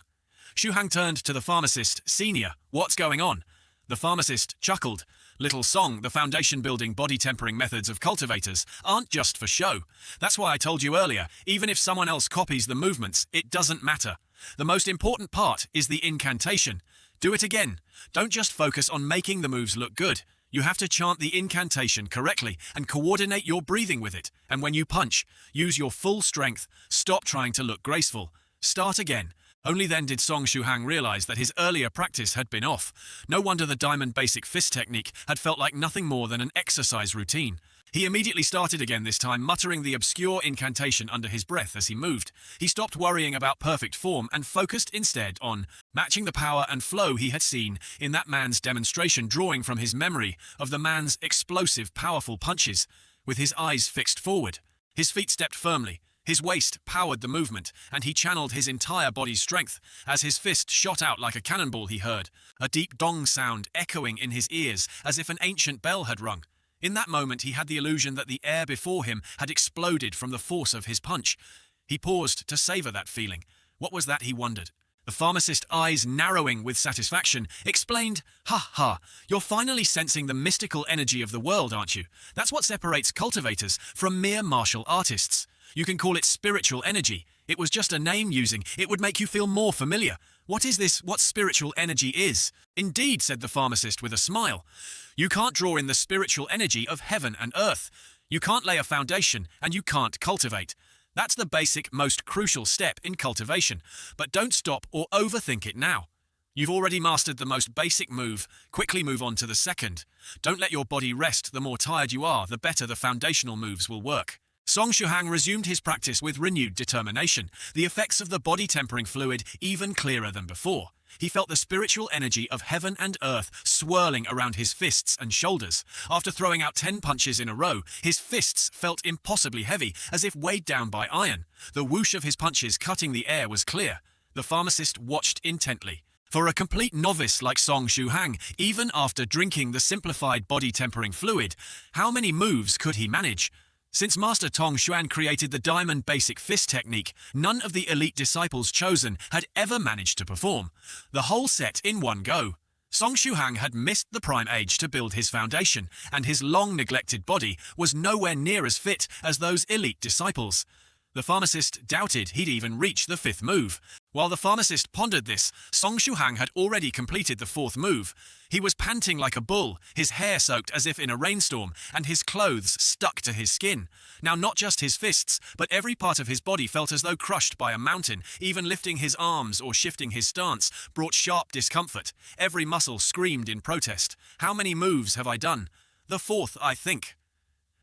Shuhang turned to the pharmacist. "Senior, what's going on?" The pharmacist chuckled. "Little Song, the foundation-building body-tempering methods of cultivators aren't just for show. That's why I told you earlier, even if someone else copies the movements, it doesn't matter. The most important part is the incantation. Do it again. Don't just focus on making the moves look good. You have to chant the incantation correctly and coordinate your breathing with it. And when you punch, use your full strength. Stop trying to look graceful. Start again." Only then did Song Shuhang realize that his earlier practice had been off. No wonder the Diamond Basic Fist technique had felt like nothing more than an exercise routine. He immediately started again, this time muttering the obscure incantation under his breath as he moved. He stopped worrying about perfect form and focused instead on matching the power and flow he had seen in that man's demonstration, drawing from his memory of the man's explosive, powerful punches. With his eyes fixed forward, his feet stepped firmly. His waist powered the movement, and he channeled his entire body's strength. As his fist shot out like a cannonball, he heard a deep dong sound echoing in his ears as if an ancient bell had rung. In that moment, he had the illusion that the air before him had exploded from the force of his punch. He paused to savor that feeling. What was that, he wondered? The pharmacist's eyes, narrowing with satisfaction, explained, "Ha ha, you're finally sensing the mystical energy of the world, aren't you? That's what separates cultivators from mere martial artists. You can call it spiritual energy. It was just a name using. It would make you feel more familiar. What is this? What spiritual energy is?" "Indeed," said the pharmacist with a smile. "You can't draw in the spiritual energy of heaven and earth. You can't lay a foundation, and you can't cultivate. That's the basic, most crucial step in cultivation. But don't stop or overthink it now. You've already mastered the most basic move. Quickly move on to the second. Don't let your body rest. The more tired you are, the better the foundational moves will work." Song Shuhang resumed his practice with renewed determination, the effects of the body-tempering fluid even clearer than before. He felt the spiritual energy of heaven and earth swirling around his fists and shoulders. After throwing out 10 punches in a row, his fists felt impossibly heavy, as if weighed down by iron. The whoosh of his punches cutting the air was clear. The pharmacist watched intently. For a complete novice like Song Shuhang, even after drinking the simplified body-tempering fluid, how many moves could he manage? Since Master Tong Xuan created the Diamond Basic Fist technique, none of the elite disciples chosen had ever managed to perform the whole set in one go. Song Shuhang had missed the prime age to build his foundation, and his long-neglected body was nowhere near as fit as those elite disciples. The pharmacist doubted he'd even reach the 5th move. While the pharmacist pondered this, Song Shuhang had already completed the 4th move. He was panting like a bull, his hair soaked as if in a rainstorm, and his clothes stuck to his skin. Now not just his fists, but every part of his body felt as though crushed by a mountain. Even lifting his arms or shifting his stance brought sharp discomfort. Every muscle screamed in protest. "How many moves have I done?" "The 4th, I think."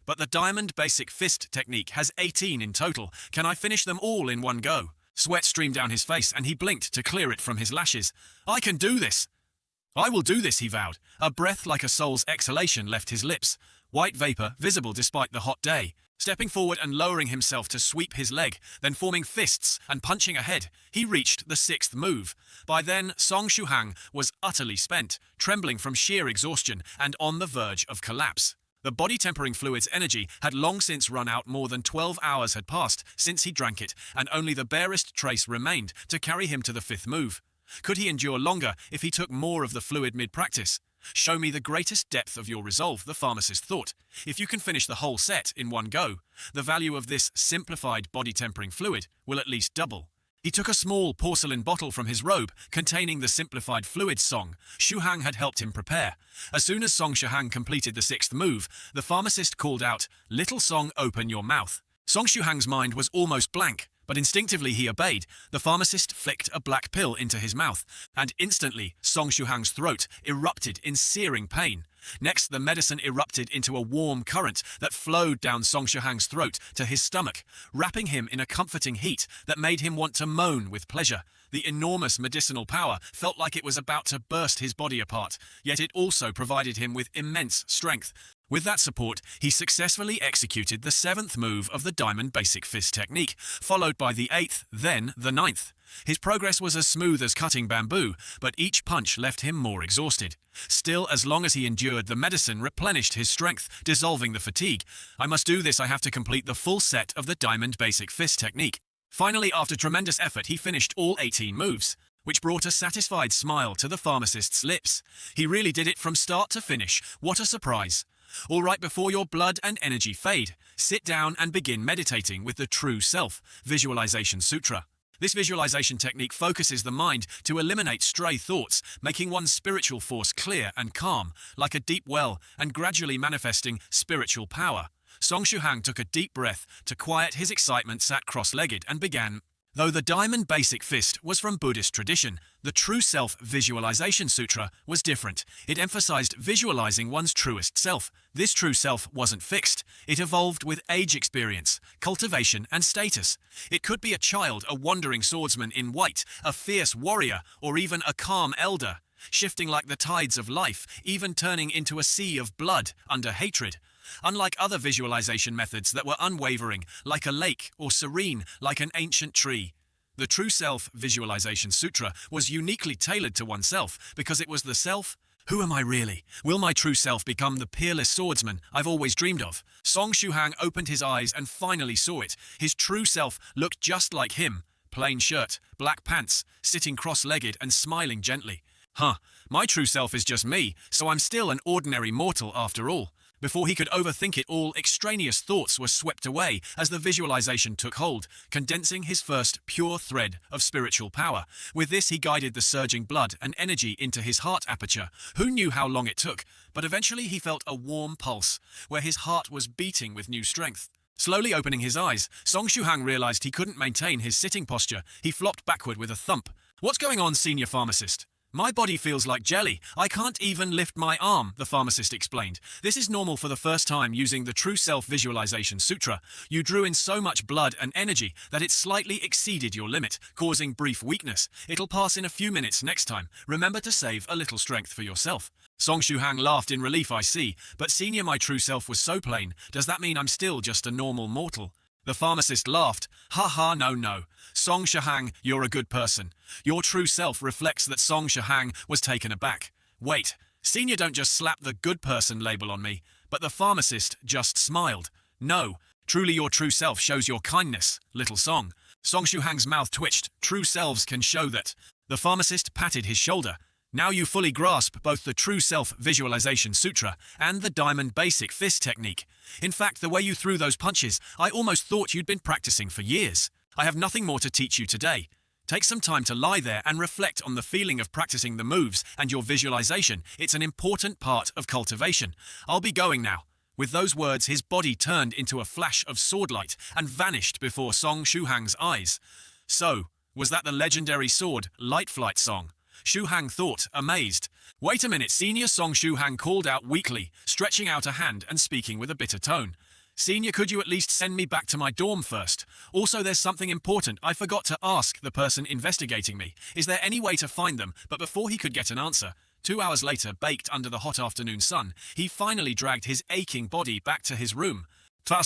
"But the Diamond Basic Fist technique has 18 in total. Can I finish them all in one go?" Sweat streamed down his face, and he blinked to clear it from his lashes. "I can do this." "I will do this," he vowed. A breath like a soul's exhalation left his lips, white vapor visible despite the hot day. Stepping forward and lowering himself to sweep his leg, then forming fists and punching ahead, he reached the 6th move. By then, Song Shuhang was utterly spent, trembling from sheer exhaustion and on the verge of collapse. The body-tempering fluid's energy had long since run out. More than 12 hours had passed since he drank it, and only the barest trace remained to carry him to the 5th move. Could he endure longer if he took more of the fluid mid-practice? "Show me the greatest depth of your resolve," the pharmacist thought. "If you can finish the whole set in one go, the value of this simplified body-tempering fluid will at least double." He took a small porcelain bottle from his robe containing the simplified fluid Song Shuhang had helped him prepare. As soon as Song Shuhang completed the sixth move, the pharmacist called out, "Little Song, open your mouth." Song Shuhang's mind was almost blank, but instinctively he obeyed. The pharmacist flicked a black pill into his mouth, and instantly Song Shuhang's throat erupted in searing pain. Next, the medicine erupted into a warm current that flowed down Song Shuhang's throat to his stomach, wrapping him in a comforting heat that made him want to moan with pleasure. The enormous medicinal power felt like it was about to burst his body apart, yet it also provided him with immense strength. With that support, he successfully executed the seventh move of the Diamond Basic Fist technique, followed by the eighth, then the ninth. His progress was as smooth as cutting bamboo, but each punch left him more exhausted. Still, as long as he endured, the medicine replenished his strength, dissolving the fatigue. "I must do this, I have to complete the full set of the Diamond Basic Fist technique." Finally, after tremendous effort, he finished all 18 moves, which brought a satisfied smile to the pharmacist's lips. He really did it from start to finish. What a surprise. All right, before your blood and energy fade, sit down and begin meditating with the True Self Visualization Sutra. This visualization technique focuses the mind to eliminate stray thoughts, making one's spiritual force clear and calm, like a deep well, and gradually manifesting spiritual power. Song Shuhang took a deep breath to quiet his excitement, sat cross-legged, and began. Though the Diamond Basic Fist was from Buddhist tradition, the True Self Visualization Sutra was different. It emphasized visualizing one's truest self. This true self wasn't fixed. It evolved with age experience, cultivation, and status. It could be a child, a wandering swordsman in white, a fierce warrior, or even a calm elder, shifting like the tides of life, even turning into a sea of blood under hatred. Unlike other visualization methods that were unwavering, like a lake, or serene, like an ancient tree, the True Self Visualization Sutra was uniquely tailored to oneself because it was the self. Who am I really? Will my true self become the peerless swordsman I've always dreamed of? Song Shuhang opened his eyes and finally saw it. His true self looked just like him. Plain shirt, black pants, sitting cross-legged and smiling gently. My true self is just me, so I'm still an ordinary mortal after all. Before he could overthink it all, extraneous thoughts were swept away as the visualization took hold, condensing his first pure thread of spiritual power. With this, he guided the surging blood and energy into his heart aperture. Who knew how long it took? But eventually he felt a warm pulse, where his heart was beating with new strength. Slowly opening his eyes, Song Shuhang realized he couldn't maintain his sitting posture. He flopped backward with a thump. "What's going on, senior pharmacist?" "My body feels like jelly. I can't even lift my arm," the pharmacist explained. "This is normal for the first time using the True Self Visualization Sutra. You drew in so much blood and energy that it slightly exceeded your limit, causing brief weakness. It'll pass in a few minutes next time. Remember to save a little strength for yourself." Song Shuhang laughed in relief. "I see. But senior, my true self was so plain. Does that mean I'm still just a normal mortal?" The pharmacist laughed. No. Song Shuhang, you're a good person. Your true self reflects that Song Shuhang was taken aback. Wait, senior don't just slap the good person label on me, but the pharmacist just smiled. No, truly your true self shows your kindness, little Song. Song Shuhang's mouth twitched. True selves can show that. The pharmacist patted his shoulder. Now you fully grasp both the True Self Visualization Sutra and the Diamond Basic Fist technique. In fact, the way you threw those punches, I almost thought you'd been practicing for years. I have nothing more to teach you today. Take some time to lie there and reflect on the feeling of practicing the moves and your visualization. It's an important part of cultivation. I'll be going now. With those words, his body turned into a flash of swordlight and vanished before Song Shuhang's eyes. So, was that the legendary sword, Light Flight Song? Shuhang thought, amazed. "Wait a minute, senior," Song Shuhang called out weakly, stretching out a hand and speaking with a bitter tone. "Senior, could you at least send me back to my dorm first? Also, there's something important I forgot to ask the person investigating me. Is there any way to find them?" But before he could get an answer, 2 hours later, baked under the hot afternoon sun, he finally dragged his aching body back to his room. Zhao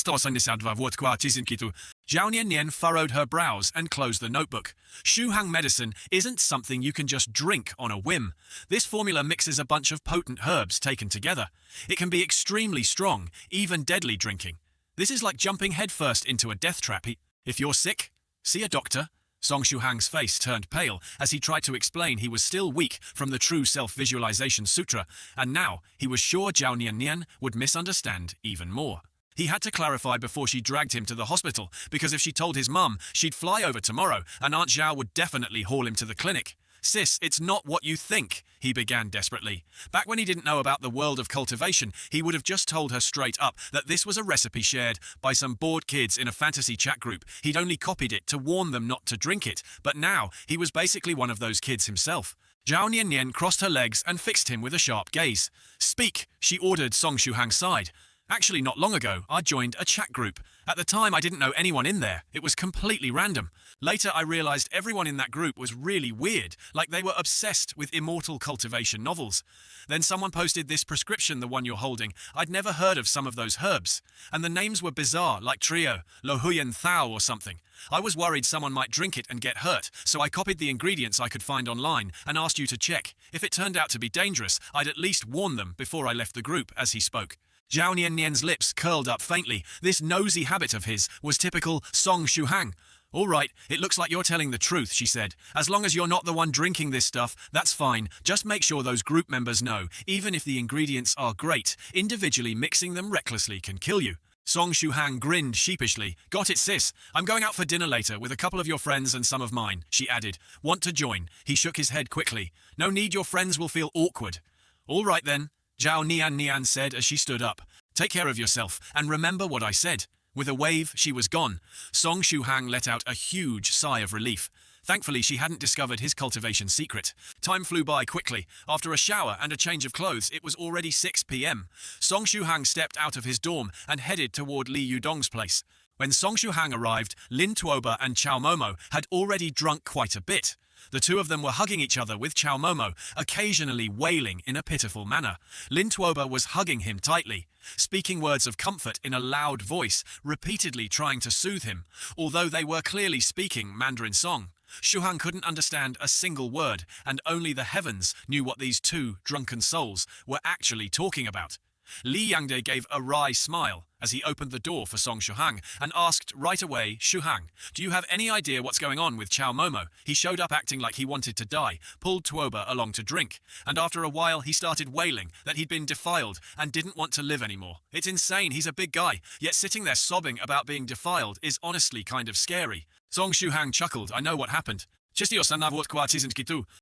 Nian furrowed her brows and closed the notebook. Shuhang medicine isn't something you can just drink on a whim. This formula mixes a bunch of potent herbs taken together. It can be extremely strong, even deadly drinking. This is like jumping headfirst into a death trap. If you're sick, see a doctor. Song Shuhang's face turned pale as he tried to explain he was still weak from the True Self-Visualization Sutra, and now he was sure Zhao Nian would misunderstand even more. He had to clarify before she dragged him to the hospital, because if she told his mum, she'd fly over tomorrow and Aunt Zhao would definitely haul him to the clinic. Sis, it's not what you think, he began desperately. Back when he didn't know about the world of cultivation, he would have just told her straight up that this was a recipe shared by some bored kids in a fantasy chat group. He'd only copied it to warn them not to drink it, but now he was basically one of those kids himself. Zhao Nian crossed her legs and fixed him with a sharp gaze. Speak, she ordered Song Shuhang's side. Actually, not long ago, I joined a chat group. At the time, I didn't know anyone in there. It was completely random. Later, I realized everyone in that group was really weird, like they were obsessed with Immortal cultivation novels. Then someone posted this prescription, the one you're holding. I'd never heard of some of those herbs. And the names were bizarre, like Trio, Lohuyan Thao or something. I was worried someone might drink it and get hurt, so I copied the ingredients I could find online and asked you to check. If it turned out to be dangerous, I'd at least warn them before I left the group, as he spoke. Zhao Nian's lips curled up faintly. This nosy habit of his was typical Song Shuhang. All right, it looks like you're telling the truth, she said. As long as you're not the one drinking this stuff, that's fine. Just make sure those group members know, even if the ingredients are great, individually mixing them recklessly can kill you. Song Shuhang grinned sheepishly. Got it, sis. I'm going out for dinner later with a couple of your friends and some of mine, she added. Want to join? He shook his head quickly. No need, your friends will feel awkward. All right then, Zhao Nian said as she stood up. Take care of yourself, and remember what I said. With a wave, she was gone. Song Shuhang let out a huge sigh of relief. Thankfully, she hadn't discovered his cultivation secret. Time flew by quickly. After a shower and a change of clothes, it was already 6 p.m. Song Shuhang stepped out of his dorm and headed toward Li Yudong's place. When Song Shuhang arrived, Lin Tuoba and Chao Momo had already drunk quite a bit. The two of them were hugging each other, with Chao Momo occasionally wailing in a pitiful manner. Lin Tuoba was hugging him tightly, speaking words of comfort in a loud voice, repeatedly trying to soothe him, although they were clearly speaking Mandarin Song. Shuhang couldn't understand a single word, and only the heavens knew what these two drunken souls were actually talking about. Li Yangde gave a wry smile as he opened the door for Song Shuhang and asked right away, Shuhang, do you have any idea what's going on with Chao Momo? He showed up acting like he wanted to die, pulled Tuoba along to drink, and after a while he started wailing that he'd been defiled and didn't want to live anymore. It's insane, he's a big guy, yet sitting there sobbing about being defiled is honestly kind of scary. Song Shuhang chuckled. I know what happened.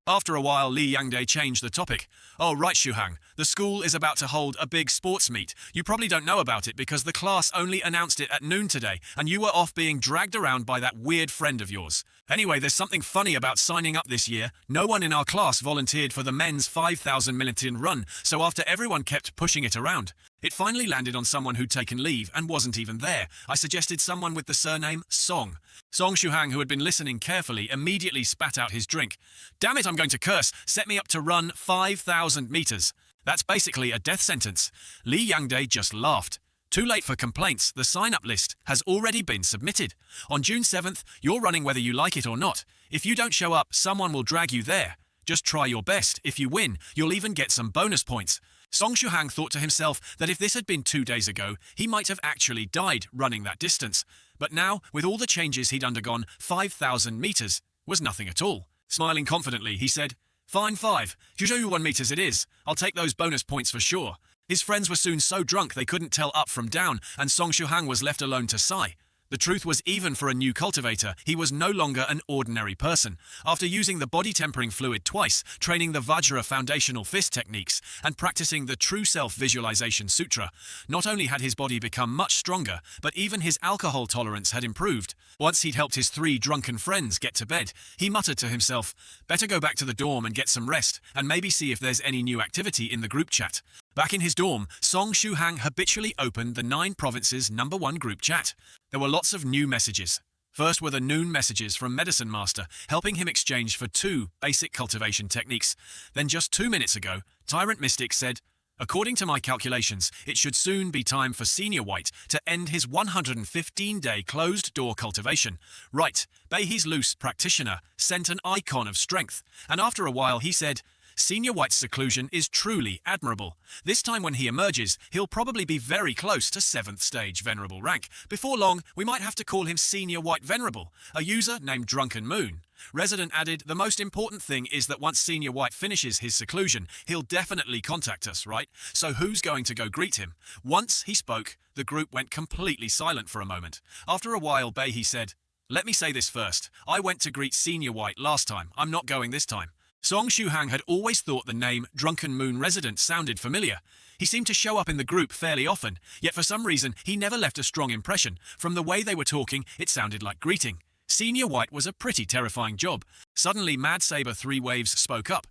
After a while, Li Yangde changed the topic. Oh, right, Shuhang. The school is about to hold a big sports meet. You probably don't know about it because the class only announced it at noon today, and you were off being dragged around by that weird friend of yours. Anyway, there's something funny about signing up this year. No one in our class volunteered for the men's 5,000 minute run, so after everyone kept pushing it around, it finally landed on someone who'd taken leave and wasn't even there. I suggested someone with the surname Song. Song Shuhang, who had been listening carefully, immediately spat out his drink. Damn it, I'm going to curse. Set me up to run 5,000 meters. That's basically a death sentence. Li Yangde just laughed. Too late for complaints. The sign-up list has already been submitted. On June 7th, you're running whether you like it or not. If you don't show up, someone will drag you there. Just try your best. If you win, you'll even get some bonus points. Song Shuhang thought to himself that if this had been 2 days ago, he might have actually died running that distance. But now, with all the changes he'd undergone, 5,000 meters was nothing at all. Smiling confidently, he said, Fine, 5. 1 meters it is. I'll take those bonus points for sure. His friends were soon so drunk they couldn't tell up from down, and Song Shuhang was left alone to sigh. The truth was, even for a new cultivator, he was no longer an ordinary person. After using the body-tempering fluid twice, training the Vajra foundational fist techniques, and practicing the True Self Visualization Sutra, not only had his body become much stronger, but even his alcohol tolerance had improved. Once he'd helped his 3 drunken friends get to bed, he muttered to himself, better go back to the dorm and get some rest, and maybe see if there's any new activity in the group chat. Back in his dorm, Song Shuhang habitually opened the 9 provinces #1 group chat. There were lots of new messages. First were the noon messages from Medicine Master, helping him exchange for 2 basic cultivation techniques. Then just 2 minutes ago, Tyrant Mystic said, according to my calculations, it should soon be time for Senior White to end his 115-day closed-door cultivation. Right, Beihi's loose practitioner sent an icon of strength, and after a while he said, Senior White's seclusion is truly admirable. This time when he emerges, he'll probably be very close to 7th stage Venerable rank. Before long, we might have to call him Senior White Venerable, a user named Drunken Moon. Resident added, the most important thing is that once Senior White finishes his seclusion, he'll definitely contact us, right? So who's going to go greet him? Once he spoke, the group went completely silent for a moment. After a while, Beihee said, let me say this first. I went to greet Senior White last time. I'm not going this time. Song Shuhang had always thought the name Drunken Moon Resident sounded familiar. He seemed to show up in the group fairly often, yet for some reason he never left a strong impression. From the way they were talking, it sounded like greeting. Senior White was a pretty terrifying job. Suddenly, Mad Saber 3 Waves spoke up.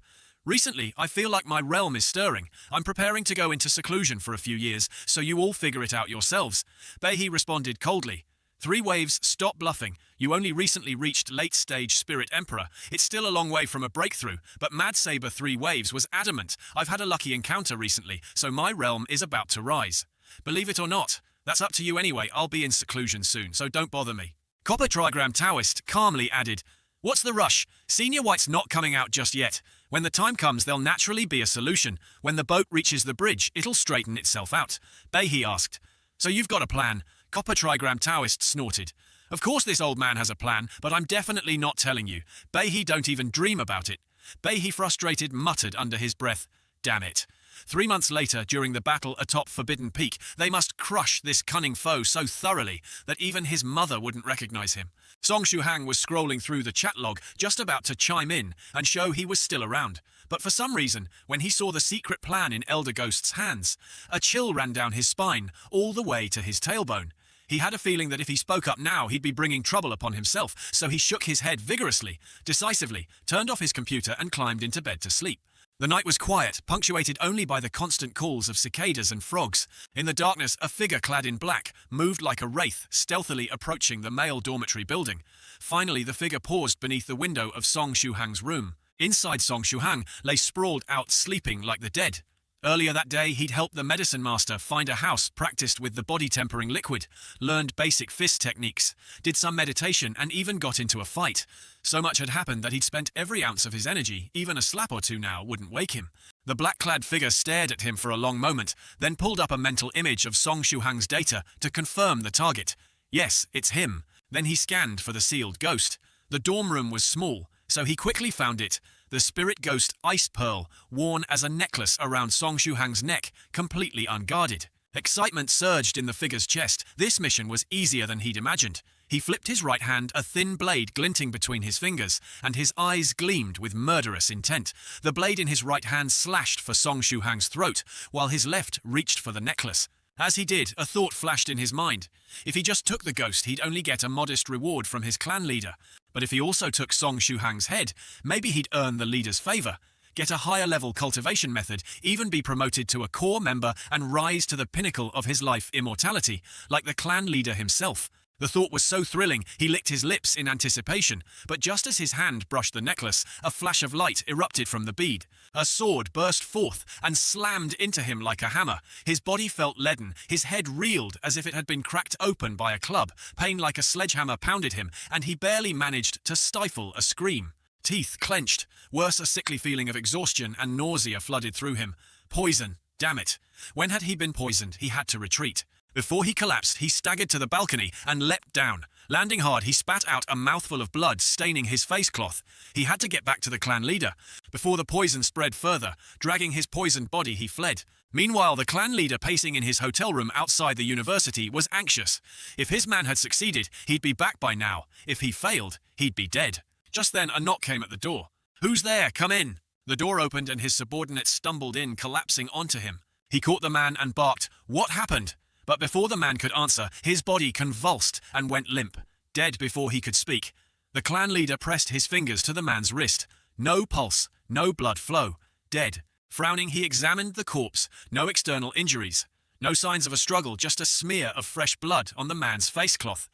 Recently, I feel like my realm is stirring. I'm preparing to go into seclusion for a few years, so you all figure it out yourselves. Beihee responded coldly. 3 Waves, stop bluffing. You only recently reached late-stage Spirit Emperor. It's still a long way from a breakthrough, but Mad Saber 3 Waves was adamant. I've had a lucky encounter recently, so my realm is about to rise. Believe it or not, that's up to you anyway. I'll be in seclusion soon, so don't bother me. Copper Trigram Taoist calmly added, what's the rush? Senior White's not coming out just yet. When the time comes, there'll naturally be a solution. When the boat reaches the bridge, it'll straighten itself out. Beihee asked, so you've got a plan? Copper Trigram Taoist snorted. Of course this old man has a plan, but I'm definitely not telling you. Beihee don't even dream about it. Beihee frustrated muttered under his breath, damn it. 3 months later, during the battle atop Forbidden Peak, they must crush this cunning foe so thoroughly that even his mother wouldn't recognize him. Song Shuhang was scrolling through the chat log, just about to chime in and show he was still around. But for some reason, when he saw the secret plan in Elder Ghost's hands, a chill ran down his spine, all the way to his tailbone. He had a feeling that if he spoke up now, he'd be bringing trouble upon himself, so he shook his head vigorously, decisively, turned off his computer and climbed into bed to sleep. The night was quiet, punctuated only by the constant calls of cicadas and frogs. In the darkness, a figure clad in black moved like a wraith, stealthily approaching the male dormitory building. Finally, the figure paused beneath the window of Song Shuhang's room. Inside, Song Shuhang lay sprawled out, sleeping like the dead. Earlier that day, he'd helped the medicine master find a house practiced with the body-tempering liquid, learned basic fist techniques, did some meditation, and even got into a fight. So much had happened that he'd spent every ounce of his energy. Even a slap or two now wouldn't wake him. The black-clad figure stared at him for a long moment, then pulled up a mental image of Song Shuhang's data to confirm the target. Yes, it's him. Then he scanned for the sealed ghost. The dorm room was small, so he quickly found it. The spirit ghost Ice Pearl, worn as a necklace around Song Shuhang's neck, completely unguarded. Excitement surged in the figure's chest. This mission was easier than he'd imagined. He flipped his right hand, a thin blade glinting between his fingers, and his eyes gleamed with murderous intent. The blade in his right hand slashed for Song Shuhang's throat, while his left reached for the necklace. As he did, a thought flashed in his mind. If he just took the ghost, he'd only get a modest reward from his clan leader. But if he also took Song Shuhang's head, maybe he'd earn the leader's favor, get a higher-level cultivation method, even be promoted to a core member and rise to the pinnacle of his life immortality, like the clan leader himself. The thought was so thrilling, he licked his lips in anticipation, but just as his hand brushed the necklace, a flash of light erupted from the bead. A sword burst forth and slammed into him like a hammer. His body felt leaden, his head reeled as if it had been cracked open by a club. Pain like a sledgehammer pounded him, and he barely managed to stifle a scream. Teeth clenched. Worse, a sickly feeling of exhaustion and nausea flooded through him. Poison. Damn it. When had he been poisoned? He had to retreat. Before he collapsed, he staggered to the balcony and leapt down. Landing hard, he spat out a mouthful of blood, staining his face cloth. He had to get back to the clan leader. Before the poison spread further, dragging his poisoned body, he fled. Meanwhile, the clan leader pacing in his hotel room outside the university was anxious. If his man had succeeded, he'd be back by now. If he failed, he'd be dead. Just then, a knock came at the door. "Who's there? Come in." The door opened and his subordinate stumbled in, collapsing onto him. He caught the man and barked, "What happened?" But before the man could answer, his body convulsed and went limp, dead before he could speak. The clan leader pressed his fingers to the man's wrist. No pulse, no blood flow, dead. Frowning, he examined the corpse. No external injuries. No signs of a struggle, just a smear of fresh blood on the man's face cloth.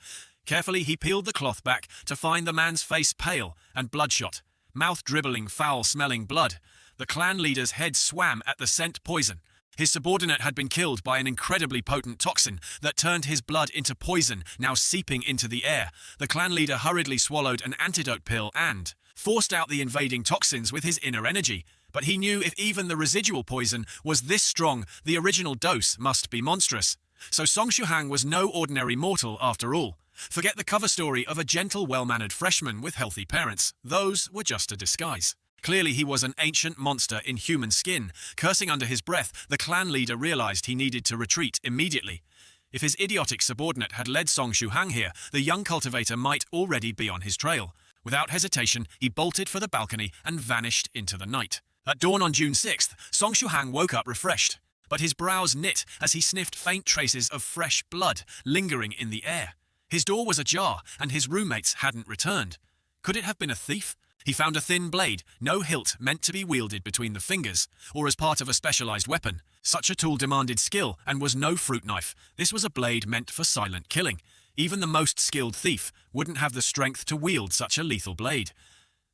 Carefully, he peeled the cloth back to find the man's face pale and bloodshot, mouth dribbling foul-smelling blood. The clan leader's head swam at the scent poison. His subordinate had been killed by an incredibly potent toxin that turned his blood into poison, now seeping into the air. The clan leader hurriedly swallowed an antidote pill and forced out the invading toxins with his inner energy. But he knew if even the residual poison was this strong, the original dose must be monstrous. So Song Shuhang was no ordinary mortal after all. Forget the cover story of a gentle, well-mannered freshman with healthy parents. Those were just a disguise. Clearly he was an ancient monster in human skin. Cursing under his breath, the clan leader realized he needed to retreat immediately. If his idiotic subordinate had led Song Shuhang here, the young cultivator might already be on his trail. Without hesitation, he bolted for the balcony and vanished into the night. At dawn on June 6th, Song Shuhang woke up refreshed, but his brows knit as he sniffed faint traces of fresh blood lingering in the air. His door was ajar, and his roommates hadn't returned. Could it have been a thief? He found a thin blade, no hilt, meant to be wielded between the fingers, or as part of a specialized weapon. Such a tool demanded skill and was no fruit knife. This was a blade meant for silent killing. Even the most skilled thief wouldn't have the strength to wield such a lethal blade.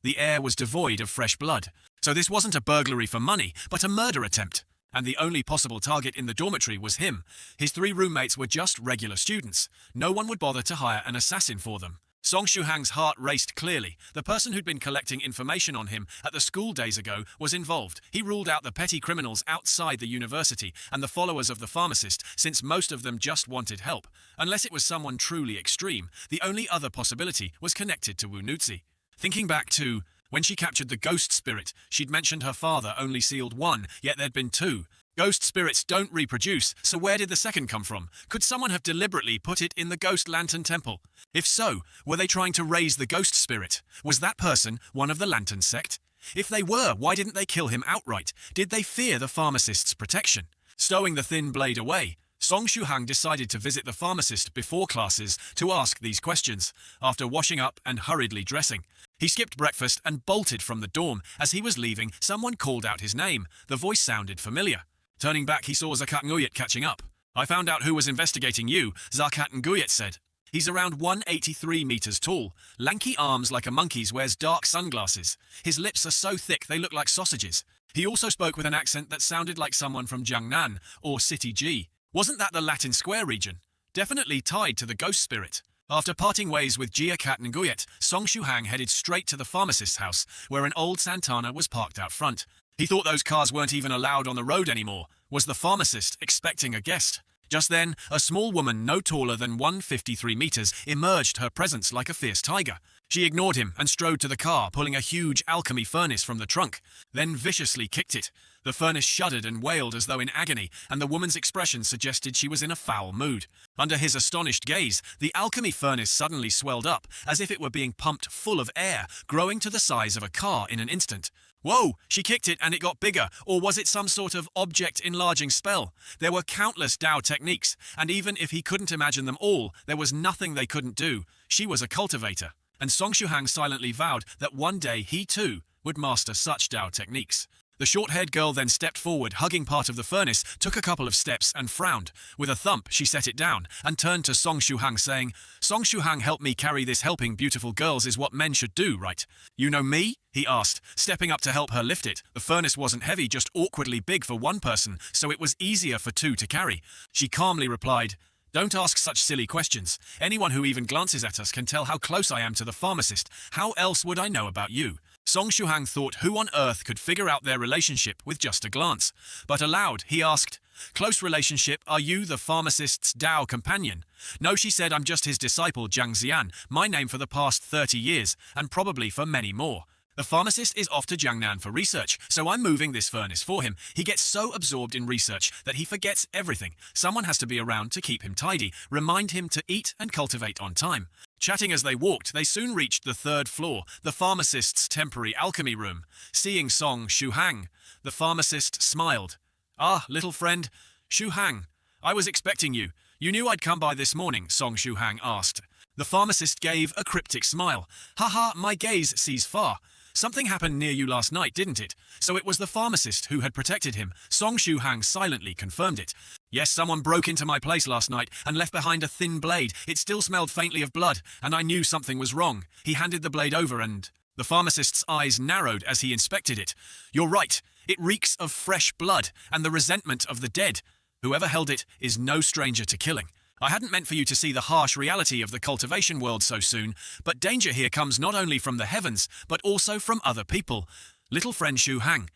The air was devoid of fresh blood. So this wasn't a burglary for money, but a murder attempt. And the only possible target in the dormitory was him. His 3 roommates were just regular students. No one would bother to hire an assassin for them. Song Shuhang's heart raced clearly. The person who'd been collecting information on him at the school days ago was involved. He ruled out the petty criminals outside the university and the followers of the pharmacist, since most of them just wanted help. Unless it was someone truly extreme, the only other possibility was connected to Wu Nuzi. Thinking back to when she captured the ghost spirit, she'd mentioned her father only sealed 1, yet there'd been 2. Ghost spirits don't reproduce, so where did the second come from? Could someone have deliberately put it in the Ghost Lantern Temple? If so, were they trying to raise the ghost spirit? Was that person one of the Lantern sect? If they were, why didn't they kill him outright? Did they fear the pharmacist's protection? Stowing the thin blade away, Song Shuhang decided to visit the pharmacist before classes to ask these questions. After washing up and hurriedly dressing, he skipped breakfast and bolted from the dorm. As he was leaving, someone called out his name. The voice sounded familiar. Turning back, he saw Zakat Nguyet catching up. "I found out who was investigating you," Zakat Nguyet said. He's around 183 meters tall. Lanky arms like a monkey's, wears dark sunglasses. His lips are so thick they look like sausages. He also spoke with an accent that sounded like someone from Jiangnan or City G. Wasn't that the Latin Square region? Definitely tied to the ghost spirit. After parting ways with Jia Kat Nguyet, Song Shuhang headed straight to the pharmacist's house, where an old Santana was parked out front. He thought those cars weren't even allowed on the road anymore. Was the pharmacist expecting a guest? Just then, a small woman no taller than 153 meters emerged her presence like a fierce tiger. She ignored him and strode to the car, pulling a huge alchemy furnace from the trunk, then viciously kicked it. The furnace shuddered and wailed as though in agony, and the woman's expression suggested she was in a foul mood. Under his astonished gaze, the alchemy furnace suddenly swelled up, as if it were being pumped full of air, growing to the size of a car in an instant. Whoa! She kicked it and it got bigger, or was it some sort of object-enlarging spell? There were countless Dao techniques, and even if he couldn't imagine them all, there was nothing they couldn't do. She was a cultivator, and Song Shuhang silently vowed that one day he too would master such Dao techniques. The short-haired girl then stepped forward, hugging part of the furnace, took a couple of steps and frowned. With a thump, she set it down and turned to Song Shuhang saying, "Song Shuhang, help me carry this. Helping beautiful girls is what men should do, right?" "You know me?" he asked, stepping up to help her lift it. The furnace wasn't heavy, just awkwardly big for one person, so it was easier for 2 to carry. She calmly replied, "Don't ask such silly questions. Anyone who even glances at us can tell how close I am to the pharmacist. How else would I know about you?" Song Shuhang thought who on earth could figure out their relationship with just a glance. But aloud, he asked, "Close relationship, are you the pharmacist's Dao companion?" "No," she said, "I'm just his disciple, Jiang Xian, my name for the past 30 years, and probably for many more. The pharmacist is off to Jiangnan for research, so I'm moving this furnace for him. He gets so absorbed in research that he forgets everything. Someone has to be around to keep him tidy, remind him to eat and cultivate on time." Chatting as they walked, they soon reached the 3rd floor, the pharmacist's temporary alchemy room. Seeing Song Shuhang, the pharmacist smiled. "Ah, little friend, Shuhang, I was expecting you. You knew I'd come by this morning?" Song Shuhang asked. The pharmacist gave a cryptic smile. "Haha, my gaze sees far. Something happened near you last night, didn't it?" So it was the pharmacist who had protected him. Song Shuhang silently confirmed it. "Yes, someone broke into my place last night and left behind a thin blade. It still smelled faintly of blood, and I knew something was wrong." He handed the blade over and the pharmacist's eyes narrowed as he inspected it. "You're right. It reeks of fresh blood and the resentment of the dead. Whoever held it is no stranger to killing. I hadn't meant for you to see the harsh reality of the cultivation world so soon, but danger here comes not only from the heavens, but also from other people. Little friend Shuhang,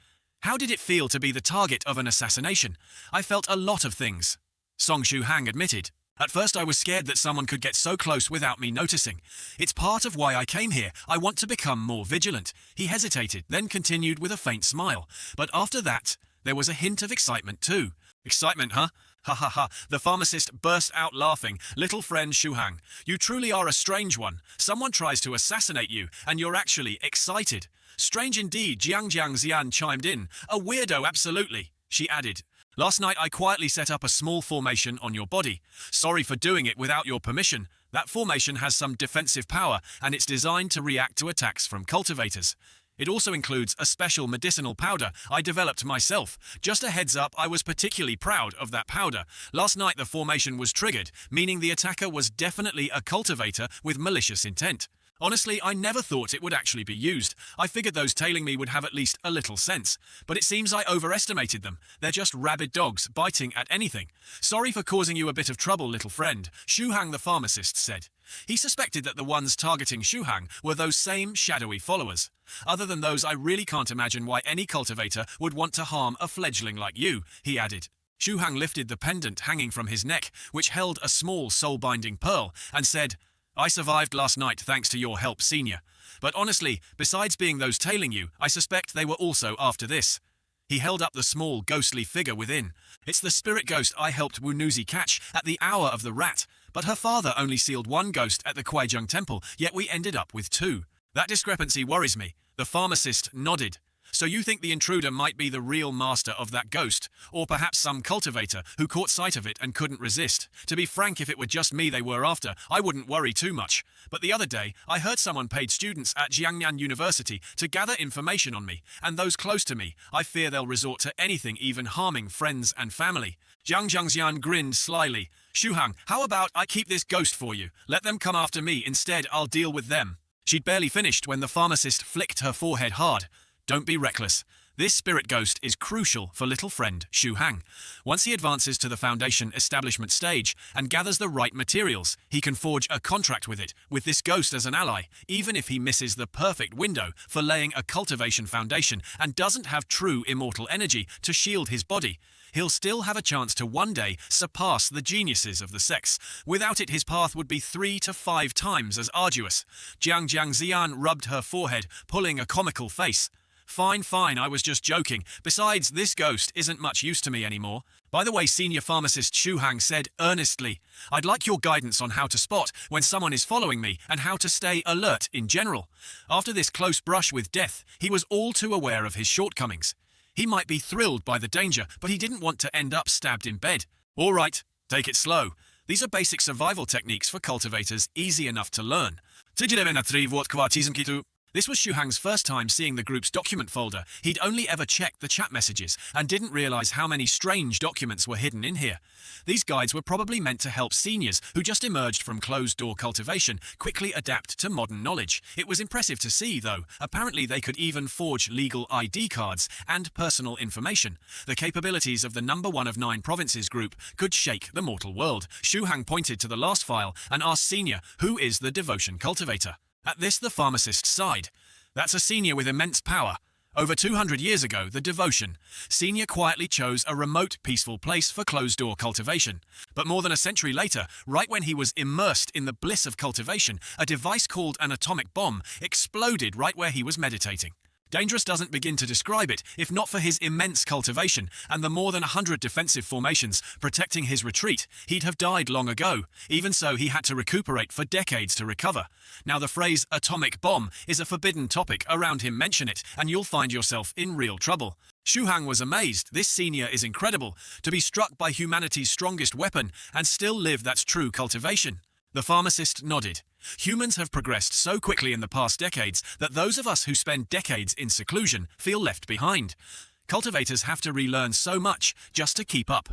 How did it feel to be the target of an assassination? I felt a lot of things. Song Shu-hang admitted. At first I was scared that someone could get so close without me noticing. It's part of why I came here. I want to become more vigilant. He hesitated, then continued with a faint smile. But after that, there was a hint of excitement too. Excitement, huh? Ha ha ha. The pharmacist burst out laughing. Little friend Shu-hang, you truly are a strange one. Someone tries to assassinate you, and you're actually excited. Strange indeed, Jiang Xian chimed in. A weirdo, absolutely, she added. Last night I quietly set up a small formation on your body. Sorry for doing it without your permission. That formation has some defensive power, and it's designed to react to attacks from cultivators. It also includes a special medicinal powder I developed myself. Just a heads up, I was particularly proud of that powder. Last night the formation was triggered, meaning the attacker was definitely a cultivator with malicious intent. Honestly, I never thought it would actually be used. I figured those tailing me would have at least a little sense. But it seems I overestimated them. They're just rabid dogs, biting at anything. Sorry for causing you a bit of trouble, little friend, Shu-hang the pharmacist said. He suspected that the ones targeting Shu-hang were those same shadowy followers. Other than those, I really can't imagine why any cultivator would want to harm a fledgling like you, he added. Shu-hang lifted the pendant hanging from his neck, which held a small soul-binding pearl, and said, I survived last night thanks to your help, Senior. But honestly, besides being those tailing you, I suspect they were also after this. He held up the small, ghostly figure within. It's the spirit ghost I helped Wunuzi catch at the hour of the rat, but her father only sealed one ghost at the Kuaijung temple, yet we ended up with two. That discrepancy worries me. The pharmacist nodded. So you think the intruder might be the real master of that ghost, or perhaps some cultivator who caught sight of it and couldn't resist? To be frank, if it were just me they were after, I wouldn't worry too much. But the other day, I heard someone paid students at Jiangnan University to gather information on me, and those close to me, I fear they'll resort to anything, even harming friends and family. Jiang Zhangxian grinned slyly. Shu-hang, how about I keep this ghost for you? Let them come after me, instead I'll deal with them. She'd barely finished when the pharmacist flicked her forehead hard. Don't be reckless. This spirit ghost is crucial for little friend Shu-hang. Once he advances to the foundation establishment stage and gathers the right materials, he can forge a contract with it, with this ghost as an ally, even if he misses the perfect window for laying a cultivation foundation and doesn't have true immortal energy to shield his body. He'll still have a chance to one day surpass the geniuses of the sex. Without it, his path would be 3 to 5 times as arduous. Jiang Xian rubbed her forehead, pulling a comical face. Fine, I was just joking. Besides, this ghost isn't much use to me anymore. By the way, senior pharmacist Shu-hang said earnestly, I'd like your guidance on how to spot when someone is following me and how to stay alert in general. After this close brush with death, he was all too aware of his shortcomings. He might be thrilled by the danger, but he didn't want to end up stabbed in bed. All right, take it slow. These are basic survival techniques for cultivators, easy enough to learn. This was Shu-hang's first time seeing the group's document folder. He'd only ever checked the chat messages and didn't realize how many strange documents were hidden in here. These guides were probably meant to help seniors who just emerged from closed-door cultivation quickly adapt to modern knowledge. It was impressive to see, though. Apparently they could even forge legal ID cards and personal information. The capabilities of the number 1 of 9 provinces group could shake the mortal world. Shu-hang pointed to the last file and asked Senior, who is the devotion cultivator? At this, the pharmacist sighed. That's a senior with immense power. Over 200 years ago, the devotion. Senior quietly chose a remote, peaceful place for closed-door cultivation. But more than a century later, right when he was immersed in the bliss of cultivation, a device called an atomic bomb exploded right where he was meditating. Dangerous doesn't begin to describe it, if not for his immense cultivation and the more than 100 defensive formations protecting his retreat. He'd have died long ago. Even so, he had to recuperate for decades to recover. Now the phrase atomic bomb is a forbidden topic. Around him, mention it, and you'll find yourself in real trouble. Shu-hang was amazed. This senior is incredible. To be struck by humanity's strongest weapon and still live, that's true cultivation. The pharmacist nodded. Humans have progressed so quickly in the past decades that those of us who spend decades in seclusion feel left behind. Cultivators have to relearn so much just to keep up.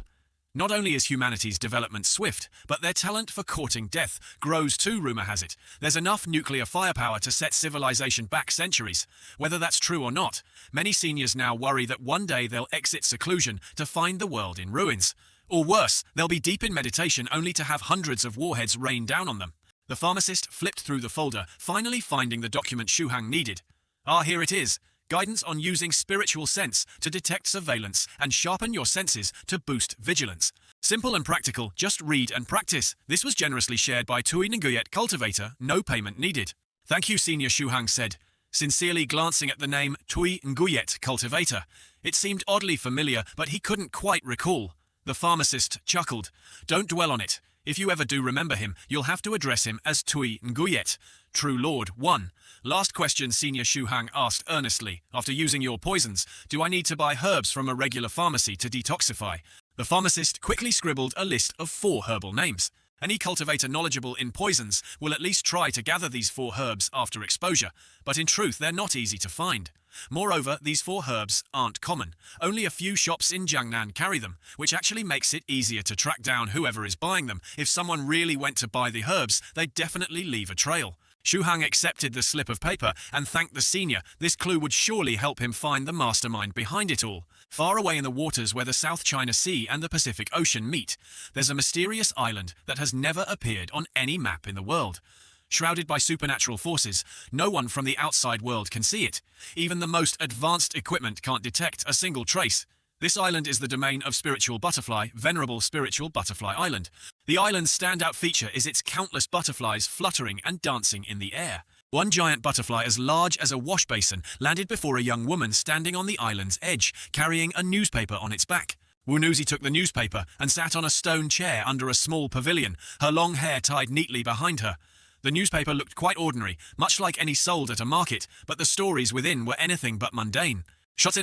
Not only is humanity's development swift, but their talent for courting death grows too, rumor has it. There's enough nuclear firepower to set civilization back centuries. Whether that's true or not, many seniors now worry that one day they'll exit seclusion to find the world in ruins. Or worse, they'll be deep in meditation only to have hundreds of warheads rain down on them. The pharmacist flipped through the folder, finally finding the document Shu-hang needed. Ah, here it is. guidance on using spiritual sense to detect surveillance, and sharpen your senses to boost vigilance. Simple and practical, just read and practice. This was generously shared by Tui Nguyet Cultivator, no payment needed. Thank you, Senior Shuhang said, sincerely glancing at the name Tui Nguyet Cultivator. It seemed oddly familiar, but he couldn't quite recall. The pharmacist chuckled. Don't dwell on it. If you ever do remember him, you'll have to address him as Tui Nguyet. True Lord 1. Last question, Senior Shuhang asked earnestly. After using your poisons, do I need to buy herbs from a regular pharmacy to detoxify? The pharmacist quickly scribbled a list of 4 herbal names. Any cultivator knowledgeable in poisons will at least try to gather these 4 herbs after exposure, but in truth they're not easy to find. Moreover, these 4 herbs aren't common. Only a few shops in Jiangnan carry them, which actually makes it easier to track down whoever is buying them. If someone really went to buy the herbs, they'd definitely leave a trail. Shuhang accepted the slip of paper and thanked the senior. This clue would surely help him find the mastermind behind it all. Far away in the waters where the South China Sea and the Pacific Ocean meet, there's a mysterious island that has never appeared on any map in the world. Shrouded by supernatural forces, no one from the outside world can see it. Even the most advanced equipment can't detect a single trace. This island is the domain of Spiritual Butterfly, Venerable Spiritual Butterfly Island. The island's standout feature is its countless butterflies fluttering and dancing in the air. One giant butterfly as large as a wash basin landed before a young woman standing on the island's edge, carrying a newspaper on its back. Wunuzi took the newspaper and sat on a stone chair under a small pavilion, her long hair tied neatly behind her. The newspaper looked quite ordinary, much like any sold at a market, but the stories within were anything but mundane. As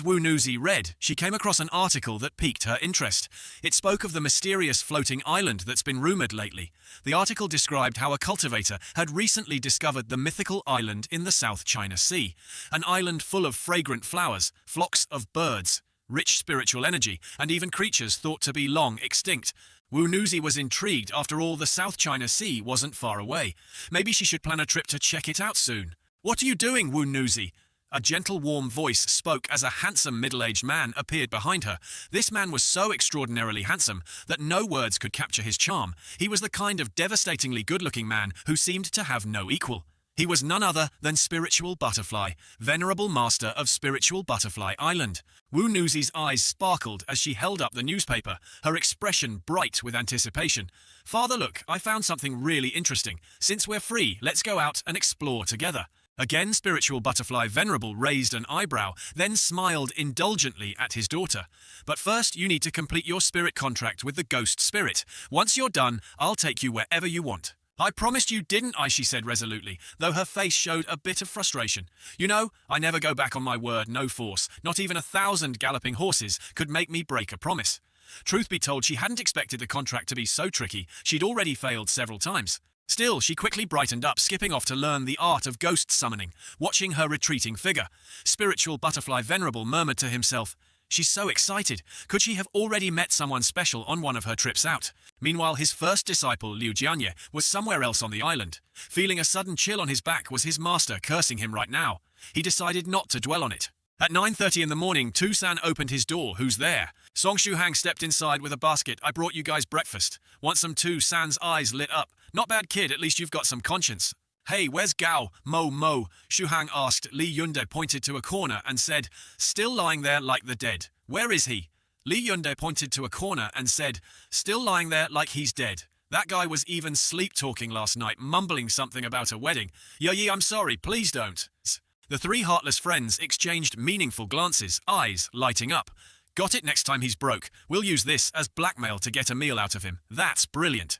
Wunuzi read, she came across an article that piqued her interest. It spoke of the mysterious floating island that's been rumored lately. The article described how a cultivator had recently discovered the mythical island in the South China Sea, an island full of fragrant flowers, flocks of birds, rich spiritual energy, and even creatures thought to be long extinct. Wunuzi was intrigued. After all, the South China Sea wasn't far away. Maybe she should plan a trip to check it out soon. What are you doing, Wunuzi? A gentle, warm voice spoke as a handsome middle-aged man appeared behind her. This man was so extraordinarily handsome that no words could capture his charm. He was the kind of devastatingly good-looking man who seemed to have no equal. He was none other than Spiritual Butterfly, Venerable Master of Spiritual Butterfly Island. Wunuzi's eyes sparkled as she held up the newspaper, her expression bright with anticipation. Father, look, I found something really interesting. Since we're free, let's go out and explore together. Again, Spiritual Butterfly Venerable raised an eyebrow, then smiled indulgently at his daughter. But first, you need to complete your spirit contract with the ghost spirit. Once you're done, I'll take you wherever you want. I promised you, didn't I? She said resolutely, though her face showed a bit of frustration. You know, I never go back on my word, no force. Not even 1,000 galloping horses could make me break a promise. Truth be told, she hadn't expected the contract to be so tricky. She'd already failed several times. Still, she quickly brightened up, skipping off to learn the art of ghost summoning, watching her retreating figure. Spiritual Butterfly Venerable murmured to himself, she's so excited. Could she have already met someone special on one of her trips out? Meanwhile, his first disciple, Liu Jianye, was somewhere else on the island. Feeling a sudden chill on his back was his master cursing him right now. He decided not to dwell on it. At 9:30 in the morning, Tu-san opened his door. Who's there? Song Shuhang stepped inside with a basket. I brought you guys breakfast. Want some? Tu-san's eyes lit up. Not bad, kid. At least you've got some conscience. Hey, where's Gao? Mo? Shuhang asked. Li Yunde pointed to a corner and said, still lying there like the dead. Where is he? Li Yunde pointed to a corner and said, still lying there like he's dead. That guy was even sleep-talking last night, mumbling something about a wedding. Yi, I'm sorry, please don't. The 3 heartless friends exchanged meaningful glances, eyes lighting up. Got it, next time he's broke. We'll use this as blackmail to get a meal out of him. That's brilliant.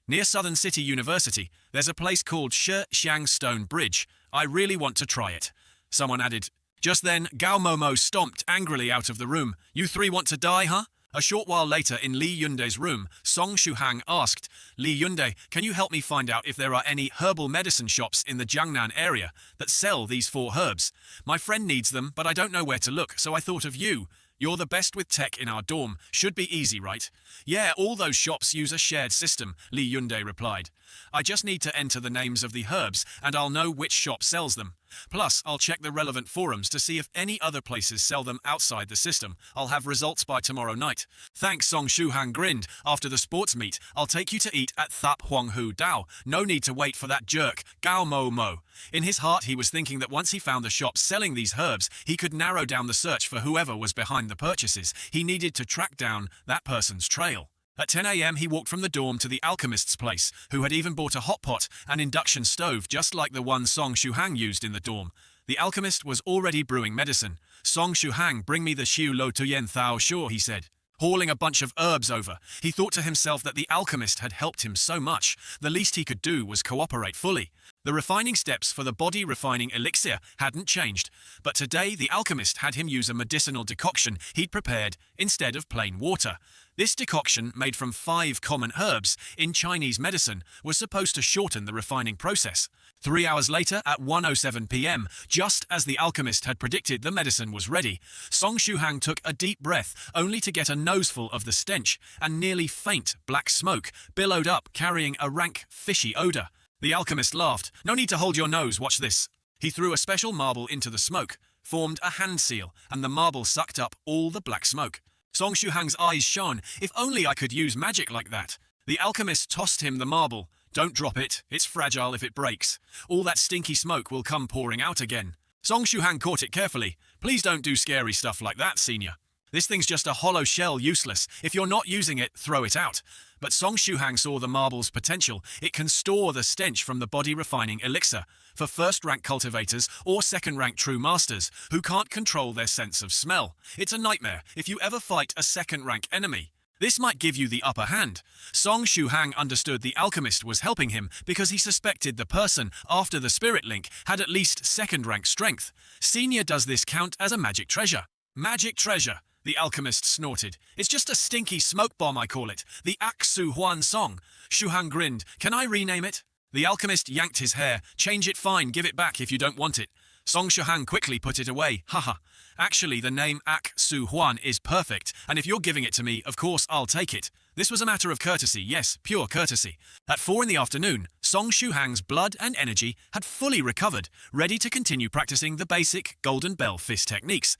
Near Southern City University, there's a place called Shiang Stone Bridge. I really want to try it. Someone added. Just then, Gao Momo stomped angrily out of the room. You 3 want to die, huh? A short while later, in Li Yunde's room, Song Shuhang asked, Li Yunde, can you help me find out if there are any herbal medicine shops in the Jiangnan area that sell these 4 herbs? My friend needs them, but I don't know where to look, so I thought of you. You're the best with tech in our dorm. Should be easy, right? Yeah, all those shops use a shared system, Li Yunde replied. I just need to enter the names of the herbs, and I'll know which shop sells them. Plus, I'll check the relevant forums to see if any other places sell them outside the system. I'll have results by tomorrow night. Thanks, Song Shuhang grinned. After the sports meet, I'll take you to eat at Thap Huang Hu Dao. No need to wait for that jerk, Gao Mo Mo. In his heart, he was thinking that once he found the shop selling these herbs, he could narrow down the search for whoever was behind the purchases. He needed to track down that person's trail. At 10 a.m. he walked from the dorm to the alchemist's place, who had even bought a hot pot and induction stove just like the one Song Shuhang used in the dorm. The alchemist was already brewing medicine. Song Shuhang, bring me the Xiu Lo Tuyen Thao Sure, he said. Hauling a bunch of herbs over, he thought to himself that the alchemist had helped him so much, the least he could do was cooperate fully. The refining steps for the body refining elixir hadn't changed, but today the alchemist had him use a medicinal decoction he'd prepared instead of plain water. This decoction, made from 5 common herbs in Chinese medicine, was supposed to shorten the refining process. 3 hours later, at 1:07 p.m., just as the alchemist had predicted, the medicine was ready. Song Shuhang took a deep breath, only to get a noseful of the stench, and nearly faint black smoke billowed up, carrying a rank, fishy odor. The alchemist laughed. No need to hold your nose, watch this. He threw a special marble into the smoke, formed a hand seal, and the marble sucked up all the black smoke. Song Shuhang's eyes shone. If only I could use magic like that. The alchemist tossed him the marble. Don't drop it. It's fragile if it breaks. All that stinky smoke will come pouring out again. Song Shuhang caught it carefully. Please don't do scary stuff like that, senior. This thing's just a hollow shell, useless. If you're not using it, throw it out. But Song Shuhang saw the marble's potential. It can store the stench from the body refining elixir for first-rank cultivators or second-rank true masters who can't control their sense of smell. It's a nightmare if you ever fight a second-rank enemy. This might give you the upper hand. Song Shuhang understood the alchemist was helping him because he suspected the person, after the spirit link, had at least second-rank strength. Senior, does this count as a magic treasure? Magic treasure, the alchemist snorted. It's just a stinky smoke bomb, I call it. The Aksu Huan Song. Shuhang grinned. Can I rename it? The alchemist yanked his hair. Change it, fine, give it back if you don't want it. Song Shuhang quickly put it away. Haha. Actually, the name Ak-Su Huan is perfect, and if you're giving it to me, of course I'll take it. This was a matter of courtesy, yes, pure courtesy. At 4 in the afternoon, Song Shuhang's blood and energy had fully recovered, ready to continue practicing the basic Golden Bell fist techniques.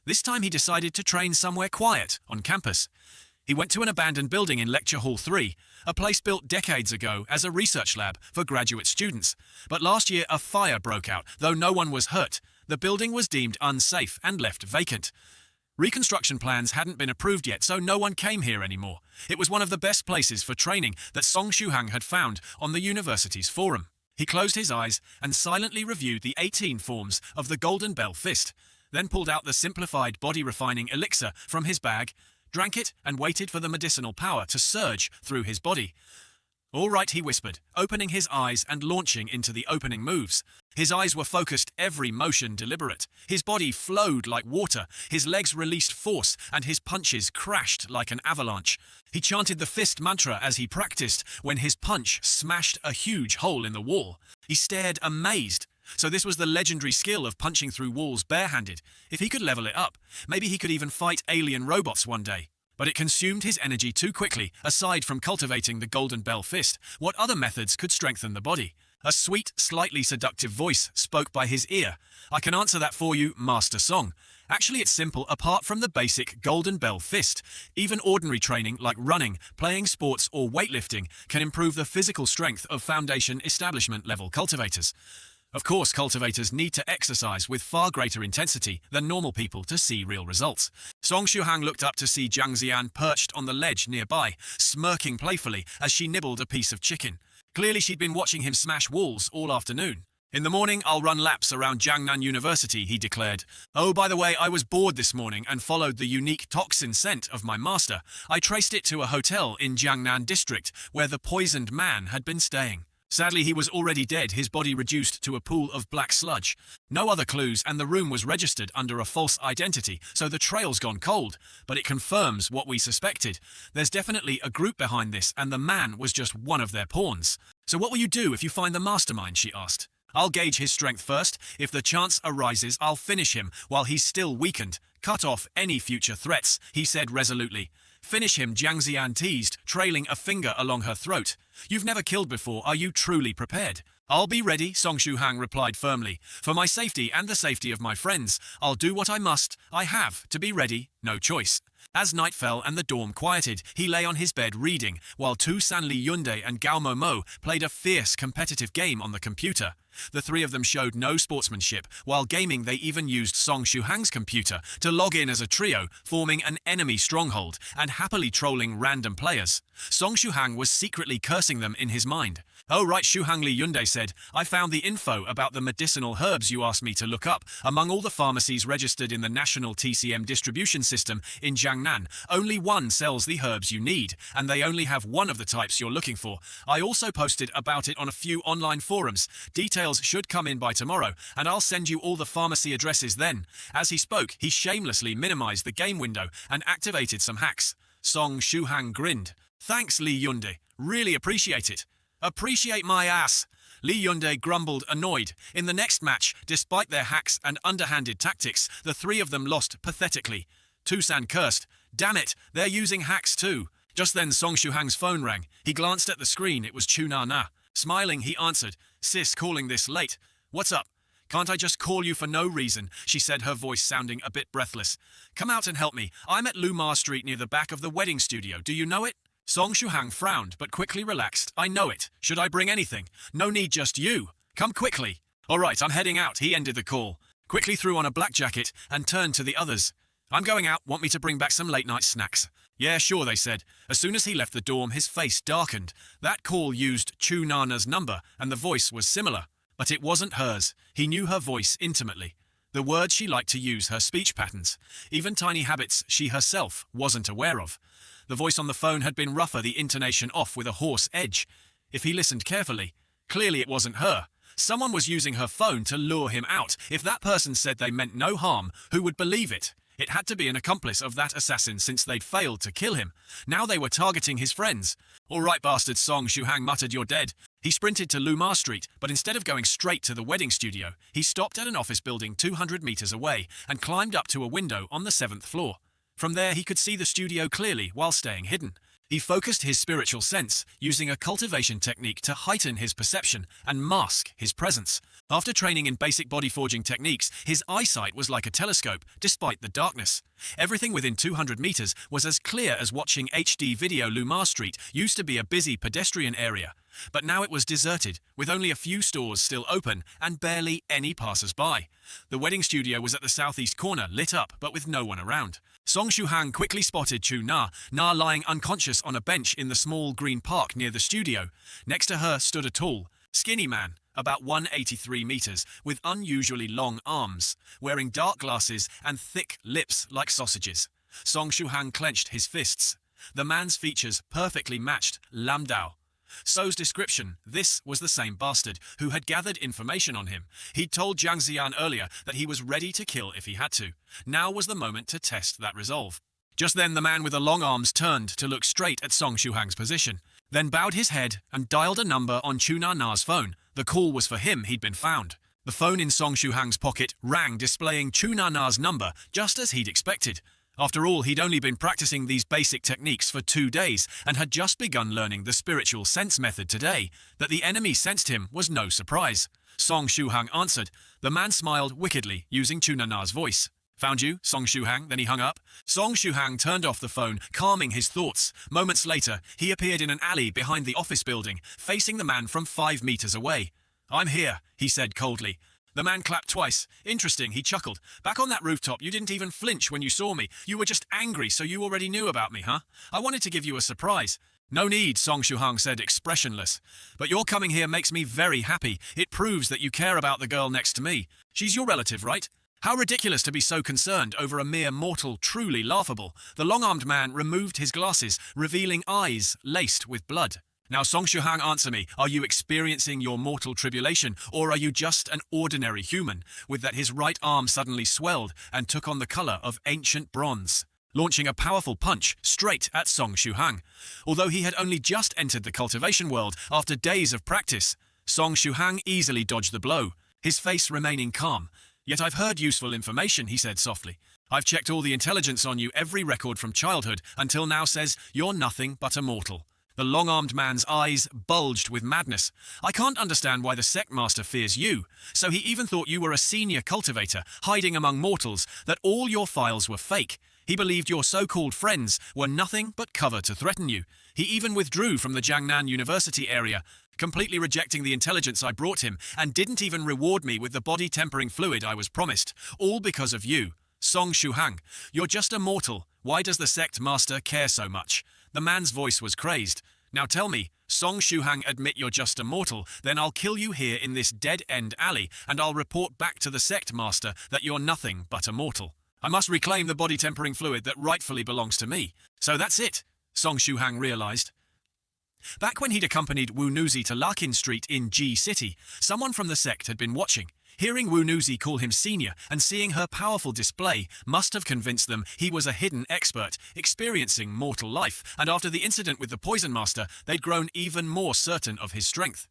This time he decided to train somewhere quiet, on campus. He went to an abandoned building in Lecture Hall 3, a place built decades ago as a research lab for graduate students. But last year a fire broke out, though no one was hurt. The building was deemed unsafe and left vacant. Reconstruction plans hadn't been approved yet, so no one came here anymore. It was one of the best places for training that Song Shuhang had found on the university's forum. He closed his eyes and silently reviewed the 18 forms of the Golden Bell Fist, then pulled out the simplified body-refining elixir from his bag, drank it, and waited for the medicinal power to surge through his body. All right, he whispered, opening his eyes and launching into the opening moves. His eyes were focused, every motion deliberate. His body flowed like water, his legs released force, and his punches crashed like an avalanche. He chanted the fist mantra as he practiced, when his punch smashed a huge hole in the wall. He stared amazed. So this was the legendary skill of punching through walls barehanded. If he could level it up, maybe he could even fight alien robots one day. But it consumed his energy too quickly. Aside from cultivating the Golden Bell Fist, what other methods could strengthen the body? A sweet, slightly seductive voice spoke by his ear. I can answer that for you, Master Song. Actually, it's simple. Apart from the basic Golden Bell Fist, even ordinary training like running, playing sports, or weightlifting can improve the physical strength of foundation establishment level cultivators. Of course, cultivators need to exercise with far greater intensity than normal people to see real results. Song Shuhang looked up to see Jiang Xian perched on the ledge nearby, smirking playfully as she nibbled a piece of chicken. Clearly she'd been watching him smash walls all afternoon. In the morning, I'll run laps around Jiangnan University, he declared. Oh, by the way, I was bored this morning and followed the unique toxin scent of my master. I traced it to a hotel in Jiangnan district where the poisoned man had been staying. Sadly, he was already dead, his body reduced to a pool of black sludge. No other clues, and the room was registered under a false identity, so the trail's gone cold. But it confirms what we suspected. There's definitely a group behind this, and the man was just one of their pawns. So what will you do if you find the mastermind, she asked. I'll gauge his strength first. If the chance arises, I'll finish him while he's still weakened. Cut off any future threats, he said resolutely. Finish him, Jiang Xian teased, trailing a finger along her throat. You've never killed before, are you truly prepared? I'll be ready, Song Shuhang replied firmly. For my safety and the safety of my friends, I'll do what I must. I have to be ready, no choice. As night fell and the dawn quieted, he lay on his bed reading, while Tu Sanli Yunde and Gao Momo played a fierce competitive game on the computer. The three of them showed no sportsmanship. While gaming, they even used Song Shuhang's computer to log in as a trio, forming an enemy stronghold and happily trolling random players. Song Shuhang was secretly cursing them in his mind. Oh right, Shuhang Li Yunde said, I found the info about the medicinal herbs you asked me to look up. Among all the pharmacies registered in the national TCM distribution system in Jiangnan, only one sells the herbs you need, and they only have one of the types you're looking for. I also posted about it on a few online forums. Details should come in by tomorrow, and I'll send you all the pharmacy addresses then. As he spoke, he shamelessly minimized the game window and activated some hacks. Song Shuhang grinned. Thanks, Li Yunde. Really appreciate it. Appreciate my ass. Li Yunde grumbled, annoyed. In the next match, despite their hacks and underhanded tactics, the three of them lost pathetically. Tusan cursed. Damn it, they're using hacks too. Just then Song Shuhang's phone rang. He glanced at the screen. It was Chunana. Smiling, he answered. Sis, calling this late. What's up? Can't I just call you for no reason? She said, her voice sounding a bit breathless. Come out and help me. I'm at Lumar Street near the back of the wedding studio. Do you know it? Song Shuhang frowned, but quickly relaxed. I know it. Should I bring anything? No need, just you. Come quickly. All right, I'm heading out. He ended the call. Quickly threw on a black jacket and turned to the others. I'm going out. Want me to bring back some late-night snacks? Yeah, sure, they said. As soon as he left the dorm, his face darkened. That call used Chu Nana's number, and the voice was similar. But it wasn't hers. He knew her voice intimately. The words she liked to use, her speech patterns, even tiny habits she herself wasn't aware of. The voice on the phone had been rougher, the intonation off with a hoarse edge. If he listened carefully, clearly it wasn't her. Someone was using her phone to lure him out. If that person said they meant no harm, who would believe it? It had to be an accomplice of that assassin since they'd failed to kill him. Now they were targeting his friends. All right, bastard, Song Shuhang muttered, you're dead. He sprinted to Lumar Street, but instead of going straight to the wedding studio, he stopped at an office building 200 meters away and climbed up to a window on the 7th floor. From there, he could see the studio clearly while staying hidden. He focused his spiritual sense, using a cultivation technique to heighten his perception and mask his presence. After training in basic body forging techniques, his eyesight was like a telescope, despite the darkness. Everything within 200 meters was as clear as watching HD video. Lumar Street used to be a busy pedestrian area, but now it was deserted, with only a few stores still open and barely any passers-by. The wedding studio was at the southeast corner, lit up, but with no one around. Song Shuhang quickly spotted Chu Na lying unconscious on a bench in the small green park near the studio. Next to her stood a tall, skinny man, about 183 meters, with unusually long arms, wearing dark glasses and thick lips like sausages. Song Shuhang clenched his fists. The man's features perfectly matched Lam Dao. So's description, this was the same bastard who had gathered information on him. He'd told Jiang Ziyan earlier that he was ready to kill if he had to. Now was the moment to test that resolve. Just then the man with the long arms turned to look straight at Song Shuhang's position, then bowed his head and dialed a number on Chu Na's phone. The call was for him. He'd been found. The phone in Song Shuhang's pocket rang, displaying Chu Na's number, just as he'd expected. After all, he'd only been practicing these basic techniques for 2 days and had just begun learning the spiritual sense method today. That the enemy sensed him was no surprise. Song Shuhang answered. The man smiled wickedly, using Chu Na's voice. Found you, Song Shuhang, then he hung up. Song Shuhang turned off the phone, calming his thoughts. Moments later, he appeared in an alley behind the office building, facing the man from 5 meters away. I'm here, he said coldly. The man clapped twice. Interesting, he chuckled. Back on that rooftop, you didn't even flinch when you saw me. You were just angry, so you already knew about me, huh? I wanted to give you a surprise. No need, Song Shuhang said, expressionless. But your coming here makes me very happy. It proves that you care about the girl next to me. She's your relative, right? How ridiculous to be so concerned over a mere mortal, truly laughable. The long-armed man removed his glasses, revealing eyes laced with blood. Now, Song Shuhang, answer me. Are you experiencing your mortal tribulation, or are you just an ordinary human? With that, his right arm suddenly swelled and took on the color of ancient bronze, launching a powerful punch straight at Song Shuhang. Although he had only just entered the cultivation world after days of practice, Song Shuhang easily dodged the blow, his face remaining calm. Yet I've heard useful information, he said softly. I've checked all the intelligence on you. Every record from childhood until now says you're nothing but a mortal. The long-armed man's eyes bulged with madness. I can't understand why the sect master fears you. So he even thought you were a senior cultivator, hiding among mortals, that all your files were fake. He believed your so-called friends were nothing but cover to threaten you. He even withdrew from the Jiangnan University area, completely rejecting the intelligence I brought him, and didn't even reward me with the body-tempering fluid I was promised, all because of you. Song Shuhang, you're just a mortal. Why does the sect master care so much? The man's voice was crazed. Now tell me, Song Shuhang, admit you're just a mortal, then I'll kill you here in this dead-end alley, and I'll report back to the sect master that you're nothing but a mortal. I must reclaim the body-tempering fluid that rightfully belongs to me. So that's it, Song Shuhang realized. Back when he'd accompanied Wu Nuzi to Larkin Street in G City, someone from the sect had been watching. Hearing Wu Nuzi call him senior and seeing her powerful display must have convinced them he was a hidden expert, experiencing mortal life, and after the incident with the Poison Master, they'd grown even more certain of his strength.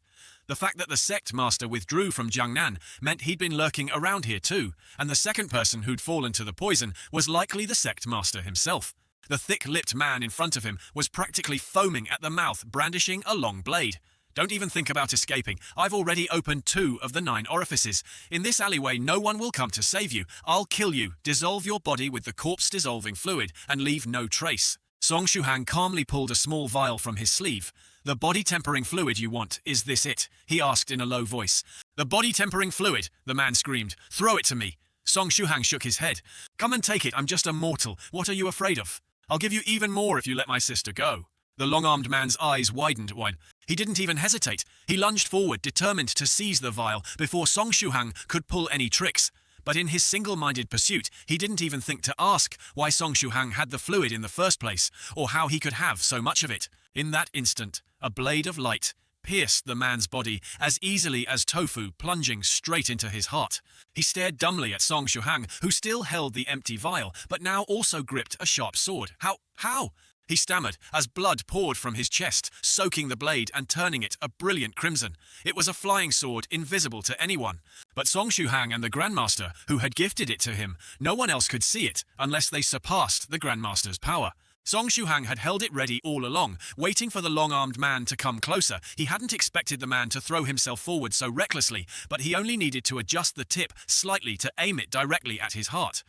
The fact that the sect master withdrew from Jiangnan meant he'd been lurking around here too, and the second person who'd fallen to the poison was likely the sect master himself. The thick-lipped man in front of him was practically foaming at the mouth, brandishing a long blade. Don't even think about escaping. I've already opened 2 of the 9 orifices. In this alleyway, no one will come to save you. I'll kill you, dissolve your body with the corpse-dissolving fluid, and leave no trace. Song Shuhang calmly pulled a small vial from his sleeve. The body-tempering fluid you want, is this it? He asked in a low voice. The body-tempering fluid, the man screamed. Throw it to me. Song Shuhang shook his head. Come and take it, I'm just a mortal. What are you afraid of? I'll give you even more if you let my sister go. The long-armed man's eyes widened when he didn't even hesitate. He lunged forward, determined to seize the vial before Song Shuhang could pull any tricks. But in his single-minded pursuit, he didn't even think to ask why Song Shuhang had the fluid in the first place, or how he could have so much of it. In that instant, a blade of light pierced the man's body as easily as tofu, plunging straight into his heart. He stared dumbly at Song Shuhang, who still held the empty vial, but now also gripped a sharp sword. How? He stammered as blood poured from his chest, soaking the blade and turning it a brilliant crimson. It was a flying sword, invisible to anyone. But Song Shuhang and the Grandmaster, who had gifted it to him, no one else could see it unless they surpassed the Grandmaster's power. Song Shuhang had held it ready all along, waiting for the long-armed man to come closer. He hadn't expected the man to throw himself forward so recklessly, but he only needed to adjust the tip slightly to aim it directly at his heart.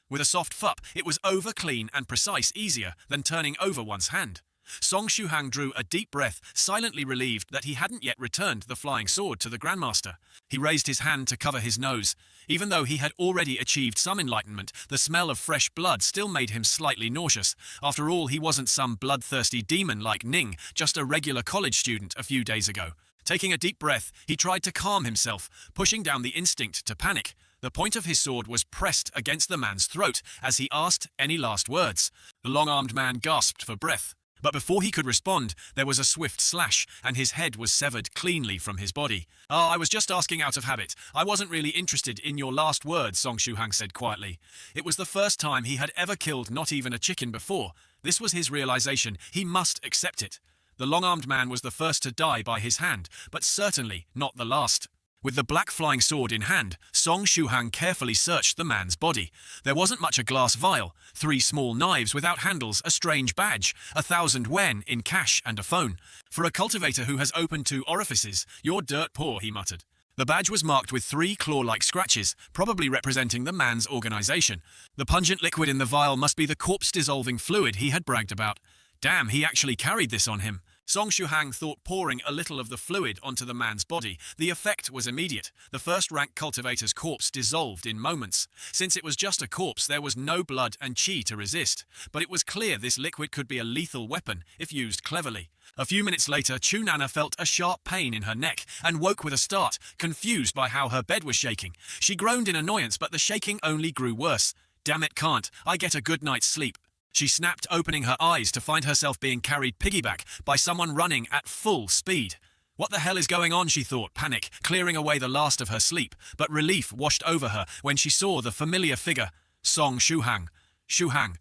With a soft fup, it was over clean and precise, easier than turning over one's hand. Song Shuhang drew a deep breath, silently relieved that he hadn't yet returned the flying sword to the Grandmaster. He raised his hand to cover his nose. Even though he had already achieved some enlightenment, the smell of fresh blood still made him slightly nauseous. After all, he wasn't some bloodthirsty demon like Ning, just a regular college student a few days ago. Taking a deep breath, he tried to calm himself, pushing down the instinct to panic. The point of his sword was pressed against the man's throat as he asked any last words. The long-armed man gasped for breath. But before he could respond, there was a swift slash, and his head was severed cleanly from his body. I was just asking out of habit. I wasn't really interested in your last words, Song Shuhang said quietly. It was the first time he had ever killed not even a chicken before. This was his realization. He must accept it. The long-armed man was the first to die by his hand, but certainly not the last. With the black flying sword in hand, Song Shuhang carefully searched the man's body. There wasn't much: a glass vial, 3 small knives without handles, a strange badge, 1,000 wen in cash, and a phone. For a cultivator who has opened 2 orifices, you're dirt poor, he muttered. The badge was marked with 3 claw-like scratches, probably representing the man's organization. The pungent liquid in the vial must be the corpse-dissolving fluid he had bragged about. Damn, he actually carried this on him. Song Shuhang thought pouring a little of the fluid onto the man's body. The effect was immediate. The first-rank cultivator's corpse dissolved in moments. Since it was just a corpse, there was no blood and chi to resist. But it was clear this liquid could be a lethal weapon if used cleverly. A few minutes later, Chunana felt a sharp pain in her neck and woke with a start, confused by how her bed was shaking. She groaned in annoyance, but the shaking only grew worse. Damn it, can't I get a good night's sleep? She snapped, opening her eyes to find herself being carried piggyback by someone running at full speed. What the hell is going on, she thought, panic clearing away the last of her sleep, but relief washed over her when she saw the familiar figure. Song Shuhang. Shuhang.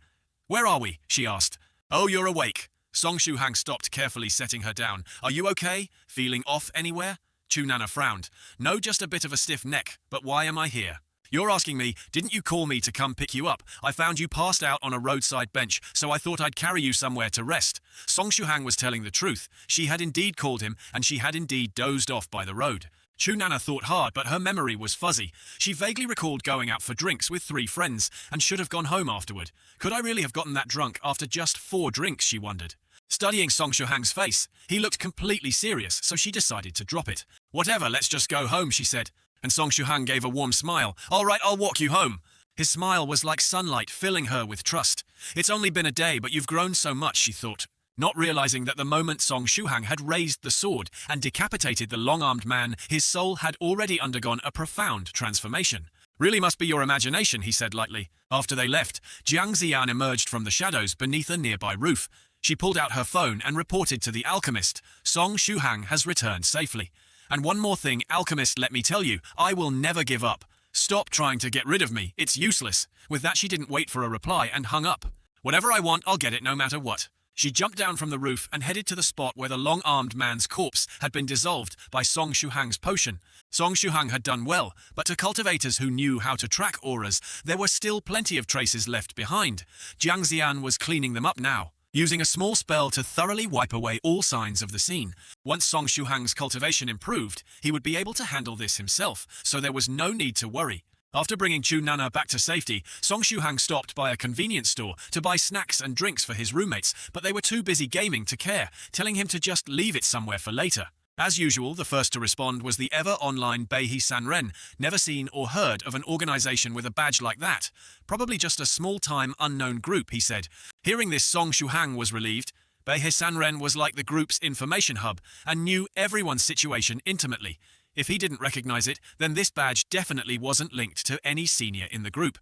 Where are we? She asked. Oh, you're awake. Song Shuhang stopped, carefully setting her down. Are you okay? Feeling off anywhere? Chunana frowned. No, just a bit of a stiff neck, but why am I here? You're asking me, didn't you call me to come pick you up? I found you passed out on a roadside bench, so I thought I'd carry you somewhere to rest. Song Shuhang was telling the truth. She had indeed called him, and she had indeed dozed off by the road. Chu Nana thought hard, but her memory was fuzzy. She vaguely recalled going out for drinks with 3 friends, and should have gone home afterward. Could I really have gotten that drunk after just 4 drinks, she wondered. Studying Song Shuhang's face, he looked completely serious, so she decided to drop it. Whatever, let's just go home, she said. And Song Shuhang gave a warm smile. All right, I'll walk you home. His smile was like sunlight, filling her with trust. It's only been a day, but you've grown so much, she thought. Not realizing that the moment Song Shuhang had raised the sword and decapitated the long-armed man, his soul had already undergone a profound transformation. Really must be your imagination, he said lightly. After they left, Jiang Ziyan emerged from the shadows beneath a nearby roof. She pulled out her phone and reported to the alchemist. Song Shuhang has returned safely. And one more thing, alchemist, let me tell you, I will never give up. Stop trying to get rid of me, it's useless. With that, she didn't wait for a reply and hung up. Whatever I want, I'll get it no matter what. She jumped down from the roof and headed to the spot where the long-armed man's corpse had been dissolved by Song Shuhang's potion. Song Shuhang had done well, but to cultivators who knew how to track auras, there were still plenty of traces left behind. Jiang Ziyan was cleaning them up now, using a small spell to thoroughly wipe away all signs of the scene. Once Song Shuhang's cultivation improved, he would be able to handle this himself, so there was no need to worry. After bringing Chu Nana back to safety, Song Shuhang stopped by a convenience store to buy snacks and drinks for his roommates, but they were too busy gaming to care, telling him to just leave it somewhere for later. As usual, the first to respond was the ever-online Beihe Sanren. Never seen or heard of an organization with a badge like that. Probably just a small-time unknown group, he said. Hearing this, Song Shuhang was relieved. Beihe Sanren was like the group's information hub and knew everyone's situation intimately. If he didn't recognize it, then this badge definitely wasn't linked to any senior in the group.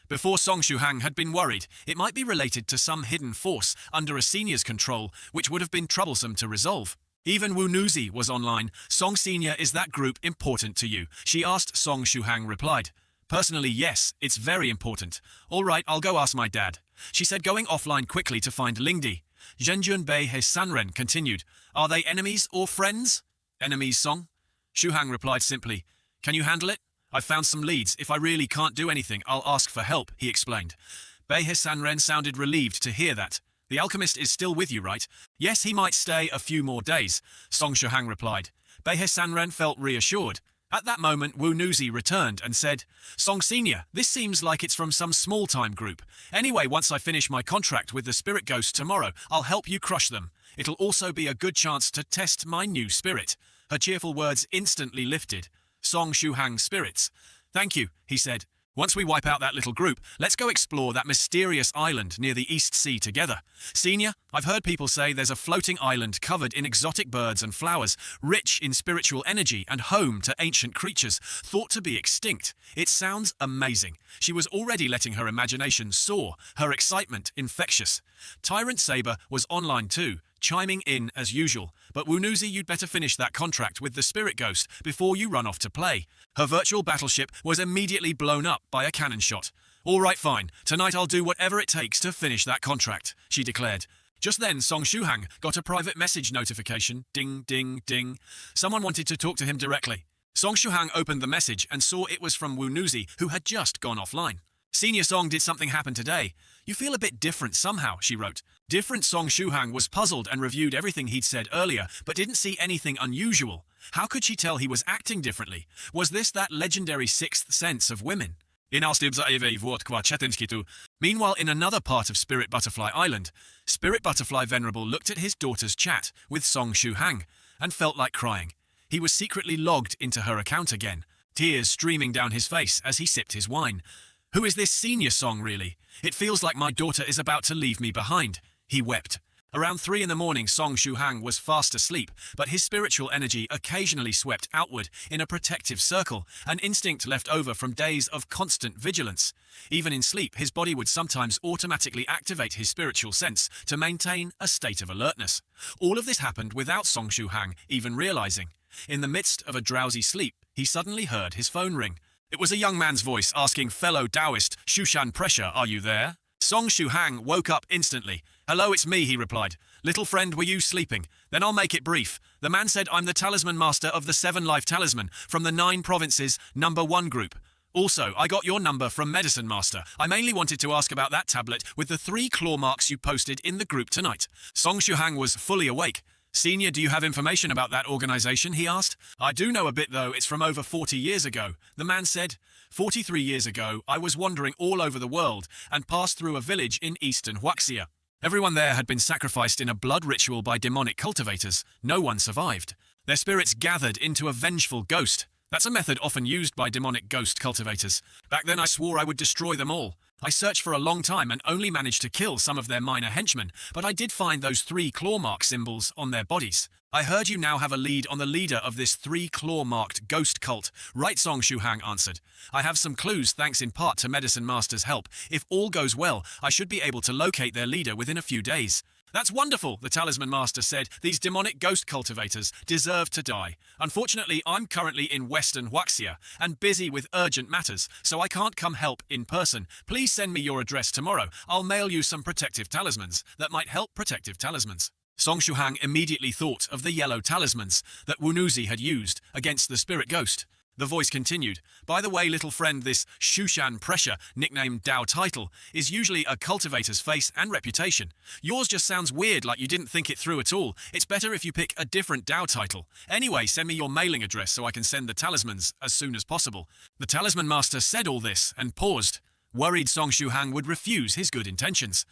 Before Song Shuhang had been worried, it might be related to some hidden force under a senior's control, which would have been troublesome to resolve. Even Wu Nuzi was online. Song Senior, is that group important to you? She asked. Song Shuhang replied. Personally, yes, it's very important. All right, I'll go ask my dad. She said, going offline quickly to find Lingdi. Zhenjun Beihe Sanren continued. Are they enemies or friends? Enemies, Song? Shuhang replied simply. Can you handle it? I've found some leads. If I really can't do anything, I'll ask for help, he explained. Beihe Sanren sounded relieved to hear that. The alchemist is still with you, right? Yes, he might stay a few more days, Song Shuhang replied. Beihe Sanren felt reassured. At that moment, Wu Nuzi returned and said, Song Senior, this seems like it's from some small-time group. Anyway, once I finish my contract with the spirit ghosts tomorrow, I'll help you crush them. It'll also be a good chance to test my new spirit. Her cheerful words instantly lifted Song Shuhang's spirits. Thank you, he said. Once we wipe out that little group, let's go explore that mysterious island near the East Sea together. Senior, I've heard people say there's a floating island covered in exotic birds and flowers, rich in spiritual energy and home to ancient creatures, thought to be extinct. It sounds amazing. She was already letting her imagination soar, her excitement infectious. Tyrant Saber was online too, chiming in as usual. But Wu Nuzi, you'd better finish that contract with the Spirit Ghost before you run off to play. Her virtual battleship was immediately blown up by a cannon shot. All right, fine. Tonight I'll do whatever it takes to finish that contract, she declared. Just then, Song Shuhang got a private message notification. Ding, ding, ding. Someone wanted to talk to him directly. Song Shuhang opened the message and saw it was from Wu Nuzi, who had just gone offline. Senior Song, did something happen today? You feel a bit different somehow, she wrote. Different. Song Shuhang was puzzled and reviewed everything he'd said earlier, but didn't see anything unusual. How could she tell he was acting differently? Was this that legendary sixth sense of women? Meanwhile, in another part of Spirit Butterfly Island, Spirit Butterfly Venerable looked at his daughter's chat with Song Shuhang and felt like crying. He was secretly logged into her account again, tears streaming down his face as he sipped his wine. Who is this Senior Song, really? It feels like my daughter is about to leave me behind. He wept. Around 3 in the morning, Song Shuhang was fast asleep, but his spiritual energy occasionally swept outward in a protective circle, an instinct left over from days of constant vigilance. Even in sleep, his body would sometimes automatically activate his spiritual sense to maintain a state of alertness. All of this happened without Song Shuhang even realizing. In the midst of a drowsy sleep, he suddenly heard his phone ring. It was a young man's voice asking fellow Taoist Shushan Pressure, "Are you there?" Song Shuhang woke up instantly. "Hello, it's me," he replied. "Little friend, were you sleeping? Then I'll make it brief." The man said, "I'm the talisman master of the 7 life talisman from the 9 provinces #1 group." Also, I got your number from Medicine Master. I mainly wanted to ask about that tablet with the 3 claw marks you posted in the group tonight. Song Shuhang was fully awake. Senior, do you have information about that organization, he asked. I do know a bit though, it's from over 40 years ago. The man said, 43 years ago, I was wandering all over the world and passed through a village in eastern Huaxia. Everyone there had been sacrificed in a blood ritual by demonic cultivators. No one survived. Their spirits gathered into a vengeful ghost. That's a method often used by demonic ghost cultivators. Back then I swore I would destroy them all. I searched for a long time and only managed to kill some of their minor henchmen, but I did find those 3 claw mark symbols on their bodies. I heard you now have a lead on the leader of this 3 claw-marked ghost cult. Right, Song Shuhang answered. I have some clues thanks in part to Medicine Master's help. If all goes well, I should be able to locate their leader within a few days. That's wonderful, the Talisman Master said. These demonic ghost cultivators deserve to die. Unfortunately, I'm currently in Western Huaxia and busy with urgent matters, so I can't come help in person. Please send me your address tomorrow. I'll mail you some protective talismans that might help protective talismans. Song Shuhang immediately thought of the yellow talismans that Wunuzi had used against the spirit ghost. The voice continued, by the way, little friend, this Shushan Pressure, nicknamed Dao Title, is usually a cultivator's face and reputation. Yours just sounds weird, like you didn't think it through at all. It's better if you pick a different Dao Title. Anyway, send me your mailing address so I can send the talismans as soon as possible. The Talisman Master said all this and paused, worried Song Shuhang would refuse his good intentions.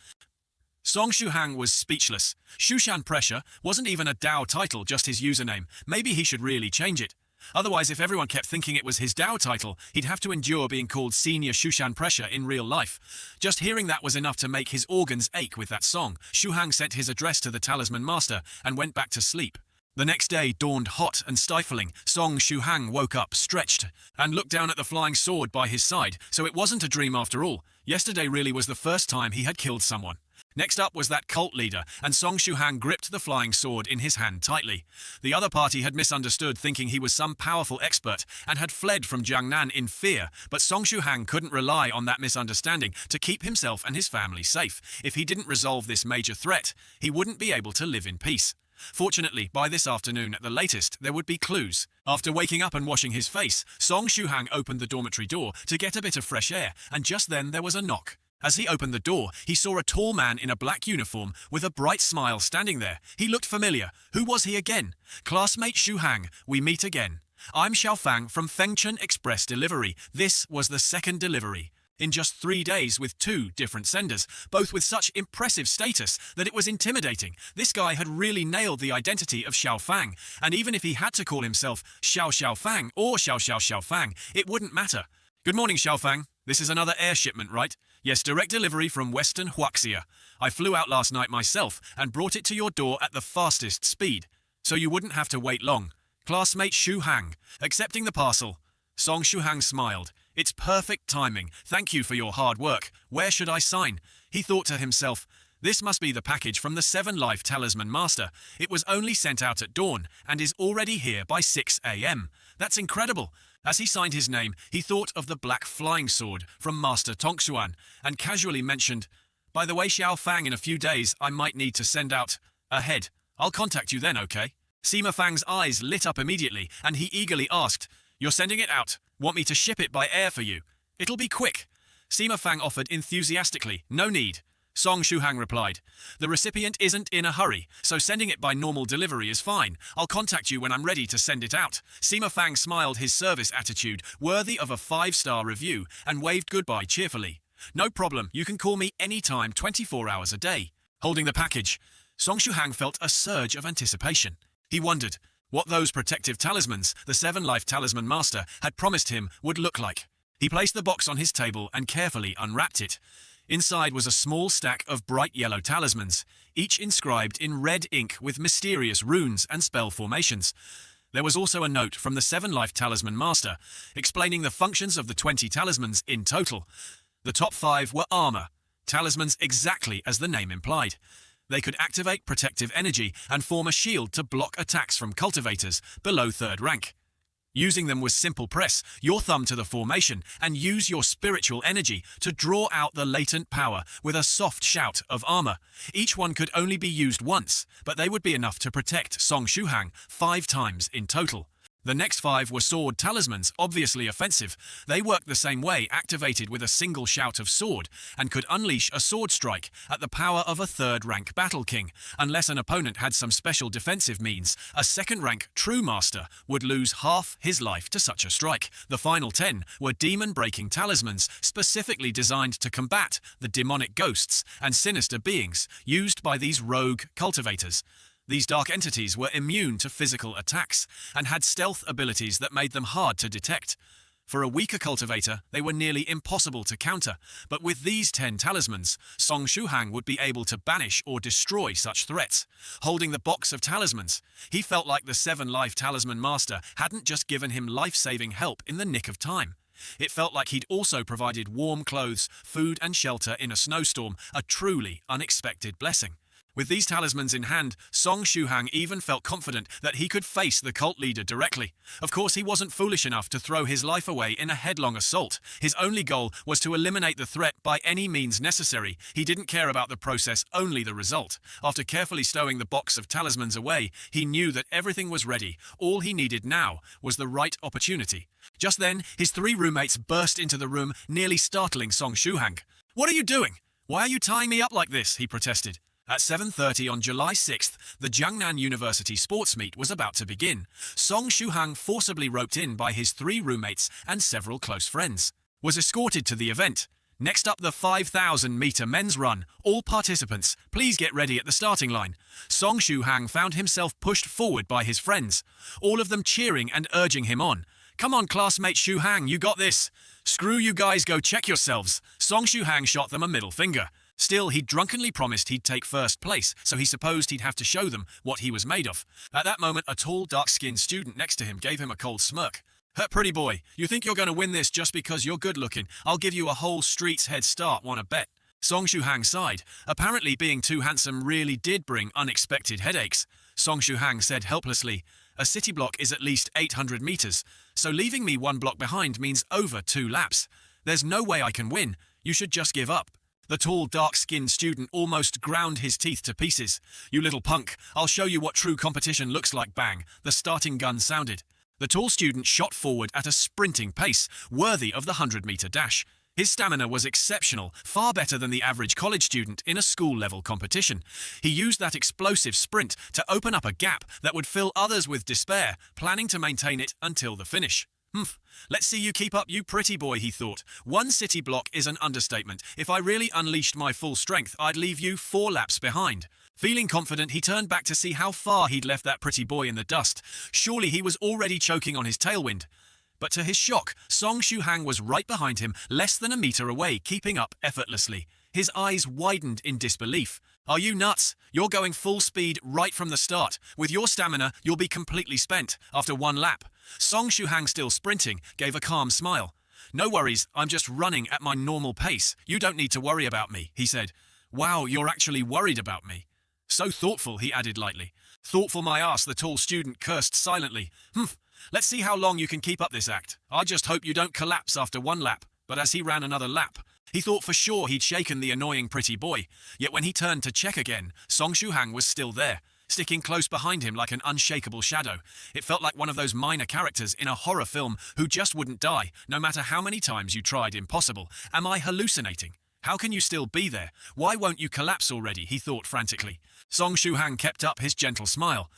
Song Shuhang was speechless. Shushan Pressure wasn't even a Dao title, just his username. Maybe he should really change it. Otherwise, if everyone kept thinking it was his Dao title, he'd have to endure being called Senior Shushan Pressure in real life. Just hearing that was enough to make his organs ache with that song. Shuhang sent his address to the Talisman Master and went back to sleep. The next day dawned hot and stifling. Song Shuhang woke up, stretched, and looked down at the flying sword by his side. So it wasn't a dream after all. Yesterday really was the first time he had killed someone. Next up was that cult leader, and Song Shuhang gripped the flying sword in his hand tightly. The other party had misunderstood, thinking he was some powerful expert, and had fled from Jiangnan in fear, but Song Shuhang couldn't rely on that misunderstanding to keep himself and his family safe. If he didn't resolve this major threat, he wouldn't be able to live in peace. Fortunately, by this afternoon at the latest, there would be clues. After waking up and washing his face, Song Shuhang opened the dormitory door to get a bit of fresh air, and just then there was a knock. As he opened the door, he saw a tall man in a black uniform with a bright smile standing there. He looked familiar. Who was he again? Classmate Shuhang, we meet again. I'm Xiaofang from Fengchen Express Delivery. This was the second delivery. In just 3 days with 2 different senders, both with such impressive status that it was intimidating. This guy had really nailed the identity of Xiaofang, and even if he had to call himself Xiao Xiaofang or Xiao Xiaofang, it wouldn't matter. Good morning, Xiaofang. This is another air shipment, right? Yes, direct delivery from Western Huaxia. I flew out last night myself and brought it to your door at the fastest speed, so you wouldn't have to wait long. Classmate Shuhang, accepting the parcel. Song Shuhang smiled. It's perfect timing. Thank you for your hard work. Where should I sign? He thought to himself, this must be the package from the 7 Life Talisman Master. It was only sent out at dawn and is already here by 6 a.m. That's incredible. As he signed his name, he thought of the black flying sword from Master Tongxuan and casually mentioned, by the way, Xiaofang, in a few days, I might need to send out a head. I'll contact you then, okay? Sima Fang's eyes lit up immediately and he eagerly asked, you're sending it out? Want me to ship it by air for you? It'll be quick. Sima Fang offered enthusiastically, no need. Song Shuhang replied, the recipient isn't in a hurry, so sending it by normal delivery is fine. I'll contact you when I'm ready to send it out. Sima Fang smiled, his service attitude worthy of a 5-star review, and waved goodbye cheerfully. No problem, you can call me anytime, 24 hours a day. Holding the package, Song Shuhang felt a surge of anticipation. He wondered what those protective talismans, the 7 Life Talisman Master, had promised him would look like. He placed the box on his table and carefully unwrapped it. Inside was a small stack of bright yellow talismans, each inscribed in red ink with mysterious runes and spell formations. There was also a note from the 7 Life Talisman Master, explaining the functions of the 20 talismans in total. The top 5 were armor, talismans exactly as the name implied. They could activate protective energy and form a shield to block attacks from cultivators below 3rd rank. Using them was simple. Press your thumb to the formation and use your spiritual energy to draw out the latent power with a soft shout of armor. Each one could only be used once, but they would be enough to protect Song Shuhang 5 times in total. The next 5 were sword talismans, obviously offensive. They worked the same way, activated with a single shout of sword, and could unleash a sword strike at the power of a 3rd rank battle king. Unless an opponent had some special defensive means, a 2nd rank true master would lose half his life to such a strike. The final 10 were demon-breaking talismans, specifically designed to combat the demonic ghosts and sinister beings used by these rogue cultivators. These dark entities were immune to physical attacks and had stealth abilities that made them hard to detect. For a weaker cultivator, they were nearly impossible to counter, but with these 10 talismans, Song Shuhang would be able to banish or destroy such threats. Holding the box of talismans, he felt like the 7-life talisman master hadn't just given him life-saving help in the nick of time. It felt like he'd also provided warm clothes, food and shelter in a snowstorm, a truly unexpected blessing. With these talismans in hand, Song Shuhang even felt confident that he could face the cult leader directly. Of course, he wasn't foolish enough to throw his life away in a headlong assault. His only goal was to eliminate the threat by any means necessary. He didn't care about the process, only the result. After carefully stowing the box of talismans away, he knew that everything was ready. All he needed now was the right opportunity. Just then, his 3 roommates burst into the room, nearly startling Song Shuhang. "What are you doing? Why are you tying me up like this?" he protested. At 7:30 on July 6th, the Jiangnan University sports meet was about to begin. Song Shuhang, forcibly roped in by his 3 roommates and several close friends, was escorted to the event. Next up, the 5,000-meter men's run. All participants, please get ready at the starting line. Song Shuhang found himself pushed forward by his friends, all of them cheering and urging him on. "Come on, classmate Shuhang, you got this." "Screw you guys, go check yourselves." Song Shuhang shot them a middle finger. Still, he'd drunkenly promised he'd take first place, so he supposed he'd have to show them what he was made of. At that moment, a tall, dark-skinned student next to him gave him a cold smirk. "Pretty boy, you think you're going to win this just because you're good-looking? I'll give you a whole street's head start, wanna bet?" Song Shuhang sighed. Apparently being too handsome really did bring unexpected headaches. Song Shuhang said helplessly, "A city block is at least 800 meters, so leaving me 1 block behind means over 2 laps. There's no way I can win. You should just give up." The tall, dark-skinned student almost ground his teeth to pieces. "You little punk, I'll show you what true competition looks like." Bang! The starting gun sounded. The tall student shot forward at a sprinting pace, worthy of the 100-meter dash. His stamina was exceptional, far better than the average college student in a school-level competition. He used that explosive sprint to open up a gap that would fill others with despair, planning to maintain it until the finish. "Let's see you keep up, you pretty boy," he thought. "1 city block is an understatement. If I really unleashed my full strength, I'd leave you 4 laps behind." Feeling confident, he turned back to see how far he'd left that pretty boy in the dust. Surely he was already choking on his tailwind. But to his shock, Song Shuhang was right behind him, less than a meter away, keeping up effortlessly. His eyes widened in disbelief. "Are you nuts? You're going full speed right from the start. With your stamina, you'll be completely spent after 1 lap. Song Shuhang, still sprinting, gave a calm smile. "No worries, I'm just running at my normal pace. You don't need to worry about me," he said. "Wow, you're actually worried about me." "So thoughtful," he added lightly. "Thoughtful my ass," the tall student cursed silently. Let's see how long you can keep up this act. I just hope you don't collapse after 1 lap." But as he ran another lap, he thought for sure he'd shaken the annoying pretty boy. Yet when he turned to check again, Song Shuhang was still there, sticking close behind him like an unshakable shadow. It felt like one of those minor characters in a horror film who just wouldn't die, no matter how many times you tried. Impossible. Am I hallucinating? How can you still be there? Why won't you collapse already? He thought frantically. Song Shuhang kept up his gentle smile.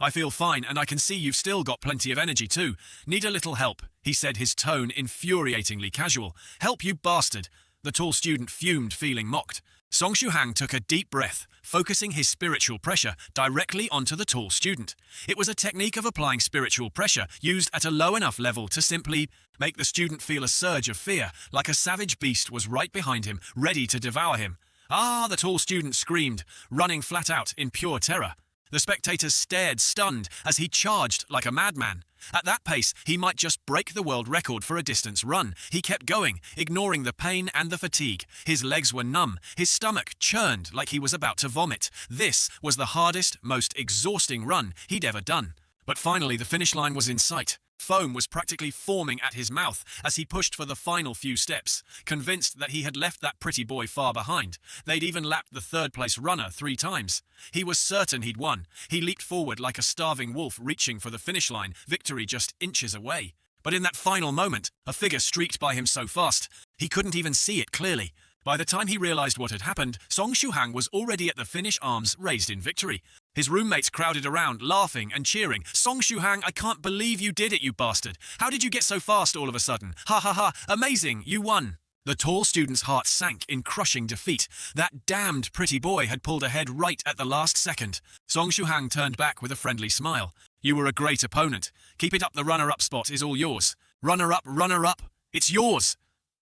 "I feel fine, and I can see you've still got plenty of energy too. Need a little help?" he said, his tone infuriatingly casual. "Help, you bastard!" The tall student fumed, feeling mocked. Song Shuhang took a deep breath, focusing his spiritual pressure directly onto the tall student. It was a technique of applying spiritual pressure used at a low enough level to simply make the student feel a surge of fear, like a savage beast was right behind him, ready to devour him. "Ah!" the tall student screamed, running flat out in pure terror. The spectators stared, stunned, as he charged like a madman. At that pace, he might just break the world record for a distance run. He kept going, ignoring the pain and the fatigue. His legs were numb, his stomach churned like he was about to vomit. This was the hardest, most exhausting run he'd ever done. But finally, the finish line was in sight. Foam was practically forming at his mouth as he pushed for the final few steps, convinced that he had left that pretty boy far behind. They'd even lapped the third-place runner 3 times. He was certain he'd won. He leaped forward like a starving wolf reaching for the finish line, victory just inches away. But in that final moment, a figure streaked by him so fast, he couldn't even see it clearly. By the time he realized what had happened, Song Shuhang was already at the finish, arms raised in victory. His roommates crowded around, laughing and cheering. "Song Shuhang, I can't believe you did it, you bastard. How did you get so fast all of a sudden? Ha ha ha, amazing, you won." The tall student's heart sank in crushing defeat. That damned pretty boy had pulled ahead right at the last second. Song Shuhang turned back with a friendly smile. "You were a great opponent. Keep it up, the runner-up spot is all yours. Runner-up, it's yours."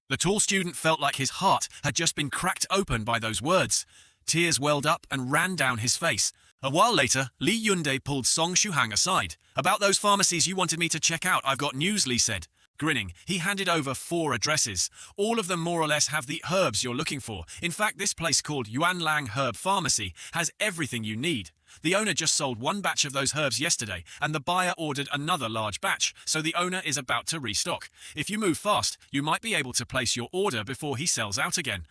The tall student felt like his heart had just been cracked open by those words. Tears welled up and ran down his face. A while later, Li Yunde pulled Song Shuhang aside. "About those pharmacies you wanted me to check out, I've got news," Li said. Grinning, he handed over 4 addresses. All of them more or less have the herbs you're looking for. In fact, this place called Yuanlang Herb Pharmacy has everything you need. The owner just sold 1 batch of those herbs yesterday, and the buyer ordered another large batch, so the owner is about to restock. If you move fast, you might be able to place your order before he sells out again.